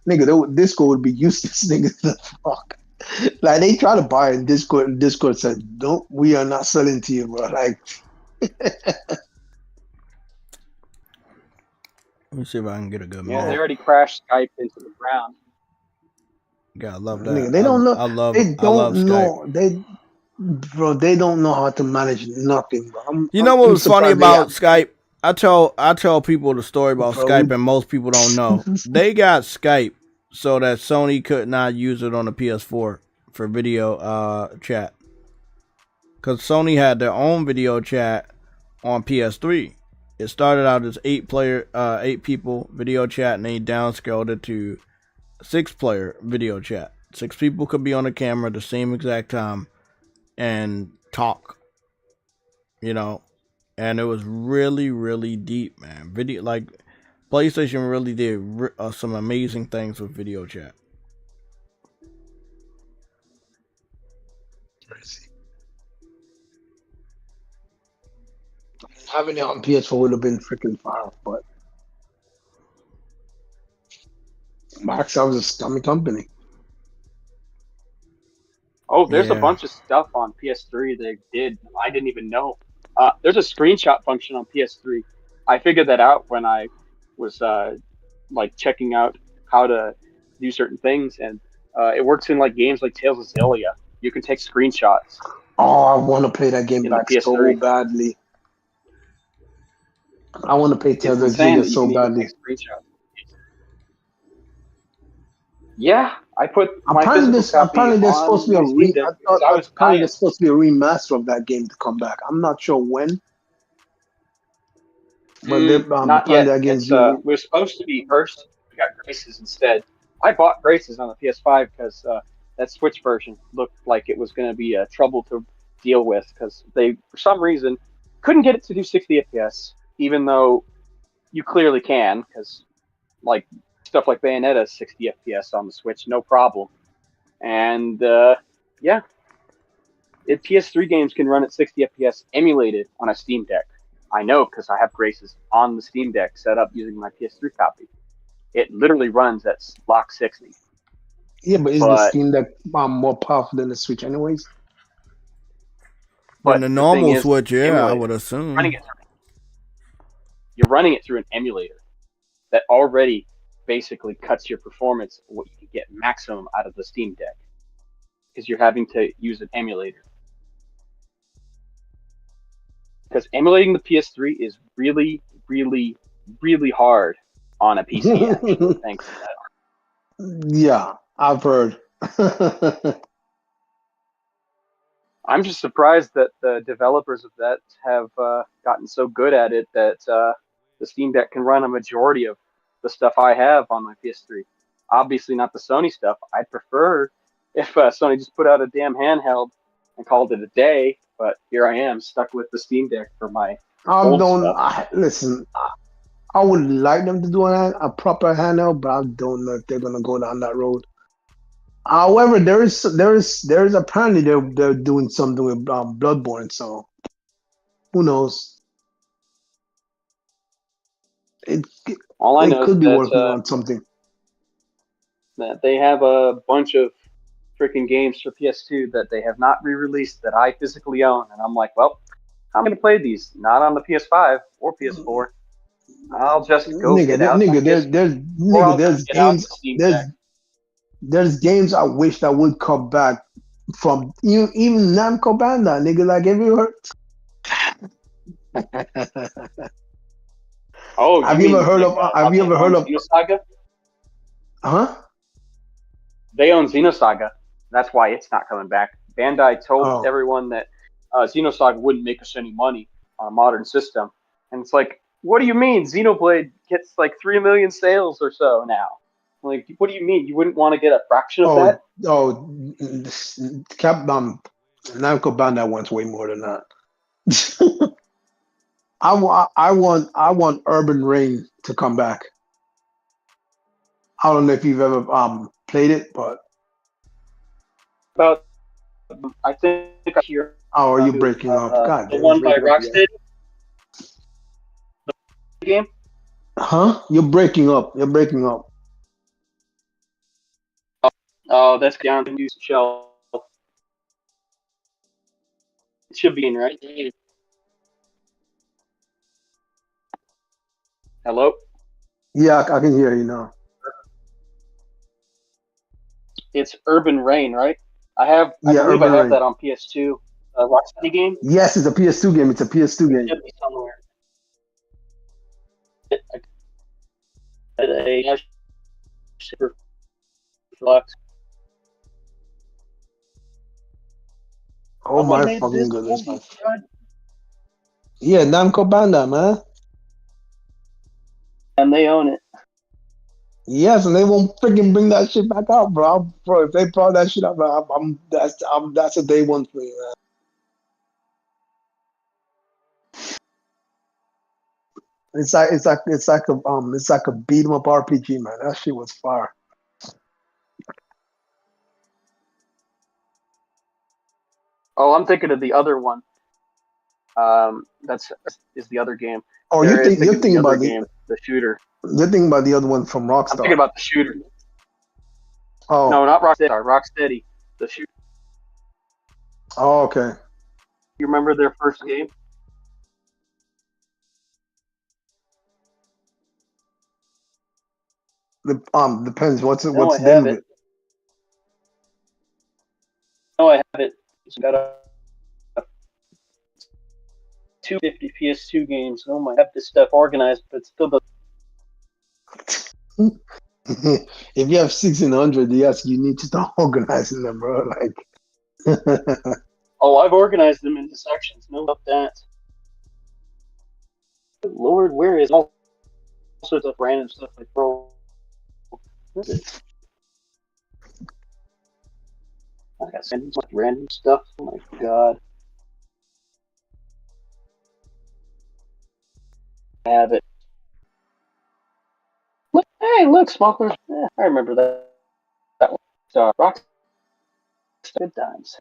Nigga, Discord would be useless, nigga. The fuck. Like they try to buy in Discord, and Discord said, we are not selling to you, bro. Like let me see if I can get a good Yeah, they already crashed Skype into the ground. Yeah, I love that. Nigga, they don't know. I love Skype. They don't know how to manage nothing, bro. You know what was funny about Skype? I tell people the story about Skype, and most people don't know. They got Skype so that Sony could not use it on the PS4 for video chat. Because Sony had their own video chat on PS3. It started out as 8 people video chat, and they downscaled it to 6-player video chat. 6 people could be on the camera at the same exact time and talk. You know, and it was really, really deep, man. Video, like, PlayStation really did some amazing things with video chat. Having it on PS4 would have been freaking fire, but Microsoft is a scummy company. Oh, there's a Yeah. bunch of stuff on PS3 they did. I didn't even know. There's a screenshot function on PS3. I figured that out when I was like checking out how to do certain things, and it works in like games like Tales of Xillia. You can take screenshots Oh, I want to play that game in the back so PS3. badly. I want to play It's Tales of insane Xillia that you so can even badly. take screenshots. Yeah, I put my Apparently, physical copy there's supposed to on be a my Steam Deck because I was apparently dying. there's supposed to be a remaster of that game to come back. I'm not sure when, but Not apparently yet. that game's We're supposed to be first. We got Graces instead. I bought Graces on the PS5 because that Switch version looked like it was going to be a trouble to deal with because they, for some reason, couldn't get it to do 60 FPS, even though you clearly can because like stuff like Bayonetta is 60 FPS on the Switch, no problem. And yeah, PS3 games can run at 60 FPS emulated on a Steam Deck. I know because I have Graces on the Steam Deck set up using my PS3 copy. It literally runs at lock 60. yeah, but isn't the Steam Deck more powerful than the Switch, anyways? But the normal Switch, yeah, I would assume. You're running it through an emulator that already basically cuts your performance of what you can get maximum out of the Steam Deck because you're having to use an emulator. Because emulating the PS3 is really, really, really hard on a PC, actually, thanks to that. Yeah, I've heard. I'm just surprised that the developers of that have gotten so good at it that the Steam Deck can run a majority of the stuff I have on my PS3. Obviously not the Sony stuff. I'd prefer if Sony just put out a damn handheld and called it a day, but here I am stuck with the Steam Deck for my old stuff. Listen, I would like them to do a proper handheld, but I don't know if they're gonna go down that road. However, there is apparently they're doing something with Bloodborne, so who knows? All I know could is be that, working on something. That they have a bunch of freaking games for PS2 that they have not re-released that I physically own, and I'm like, well, I'm gonna play these not on the PS5 or PS4. I'll just go get out. There's games I wish that would come back from even Namco Bandai, nigga. Like, have you heard? Oh, have you ever heard of? Have you ever heard of Xenosaga? Huh? They own Xenosaga. That's why it's not coming back. Bandai told everyone that Xenosaga wouldn't make us any money on a modern system, and it's like, what do you mean? Xenoblade gets like 3 million sales or so now. Like, what do you mean? You wouldn't want to get a fraction of that? Namco Bandai wants way more than that. I want Urban Reign to come back. I don't know if you've ever played it, but I think I hear. Oh, are you breaking up? God, the one by Rocksteady. The game. Huh? You're breaking up. You're breaking up. Oh, that's down to use shell. It should be in, right? Hello? Yeah, I can hear you now. It's Urban Reign, right? I believe I have that on PS2. Rocksteady game? Yes, it's a PS2 game. It's a PS2 game. It should be somewhere. Super flux. Oh my fucking goodness. Yeah, Namco Bandai, man. And they own it. Yes, and they won't freaking bring that shit back out, bro. Bro, if they brought that shit up, that's a day one for me, man. It's like a beat 'em up RPG, man. That shit was fire. Oh, I'm thinking of the other one. That's is the other game. Oh, you're thinking about the shooter. You're thinking about the other one from Rockstar. I'm thinking about the shooter. Oh no, not Rockstar. Rocksteady. The shooter. Oh, okay. You remember their first game? Depends. What's the I name have of it. it? No, I have it. It's got a 250 PS2 games. Oh my! I have this stuff organized, but it still doesn't. If you have 1600, yes, you need to start organizing them, bro. Like, oh, I've organized them into sections. No about that. Good Lord, where is all sorts of random stuff like bro? What is it? I got some random stuff. Oh my God. I have it. Look, hey, look, smokers. I remember that one. So, Rock, good times.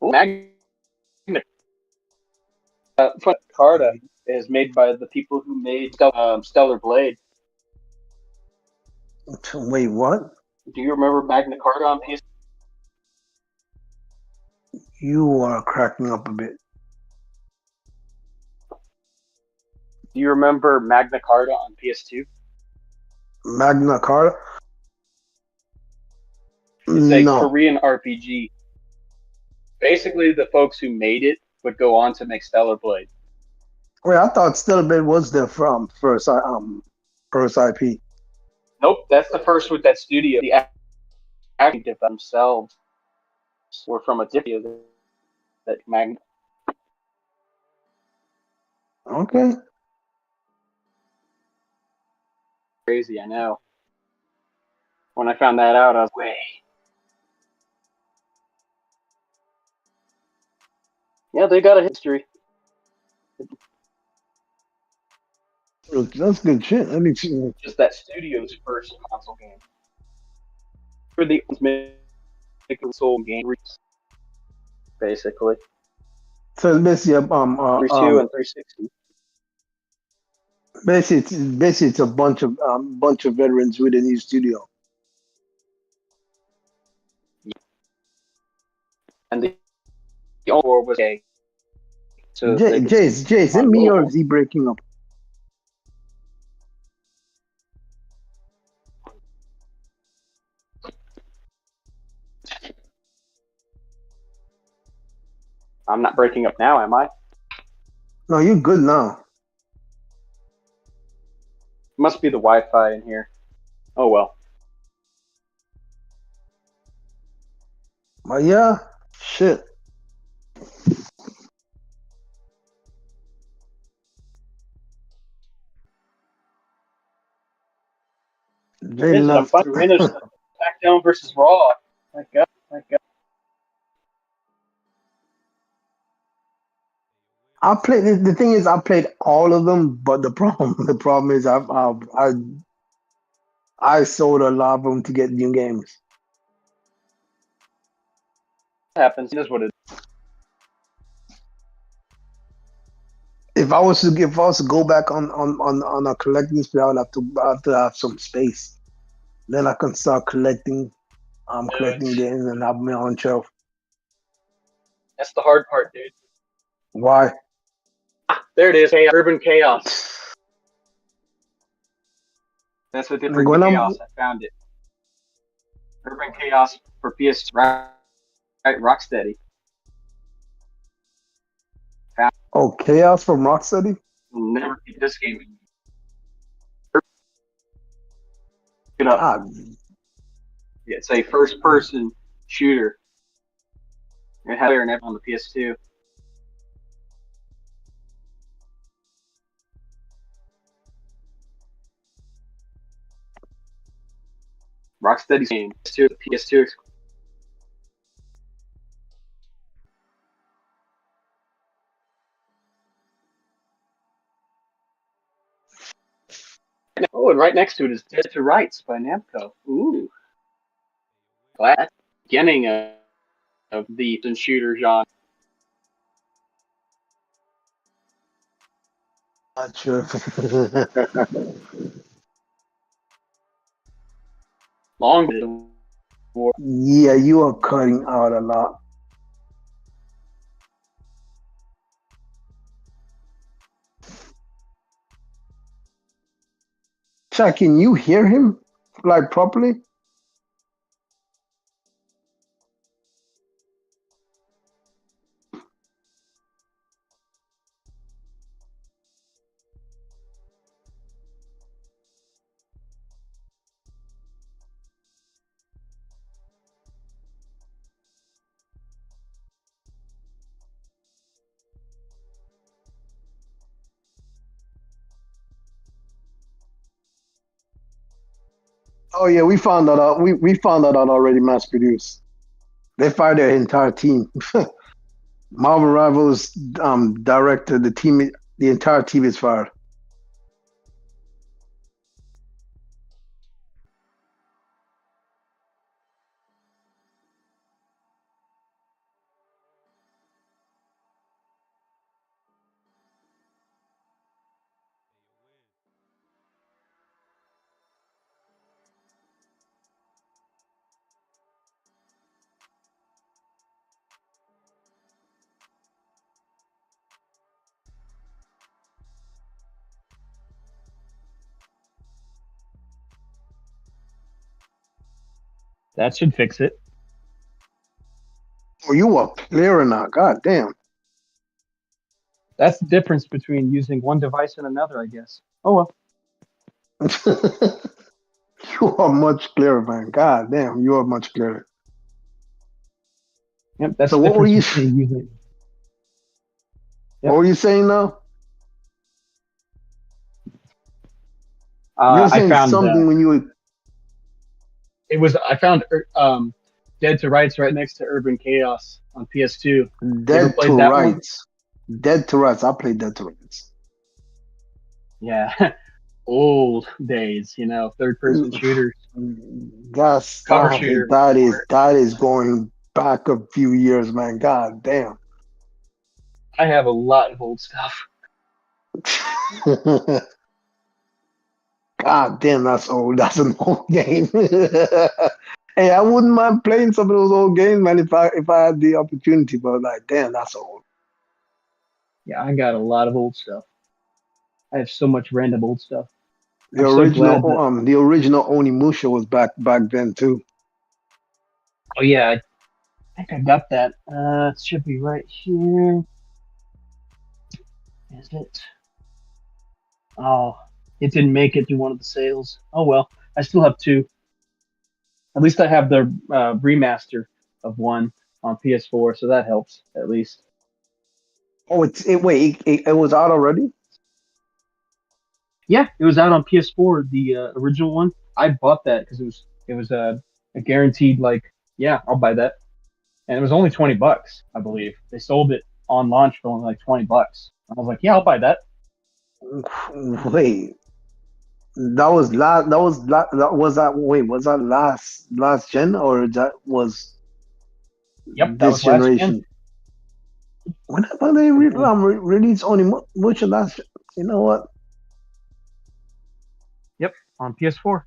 Magna Carta is made by the people who made Stellar Blade. wait, what? Do you remember Magna Carta on PS? You are cracking up a bit. Do you remember Magna Carta on PS2? Magna Carta? It's a Korean RPG. Basically, the folks who made it would go on to make Stellar Blade. Wait, I thought Stellar Blade was their first IP. Nope, that's the first with that studio. The actors themselves were from a different that Magna. Okay. Crazy, I know. When I found that out, I was way. Yeah, they got a history. That's good shit. Let me see. Just that studio's first console game. For the console game, basically. So basically, 3.2 and 360. Basically, it's a bunch of veterans with a new studio. And the old war was gay. So Jay, is it me or is he breaking up? I'm not breaking up now, am I? No, you're good now. Must be the Wi-Fi in here. Oh well. But yeah, shit. I'm fighting SmackDown versus Raw. My God. I played. The thing is, I played all of them, but the problem is, I sold a lot of them to get new games. Happens. That's what it is. If I was to go back on a collecting spree, I would have to have some space. Then I can start collecting games and have my own shelf. That's the hard part, dude. Why? There it is. Urban Chaos. That's what did Urban Chaos. I found it. Urban Chaos for PS right, Rocksteady. Oh, Chaos from Rocksteady? We'll never get this game. Get up. Yeah, it's a first-person shooter. It had it on the PS2. Rocksteady's game, PS2. Oh, and right next to it is Dead to Rights by Namco. Ooh. Glad beginning of the shooter genre. Not sure. Long war. Yeah, you are cutting out a lot. Chuck, can you hear him like properly? Oh yeah, we found that out. We found that out already. Mass produced. They fired their entire team. Marvel Rivals director, the entire team is fired. That should fix it. Oh, you are clearer now. God damn. That's the difference between using one device and another, I guess. Oh well. You are much clearer, man. God damn, you are much clearer. Yep, that's so the what were you? Using. Yep. What were you saying now? I found something when you were. It was I found Dead to Rights right next to Urban Chaos on PS2. Dead to Rights. Dead to Rights. I played Dead to Rights. Yeah, old days, you know, third-person shooters. That's shooter. That is going back a few years, man. God damn. I have a lot of old stuff. God damn, that's old. That's an old game. Hey, I wouldn't mind playing some of those old games, man, if I had the opportunity. But like, damn, that's old. Yeah, I got a lot of old stuff. I have so much random old stuff. The original Onimusha was back then too. Oh yeah, I think I got that. It should be right here. Is it? Oh, it didn't make it to one of the sales. Oh well, I still have two. At least I have the remaster of one on PS4, so that helps at least. Oh, it was out already? Yeah, it was out on PS4, the original one. I bought that because it was a guaranteed, like, yeah, I'll buy that. And it was only $20, I believe. They sold it on launch for only like $20. I was like, yeah, I'll buy that. Wait, was that last gen, or that was? Yep, that was generation. Last gen. Whenever they release Onimusha last, you know what? Yep, on PS4.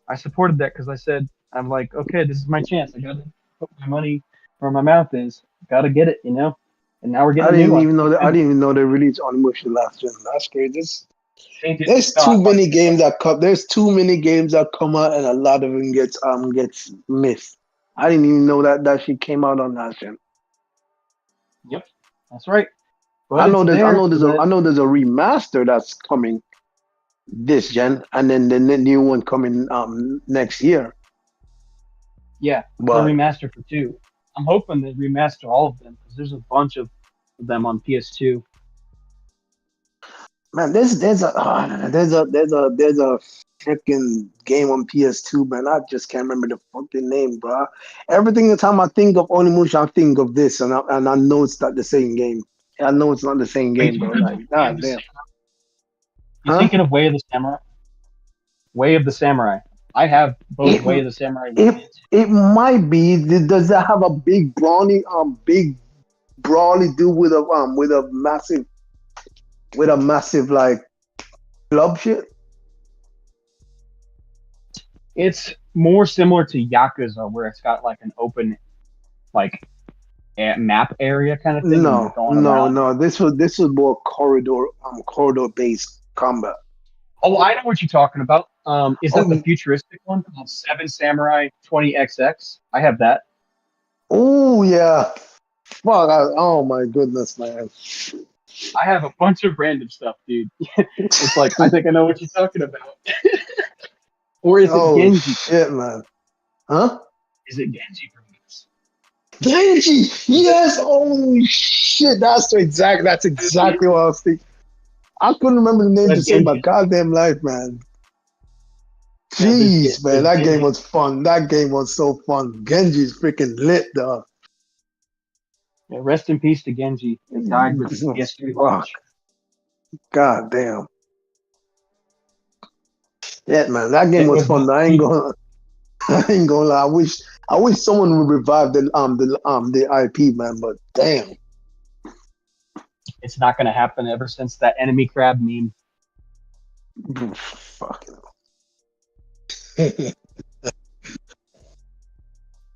I supported that because I said, I'm like, okay, this is my chance. I gotta put my money where my mouth is. Gotta get it, you know. And now we're getting. I didn't even know they released Onimusha last gen. That's crazy. There's too many games that come. There's too many games that come out, and a lot of them gets missed. I didn't even know that shit came out on last gen. Yep, that's right. But I know there's a remaster that's coming this gen, and then the new one coming next year. Yeah, but a remaster for 2. I'm hoping they remaster all of them because there's a bunch of them on PS2. Man, there's a freaking game on PS2, man. I just can't remember the fucking name, bro. Everything the time I think of Onimusha, I think of this, and I know it's not the same game. I know it's not the same game, bro. Like, god damn. You thinking of Way of the Samurai? Way of the Samurai. I have both Way of the Samurai. It might be. Does that have a big brawly dude with a massive like club shit? It's more similar to Yakuza, where it's got like an open, like map area kind of thing. No. This was more corridor based combat. Oh, I know what you're talking about. Is that the futuristic one called 7 Samurai 20XX? I have that. Oh yeah. Fuck! Oh my goodness, man. I have a bunch of random stuff, dude. It's like I think I know what you're talking about. Or is it Genji? Shit, man. Huh? Is it Genji from this? Genji! Yes! Oh shit! That's exactly what I was thinking. I couldn't remember the name to save my goddamn life, man. Jeez, man, that game was fun. That game was so fun. Genji's freaking lit, dog. Yeah, rest in peace to Genji. He died with the PS3 launch. God damn. Yeah, man, that game was fun. I ain't gonna lie. I wish someone would revive the IP, man. But damn, it's not gonna happen ever since that enemy crab meme. Fucking.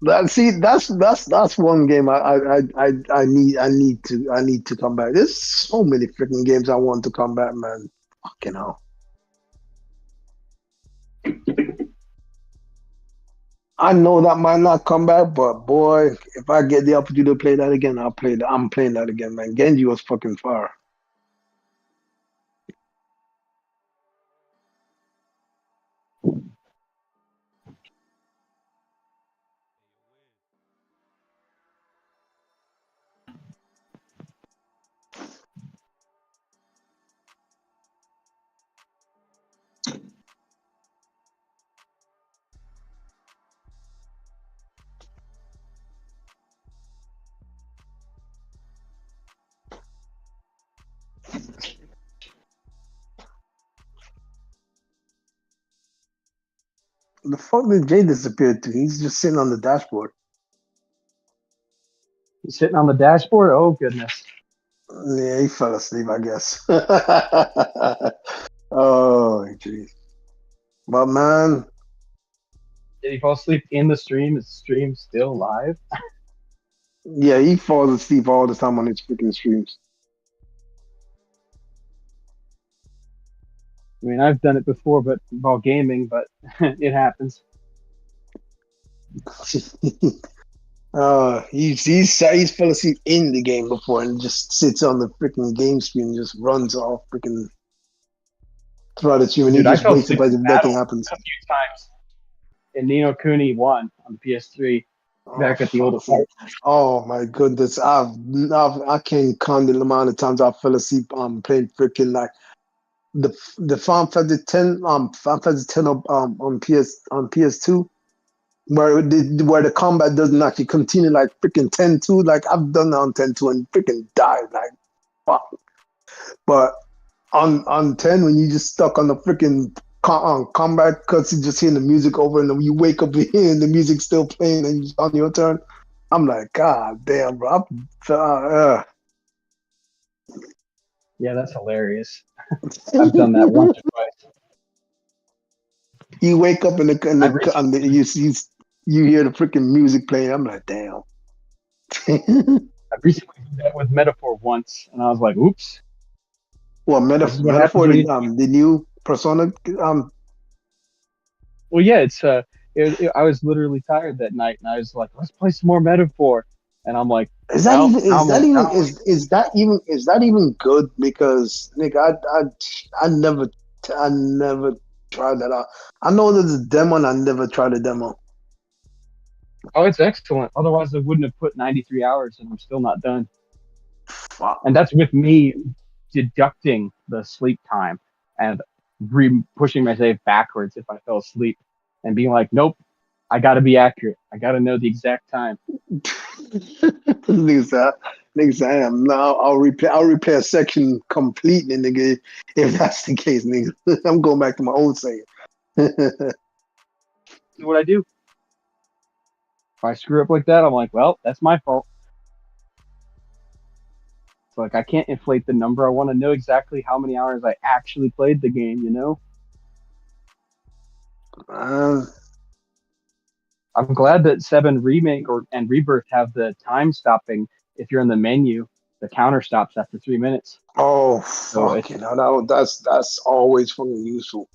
That's one game I need to come back. There's so many freaking games I want to come back, man. Fucking hell. I know that might not come back, but boy, if I get the opportunity to play that again, I'll play that. I'm playing that again, man. Genji was fucking fire. The fuck did Jay disappear to? He's just sitting on the dashboard. He's sitting on the dashboard? Oh, goodness. Yeah, he fell asleep, I guess. Oh, jeez. But, man. Did he fall asleep in the stream? Is the stream still live? Yeah, he falls asleep all the time on his freaking streams. I mean, I've done it before, but while gaming, but it happens. He's fell asleep in the game before and just sits on the freaking game screen and just runs off freaking throughout the stream and he just wakes up as if nothing happens. A few times in Ni no Kuni 1 on the PS3, back at the old fort. Oh my goodness, I can't count the amount of times I fell asleep playing freaking like the Final Fantasy 10 on PS2 where the combat doesn't actually continue like freaking 10-2. Like I've done that on 10-2 and freaking died like fuck. But on 10 when you just stuck on the freaking combat cuts, you just hearing the music over and then you wake up and the music still playing and it's on your turn. I'm like, God damn, bro. Yeah, that's hilarious. I've done that once or twice. You wake up and you hear the freaking music playing. I'm like, damn. I recently did that with Metaphor once, and I was like, oops. Well, Metaphor, the new Persona. Well, yeah, I was literally tired that night, and I was like, let's play some more Metaphor. And I'm like, is that even good? Because Nick, I never tried that out. I know there's a demo, and I never tried a demo. Oh, it's excellent. Otherwise, I wouldn't have put 93 hours, and I'm still not done. Wow. And that's with me deducting the sleep time and pushing my save backwards if I fell asleep, and being like, nope, I got to be accurate. I got to know the exact time. Niggas, I am now. I'll replay a section complete in the game if that's the case, niggas. I'm going back to my old saying. What I do? If I screw up like that, I'm like, well, that's my fault. It's like I can't inflate the number. I want to know exactly how many hours I actually played the game. You know. I'm glad that 7 Remake and Rebirth have the time stopping. If you're in the menu, the counter stops after 3 minutes. Oh, fuck, that's always fucking useful.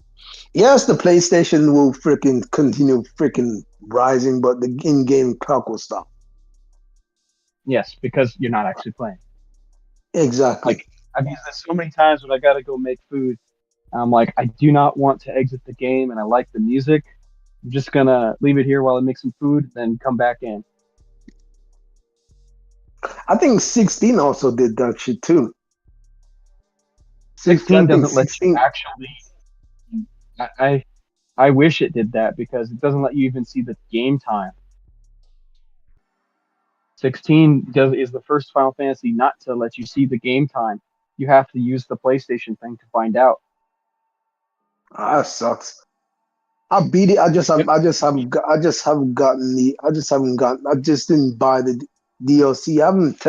Yes, the PlayStation will freaking continue freaking rising, but the in-game clock will stop. Yes, because you're not actually playing. Exactly. Like, I've used this so many times when I gotta go make food. I'm like, I do not want to exit the game, and I like the music. I'm just gonna leave it here while I make some food, then come back in. I think 16 also did that shit too. 16 doesn't let you actually. I wish it did that because it doesn't let you even see the game time. 16 is the first Final Fantasy not to let you see the game time. You have to use the PlayStation thing to find out. That sucks. I beat it. I just didn't buy the DLC. I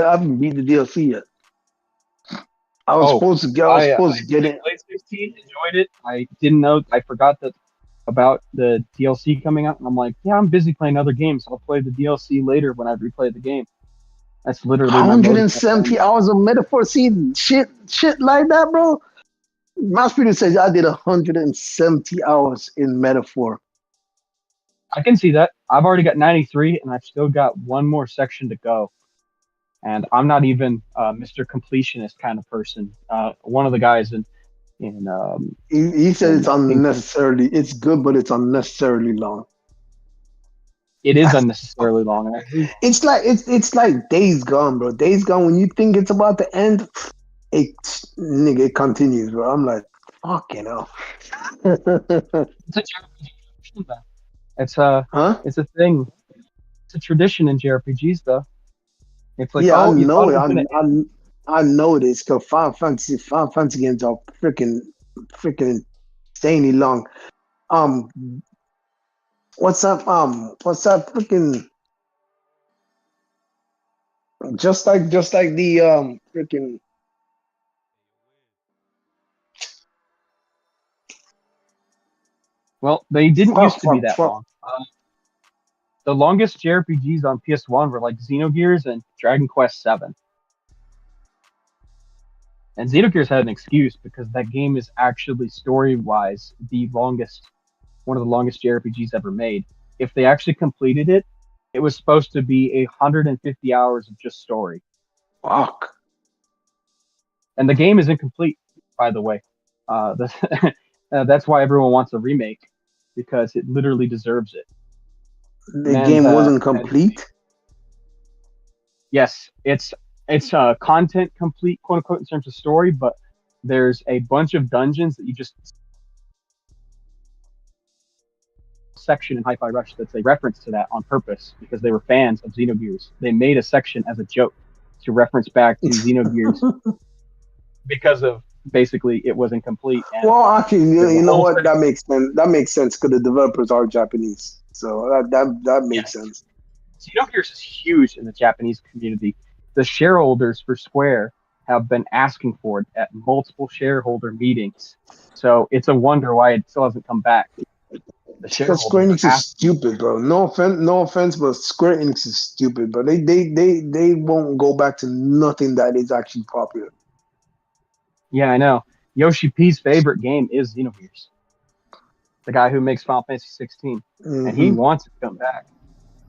haven't beat the DLC yet. I was supposed to get it. Played 16, enjoyed it. I didn't know. I forgot about the DLC coming out, and I'm like, yeah, I'm busy playing other games. I'll play the DLC later when I replay the game. That's literally 170 hours of metaphor. See shit like that, bro. My spirit says I did 170 hours in metaphor. I can see that. I've already got 93, and I've still got one more section to go. And I'm not even Mr. Completionist kind of person. One of the guys he said it's unnecessarily. It's good, but it's unnecessarily long. It is unnecessarily long. Actually. It's like Days Gone, bro. Days Gone. When you think it's about to end, it continues, bro. I'm like, fucking hell. It's a thing. It's a tradition in JRPGs, though. It's like, yeah, I know it. I know this because Final Fantasy games are freaking insanely long. What's that freaking just like the freaking well, they didn't used to be that long. The longest JRPGs on PS1 were like Xenogears and Dragon Quest VII. And Xenogears had an excuse because that game is actually story-wise one of the longest JRPGs ever made. If they actually completed it, it was supposed to be 150 hours of just story. Fuck. And the game is incomplete, by the way. That's why everyone wants a remake, because it literally deserves it. The game wasn't complete? Yes, it's content complete, quote unquote, in terms of story, but there's a bunch of dungeons that you just section in Hi-Fi Rush that's a reference to that on purpose because they were fans of Xenogears. They made a section as a joke to reference back to Xenogears because of basically it was incomplete. Well, actually, you know what? That makes sense. That makes sense because the developers are Japanese, so that makes sense. Xenogears is huge in the Japanese community. The shareholders for Square have been asking for it at multiple shareholder meetings, so it's a wonder why it still hasn't come back. Because Square Enix is stupid, bro. No offense, but Square Enix is stupid, bro. They won't go back to nothing that is actually popular. Yeah, I know. Yoshi P's favorite game is Xenogears. The guy who makes Final Fantasy 16. Mm-hmm. And he wants it to come back.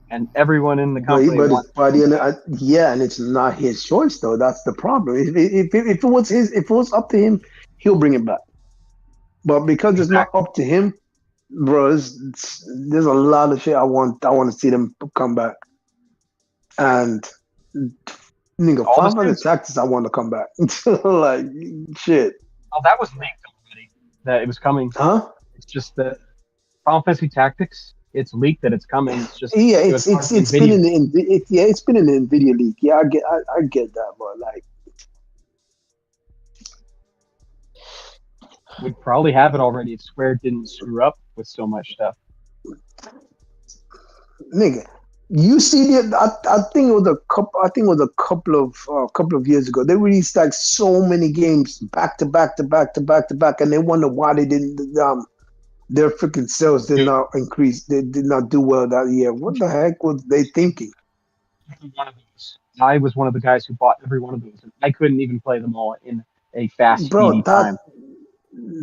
And everyone in the company wants it. Yeah, and it's not his choice, though. That's the problem. If it was up to him, he'll bring it back. But because it's not up to him, bro, there's a lot of shit I want to see them come back. And nigga, Final Fantasy Tactics, I want to come back. Like shit. Oh, that was leaked already. That it was coming. Huh? It's just that Final Fantasy Tactics. It's leaked that it's coming. It's just yeah. It's been in the it's been in the Nvidia leak. Yeah, I get that, but like. We'd probably have it already if Square didn't screw up with so much stuff. Nigga, you see I think it was a couple of years ago. They released like so many games back to back, and they wonder why they didn't. Their freaking sales did not increase. They did not do well that year. What the heck was they thinking? One of those. I was one of the guys who bought every one of those, and I couldn't even play them all in a fast, speedy time.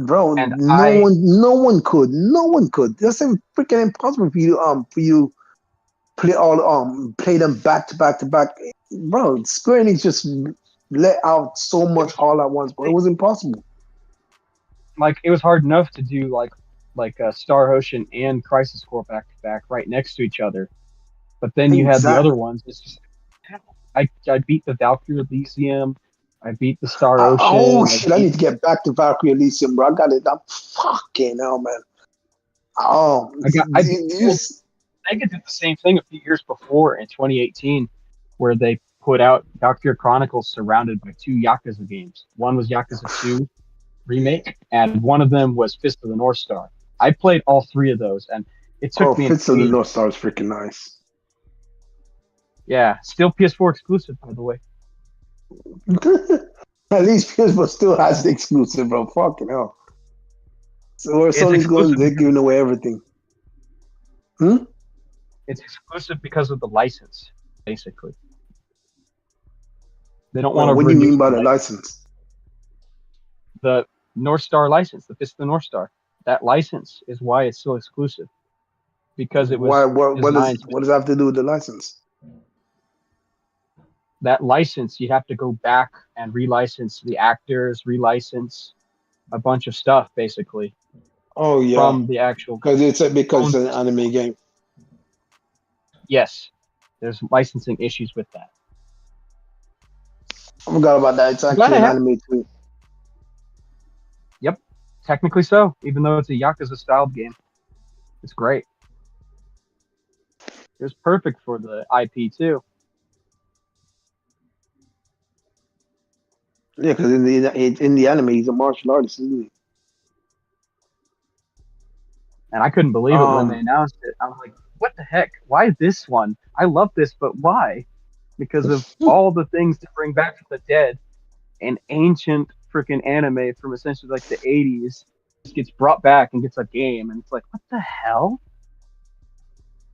Bro, and no one could. That's freaking impossible for you play them back to back. Bro, Square Enix just let out so much all at once, but it was impossible. Like it was hard enough to do like Star Ocean and Crisis Core back to back right next to each other, but then you had the other ones. It's just I beat the Valkyrie Elysium. I beat the Star Ocean. Oh shit! I need to get back to Valkyrie Elysium, bro. I got it. I'm fucking hell, man. Oh, I did the same thing a few years before in 2018, where they put out Valkyrie Chronicles surrounded by 2 Yakuza games. One was Yakuza 2 remake, and one of them was Fist of the North Star. I played all 3 of those, and it took me. Fist of the North Star is freaking nice. Yeah, still PS4 exclusive, by the way. At least PS4 still has the exclusive, bro. Fucking hell. So where Sony's going, they're giving away everything. It's exclusive because of the license, basically. They don't want to. What do you mean by the license? The North Star license, the Fist of the North Star. That license is why it's still exclusive. Because it was. What does that have to do with the license? That license, you have to go back and relicense the actors, relicense a bunch of stuff, basically. Oh yeah, from the actual because it's an anime game. Yes, there's licensing issues with that. I forgot about that. It's actually an anime too. Yep, technically so. Even though it's a Yakuza styled game, it's great. It was perfect for the IP too. Yeah, because in the anime, he's a martial artist, isn't he? And I couldn't believe it when they announced it. I was like, what the heck? Why this one? I love this, but why? Because of all the things to bring back from the dead, an ancient freaking anime from essentially like the 80s just gets brought back and gets a game, and it's like, what the hell?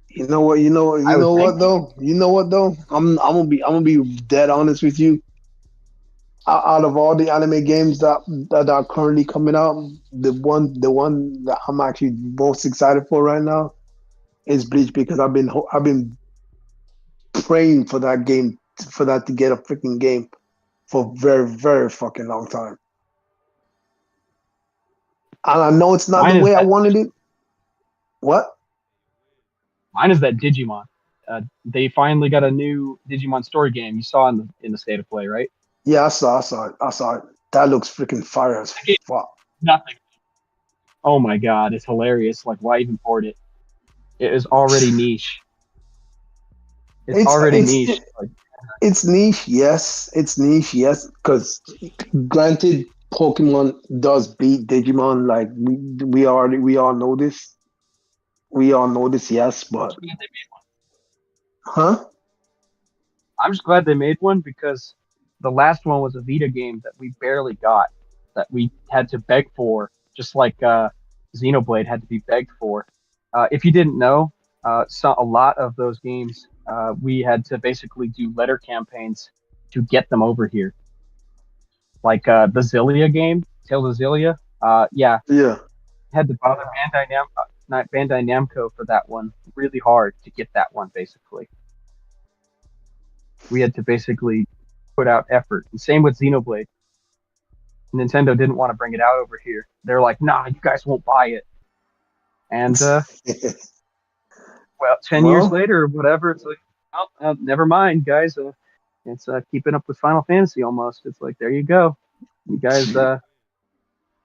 You know what though? I'm gonna be dead honest with you. Out of all the anime games that are currently coming out, the one that I'm actually most excited for right now is Bleach, because I've been praying for that game, for that to get a freaking game for a very, very fucking long time. And I know it's not the way I wanted it. What? Mine is that Digimon. They finally got a new Digimon story game. You saw in the State of Play, right? Yeah, I saw it. That looks freaking fire as fuck. Nothing. Oh my god, it's hilarious. Like, why even port it? It is already niche. It's already niche. It's niche, yes. It's niche, yes. Because granted, Pokemon does beat Digimon. Like we all know this. We all know this, yes. But huh? I'm just glad they made one, because the last one was a Vita game that we barely got, that we had to beg for, just like Xenoblade had to be begged for. If you didn't know, a lot of those games, we had to basically do letter campaigns to get them over here. Like the Zillia game, Tales of Zillia. Yeah. Had to bother Bandai Namco for that one really hard to get that one, basically. We had to basically put out effort. And same with Xenoblade. Nintendo didn't want to bring it out over here. They're like, nah, you guys won't buy it. And well, 10 years later or whatever, it's like, oh, never mind, guys. It's keeping up with Final Fantasy almost. It's like, there you go. You guys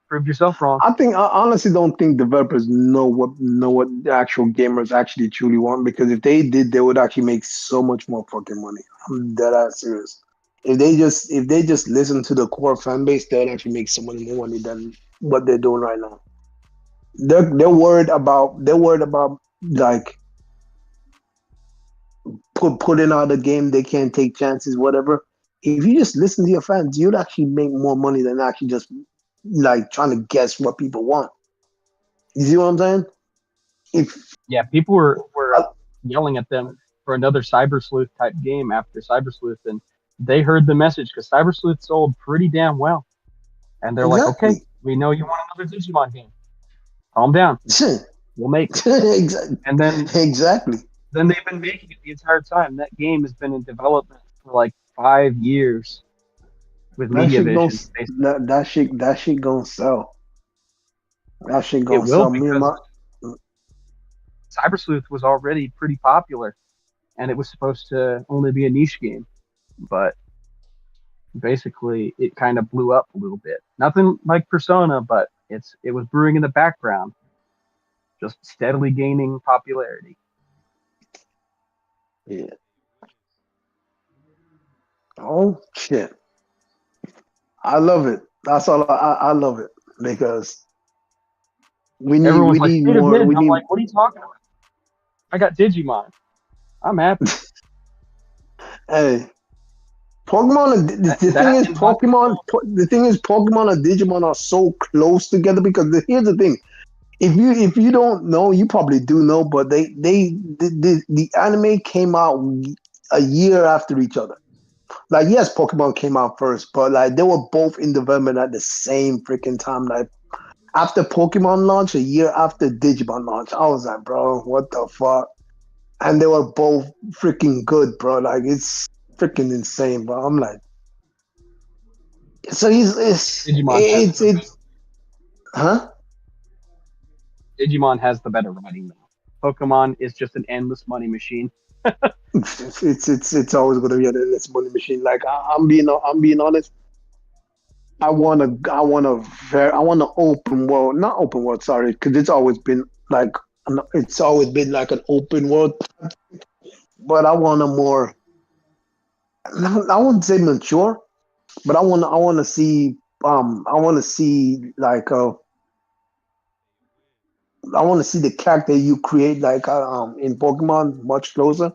proved yourself wrong. I honestly don't think developers know what the actual gamers actually truly want, because if they did, they would actually make so much more fucking money. I'm dead ass serious. If they just listen to the core fan base, they would actually make so much more money than what they're doing right now. They're worried about like putting out a game they can't take chances, whatever. If you just listen to your fans, you'd actually make more money than actually just like trying to guess what people want. You see what I'm saying? People were yelling at them for another Cyber Sleuth type game after Cyber Sleuth, and they heard the message because Cyber Sleuth sold pretty damn well, and they're like, okay, we know you want another Digimon game. Calm down. We'll make it. Exactly. And then then they've been making it the entire time. That game has been in development for like 5 years with MediaVision. That shit gonna sell. That shit gonna sell. Cyber Sleuth was already pretty popular, and it was supposed to only be a niche game, but basically it kind of blew up a little bit. Nothing like Persona, but it was brewing in the background, just steadily gaining popularity. Yeah. Oh shit! I love it. That's all. I love it because we need more. I'm like, what are you talking about? I got Digimon. I'm happy. Hey, Pokemon. The thing is, Pokemon and Digimon are so close together because here's the thing. If you don't know, you probably do know, but the anime came out a year after each other. Like, yes, Pokemon came out first, but like they were both in development at the same freaking time. Like after Pokemon launch, a year after Digimon launch, I was like, bro, what the fuck? And they were both freaking good, bro. Like it's freaking insane, bro. I'm like, so huh? Digimon has the better writing now. Pokemon is just an endless money machine. It's always gonna be an endless money machine. Like I'm being honest. I want an open world, not open world. Sorry, because it's always been like an open world. But I want a more. I wouldn't say mature, but I want to see like I want to see the character you create like in Pokemon much closer.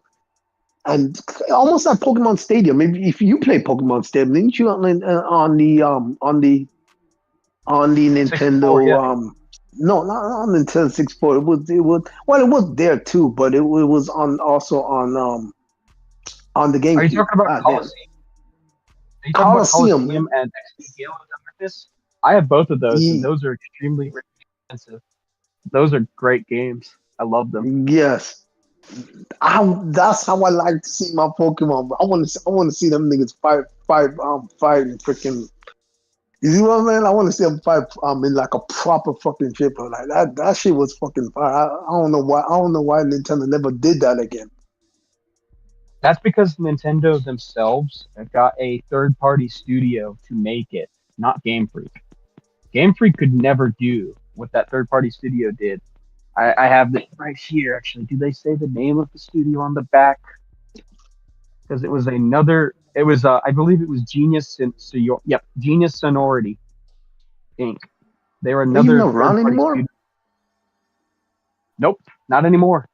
And almost like Pokemon Stadium. Maybe if you play Pokemon Stadium, didn't you on the Nintendo? No, not on Nintendo 64. It was there too, but it was also on the game. Are you talking about Coliseum? And XP Gale of Darkness? I have both of those, and those are extremely expensive. Those are great games. I love them. Yes. That's how I like to see my Pokemon. I want to see them niggas fight and freaking. You see what I mean? I want to see them fight in like a proper fucking shit, bro. Like that shit was fucking fire. I don't know why Nintendo never did that again. That's because Nintendo themselves got a third-party studio to make it, not Game Freak. Game Freak could never do what that third-party studio did. I have it right here, actually. Do they say the name of the studio on the back? Because it was I believe it was Genius Sonority Inc. They were another. Are you not around anymore? Studio. Nope, not anymore.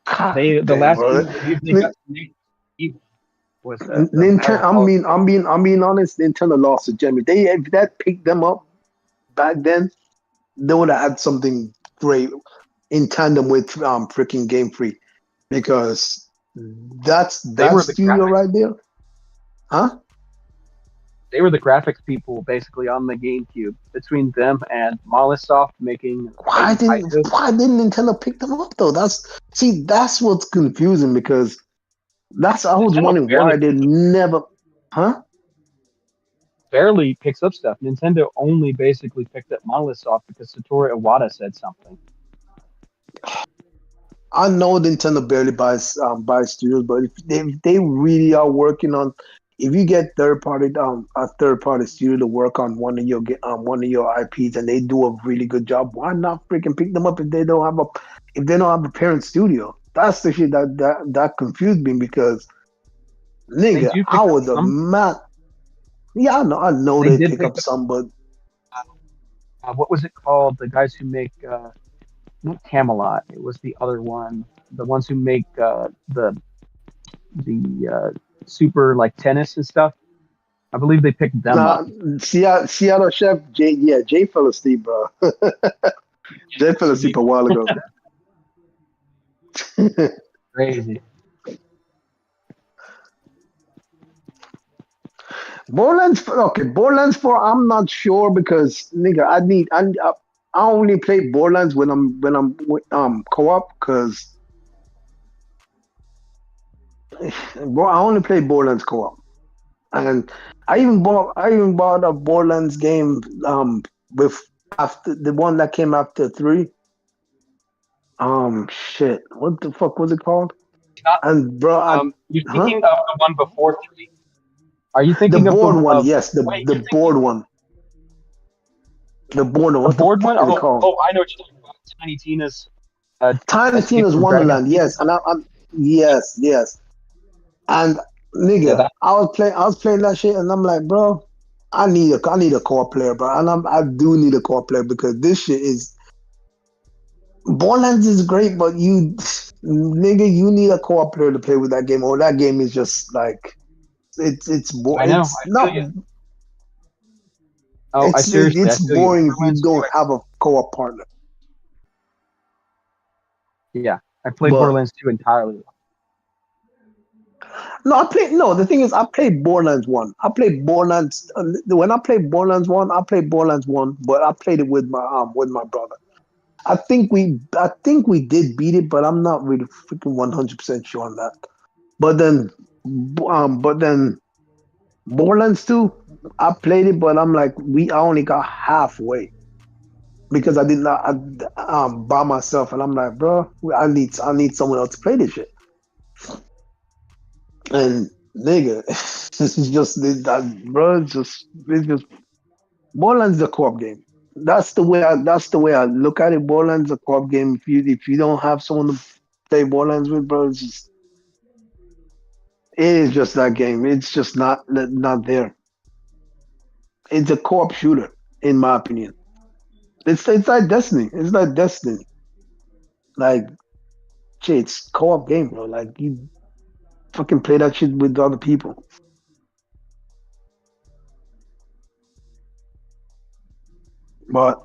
The last they got was Nintendo. I'm being honest. Nintendo lost to Jimmy. If that picked them up back then, they would have had something great in tandem with freaking Game Freak, because that's studio right there. Huh? They were the graphics people basically on the GameCube. Between them and Mollysoft making. Why didn't Nintendo pick them up though? That's what's confusing, because I was wondering why they never. Huh? Barely picks up stuff. Nintendo only basically picked up Monolith Soft because Satoru Iwata said something. I know Nintendo barely buys studios, but if they really are working on, if you get a third party studio to work on one of your IPs and they do a really good job, why not freaking pick them up if they don't have a parent studio? That's the shit that confused me because They nigga, do pick I up was a some. man. Yeah, I know They they did pick pick up some, but up. What was it called? The guys who make not Camelot. It was the other one. The ones who make the super like tennis and stuff. I believe they picked them nah, up. Seattle Chef Jay fell asleep, bro. Jay fell asleep a while ago. Crazy. Borderlands 4. I'm not sure because nigga, I only play Borderlands when I'm co-op because bro, I only play Borderlands co-op, and I even bought a Borderlands game with after the one that came after 3. Shit, what the fuck was it called? And bro, You're thinking of the one before 3. Are you the thinking of board the one? Yes, the board one. The board one. the What the board fuck one? is it called? Oh, I know what you're talking about. Tiny Tina's Tiny Escape Tina's from Dragon Wonderland. Teeth. Yes, and I'm yes. And Yeah, nigga, that, I was playing that shit, and I'm like, bro, I need a co-op player, bro, and I do need a co-op player because this shit is Borderlands is great, but nigga, you need a co-op player to play with that game, or that game is just like I know. it's I not feel you. Oh, I seriously, I it's feel you. boring if you Borderlands 2, don't have a co-op partner. yeah, I played But Borderlands 2 entirely. no. The thing is, I played Borderlands 1. I played Borderlands when I played Borderlands 1. I played Borderlands 1, but I played it with my brother. I think we did beat it, but I'm not really freaking 100% sure on that. But then Borderlands 2, I played it, but I'm like I only got halfway because I did not by myself, and I'm like, bro, I need someone else to play this shit. And nigga, this is just that, bro. It's just Borderlands is a co-op game. That's the way I look at it. Borderlands is a co-op game. If you don't have someone to play Borderlands with, bro, it is just that game. It's just not there. It's a co-op shooter, in my opinion. It's like Destiny. It's like Destiny. Like, shit, it's co-op game, bro. Like you fucking play that shit with other people. But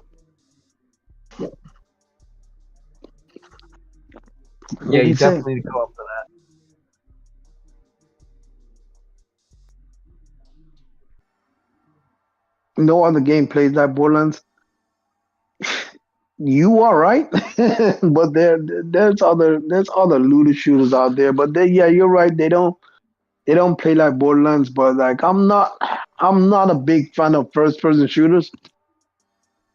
Yeah, you saying? definitely need to go up for that. No other game plays like Borderlands. You are right, but there's other looter shooters out there. But you're right. They don't play like Borderlands. But like I'm not a big fan of first person shooters.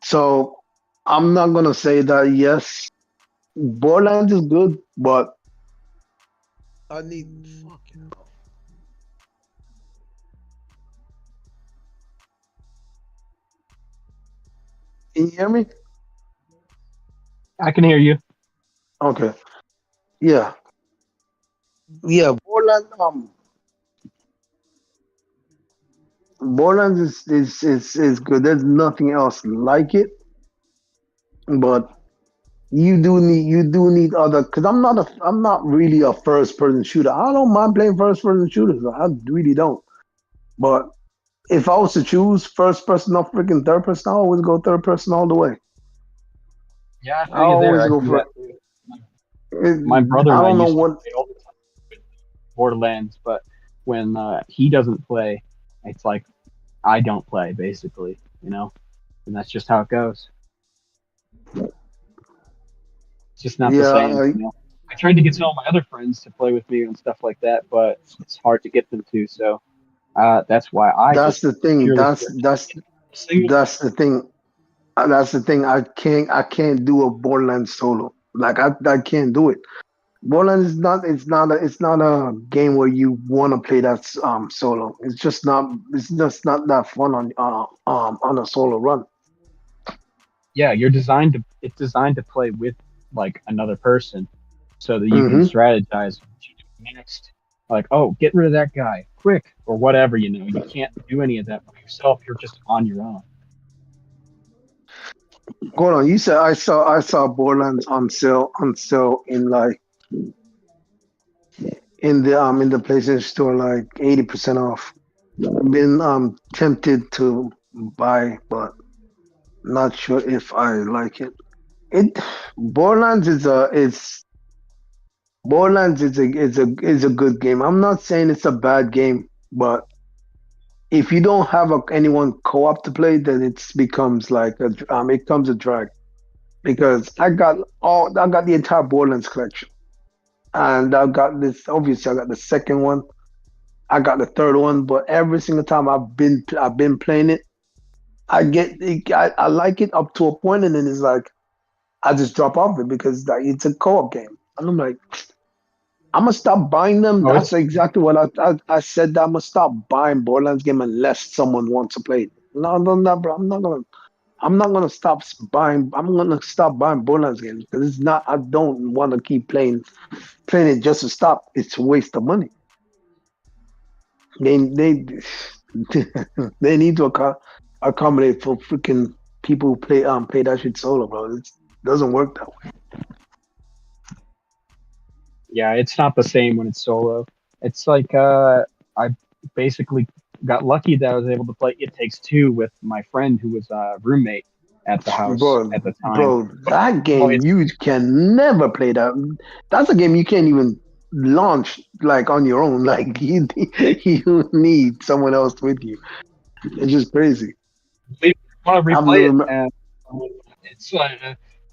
So I'm not gonna say that yes, Borderlands is good, but I need fucking. Can you hear me? I can hear you. Okay. Yeah. Yeah. Borderlands is good. There's nothing else like it. But you do need other because I'm not really a first person shooter. I don't mind playing first person shooters. I really don't. But if I was to choose first person or freaking third person, I always go third person all the way. Yeah, I I feel you there. always I go do for that too. My brother I and I don't know used to what. play all the time Borderlands, but when he doesn't play, it's like I don't play, basically, and that's just how it goes. It's just not the same. I tried to get some of my other friends to play with me and stuff like that, but it's hard to get them to. So that's why I That's just the thing. purely That's the thing. That's the thing. I can't do a Borderlands solo. Like I can't do it. Borderlands is not. It's not a game where you want to play that solo. It's just not. It's just not that fun on a solo run. Yeah, it's designed to play with like another person, so that you can strategize what you do next. Like, oh, get rid of that guy quick or whatever. You can't do any of that by yourself. You're just on your own. Hold on, you said I saw Borderlands on sale in like in the PlayStation Store, like 80% off. I've been tempted to buy, but not sure if I like it. Borderlands is a good game. I'm not saying it's a bad game, but if you don't have anyone co-op to play, then it becomes like it becomes a drag. Because I got the entire Borderlands collection, and I got this. Obviously, I got the second one. I got the third one, but every single time I've been playing it, I like it up to a point, and then it's like I just drop off it because like, it's a co-op game, and I'm like, I'm gonna stop buying them. Oh, That's exactly what I said. That I'm gonna stop buying Borderlands game unless someone wants to play it. No, bro. I'm not gonna stop buying. I'm gonna stop buying Borderlands games because it's not. I don't want to keep playing it just to stop. It's a waste of money. They they need to accommodate for freaking people who play that shit solo, bro. It doesn't work that way. Yeah, it's not the same when it's solo. It's like I basically got lucky that I was able to play It Takes Two with my friend who was a roommate at the house at the time. Bro, that game you can never play that. That's a game you can't even launch like on your own. Like you need someone else with you. It's just crazy. We want to replay it. And it's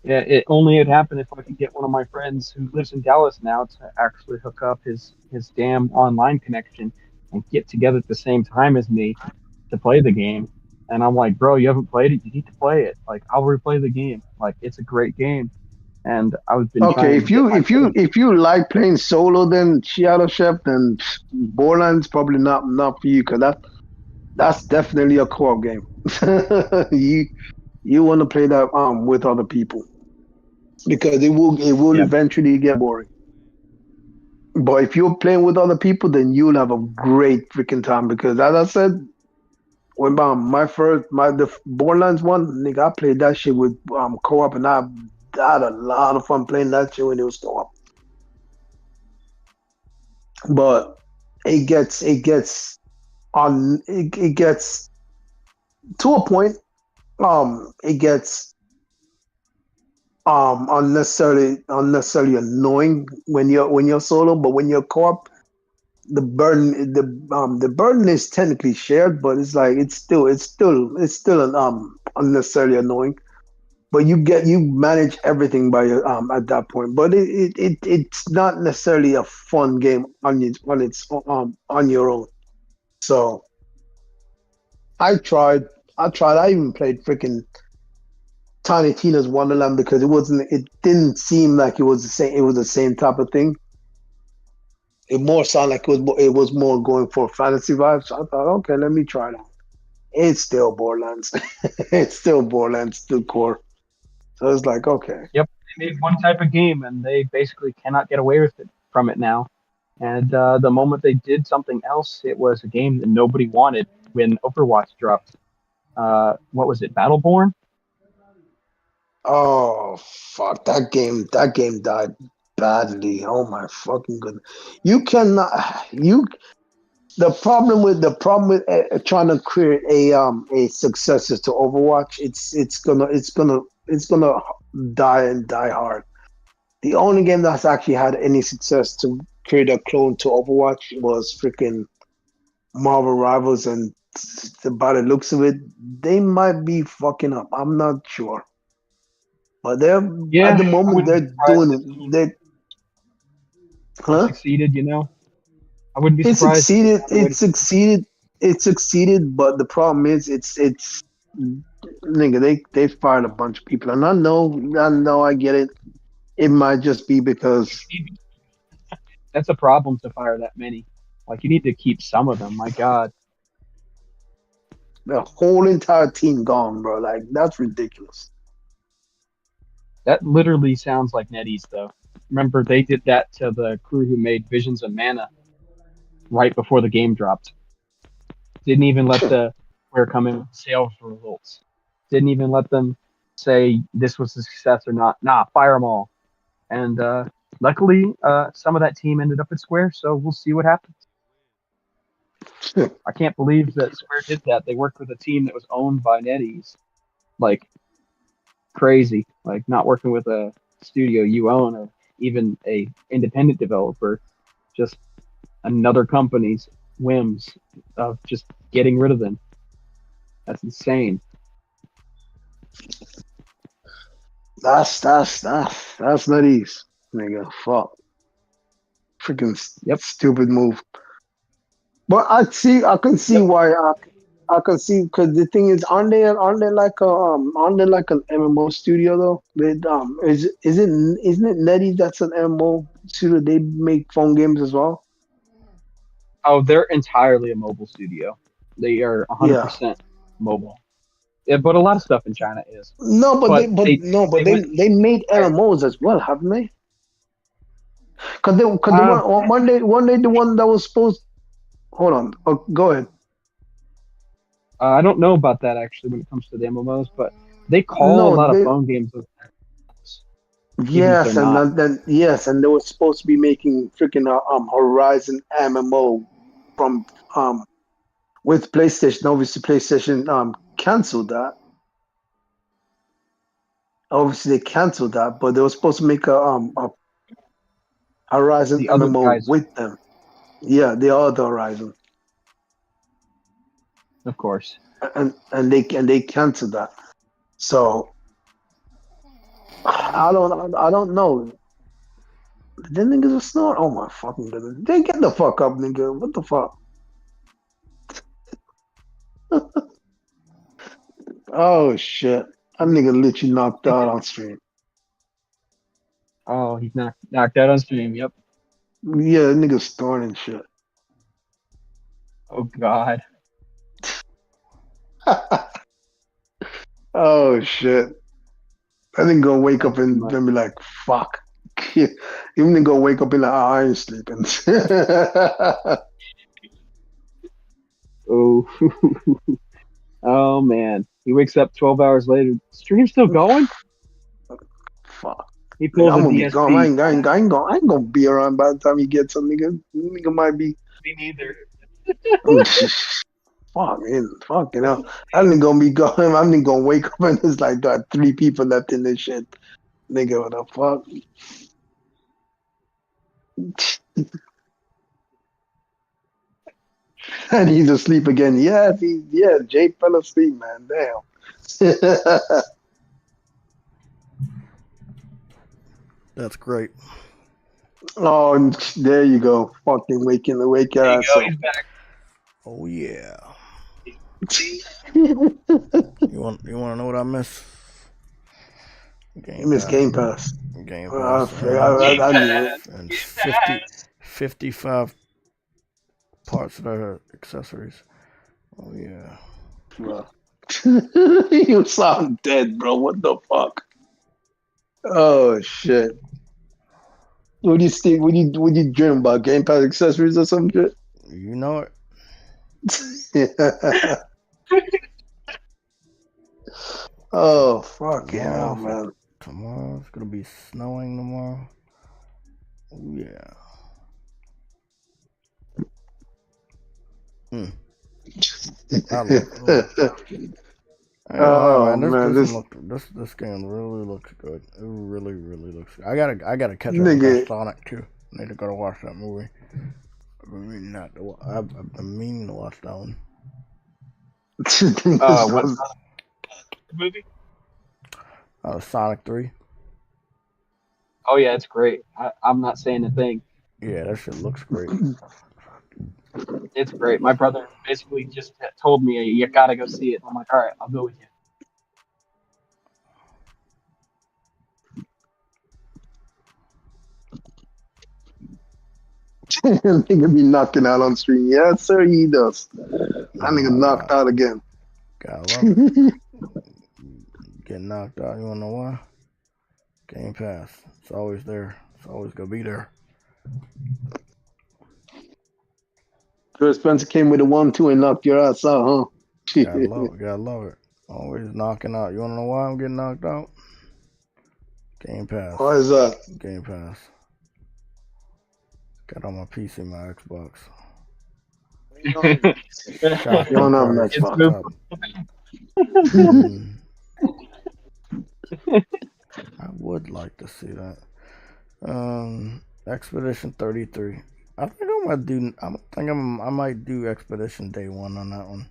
yeah, it only had happened if I could get one of my friends who lives in Dallas now to actually hook up his damn online connection and get together at the same time as me to play the game. And I'm like, bro, you haven't played it. You need to play it. Like, I'll replay the game. Like, it's a great game. And I've been if you like playing solo, then Shadow Chef, then Borderlands probably not for you because that's definitely a co-op game. You want to play that with other people because it will eventually get boring. But if you're playing with other people, then you'll have a great freaking time because, as I said, when the Borderlands one, nigga, I played that shit with co-op, and I had a lot of fun playing that shit when it was co-op. But it gets to a point. It gets unnecessarily annoying when you're solo, but when you're co-op, the burden is technically shared, but it's like it's still unnecessarily annoying. But you manage everything by your at that point. But it's not necessarily a fun game on your own. So I tried. I even played freaking Tiny Tina's Wonderland because it didn't seem like it was the same. It was the same type of thing. It more sounded like it was more going for fantasy vibes. So I thought, okay, let me try it out. It's still Borderlands. It's still Borderlands to the core. So it's like, okay. Yep, they made one type of game, and they basically cannot get away from it now. And the moment they did something else, it was a game that nobody wanted when Overwatch dropped. What was it, Battleborn? Oh fuck! That game died badly. Oh my fucking goodness! You cannot. The problem with trying to create a successor to Overwatch, it's gonna die hard. The only game that's actually had any success to create a clone to Overwatch was freaking Marvel Rivals, and by the looks of it, they might be fucking up. I'm not sure, but at the moment they're doing it. They succeeded, I wouldn't be surprised. It succeeded, but the problem is it's nigga, they fired a bunch of people, and I know I get it. It might just be because That's a problem to fire that many. Like, you need to keep some of them. My God. the whole entire team gone, bro. Like, that's ridiculous. That literally sounds like NetEase, though. Remember, they did that to the crew who made Visions of Mana right before the game dropped. Didn't even let the Square come in with sales results. Didn't even let them say this was a success or not. Nah, fire them all. And luckily, some of that team ended up at Square, so we'll see what happens. I can't believe that Square did that. They worked with a team that was owned by NetEase. Like, crazy. Like, not working with a studio you own or even a independent developer. Just another company's whims of just getting rid of them. That's insane. That's NetEase, nigga. Fuck. Freaking stupid move. But I can see why I can see, because the thing is, aren't they like an MMO studio though? They isn't it NetEase that's an MMO studio? They make phone games as well. Oh, they're entirely a mobile studio. They are 100% mobile. Yeah, but a lot of stuff in China is. No, but they made MMOs as well, haven't they? Because one day the one that was supposed. Hold on. Oh, go ahead. I don't know about that actually when it comes to the MMOs, but they call a lot of phone games. Yes, and they were supposed to be making freaking Horizon MMO from with PlayStation. Obviously, PlayStation canceled that. Obviously, they canceled that, but they were supposed to make a Horizon MMO with them. Yeah, the other Horizon. Of course. And they canceled that. So I don't know. The niggas are snoring. Oh my fucking goodness! They get the fuck up, nigga. What the fuck? Oh shit! That nigga literally knocked out on stream. Oh, he's knocked out on stream. Yep. Yeah, that nigga's snoring and shit. Oh god. Oh shit! I didn't go wake up and then be like, "Fuck." Even then go wake up and like, "Oh, I ain't sleeping." Oh. Oh man, he wakes up 12 hours later. Stream's still going? Fuck. He pulls I'm a gonna DSP. be gone. I ain't gonna be around by the time he gets some nigga. Nigga might be. Me neither. Fuck, man. Fuck, you know. I'm not gonna be going. I'm not gonna wake up and there's like 3 people left in this shit. Nigga, what the fuck? And he's asleep again. Yeah, Jay fell asleep, man. Damn. That's great. Oh, and there you go. Fucking wake your ass up. He's back. Oh yeah. You want to know what I miss? You miss Game Pass. Game Pass. I knew it. And 55 parts that are accessories. Oh yeah. Bro. You sound dead, bro. What the fuck? Oh shit. What do you dream about? Game Pass accessories or some shit? You know it. Oh fuck yeah, man. Tomorrow it's gonna be snowing tomorrow. Oh yeah. This game really looks good. It really looks good. I gotta catch up with Sonic too. I need to go to watch that movie. I've been meaning to watch that one. What movie? Sonic 3. Oh yeah, it's great. I'm not saying a thing. Yeah, that shit looks great. It's great. My brother basically just told me, you gotta go see it. I'm like, all right, I'll go with you. Nigga be knocking out on stream. Yes, sir, he does. That nigga knocked out again. Gotta love it. Get knocked out. You wanna know why? Game Pass. It's always there. It's always gonna be there. Chris Spencer came with a 1-2 and knocked your ass out, huh? Gotta love it. Gotta love it. Always knocking out. You wanna know why I'm getting knocked out? Game Pass. Why is that? Game Pass. Got on my PC, my Xbox. You don't have an Xbox. I would like to see that. Expedition 33. I think I might do Expedition Day 1 on that one.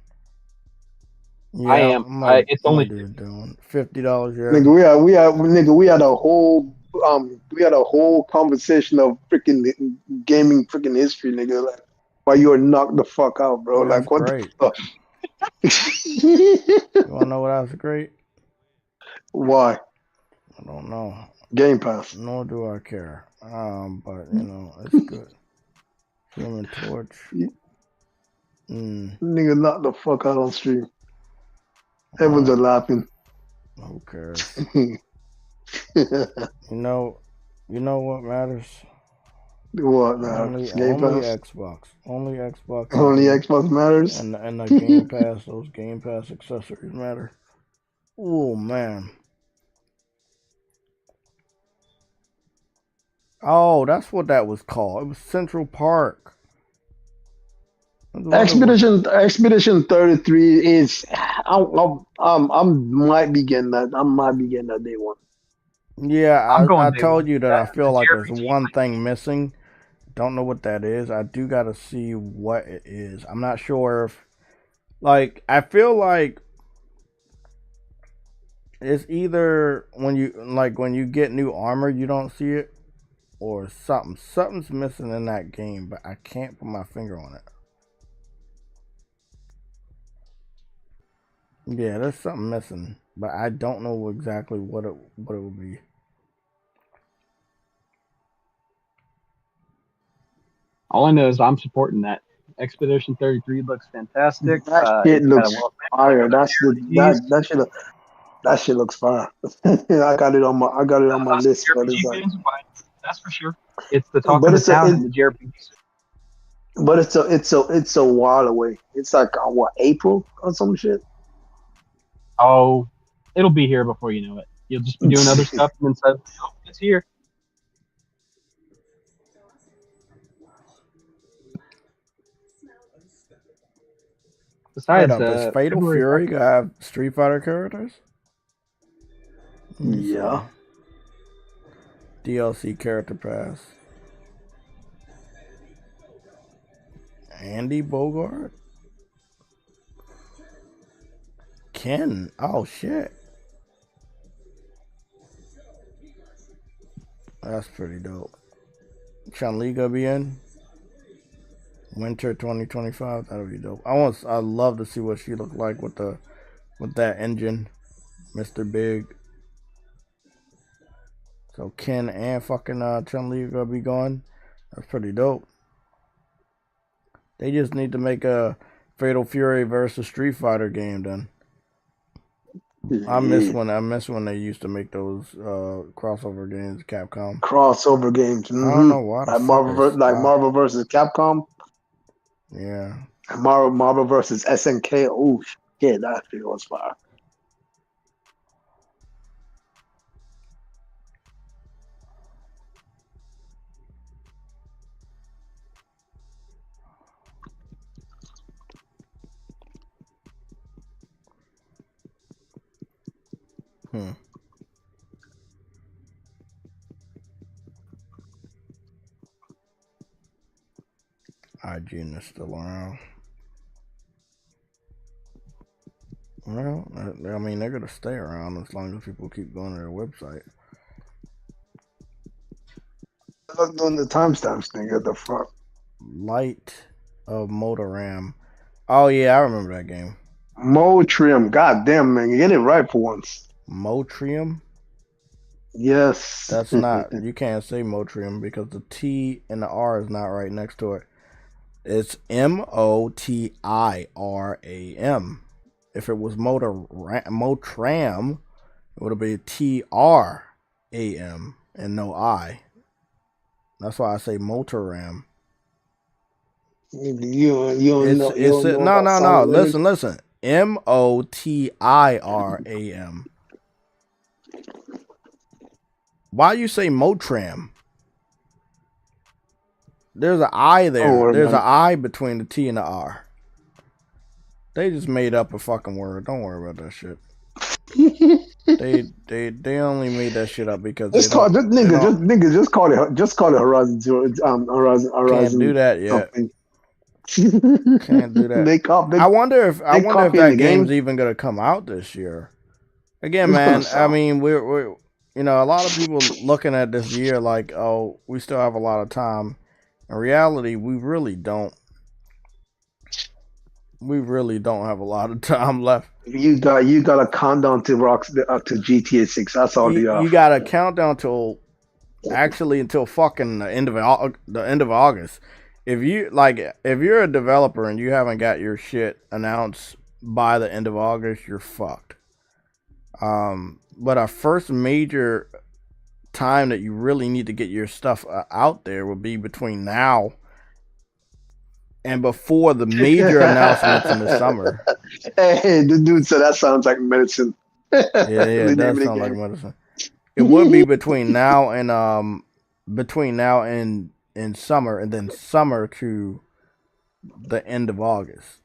Yeah, I am. It's only $50. Yeah. Nigga, we had a whole conversation of freaking gaming freaking history, nigga. Like, why you were knocked the fuck out, bro? That's like, what great. the fuck? You wanna know what else is great? Why? I don't know. Game Pass. Nor do I care. But you know, it's good. Human Torch. Nigga knocked the fuck out on stream. Everyone's laughing. Who cares? You know what matters? What matters? Game only Pass? Xbox. Only Xbox. Only Xbox matters? And the Game Pass, those Game Pass accessories matter. Oh man. Oh, that's what that was called. It was Central Park. Expedition 33 is I might be getting that. I might be getting that day 1. Yeah, I told you that I feel like there's one thing missing. Don't know what that is. I do got to see what it is. I'm not sure if, like, I feel like it's either when you get new armor, you don't see it, or something's missing in that game, but I can't put my finger on it. Yeah, there's something missing, but I don't know exactly what it will be. All I know is I'm supporting that. Expedition 33 looks fantastic. That shit looks fire. That shit looks fire. I got it on my list. But it's like, that's for sure. It's the talk of the town in the JRPG. But it's a while away. It's like what, April or some shit. Oh, it'll be here before you know it. You'll just be doing other stuff and then say, "Oh, it's here." Besides, does Fatal Fury have Street Fighter characters? Yeah. DLC character pass. Andy Bogart? Ken. Oh shit. That's pretty dope. Chun-Li gonna be in winter 2025. That'll be dope. I'd love to see what she looked like with that engine, Mr. Big. So Ken and fucking Chun-Li are gonna be going. That's pretty dope. They just need to make a Fatal Fury versus Street Fighter game then. I miss when they used to make those crossover games, Capcom. Crossover games. Mm-hmm. I don't know why. Like Marvel versus Capcom. Yeah. And Marvel versus SNK. Oh shit, that shit was fire. IGN is still around. Well, I mean, they're gonna stay around as long as people keep going to their website. Look, doing the timestamps thing. What the fuck? Light of Motoram. Oh yeah, I remember that game. Motrium. God damn, man, get it right for once. Motrium. Yes. That's not. You can't say Motrium because the T and the R is not right next to it. It's Motiram. If it was Motram, it would have been Tram and no I. That's why I say Motoram. No. Listen. Motiram. Why you say Motram? There's an I there. There's an I between the T and the R. They just made up a fucking word. Don't worry about that shit. They only made that shit up because just call it Horizon Zero. Horizon. Can't do that yet. Can't do that. I wonder if that game's even gonna come out this year. Again, man. I mean, we're a lot of people looking at this year like, oh, we still have a lot of time. In reality, we really don't. We really don't have a lot of time left. You got a countdown to GTA 6. That's all you got a countdown until fucking the end of August. If you're a developer and you haven't got your shit announced by the end of August, you're fucked. But our first major time that you really need to get your stuff out there would be between now and before the major announcements in the summer. Hey, the dude said that sounds like medicine. Yeah, it does sound like medicine. It would be between now and summer, and then summer to the end of August.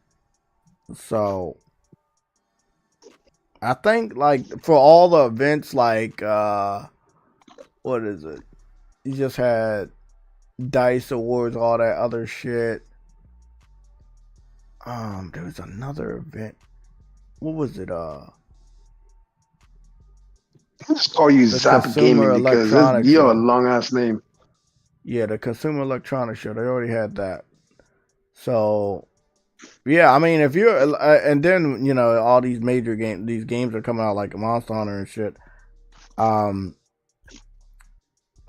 So I think for all the events what is it? You just had DICE Awards, all that other shit. There was another event. What was it? Just call you Zap Gaming because you're a long ass name. Yeah, the Consumer Electronics Show. They already had that. So, yeah, I mean, if you're, and then all these major these games are coming out like Monster Hunter and shit.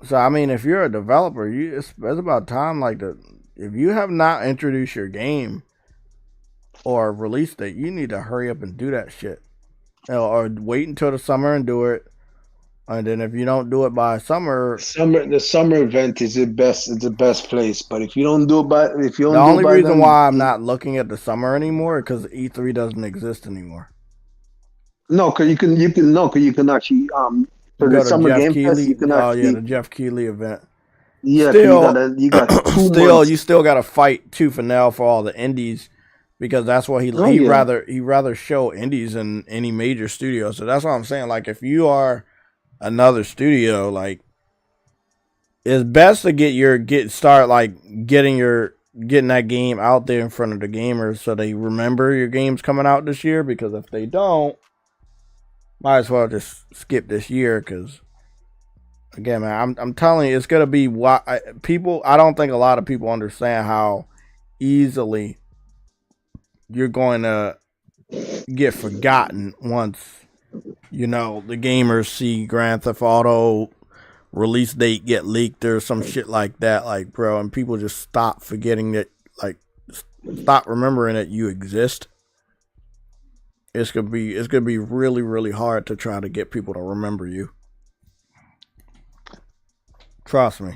So I mean, if you're a developer, it's about time. If you have not introduced your game or release date, you need to hurry up and do that shit, or wait until the summer and do it. And then if you don't do it by the summer event is the best place. But if you don't do it the only reason why I'm not looking at the summer anymore is because E3 doesn't exist anymore. No, because you can actually for the summer Game Fest, you can actually the Jeff Keighley event. Yeah, you got 2 months. You still got to fight tooth and nail for all the indies because that's what he'd rather show indies than any major studio. So that's what I'm saying. Like if you are another studio, it's best to getting that game out there in front of the gamers so they remember your game's coming out this year, because if they don't, might as well just skip this year. Because again, man, I'm telling you, it's gonna be I don't think a lot of people understand how easily you're going to get forgotten once the gamers see Grand Theft Auto release date get leaked or some shit like that, bro, and people just stop forgetting that, stop remembering that you exist. It's gonna be really, really hard to try to get people to remember you. Trust me.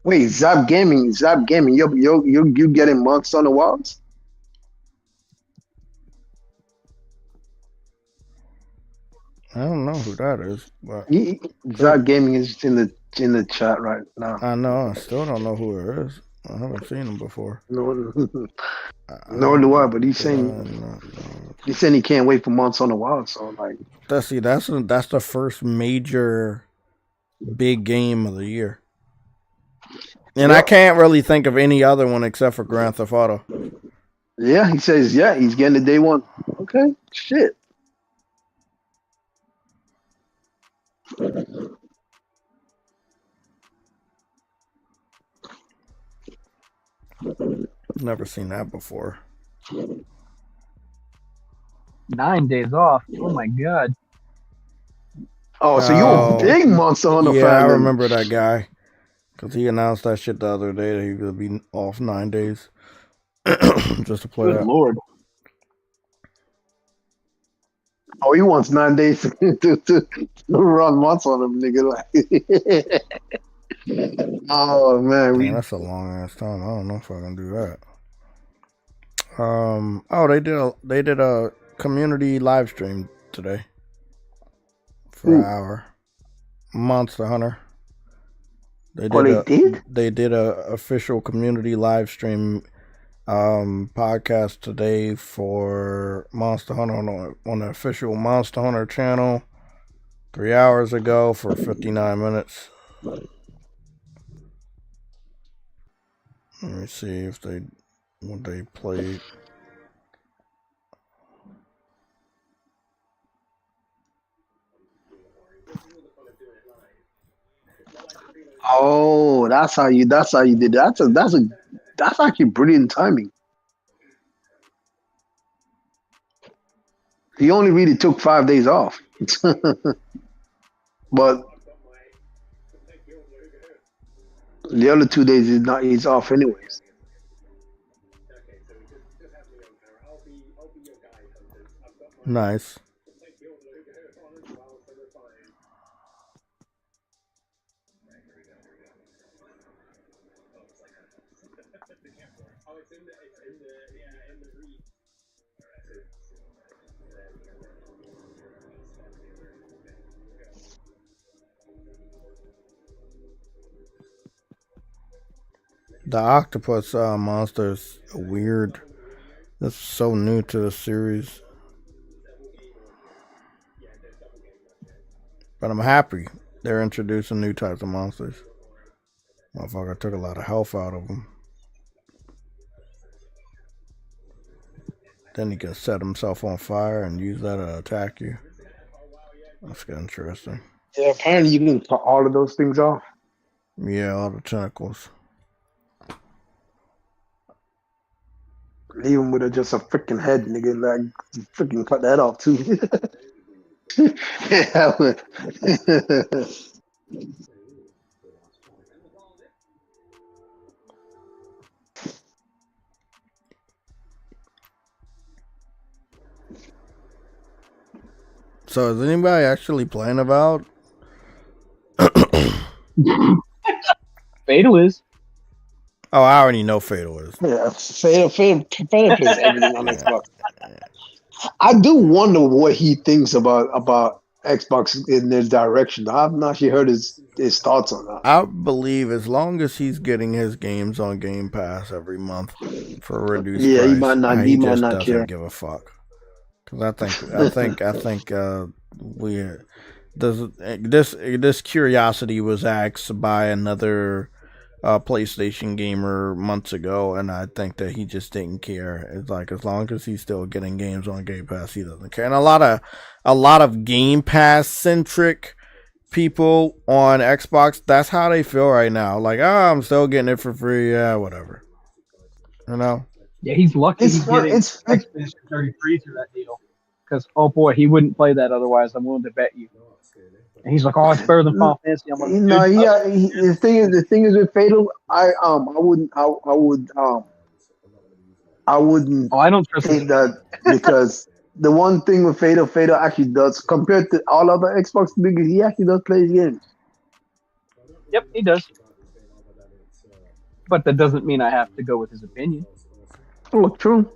Wait, Zap Gaming, you getting Monks on the Wilds? I don't know who that is, but Zap Gaming is in the chat right now. I know. I still don't know who it is. I haven't seen him before. Nor do I. But he's saying he can't wait for Months on the Wild. So that's the first major big game of the year, and I can't really think of any other one except for Grand Theft Auto. Yeah, he says he's getting the day one. Okay, shit. Never seen that before. 9 days off. Oh my god. Oh, so you a big Monster Hunter fan? Yeah, I then. remember that guy. Because he announced that shit the other day that he would be off 9 days. Just to play Good that. lord. Oh, he wants 9 days to run Monster Hunter, nigga. Oh man, Man, that's a long ass time. I don't know if I can do that. Oh, they did a community live stream today for an hour. Monster Hunter. They did a official community live stream podcast today for Monster Hunter on the official Monster Hunter channel 3 hours ago for 59 minutes. Let me see if what they played. Oh, that's how you did that. That's actually brilliant timing. He only really took 5 days off. But the other 2 days he's off anyways. Nice. The octopus monster is weird. That's so new to the series. But I'm happy they're introducing new types of monsters. Motherfucker took a lot of health out of them. Then he can set himself on fire and use that to attack you. That's interesting. Yeah, apparently you can cut all of those things off. Yeah, all the tentacles. Leave him with just a freaking head, nigga. Like, freaking cut that off, too. Yeah, So is anybody actually playing Avowed? Fatal is. Oh, I already know Fatal is. Yeah, Fatal plays everything on Xbox. I do wonder what he thinks about Xbox in this direction. I've not actually heard his thoughts on that. I believe as long as he's getting his games on Game Pass every month for a reduced price, he might not doesn't care. give a fuck. Because I think this curiosity was asked by another PlayStation gamer months ago, and I think that he just didn't care. It's like as long as he's still getting games on Game Pass, he doesn't care. And a lot of Game Pass centric people on Xbox, that's how they feel right now. Like, I'm still getting it for free. Yeah, whatever. You know. Yeah, he's lucky he's getting Expedition 33 through that deal. Because, oh boy, he wouldn't play that otherwise. I'm willing to bet you. And he's like, oh, it's better than Final Fantasy. I'm like, the thing is with Fatal, I wouldn't. Oh, I don't trust that because the one thing with Fatal actually does compared to all other Xbox niggas, he actually does play his games. Yep, he does. But that doesn't mean I have to go with his opinion. Oh, true.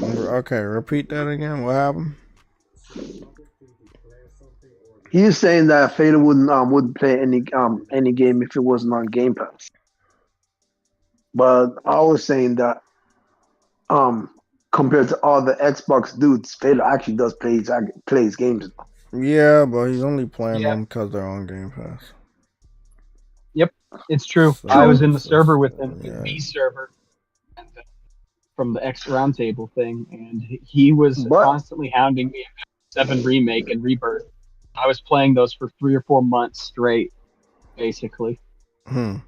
Okay, repeat that again. What happened? He's saying that Fatal wouldn't play any game if it wasn't on Game Pass. But I was saying that compared to all the Xbox dudes, Fatal actually does play his games. Yeah, but he's only playing them because they're on Game Pass. Yep, it's true. So, I was in the server with him, the B server, from the X Roundtable thing, and he was constantly hounding me about 7 Remake and Rebirth. I was playing those for 3 or 4 months straight, basically. And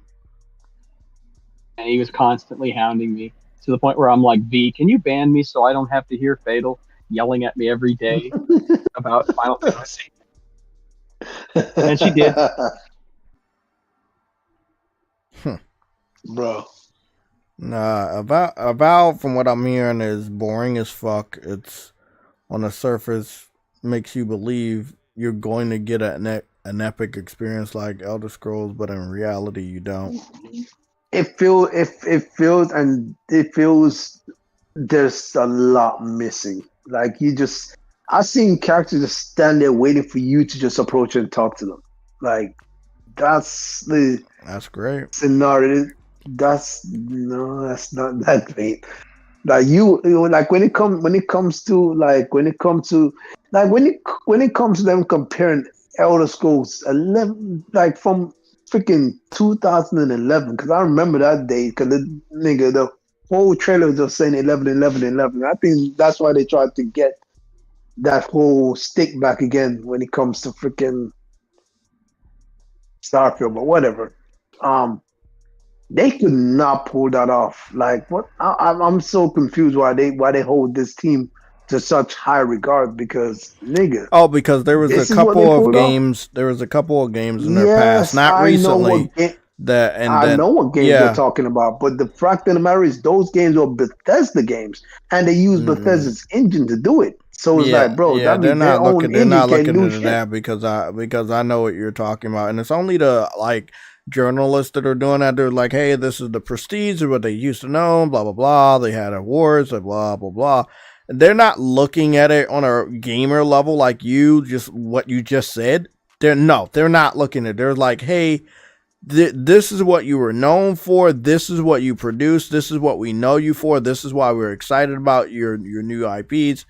he was constantly hounding me to the point where I'm like, V, can you ban me so I don't have to hear Fatal yelling at me every day about Final Fantasy? And she did. Bro. Nah, Avowed, from what I'm hearing, is boring as fuck. It's on the surface makes you believe you're going to get an epic experience like Elder Scrolls, but in reality, you don't. It feels there's a lot missing. Like I've seen characters just stand there waiting for you to just approach and talk to them. Like that's great scenario. That's not that great. Like when it comes to them comparing Elder Scrolls 11, like from freaking 2011, because I remember that day, because the whole trailer was just saying 11. I think that's why they tried to get that whole stick back again when it comes to freaking Starfield, but whatever. They could not pull that off. Like what? I'm so confused why they hold this team to such high regard, because nigga. Oh, because there was a couple of games. There was a couple of games in their past, not recently. I know what games they're talking about, but the fact of the matter is, those games are Bethesda games, and they use Bethesda's engine to do it. So it's like, bro, they're not looking into that because I know what you're talking about, and it's only the like journalists that are doing that. They're like, hey, this is the prestige of what they used to know, blah blah blah. They had awards, blah blah blah. They're not looking at it on a gamer level like what you just said. They're not looking at it. They're like, hey, this is what you were known for. This is what you produce. This is what we know you for. This is why we're excited about your new IPs.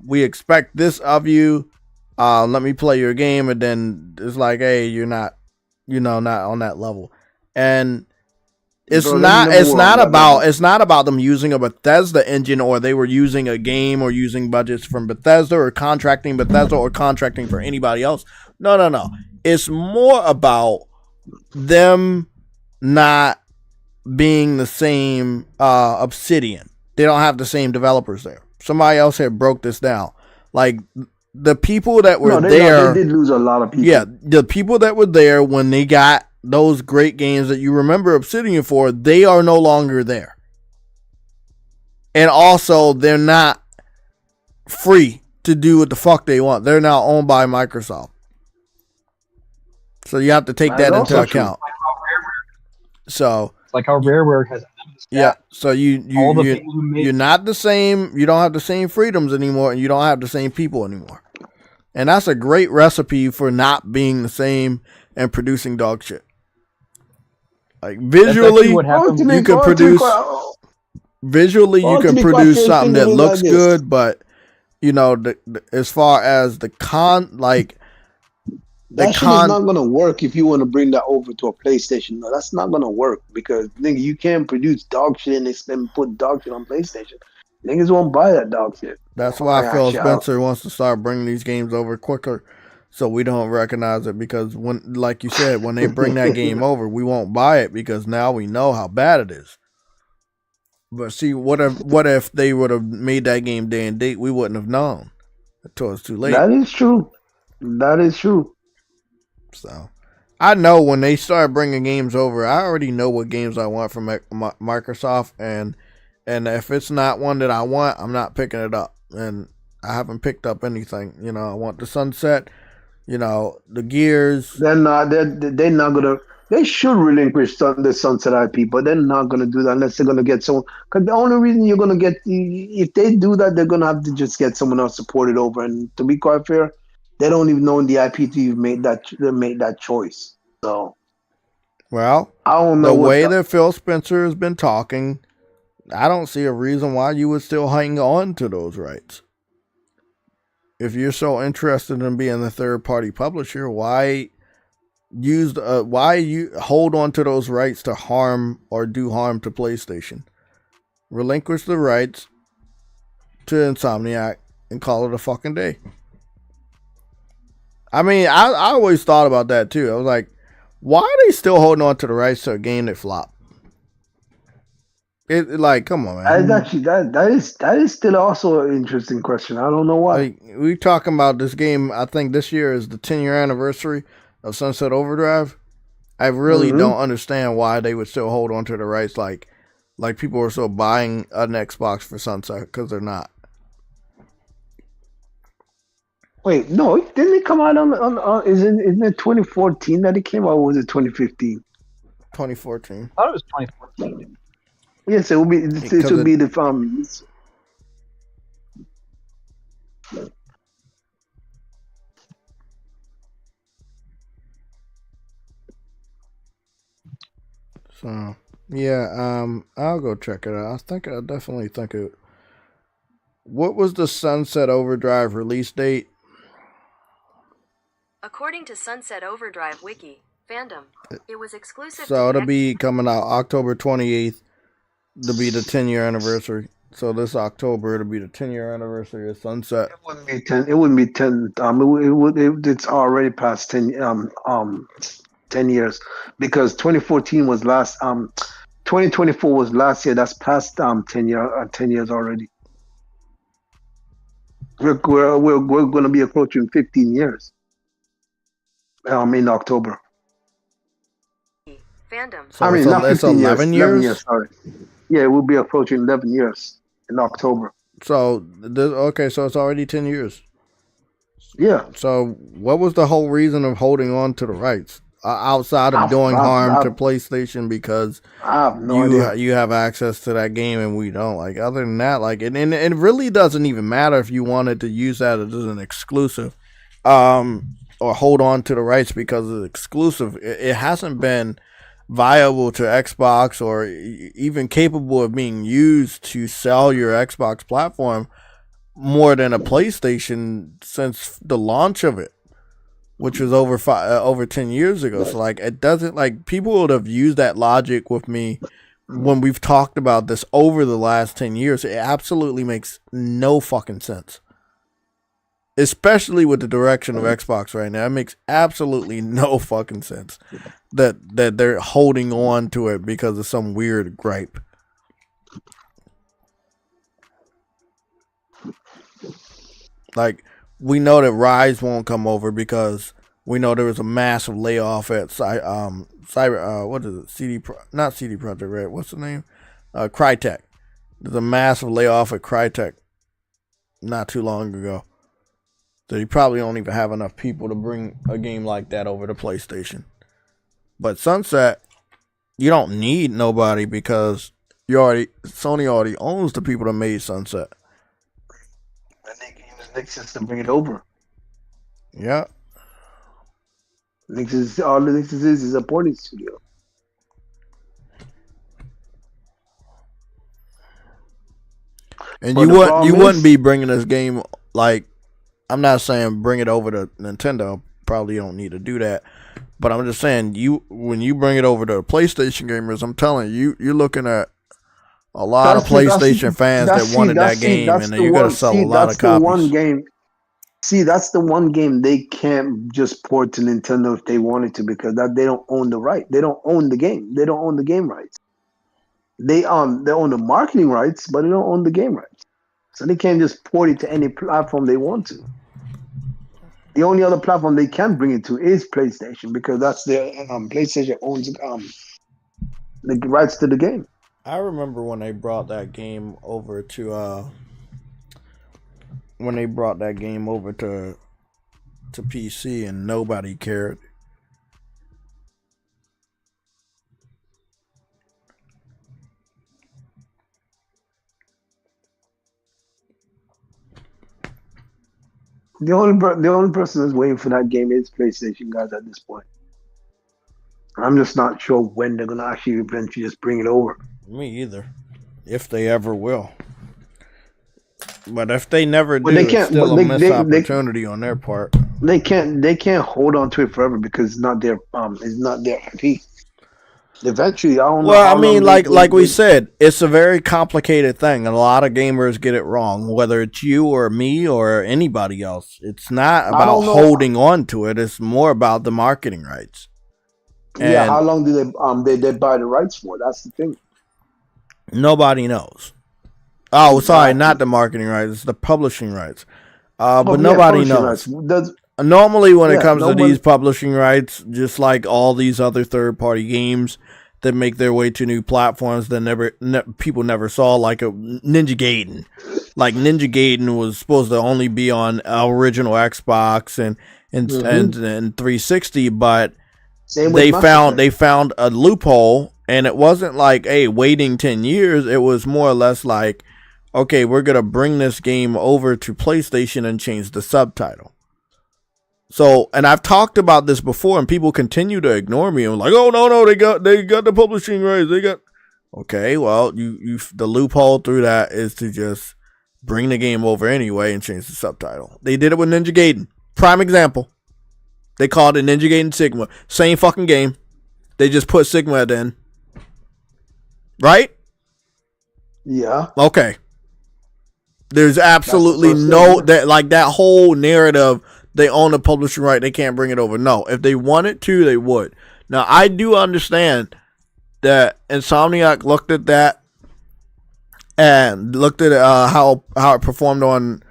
We expect this of you. Let me play your game. And then it's like, hey, you're not on that level. And it's not about them using a Bethesda engine, or they were using a game, or using budgets from Bethesda, or contracting Bethesda, or contracting for anybody else. No. It's more about them not being the same Obsidian. They don't have the same developers there. Somebody else had broke this down. Like the people that were there, they did lose a lot of people. Yeah, the people that were there when they got those great games that you remember Obsidian for, they are no longer there. And also, they're not free to do what the fuck they want. They're now owned by Microsoft. So you have to take that into account. So it's like how Rareware has. Yeah, so you're not the same. You don't have the same freedoms anymore, and you don't have the same people anymore. And that's a great recipe for not being the same and producing dog shit. Like visually, you can produce something that looks good, but as far as the that shit is not gonna work if you want to bring that over to a PlayStation. No, that's not gonna work, because nigga, you can't produce dog shit and put dog shit on PlayStation. Niggas won't buy that dog shit. That's why Phil Spencer wants to start bringing these games over quicker, so we don't recognize it. Because when, like you said, when they bring that game over, we won't buy it because now we know how bad it is. But see, what if they would have made that game day and date? We wouldn't have known until it's too late. That is true. So, I know when they start bringing games over, I already know what games I want from Microsoft, and if it's not one that I want, I'm not picking it up. And I haven't picked up anything. I want the Sunset, the Gears. They're not gonna. They should relinquish the Sunset IP, but they're not gonna do that unless they're gonna get someone. Because the only reason you're gonna get, if they do that, they're gonna have to just get someone else to port it over. And to be quite fair, they don't even know the IP to even make that choice. So, well, I don't know the way that Phil Spencer has been talking, I don't see a reason why you would still hang on to those rights. If you're so interested in being the third-party publisher, why you hold on to those rights to harm or do harm to PlayStation? Relinquish the rights to Insomniac and call it a fucking day. I mean, I always thought about that too. I was like, why are they still holding on to the rights to a game that flopped? Like, come on, man. That is actually that is still also an interesting question. I don't know why. Like, we talking about this game. I think this year is the 10-year anniversary of Sunset Overdrive. I really don't understand why they would still hold on to the rights. Like people are still buying an Xbox for Sunset because they're not. Wait, no, didn't it come out on isn't it 2014 that it came out, or was it 2015? 2014. I thought it was 2014. Yes, it will be. It will be the So yeah, I'll go check it out. I definitely think it. What was the Sunset Overdrive release date? According to Sunset Overdrive Wiki, fandom, it was exclusive. So it'll be coming out October 28th. To be the 10-year anniversary. So this October it'll be the 10-year anniversary of Sunset. It wouldn't be 10. It wouldn't be 10. It's already past 10 years, because 2014 was last. 2024 was last year. That's past 10 years already. We're going to be approaching 15 years. In October. Fandom. So it's 11 years. 11 years. Sorry. Yeah, we'll be approaching 11 years in October. So so it's already 10 years. Yeah. So what was the whole reason of holding on to the rights outside of doing harm to PlayStation because I have no idea. You have access to that game and we don't? Like, other than that, like, and it really doesn't even matter if you wanted to use that as an exclusive, or hold on to the rights because it's exclusive. It hasn't been viable to Xbox or even capable of being used to sell your Xbox platform more than a PlayStation since the launch of it, which was over 10 years ago. So, like, it doesn't, like, people would have used that logic with me when we've talked about this over the last 10 years. It absolutely makes no fucking sense. Especially with the direction of Xbox right now. It makes absolutely no fucking sense that they're holding on to it because of some weird gripe. Like, we know that Rise won't come over because we know there was a massive layoff at what is it? Not CD Projekt Red. What's the name? Crytek. There's a massive layoff at Crytek not too long ago. So you probably don't even have enough people to bring a game like that over to PlayStation. But Sunset, you don't need nobody because Sony already owns the people that made Sunset. And they can use Nexus to bring it over. Yeah. All the Nexus is a porting studio. And you wouldn't be bringing this game, like, I'm not saying bring it over to Nintendo. Probably don't need to do that. But I'm just saying, when you bring it over to PlayStation gamers, I'm telling you, you're looking at a lot of PlayStation fans that wanted that game, and then you got to sell a lot of copies. That's the one game they can't just port to Nintendo if they wanted to, because they don't own the right. They don't own the game. They don't own the game rights. They own the marketing rights, but they don't own the game rights. So they can't just port it to any platform they want to. The only other platform they can bring it to is PlayStation, because that's their PlayStation owns the rights to the game. I remember when they brought that game over to PC and nobody cared. The only person that's waiting for that game is PlayStation guys at this point. I'm just not sure when they're gonna actually eventually just bring it over. Me either. If they ever will. But if they never do, it's still a missed opportunity on their part. They can't hold on to it forever because it's not their IP. Eventually, I don't know. Well, I mean, like we said, it's a very complicated thing, and a lot of gamers get it wrong, whether it's you or me or anybody else. It's not about holding on to it; it's more about the marketing rights. Yeah, how long do they buy the rights for? That's the thing. Nobody knows. Oh, sorry, not the marketing rights, it's the publishing rights. But nobody knows. Normally, when it comes to these publishing rights, just like all these other third-party games that make their way to new platforms that people never saw, like a Ninja Gaiden. Like Ninja Gaiden was supposed to only be on original Xbox and 360, but they found a loophole, and it wasn't like, hey, waiting 10 years. It was more or less like, okay, we're gonna bring this game over to PlayStation and change the subtitle. So, and I've talked about this before, and people continue to ignore me. I'm like, oh no, they got the publishing rights. They got okay. Well, you the loophole through that is to just bring the game over anyway and change the subtitle. They did it with Ninja Gaiden. Prime example. They called it Ninja Gaiden Sigma. Same fucking game. They just put Sigma at the end. Right? Yeah. Okay. There's absolutely that whole narrative. They own the publishing right. They can't bring it over. No, if they wanted to, they would. Now, I do understand that Insomniac looked at that and looked at how it performed on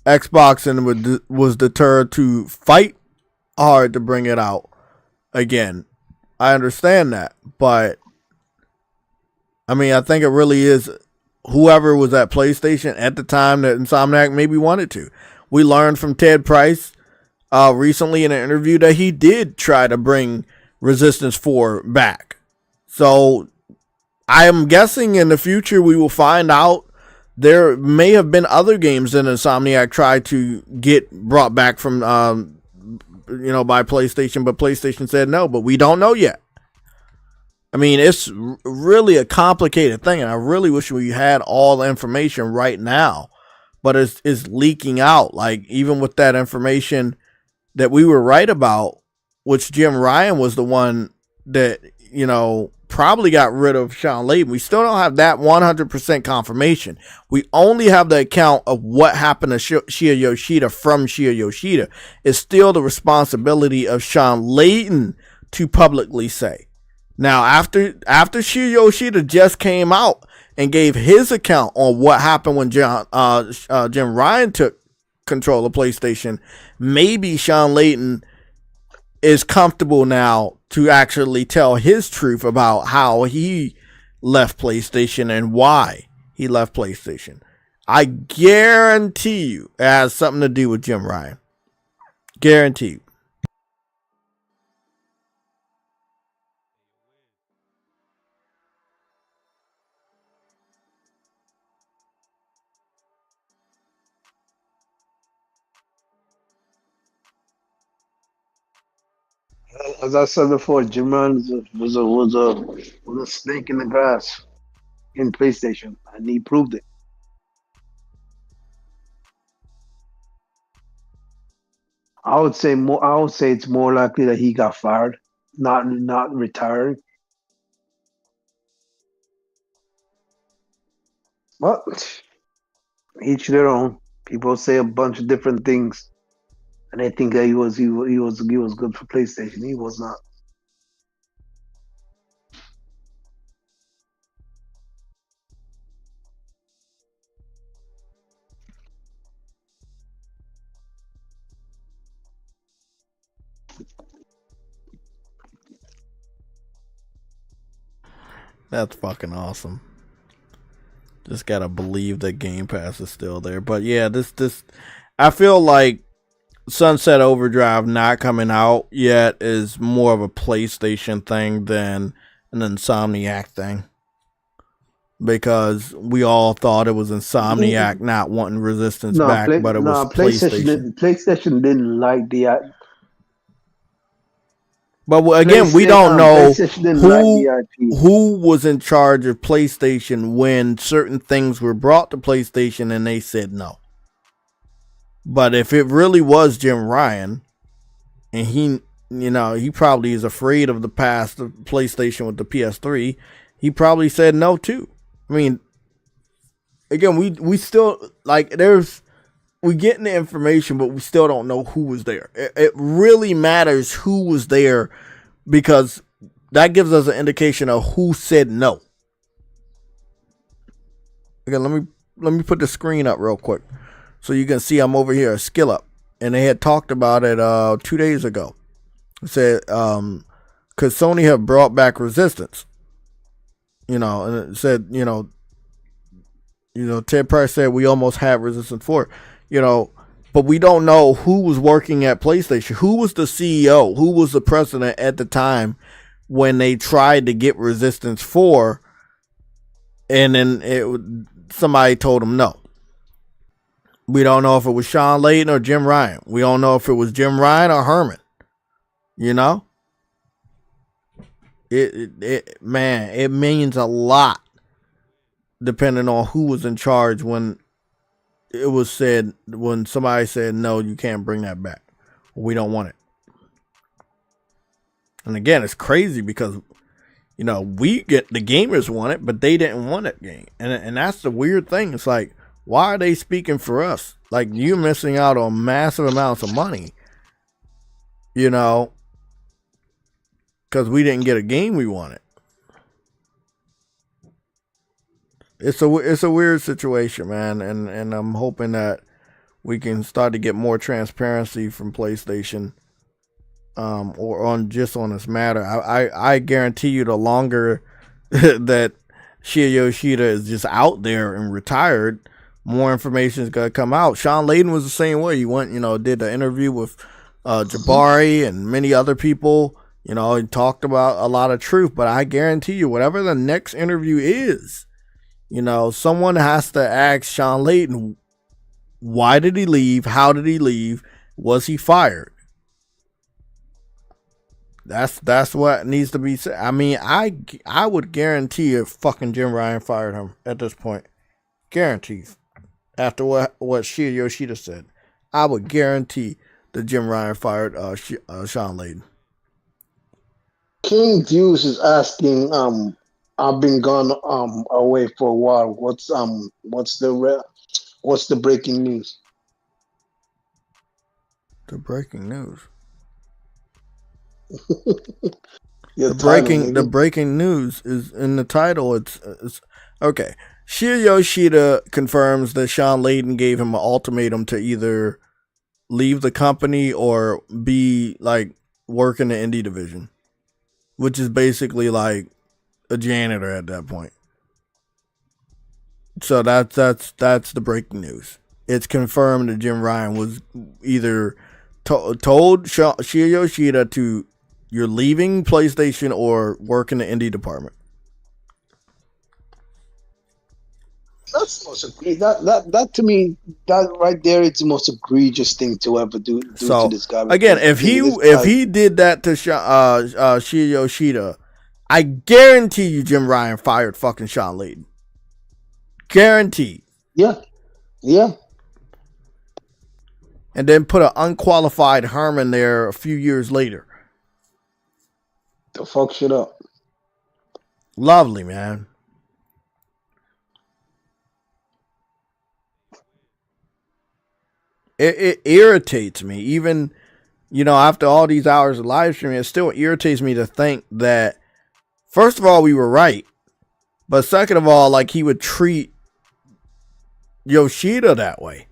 Xbox and was deterred to fight hard to bring it out again. I understand that, but I mean, I think it really is whoever was at PlayStation at the time that Insomniac maybe wanted to. We learned from Ted Price recently in an interview that he did try to bring Resistance 4 back. So I am guessing in the future we will find out there may have been other games that Insomniac tried to get brought back from, by PlayStation, but PlayStation said no, but we don't know yet. I mean, it's really a complicated thing, and I really wish we had all the information right now. But it's leaking out. Like, even with that information that we were right about, which Jim Ryan was the one that, probably got rid of Shawn Layden. We still don't have that 100% confirmation. We only have the account of what happened to Shinya Yoshida from Shinya Yoshida. It's still the responsibility of Shawn Layden to publicly say. Now, after Shinya Yoshida just came out and gave his account on what happened when Jim Ryan took control of PlayStation, maybe Shawn Layden is comfortable now to actually tell his truth about how he left PlayStation and why he left PlayStation. I guarantee you it has something to do with Jim Ryan. Guarantee you. As I said before, Jim Ryan was a snake in the grass in PlayStation, and he proved it. I would say it's more likely that he got fired, not retiring. But each their own. People say a bunch of different things. And I think that he was good for PlayStation. He was not. That's fucking awesome. Just gotta believe that Game Pass is still there. But yeah, this I feel like Sunset Overdrive not coming out yet is more of a PlayStation thing than an Insomniac thing. Because we all thought it was Insomniac not wanting Resistance back, but it was PlayStation. PlayStation didn't like the... But again, we don't know who was in charge of PlayStation when certain things were brought to PlayStation and they said no. But if it really was Jim Ryan, and he probably is afraid of the past of PlayStation with the PS3, he probably said no too. I mean, again, we still, we getting the information, but we still don't know who was there. It really matters who was there, because that gives us an indication of who said no. Okay, let me put the screen up real quick so you can see I'm over here at Skill Up, and they had talked about it 2 days ago. It said because Sony have brought back Resistance, and it said Ted Price said we almost have Resistance 4, but we don't know who was working at PlayStation, who was the CEO, who was the president at the time when they tried to get Resistance 4, and then somebody told them no. We don't know if it was Sean Layden or Jim Ryan. We don't know if it was Jim Ryan or Herman. It means a lot depending on who was in charge when somebody said no, you can't bring that back. We don't want it. And again, it's crazy because we get the gamers want it, but they didn't want it game. And that's the weird thing. It's like, why are they speaking for us? Like, you're missing out on massive amounts of money, because we didn't get a game we wanted. It's a weird situation, man, and I'm hoping that we can start to get more transparency from PlayStation, or on this matter. I guarantee you, the longer that Shuhei Yoshida is just out there and retired, more information is gonna come out. Sean Layden was the same way. He went, did the interview with Jabari and many other people. He talked about a lot of truth, but I guarantee you, whatever the next interview is, someone has to ask Sean Layden, why did he leave? How did he leave? Was he fired? That's what needs to be said. I mean, I would guarantee if fucking Jim Ryan fired him at this point. Guarantee. After what Shuhei Yoshida said, I would guarantee that Jim Ryan fired Sean Layden. King Views is asking, I've been gone away for a while. What's the breaking news? The breaking news. The breaking news is in the title. It's okay. Shuhei Yoshida confirms that Sean Layden gave him an ultimatum to either leave the company or be work in the indie division, which is basically like a janitor at that point. So that's the breaking news. It's confirmed that Jim Ryan was either told Shuhei Yoshida to, you're leaving PlayStation or work in the indie department. That's the most egregious. That to me, that right there, it's the most egregious thing to ever do to this guy. Again, if he did that to Shuhei Yoshida, I guarantee you Jim Ryan fired fucking Sean Layden. Guaranteed. Yeah. And then put an unqualified Herman there a few years later. To fuck shit up. Lovely, man. It irritates me. Even, after all these hours of live streaming, it still irritates me to think that, first of all, we were right. But second of all, he would treat Yoshida that way.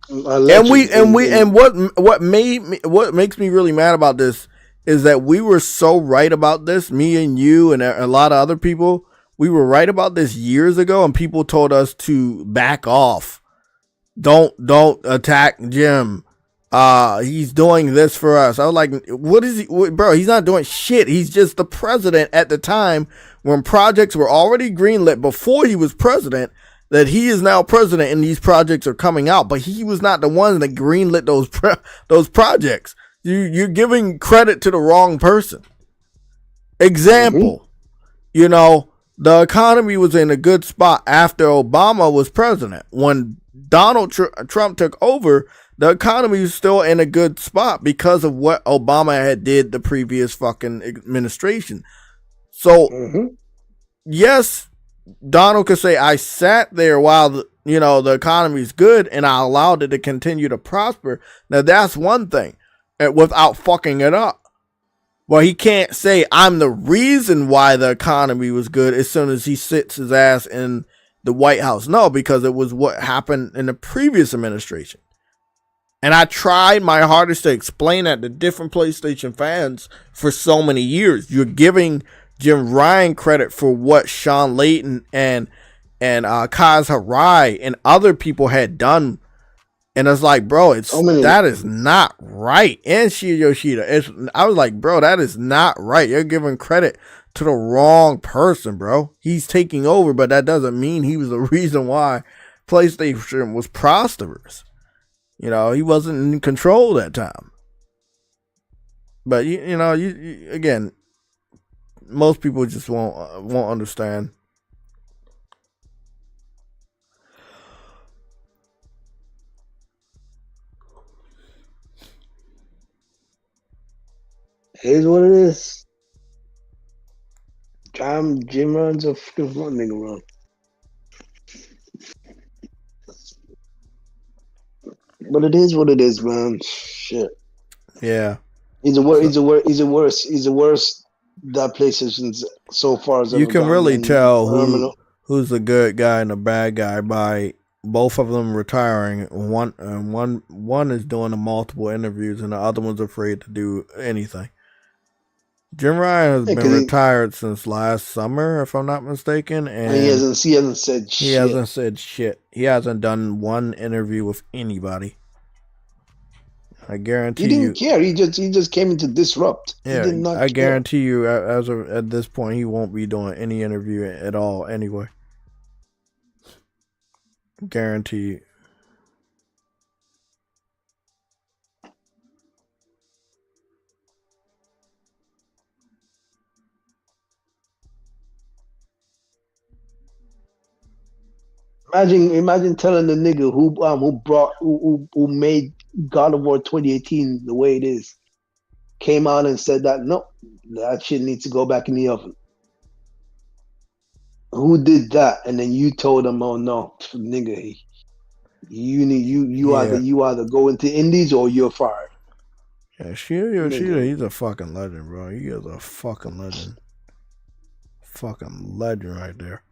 And what makes me really mad about this is that we were so right about this, me and you and a lot of other people. We were right about this years ago, and people told us to back off. Don't attack Jim. He's doing this for us. I was like, what is he, bro? He's not doing shit. He's just the president at the time when projects were already greenlit before he was president. That he is now president and these projects are coming out, but he was not the one that greenlit those projects. You're giving credit to the wrong person. Example, the economy was in a good spot after Obama was president. When Donald Trump took over, the economy was still in a good spot because of what Obama had did the previous fucking administration. So, yes, Donald could say, I sat there while the economy's good and I allowed it to continue to prosper. Now that's one thing, without fucking it up. Well, he can't say I'm the reason why the economy was good as soon as he sits his ass in the White House. No, because it was what happened in the previous administration. And I tried my hardest to explain that to different PlayStation fans for so many years. You're giving Jim Ryan credit for what Sean Layton and Kaz Hirai and other people had done. And it's like, bro, that is not right. And Shinya Yoshida. I was like, bro, that is not right. You're giving credit to the wrong person, bro. He's taking over, but that doesn't mean he was the reason why PlayStation was prosperous. You know, he wasn't in control that time. But you know, again, most people just won't understand. Here's what it is. Jim runs a freaking front nigga run. But it is what it is, man. Shit. Yeah. He's the worst that PlayStation's so far as you can really tell who's the good guy and the bad guy by both of them retiring. One is doing the multiple interviews and the other one's afraid to do anything. Jim Ryan has been retired since last summer, if I'm not mistaken, and he hasn't said shit. He hasn't said shit. He hasn't done one interview with anybody. I guarantee you. He didn't care. He just came in to disrupt. Yeah, he did not I care. guarantee you, at this point, he won't be doing any interview at all anyway. Guarantee you. Imagine telling the nigga who made God of War 2018 the way it is, came out and said that no, that shit needs to go back in the oven. Who did that? And then you told him, oh no, nigga, you either go into indies or you're fired. Yeah, Yoshida, he's a fucking legend, bro. He is a fucking legend. Fucking legend right there.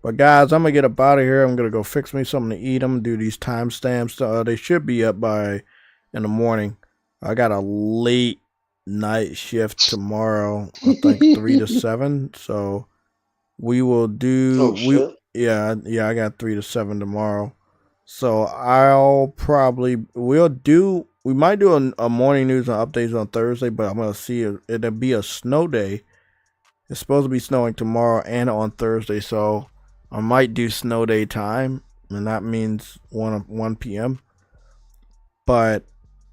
But guys, I'm gonna get up out of here. I'm gonna go fix me something to eat. I'm gonna do these timestamps. They should be up by in the morning. I got a late night shift tomorrow. I think 3 to 7. So we will do. I got 3 to 7 tomorrow. So we might do a morning news and updates on Thursday, but I'm gonna see it'll be a snow day. It's supposed to be snowing tomorrow and on Thursday, so I might do snow day time, and that means 1 p.m. But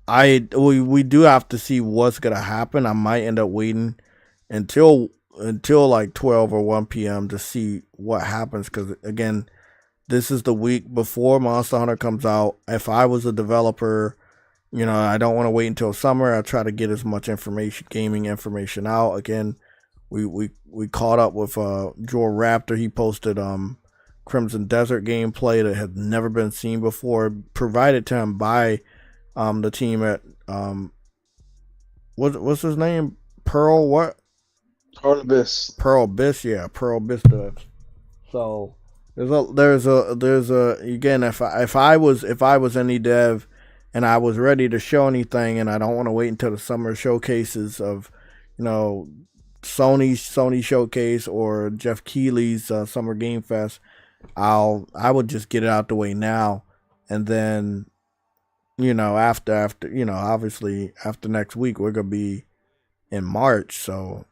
we do have to see what's gonna happen. I might end up waiting until like 12 or 1 p.m. to see what happens, because again, this is the week before Monster Hunter comes out. If I was a developer, you know, I don't want to wait until summer. I try to get as much gaming information out. Again, we caught up with Joel Raptor. He posted Crimson Desert gameplay that had never been seen before, provided to him by the team at what's his name? Pearl Abyss, yeah, Pearl Abyss devs. So there's a again, if I was any dev and I was ready to show anything, and I don't want to wait until the summer showcases of, you know, Sony showcase or Jeff Keighley's Summer Game Fest, I would just get it out the way now, and then, you know, after you know, obviously after next week we're gonna be in March, so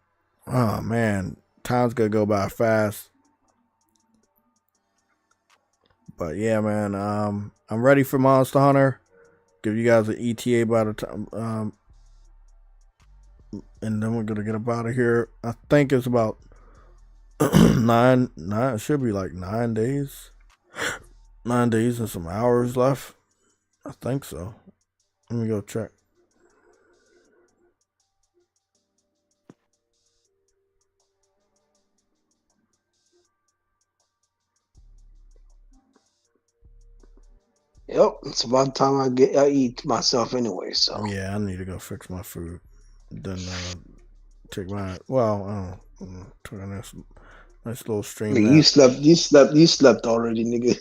oh man, time's gonna go by fast. But yeah, man, I'm ready for Monster Hunter. Give you guys an ETA by the time, and then we're gonna get up out of here. I think it's about nine. It should be like 9 days. 9 days and some hours left. I think so. Let me go check. Yep, it's about time I eat myself anyway. So yeah, I need to go fix my food. Then take my nice little stream. Nigga, nap. you slept already, nigga.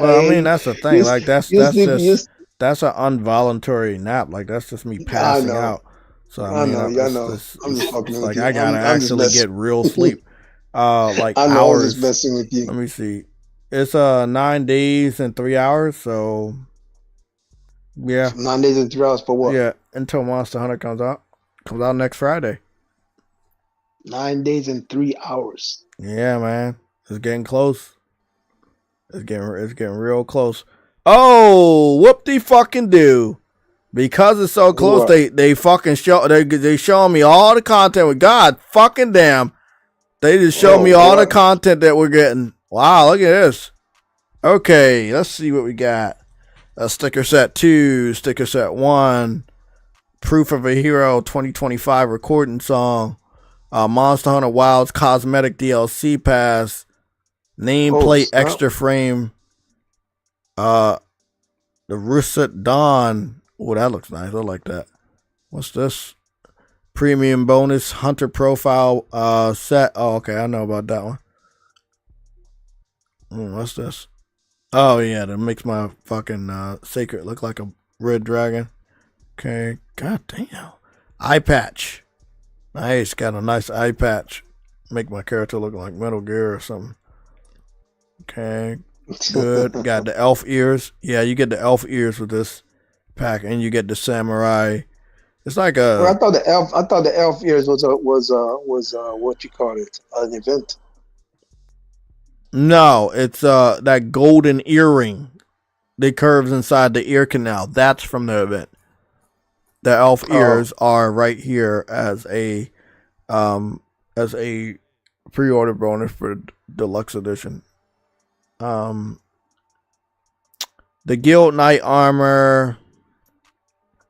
Well, I mean that's the thing. Like that's sleep, that's an involuntary nap. Like that's just me passing out. So I mean, know. I'm just fucking with like you. I gotta I'm just actually get real sleep. Like I know, hours. I'm just messing with you. Let me see. It's 9 days and 3 hours. So yeah, 9 days and 3 hours for what? Yeah, until Monster Hunter comes out. Comes out next Friday. 9 days and 3 hours. Yeah, man, it's getting close. It's getting real close. Oh, whoop-de fucking do. Because it's so close, What? they fucking they showing me all the content. With God fucking damn, they just showed me all the content that we're getting. Wow, look at this. Okay, let's see what we got. Sticker set 2, sticker set 1, Proof of a Hero 2025 recording song, Monster Hunter Wilds cosmetic DLC pass, nameplate extra frame, the Russet Dawn. Oh, that looks nice. I like that. What's this? Premium bonus hunter profile set. Oh, okay. I know about that one. What's this? Oh, yeah. That makes my fucking sacred look like a red dragon. Okay. God damn. Eye patch. Nice. Got a nice eye patch. Make my character look like Metal Gear or something. Okay. Good. Got the elf ears. Yeah, you get the elf ears with this pack, and you get the samurai. It's like a. Well, I thought the elf ears was what you call it, an event. No, it's that golden earring that curves inside the ear canal. That's from the event. The elf ears are right here as a pre-order bonus for deluxe edition. The Guild Knight armor,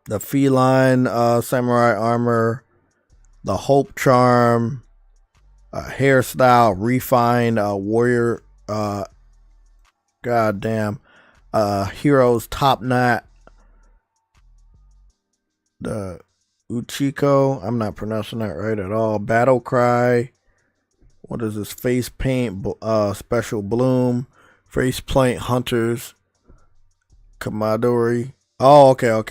the feline samurai armor, the Hope Charm, hairstyle, refined warrior, goddamn, hero's top knot, the Uchiko, I'm not pronouncing that right at all, battle cry, what is this, face paint, special bloom, face paint hunters, Kamadori. Oh, okay. Yep.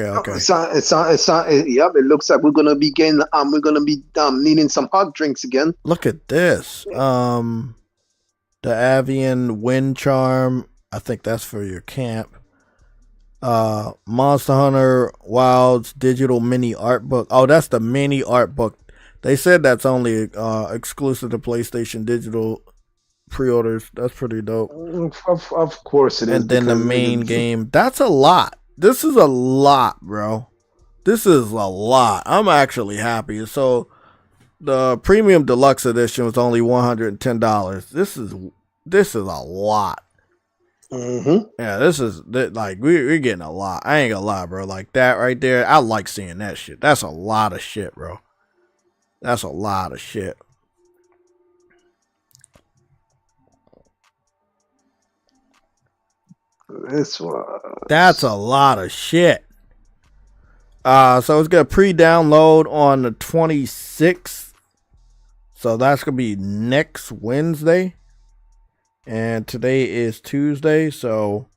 It looks like we're gonna be needing some hot drinks again. Look at this. The Avian Wind Charm. I think that's for your camp. Monster Hunter Wilds digital mini art book. Oh, that's the mini art book. They said that's only exclusive to PlayStation digital pre-orders. That's pretty dope. Of course it is. And then the main game. That's a lot. This is a lot, bro. This is a lot. I'm actually happy. So the premium deluxe edition was only $110. This is a lot. Mm-hmm. Yeah, this is like we're getting a lot. I ain't gonna lie, bro. Like that right there, I like seeing that shit. That's a lot of shit, bro. That's a lot of shit. That's a lot of shit. So it's gonna pre-download on the 26th. So that's gonna be next Wednesday. And today is Tuesday, so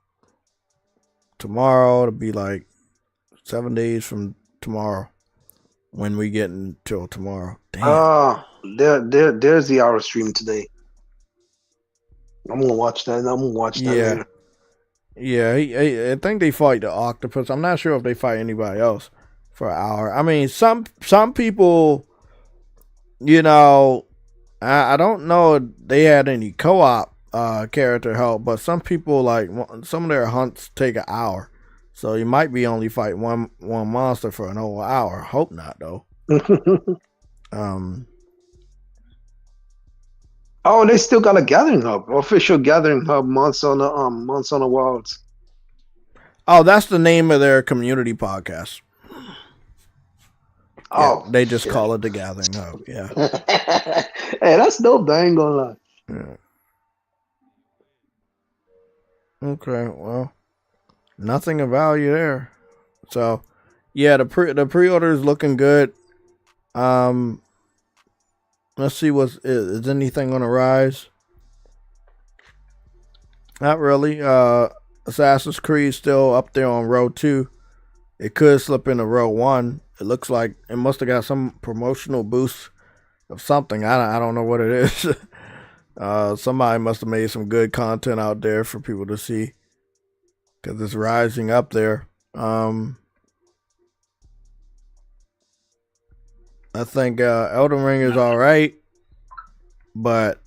tomorrow it'll be like 7 days from tomorrow when we get until tomorrow. Damn. There's the hour stream today. I'm gonna watch that. Later. Yeah, I think they fight the octopus. I'm not sure if they fight anybody else for an hour. I mean, some people, you know, I don't know if they had any co-op character help, but some people, like, some of their hunts take an hour. So you might be only fighting one monster for an whole hour. Hope not, though. Oh, they still got a gathering hub, official gathering hub, Monster Hunter Wilds. Oh, that's the name of their community podcast. Oh, yeah, they just call it the Gathering Hub. Yeah. Hey, that's dope. I ain't gonna lie. Yeah. Okay, well, nothing of value there. So, yeah, the pre-order is looking good. Let's see is anything on the rise. Not really. Assassin's Creed still up there on row 2. It could slip into row 1. It looks like it must have got some promotional boost of something. I don't know what it is. Somebody must have made some good content out there for people to see, because it's rising up there. I think Elden Ring is all right, but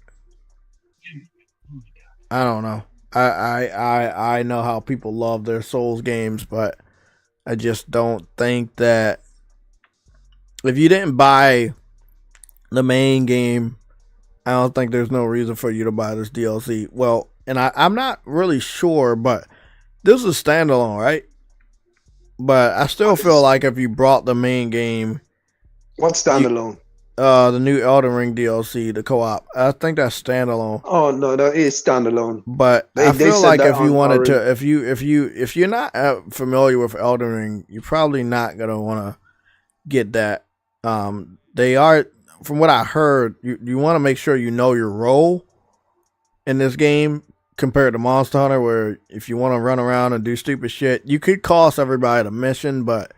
I don't know. I know how people love their Souls games, but I just don't think that if you didn't buy the main game, I don't think there's no reason for you to buy this DLC. Well, and I'm not really sure, but this is standalone, right? But I still feel like if you brought the main game... What's standalone? The new Elden Ring DLC, the co-op. I think that's standalone. Oh no, that is standalone. But I feel like if you wanted to, if you're not familiar with Elden Ring, you're probably not gonna want to get that. They are, from what I heard, you want to make sure you know your role in this game compared to Monster Hunter, where if you want to run around and do stupid shit, you could cost everybody the mission, but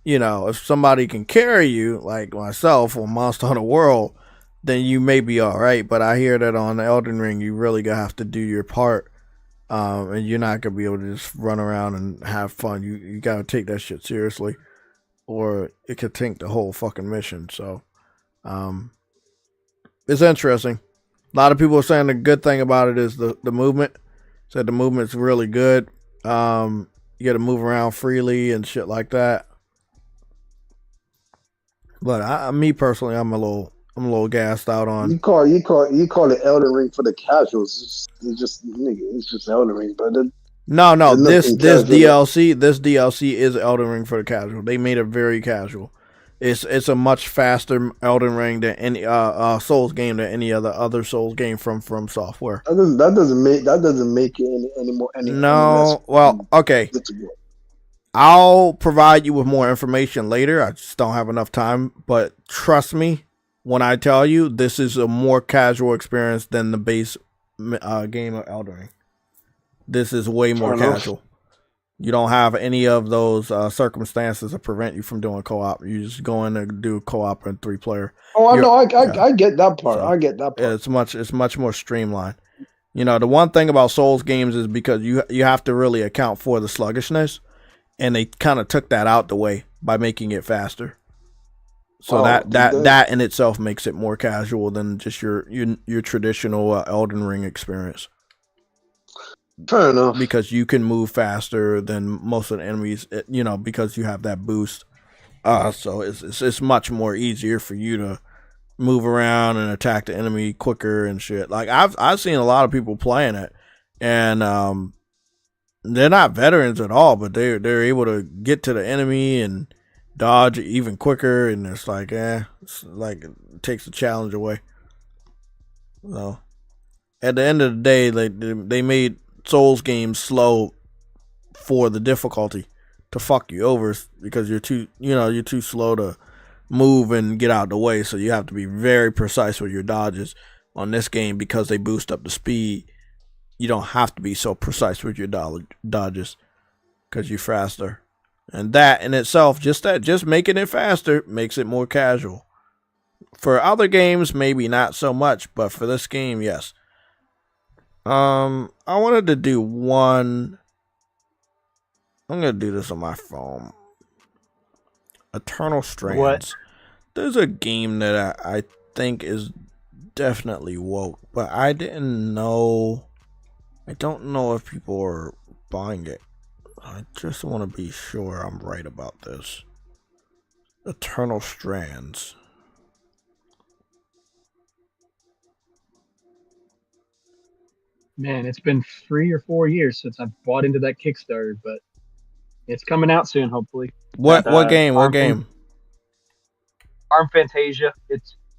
you know, if somebody can carry you, like myself on Monster Hunter World, then you may be all right. But I hear that on the Elden Ring, you really gonna have to do your part, and you're not gonna be able to just run around and have fun. You gotta take that shit seriously, or it could tank the whole fucking mission. So, it's interesting. A lot of people are saying the good thing about it is the movement. Said the movement's really good. You got to move around freely and shit like that. But me personally, I'm a little gassed out on. You call it Elden Ring for the casuals. It's just Elden Ring, but no. This DLC is Elden Ring for the casual. They made it very casual. It's a much faster Elden Ring than any Souls game than any other Souls game from Software. That doesn't make it any more. No, well, okay. I'll provide you with more information later. I just don't have enough time. But trust me when I tell you, this is a more casual experience than the base game of Elden Ring. This is way more casual. You don't have any of those circumstances that prevent you from doing co-op. You just go in and do co-op and 3-player. Oh, I know. I get that part. So, I get that part. It's much more streamlined. You know, the one thing about Souls games is because you have to really account for the sluggishness. And they kind of took that out the way by making it faster. So that in itself makes it more casual than just your traditional Elden Ring experience. Fair enough. Because you can move faster than most of the enemies, you know, because you have that boost. So it's much more easier for you to move around and attack the enemy quicker and shit. Like I've seen a lot of people playing it, and they're not veterans at all, but they're able to get to the enemy and dodge even quicker, and it's like, it's like it takes the challenge away. So, at the end of the day, they made Souls games slow for the difficulty to fuck you over because you're too slow to move and get out of the way. So you have to be very precise with your dodges on this game because they boost up the speed. You don't have to be so precise with your dodges because you're faster. And that in itself, just making it faster makes it more casual. For other games, maybe not so much, but for this game, yes. I wanted to do one. I'm going to do this on my phone. Eternal Strands. What? There's a game that I think is definitely woke, but I didn't know. I don't know if people are buying it. I just want to be sure I'm right about this. Eternal Strands. Man, it's been 3 or 4 years since I've bought into that Kickstarter, but it's coming out soon, hopefully. What game? What game? Arm Fantasia.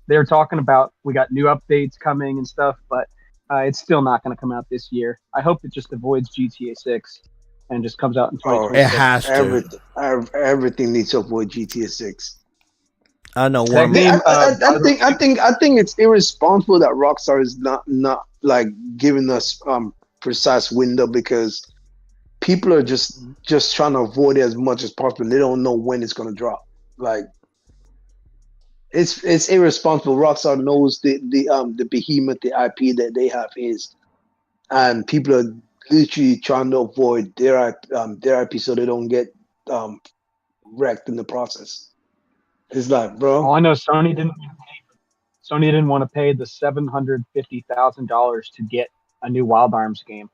They're talking about we got new updates coming and stuff, but it's still not going to come out this year. I hope it just avoids GTA 6 and just comes out in 2026. It has to. Everything needs to avoid GTA 6. I know That one. game, I think it's irresponsible that Rockstar is not like giving us precise window, because people are just trying to avoid it as much as possible. They don't know when it's gonna drop. Like it's irresponsible. Rockstar knows the behemoth, the IP that they have is, and people are literally trying to avoid their IP so they don't get wrecked in the process. It's like, bro. Oh, I know Sony didn't want to pay the $750,000 to get a new Wild Arms game.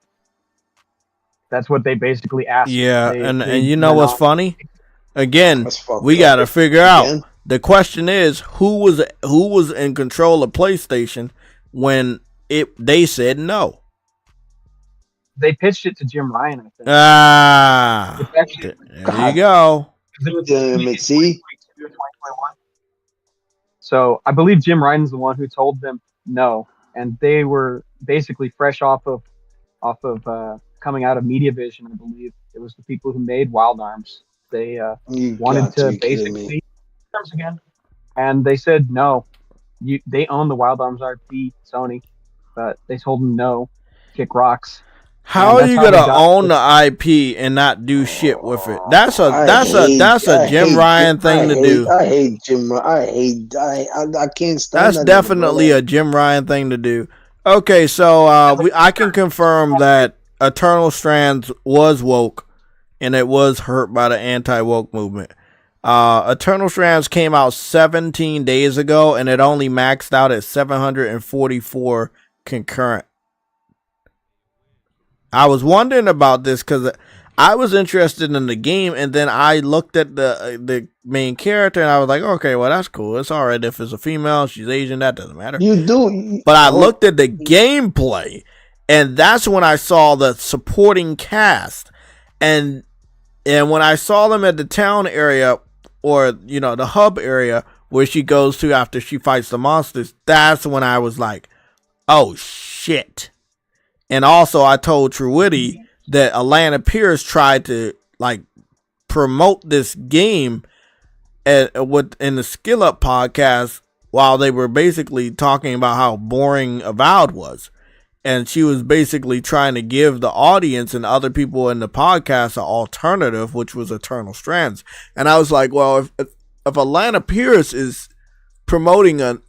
That's what they basically asked. Yeah, They and you know what's funny? Again, fucked we up. got to figure out. Again? The question is, who was in control of PlayStation when they said no? They pitched it to Jim Ryan, I think. Ah, there you go. Damn it, see? So I believe Jim Ryan's the one who told them no, and they were basically fresh off of coming out of MediaVision. I believe it was the people who made Wild Arms. They wanted to basically Arms again, and they said no. They own the Wild Arms IP, Sony, but they told them no, kick rocks. How are you gonna own the IP and not do shit with it? That's a Jim Ryan thing to do. I hate Jim Ryan. I can't stand. That's definitely a Jim Ryan thing to do. Okay, so I can confirm that Eternal Strands was woke, and it was hurt by the anti-woke movement. Eternal Strands came out 17 days ago, and it only maxed out at 744 concurrent. I was wondering about this because I was interested in the game, and then I looked at the main character, and I was like, okay, well, that's cool. It's all right if it's a female, she's Asian, that doesn't matter. You do. But I looked at the gameplay, and that's when I saw the supporting cast. And when I saw them at the town area, or, the hub area where she goes to after she fights the monsters, that's when I was like, oh, shit. And also, I told Truwitty that Alana Pierce tried to promote this game in the Skill Up podcast while they were basically talking about how boring Avowed was, and she was basically trying to give the audience and other people in the podcast an alternative, which was Eternal Strands. And I was like, well, if Alana Pierce is promoting a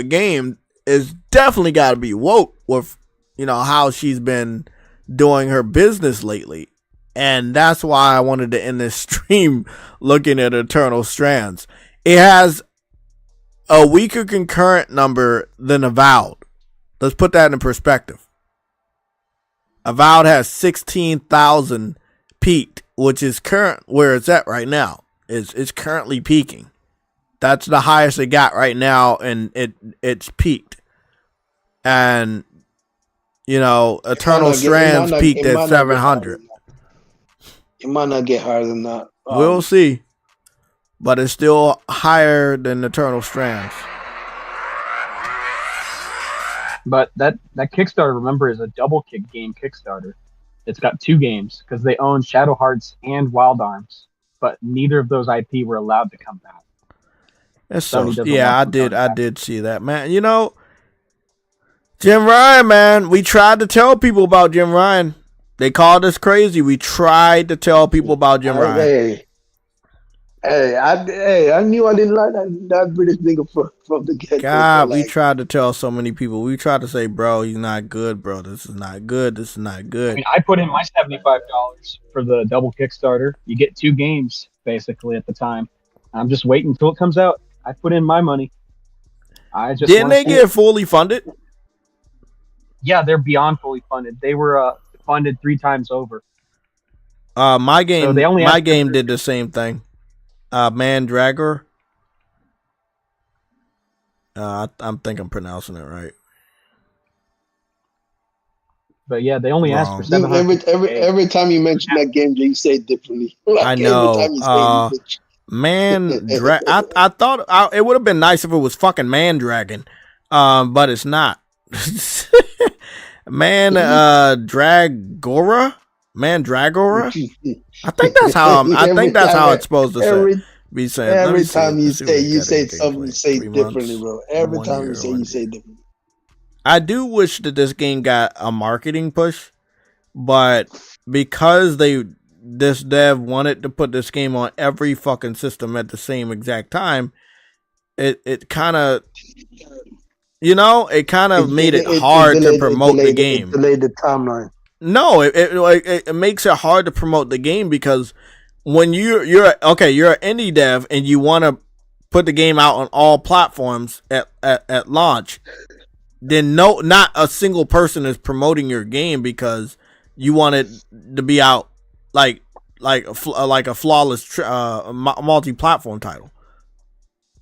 game, it's definitely got to be woke with how she's been doing her business lately. And that's why I wanted to end this stream looking at Eternal Strands. It has a weaker concurrent number than Avowed. Let's put that in perspective. Avowed has 16,000 peaked, which is current where it's at right now. It's currently peaking. That's the highest it got right now, and it's peaked. And Eternal Strands peaked at 700. It might not get higher than that. We'll see. But it's still higher than Eternal Strands. But that Kickstarter, remember, is a double kick game Kickstarter. It's got two games because they own Shadow Hearts and Wild Arms, but neither of those IP were allowed to come back. I did see that, man. Jim Ryan, man, we tried to tell people about Jim Ryan. They called us crazy. We tried to tell people about Jim Ryan. I knew I didn't like that British nigga from the get-go. God, we tried to tell so many people. We tried to say, bro, he's not good, bro. This is not good. This is not good. I mean, I put in my $75 for the double Kickstarter. You get two games, basically, at the time. I'm just waiting until it comes out. I put in my money. Didn't they get fully funded? Yeah, they're beyond fully funded. They were funded 3 times over. My game did the same thing. Mandragor. I think I'm pronouncing it right. But yeah, they only asked for 700. Every time you mention that game, you say it differently. I know. I thought it would have been nice if it was fucking Mandragon, but it's not. Mandragora. I think that's how it's supposed to say. Be saying every time you say something, you say differently, bro. Every time you say differently. I do wish that this game got a marketing push, but because this dev wanted to put this game on every fucking system at the same exact time, it kind of, it kind of made it hard to promote the game. It delayed the timeline. No, it makes it hard to promote the game because when you're an indie dev and you want to put the game out on all platforms at launch, then not a single person is promoting your game because you want it to be out like a flawless multi-platform title.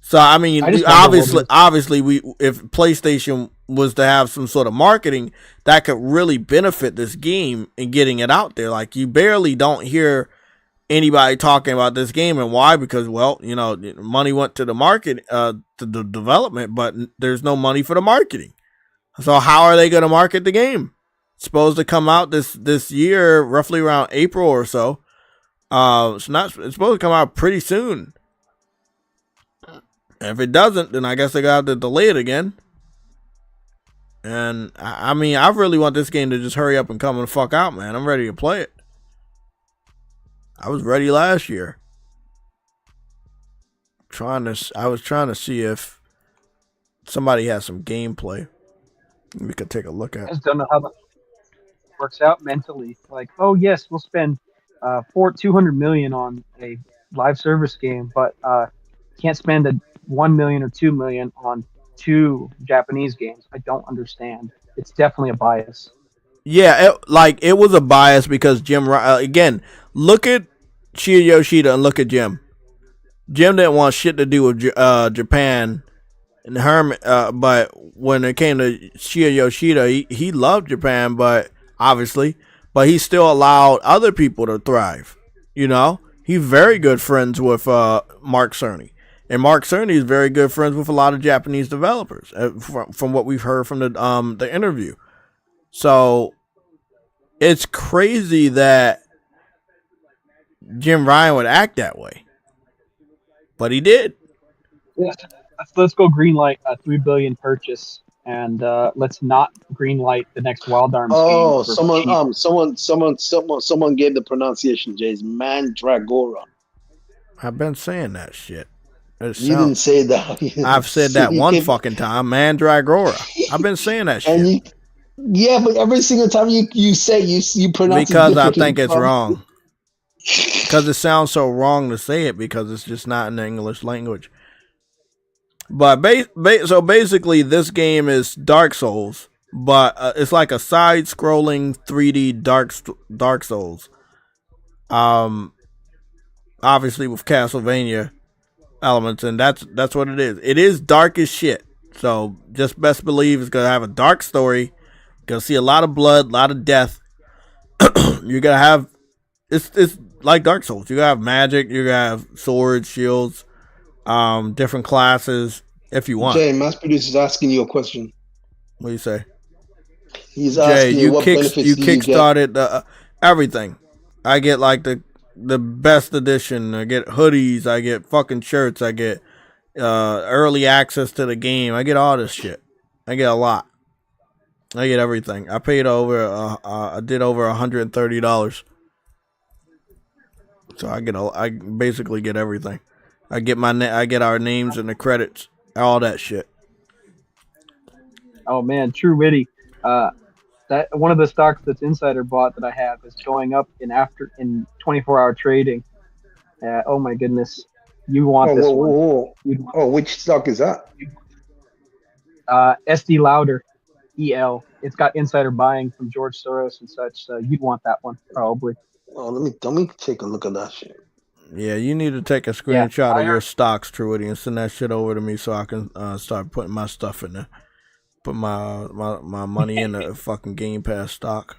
So I mean, obviously, if PlayStation was to have some sort of marketing that could really benefit this game and getting it out there, like you barely don't hear anybody talking about this game, and why? Because money went to the market, to the development, but there's no money for the marketing. So how are they going to market the game? It's supposed to come out this year, roughly around April or so. It's supposed to come out pretty soon. If it doesn't, then I guess they got to delay it again. And I mean, I really want this game to just hurry up and come the fuck out, man. I'm ready to play it. I was ready last year. I was trying to see if somebody has some gameplay we could take a look at. I just don't know how that works out mentally. Like, oh yes, we'll spend $200 million on a live service game, but can't spend $1 million or $2 million on 2 Japanese games. I don't understand. It's definitely a bias. Yeah, it was a bias because Jim, again, look at Shinya Yoshida and look at Jim. Jim didn't want shit to do with Japan and Herman, but when it came to Shinya Yoshida, he loved Japan, but he still allowed other people to thrive. He's very good friends with Mark Cerny. And Mark Cerny is very good friends with a lot of Japanese developers, from what we've heard from the interview. So it's crazy that Jim Ryan would act that way, but he did. Yeah. Let's go greenlight a $3 billion purchase, and let's not greenlight the next Wild Arms game. Oh, someone gave the pronunciation, Jay's Mandragora. I've been saying that shit. You didn't say that. I've said that one fucking time, Mandragora. I've been saying that shit. Yeah, but every single time you say you pronounce because it I think it's wrong. Because it sounds so wrong to say it because it's just not in the English language. But so basically, this game is Dark Souls, but it's like a side-scrolling 3D Dark Souls. Obviously with Castlevania elements, and that's what it is. It is dark as shit. So just best believe it's gonna have a dark story. Gonna see a lot of blood, a lot of death. You're gonna have it's like Dark Souls. You're gonna have magic. You're gonna have swords, shields, different classes if you want. Jay, Mass Producer's asking you a question. What do you say? He's asking you what benefits you kickstarted everything. I get like the best edition. I get hoodies. I get fucking shirts. I get early access to the game. I get all this shit. I get a lot. I get everything. I paid I did over $130. So I basically get everything. I get I get our names and the credits, all that shit. Oh man, True Witty. That one of the stocks that's Insider bought that I have is going up in 24-hour trading. Oh my goodness, you want this one? Oh, which stock is that? SD Lauder, EL. It's got insider buying from George Soros and such. So you'd want that one probably. Oh, let me take a look at that shit. Yeah, you need to take a screenshot of your stocks, True Witty, and send that shit over to me so I can start putting my stuff in there. Put my money in the fucking Game Pass stock.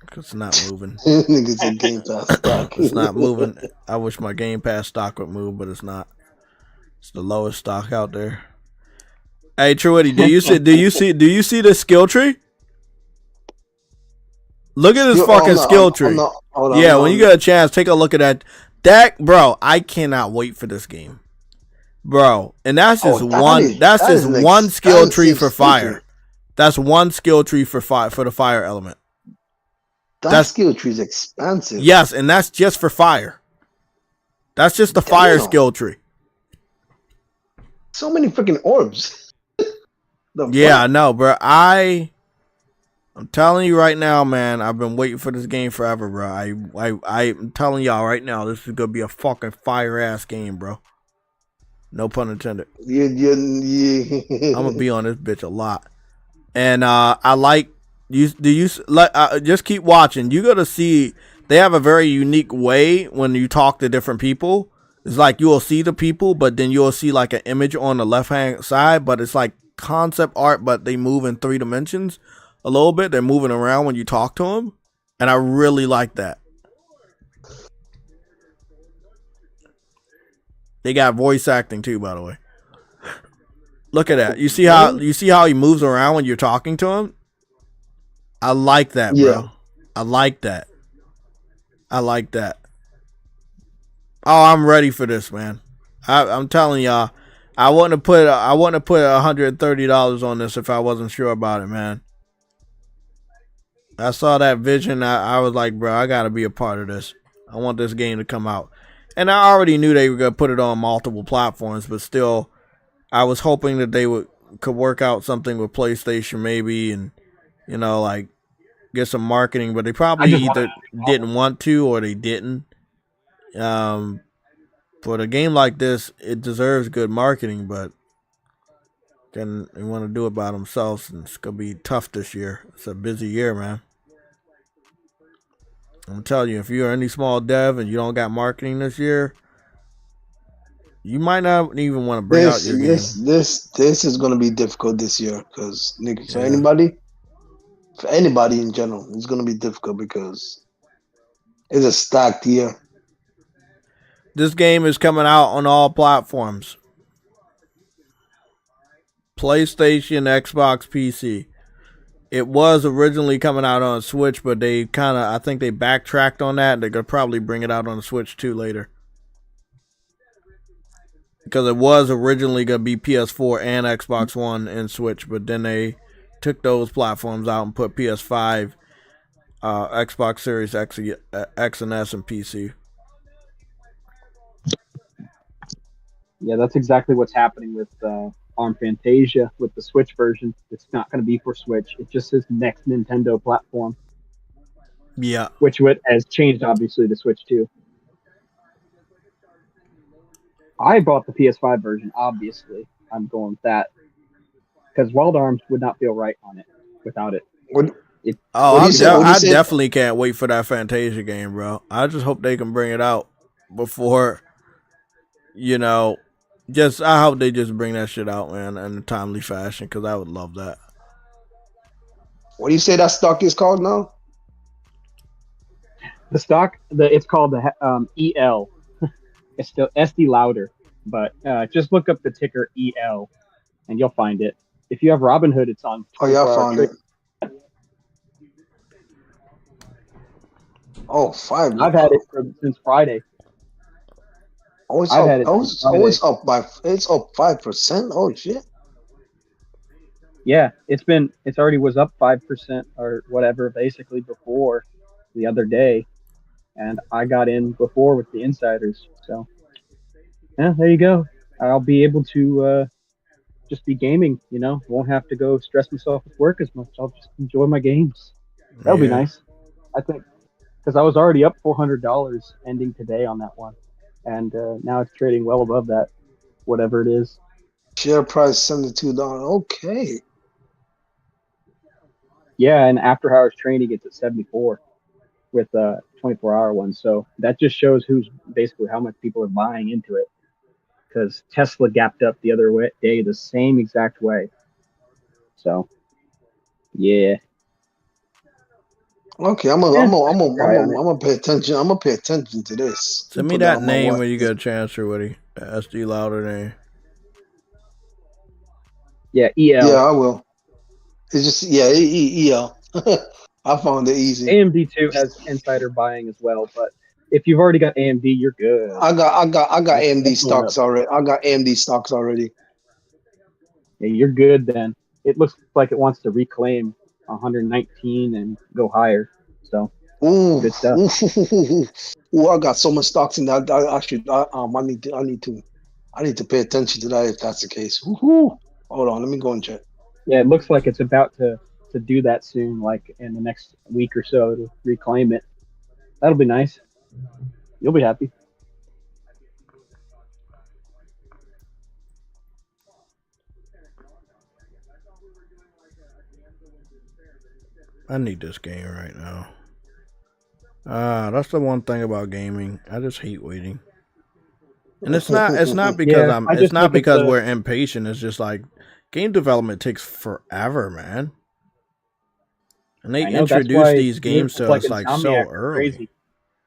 Cause it's not moving. Niggas in Game Pass stock. It's not moving. I wish my Game Pass stock would move, but it's not. It's the lowest stock out there. Hey, Truity, do you see the skill tree? Look at this fucking skill tree. Hold on, when you get a chance, take a look at that. That, bro, I cannot wait for this game, bro. And that's just one skill tree for fire. That's one skill tree for the fire element. That skill tree is expensive. Yes, and that's just for fire. That's just the fire skill tree. So many freaking orbs. Yeah, I know, bro. I'm telling you right now, man. I've been waiting for this game forever, bro. I'm telling y'all right now, this is gonna be a fucking fire ass game, bro. No pun intended. Yeah. I'm gonna be on this bitch a lot, and I like you. Just keep watching. You gotta see. They have a very unique way when you talk to different people. It's like you'll see the people, but then you'll see like an image on the left hand side, but it's like concept art, but they move in 3 dimensions a little bit. They're moving around when you talk to them, and I really like that. They got voice acting too, by the way. Look at that. You see how he moves around when you're talking to him? I like that, bro. Yeah. I like that. Oh, I'm ready for this, man. I'm telling y'all, I wouldn't have put $130 on this if I wasn't sure about it, man. I saw that vision. I was like, bro, I gotta be a part of this. I want this game to come out. And I already knew they were gonna put it on multiple platforms, but still, I was hoping that they could work out something with PlayStation maybe, and like get some marketing. But they probably either didn't want to or they didn't. For a game like this, it deserves good marketing, but then they want to do it by themselves, and it's gonna be tough this year. It's a busy year, man. I'm telling you, if you're any small dev and you don't got marketing this year, you might not even want to bring out your game. This is gonna be difficult this year because for anybody in general, it's gonna be difficult because it's a stacked year. This game is coming out on all platforms. PlayStation, Xbox, PC. It was originally coming out on Switch, but I think they backtracked on that. They're going to probably bring it out on the Switch too later. Because it was originally going to be PS4 and Xbox One and Switch, but then they took those platforms out and put PS5, Xbox Series X and S, and PC. Yeah, that's exactly what's happening with on Fantasia with the Switch version. It's not going to be for Switch. It just says next Nintendo platform. Yeah. Which has changed, obviously, to Switch too. I bought the PS5 version, obviously. I'm going with that. Because Wild Arms would not feel right on it without it. I definitely can't wait for that Fantasia game, bro. I just hope they can bring it out before, I hope they just bring that shit out, man, in a timely fashion, because I would love that. What do you say that stock is called now? The stock, it's called the EL. It's still SD louder, but just look up the ticker EL, and you'll find it. If you have Robinhood, it's on. Oh yeah, I found it. Oh, 5. I've had it since Friday. Oh, it's up 5%. Oh shit. Yeah, it's already was up 5% or whatever basically before the other day, and I got in before with the insiders. So yeah, there you go. I'll be able to just be gaming. Won't have to go stress myself with work as much. I'll just enjoy my games. That'll be nice, I think, because I was already up $400 ending today on that one. And now it's trading well above that, whatever it is. Share price $72. Okay. Yeah, and after hours trading, it's at 74 with 24-hour ones. So that just shows how much people are buying into it. Because Tesla gapped up the other day the same exact way. So, yeah. Okay, I'm gonna pay attention. I'm gonna pay attention to this. Send me that name when you get a chance, or Woody. SD louder name. Yeah, EL. Yeah, I will. It's just EL. I found it easy. AMD2 has insider buying as well, but if you've already got AMD, you're good. I got AMD stocks already. I got AMD stocks already. Yeah, you're good then. It looks like it wants to reclaim 119 and go higher. So Ooh, good stuff. ooh, I got so much stocks in that. I need to pay attention to that if that's the case. Woo-hoo. Hold on, let me go and check. Yeah, it looks like it's about to do that soon, like in the next week or so to reclaim it. That'll be nice. You'll be happy. I need this game right now. That's the one thing about gaming. I just hate waiting. And it's not because we're impatient. It's just like game development takes forever, man. And they introduce these games to us like so early. Crazy.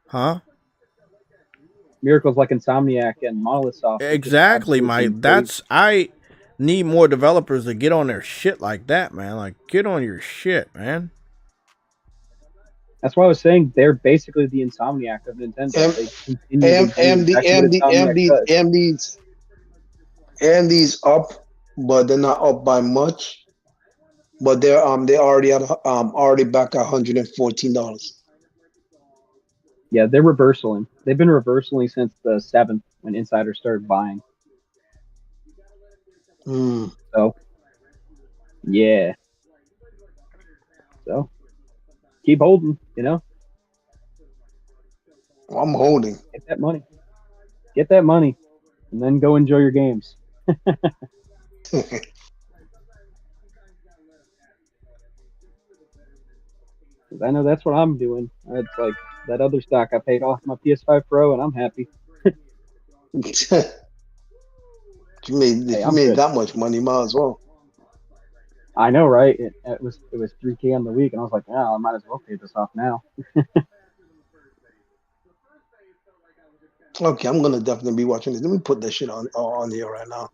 Huh? Miracles like Insomniac and Monolith Soft. Exactly, I need more developers to get on their shit like that, man. Like, get on your shit, man. That's why I was saying they're basically the Insomniac of Nintendo. AMD's up, but they're not up by much. But they're already back at $114. Yeah, they're reversaling. They've been reversaling since the 7th when insiders started buying. So, yeah. So, keep holding, you know? Well, I'm holding. Get that money. Get that money, and then go enjoy your games. I know that's what I'm doing. It's like that other stock I paid off my PS5 Pro, and I'm happy. You made that much money, might as well. I know, right? It was $3K on the week, and I was like, I might as well pay this off now. Okay, I'm gonna definitely be watching this. Let me put that shit on here right now.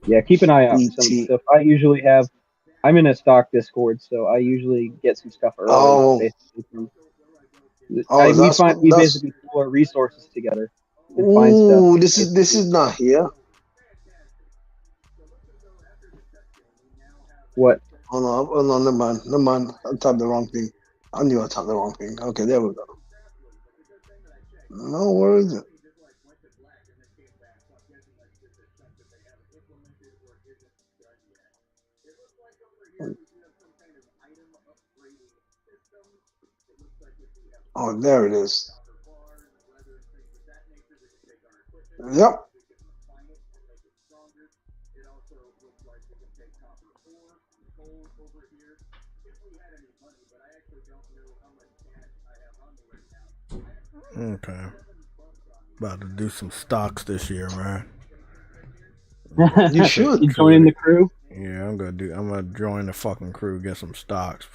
Yeah, keep an eye out for some stuff. I'm in a stock Discord, so I usually get some stuff early. We basically pull our resources together and find stuff. Ooh, this is not here. What? Oh no, never mind. I typed the wrong thing. I knew I typed the wrong thing. Okay, there we go. No, where is it? Oh, there it is. Yep. Okay. About to do some stocks this year, man. You should. You join the crew? Yeah, I'm gonna join the fucking crew, get some stocks,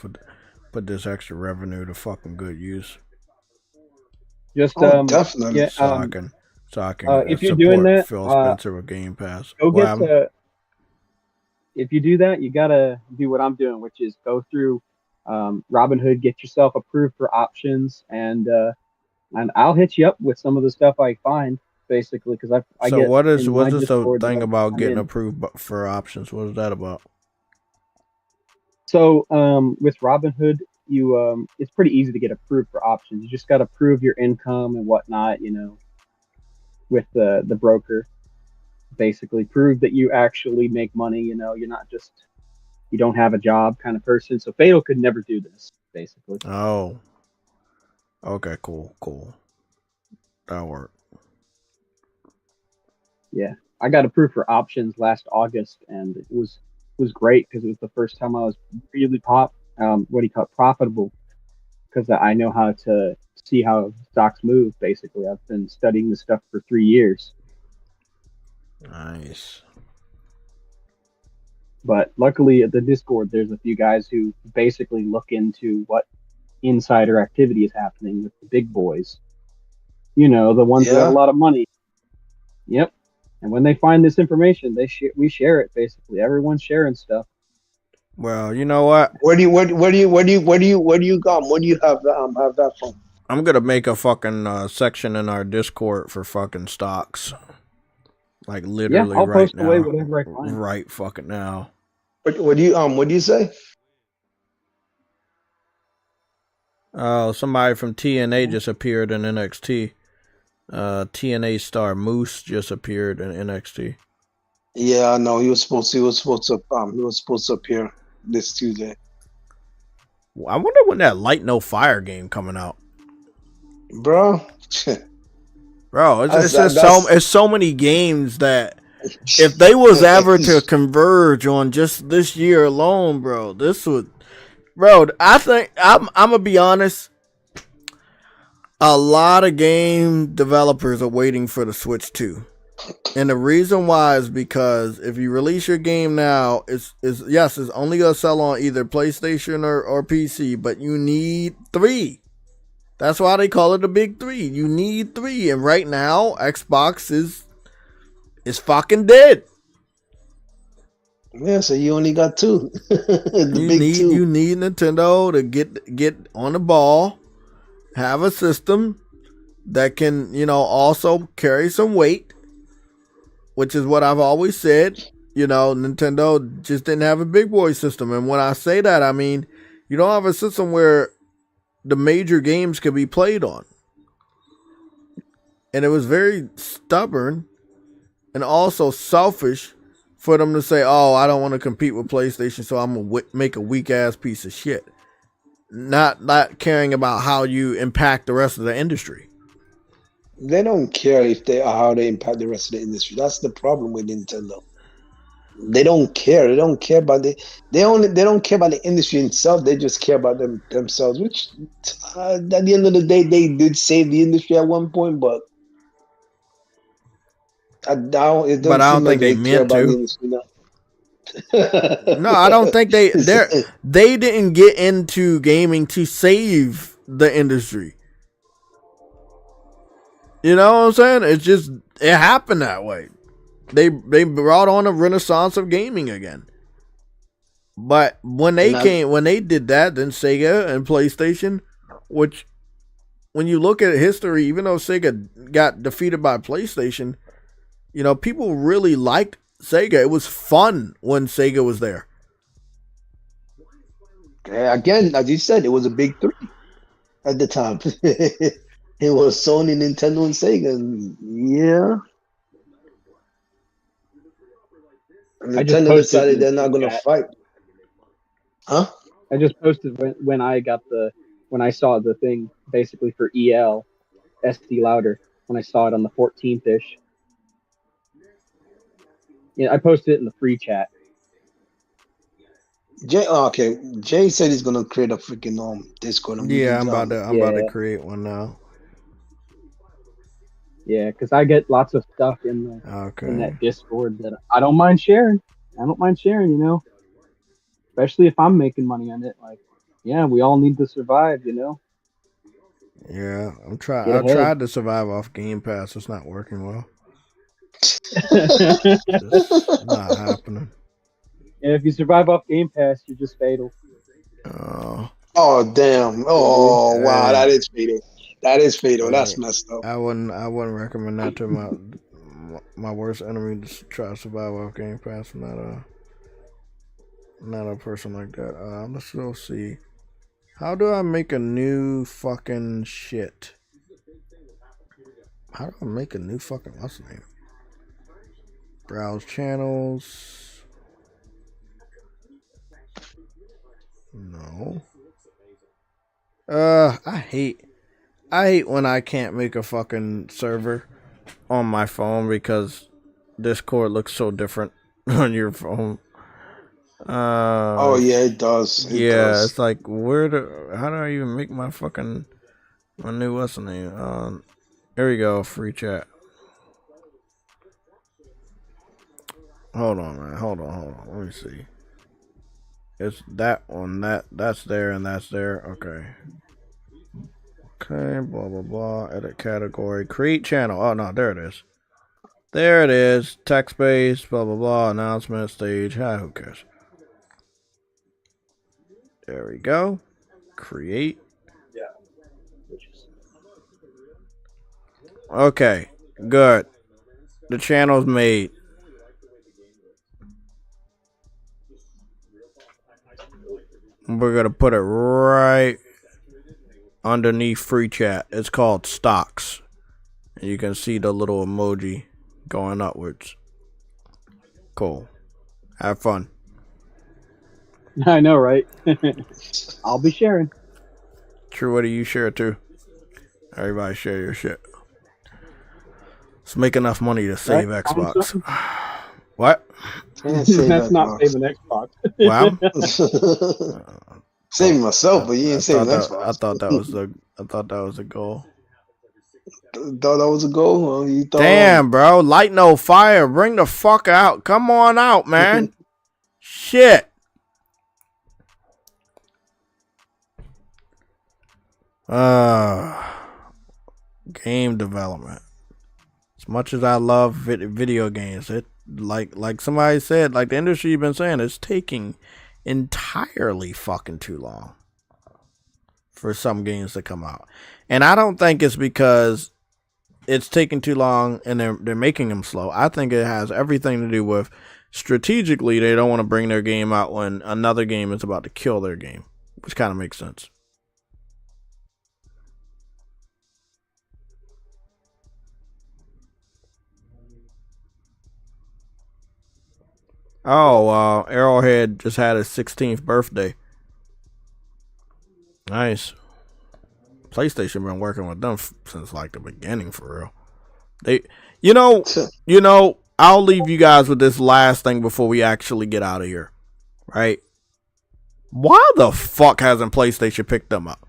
put this extra revenue to fucking good use. Just definitely. Yeah, so I can if you're doing that, Phil Spencer with Game Pass. If you do that, you gotta do what I'm doing, which is go through Robinhood, get yourself approved for options, and I'll hit you up with some of the stuff I find, basically, because I So get. what's this thing about getting approved for options? What is that about? So with Robinhood, you it's pretty easy to get approved for options. You just got to prove your income and whatnot, you know, with the broker. Basically, prove that you actually make money. You know, you're not just you don't have a job kind of person. So Fatal could never do this, basically. Oh. Okay, cool. That'll work. Yeah, I got approved for options last August, and it was great because it was the first time I was really profitable, because I know how to see how stocks move. Basically, I've been studying this stuff for 3 years. Nice. But luckily, at the Discord, there's a few guys who basically look into what insider activity is happening with the big boys. You know, the ones that have a lot of money. Yep. And when they find this information, we share it. Basically, everyone's sharing stuff. Well, you know what? Where do you have that from? I'm gonna make a fucking section in our Discord for fucking stocks. Like literally I'll right post now. away whatever I find. Right fucking now. What do you say? Oh, somebody from TNA just appeared in NXT. TNA star Moose just appeared in NXT. Yeah, I know. He was supposed to appear this Tuesday. I wonder when that Light No Fire game coming out. Bro. Bro, it's so many games that if they was ever to converge on just this year alone, bro, this would, bro. I think I'm gonna be honest. A lot of game developers are waiting for the Switch 2. And the reason why is because if you release your game now, it's only gonna sell on either PlayStation or PC, but you need 3. That's why they call it the big 3. You need 3, and right now Xbox is fucking dead. Yeah, so you only got 2. You need Nintendo to get on the ball, have a system that can, also carry some weight, which is what I've always said. Nintendo just didn't have a big boy system. And when I say that, I mean, you don't have a system where the major games could be played on. And it was very stubborn and also selfish for them to say, oh, I don't want to compete with PlayStation, so I'm going to make a weak-ass piece of shit. Not caring about how you impact the rest of the industry. They don't care how they impact the rest of the industry. That's the problem with Nintendo. They don't care. They don't care about they don't care about the industry itself. They just care about themselves. Which at the end of the day, they did save the industry at one point, but I don't think they meant to. No, I don't think they didn't get into gaming to save the industry. You know what I'm saying? It happened that way. They brought on a renaissance of gaming again. But when they did that, then Sega and PlayStation, which when you look at history, even though Sega got defeated by PlayStation, people really liked Sega. It was fun when Sega was there. Again, as you said, it was a big 3 at the time. It was Sony, Nintendo, and Sega. Yeah. Nintendo decided they're not going to fight. Huh? I just posted when I saw the thing basically for EL, SD Louder, when I saw it on the 14th-ish. Yeah, I posted it in the free chat. Jay said he's gonna create a freaking Discord. I'm about to create one now. Yeah, because I get lots of stuff in that Discord that I don't mind sharing. Especially if I'm making money on it. Like, yeah, we all need to survive, Yeah, I tried to survive off Game Pass. It's not working well. It's not happening. And if you survive off Game Pass, you're just fatal. Oh damn! Oh wow, that is fatal. That is fatal. That's messed up. I wouldn't recommend that to my worst enemy to try to survive off Game Pass. I'm not a person like that. Let's go see. How do I make a new fucking shit? How do I make a new fucking what's the name? Browse channels. No. I hate when I can't make a fucking server on my phone because Discord looks so different on your phone. Oh yeah, it does. It's like how do I even make my new what's the name? Here we go, free chat. Hold on, man. Hold on. Let me see. It's that one. That's there and that's there. Okay. Okay, blah, blah, blah. Edit category. Create channel. Oh, no, there it is. There it is. Text space, blah, blah, blah. Announcement stage. Who cares? There we go. Create. Yeah. Okay, good. The channel's made. We're gonna put it right underneath free chat. It's called stocks. And you can see the little emoji going upwards. Cool. Have fun. I know, right? I'll be sharing. True, what do you share too? Everybody share your shit. Let's make enough money to save Xbox. What? That's not saving Xbox. Wow. Saving myself, but you ain't saving Xbox. I thought that was a goal. Thought that was a goal? Well, you thought Damn, bro. Light no fire. Bring the fuck out. Come on out, man. Shit. Game development. As much as I love video games, it like somebody said, like the industry been saying, it's taking entirely fucking too long for some games to come out. And I don't think it's because it's taking too long and they're making them slow. I think it has everything to do with strategically they don't want to bring their game out when another game is about to kill their game, which kind of makes sense. Oh, Arrowhead just had his 16th birthday. Nice. PlayStation been working with them since like the beginning, for real. They, you know, I'll leave you guys with this last thing before we actually get out of here, right? Why the fuck hasn't PlayStation picked them up?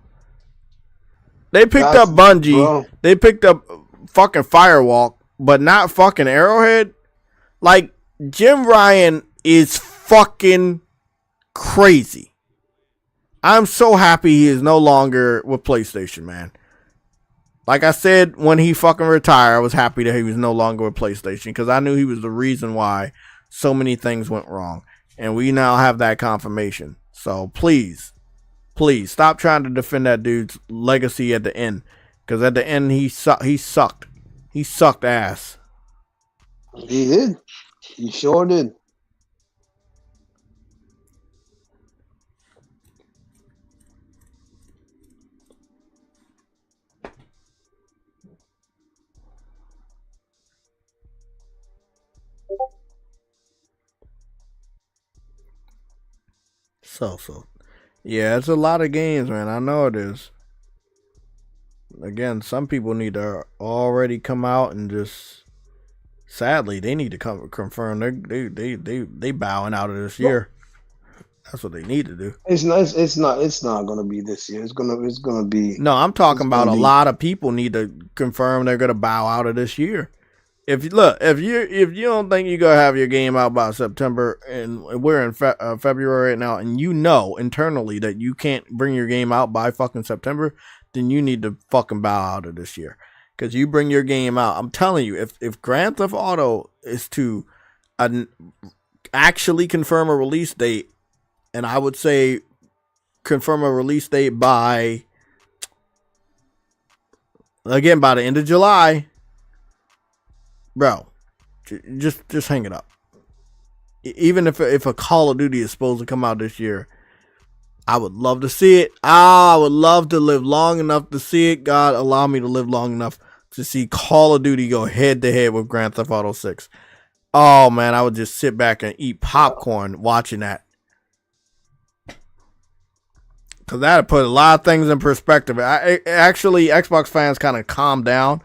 They picked up Bungie. Bro. They picked up fucking Firewalk, but not fucking Arrowhead. Like, Jim Ryan is fucking crazy. I'm so happy he is no longer with PlayStation, man. Like I said, when he fucking retired, I was happy that he was no longer with PlayStation because I knew he was the reason why so many things went wrong. And we now have that confirmation. So please stop trying to defend that dude's legacy at the end. Because at the end, he sucked. He sucked ass. He did. He sure did. So. Yeah, it's a lot of games, man. I know it is. Again, some people need to already come out and just... Sadly, they need to confirm they bowing out of this year. That's what they need to do. It's not gonna be this year. It's gonna be. No, I'm talking about a lot of people need to confirm they're gonna bow out of this year. If you don't think you're gonna have your game out by September, and we're in February right now, and you know internally that you can't bring your game out by fucking September, then you need to fucking bow out of this year. Because you bring your game out, I'm telling you, if Grand Theft Auto is to actually confirm a release date, and I would say confirm a release date by the end of July, bro, just hang it up. Even if a Call of Duty is supposed to come out this year, I would love to see it. I would love to live long enough to see it. God, allow me to live long enough to see Call of Duty go head to head with Grand Theft Auto 6. Oh, man, I would just sit back and eat popcorn watching that. Because that would put a lot of things in perspective. Actually, Xbox fans kind of calmed down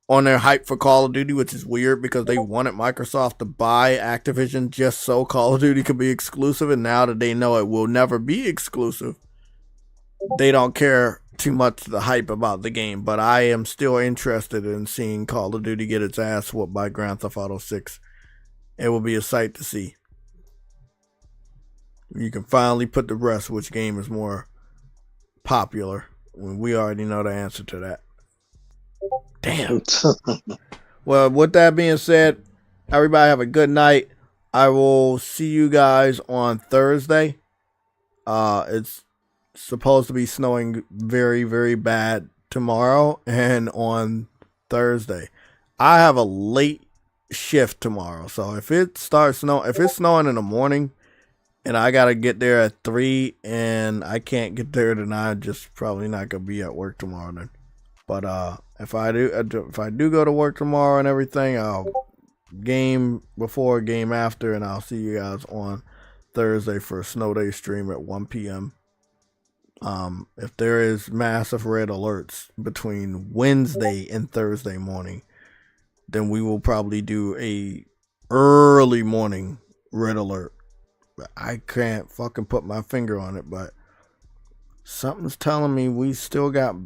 on their hype for Call of Duty, which is weird because they wanted Microsoft to buy Activision just so Call of Duty could be exclusive. And now that they know it will never be exclusive, they don't care too much the hype about the game. But I am still interested in seeing Call of Duty get its ass whooped by Grand Theft Auto 6. It will be a sight to see. You can finally put to rest which game is more popular when we already know the answer to that. Damn. Well, with that being said, everybody have a good night. I will see you guys on Thursday. It's supposed to be snowing very, very bad tomorrow, and on Thursday. I have a late shift tomorrow, so if it's snowing in the morning, and I gotta get there at 3, and I can't get there, then I'm just probably not gonna be at work tomorrow then. But if I do go to work tomorrow and everything, I'll game before, game after, and I'll see you guys on Thursday for a snow day stream at 1 p.m. If there is massive red alerts between Wednesday and Thursday morning, then we will probably do a early morning red alert. I can't fucking put my finger on it, but something's telling me we still got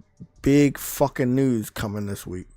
big fucking news coming this week.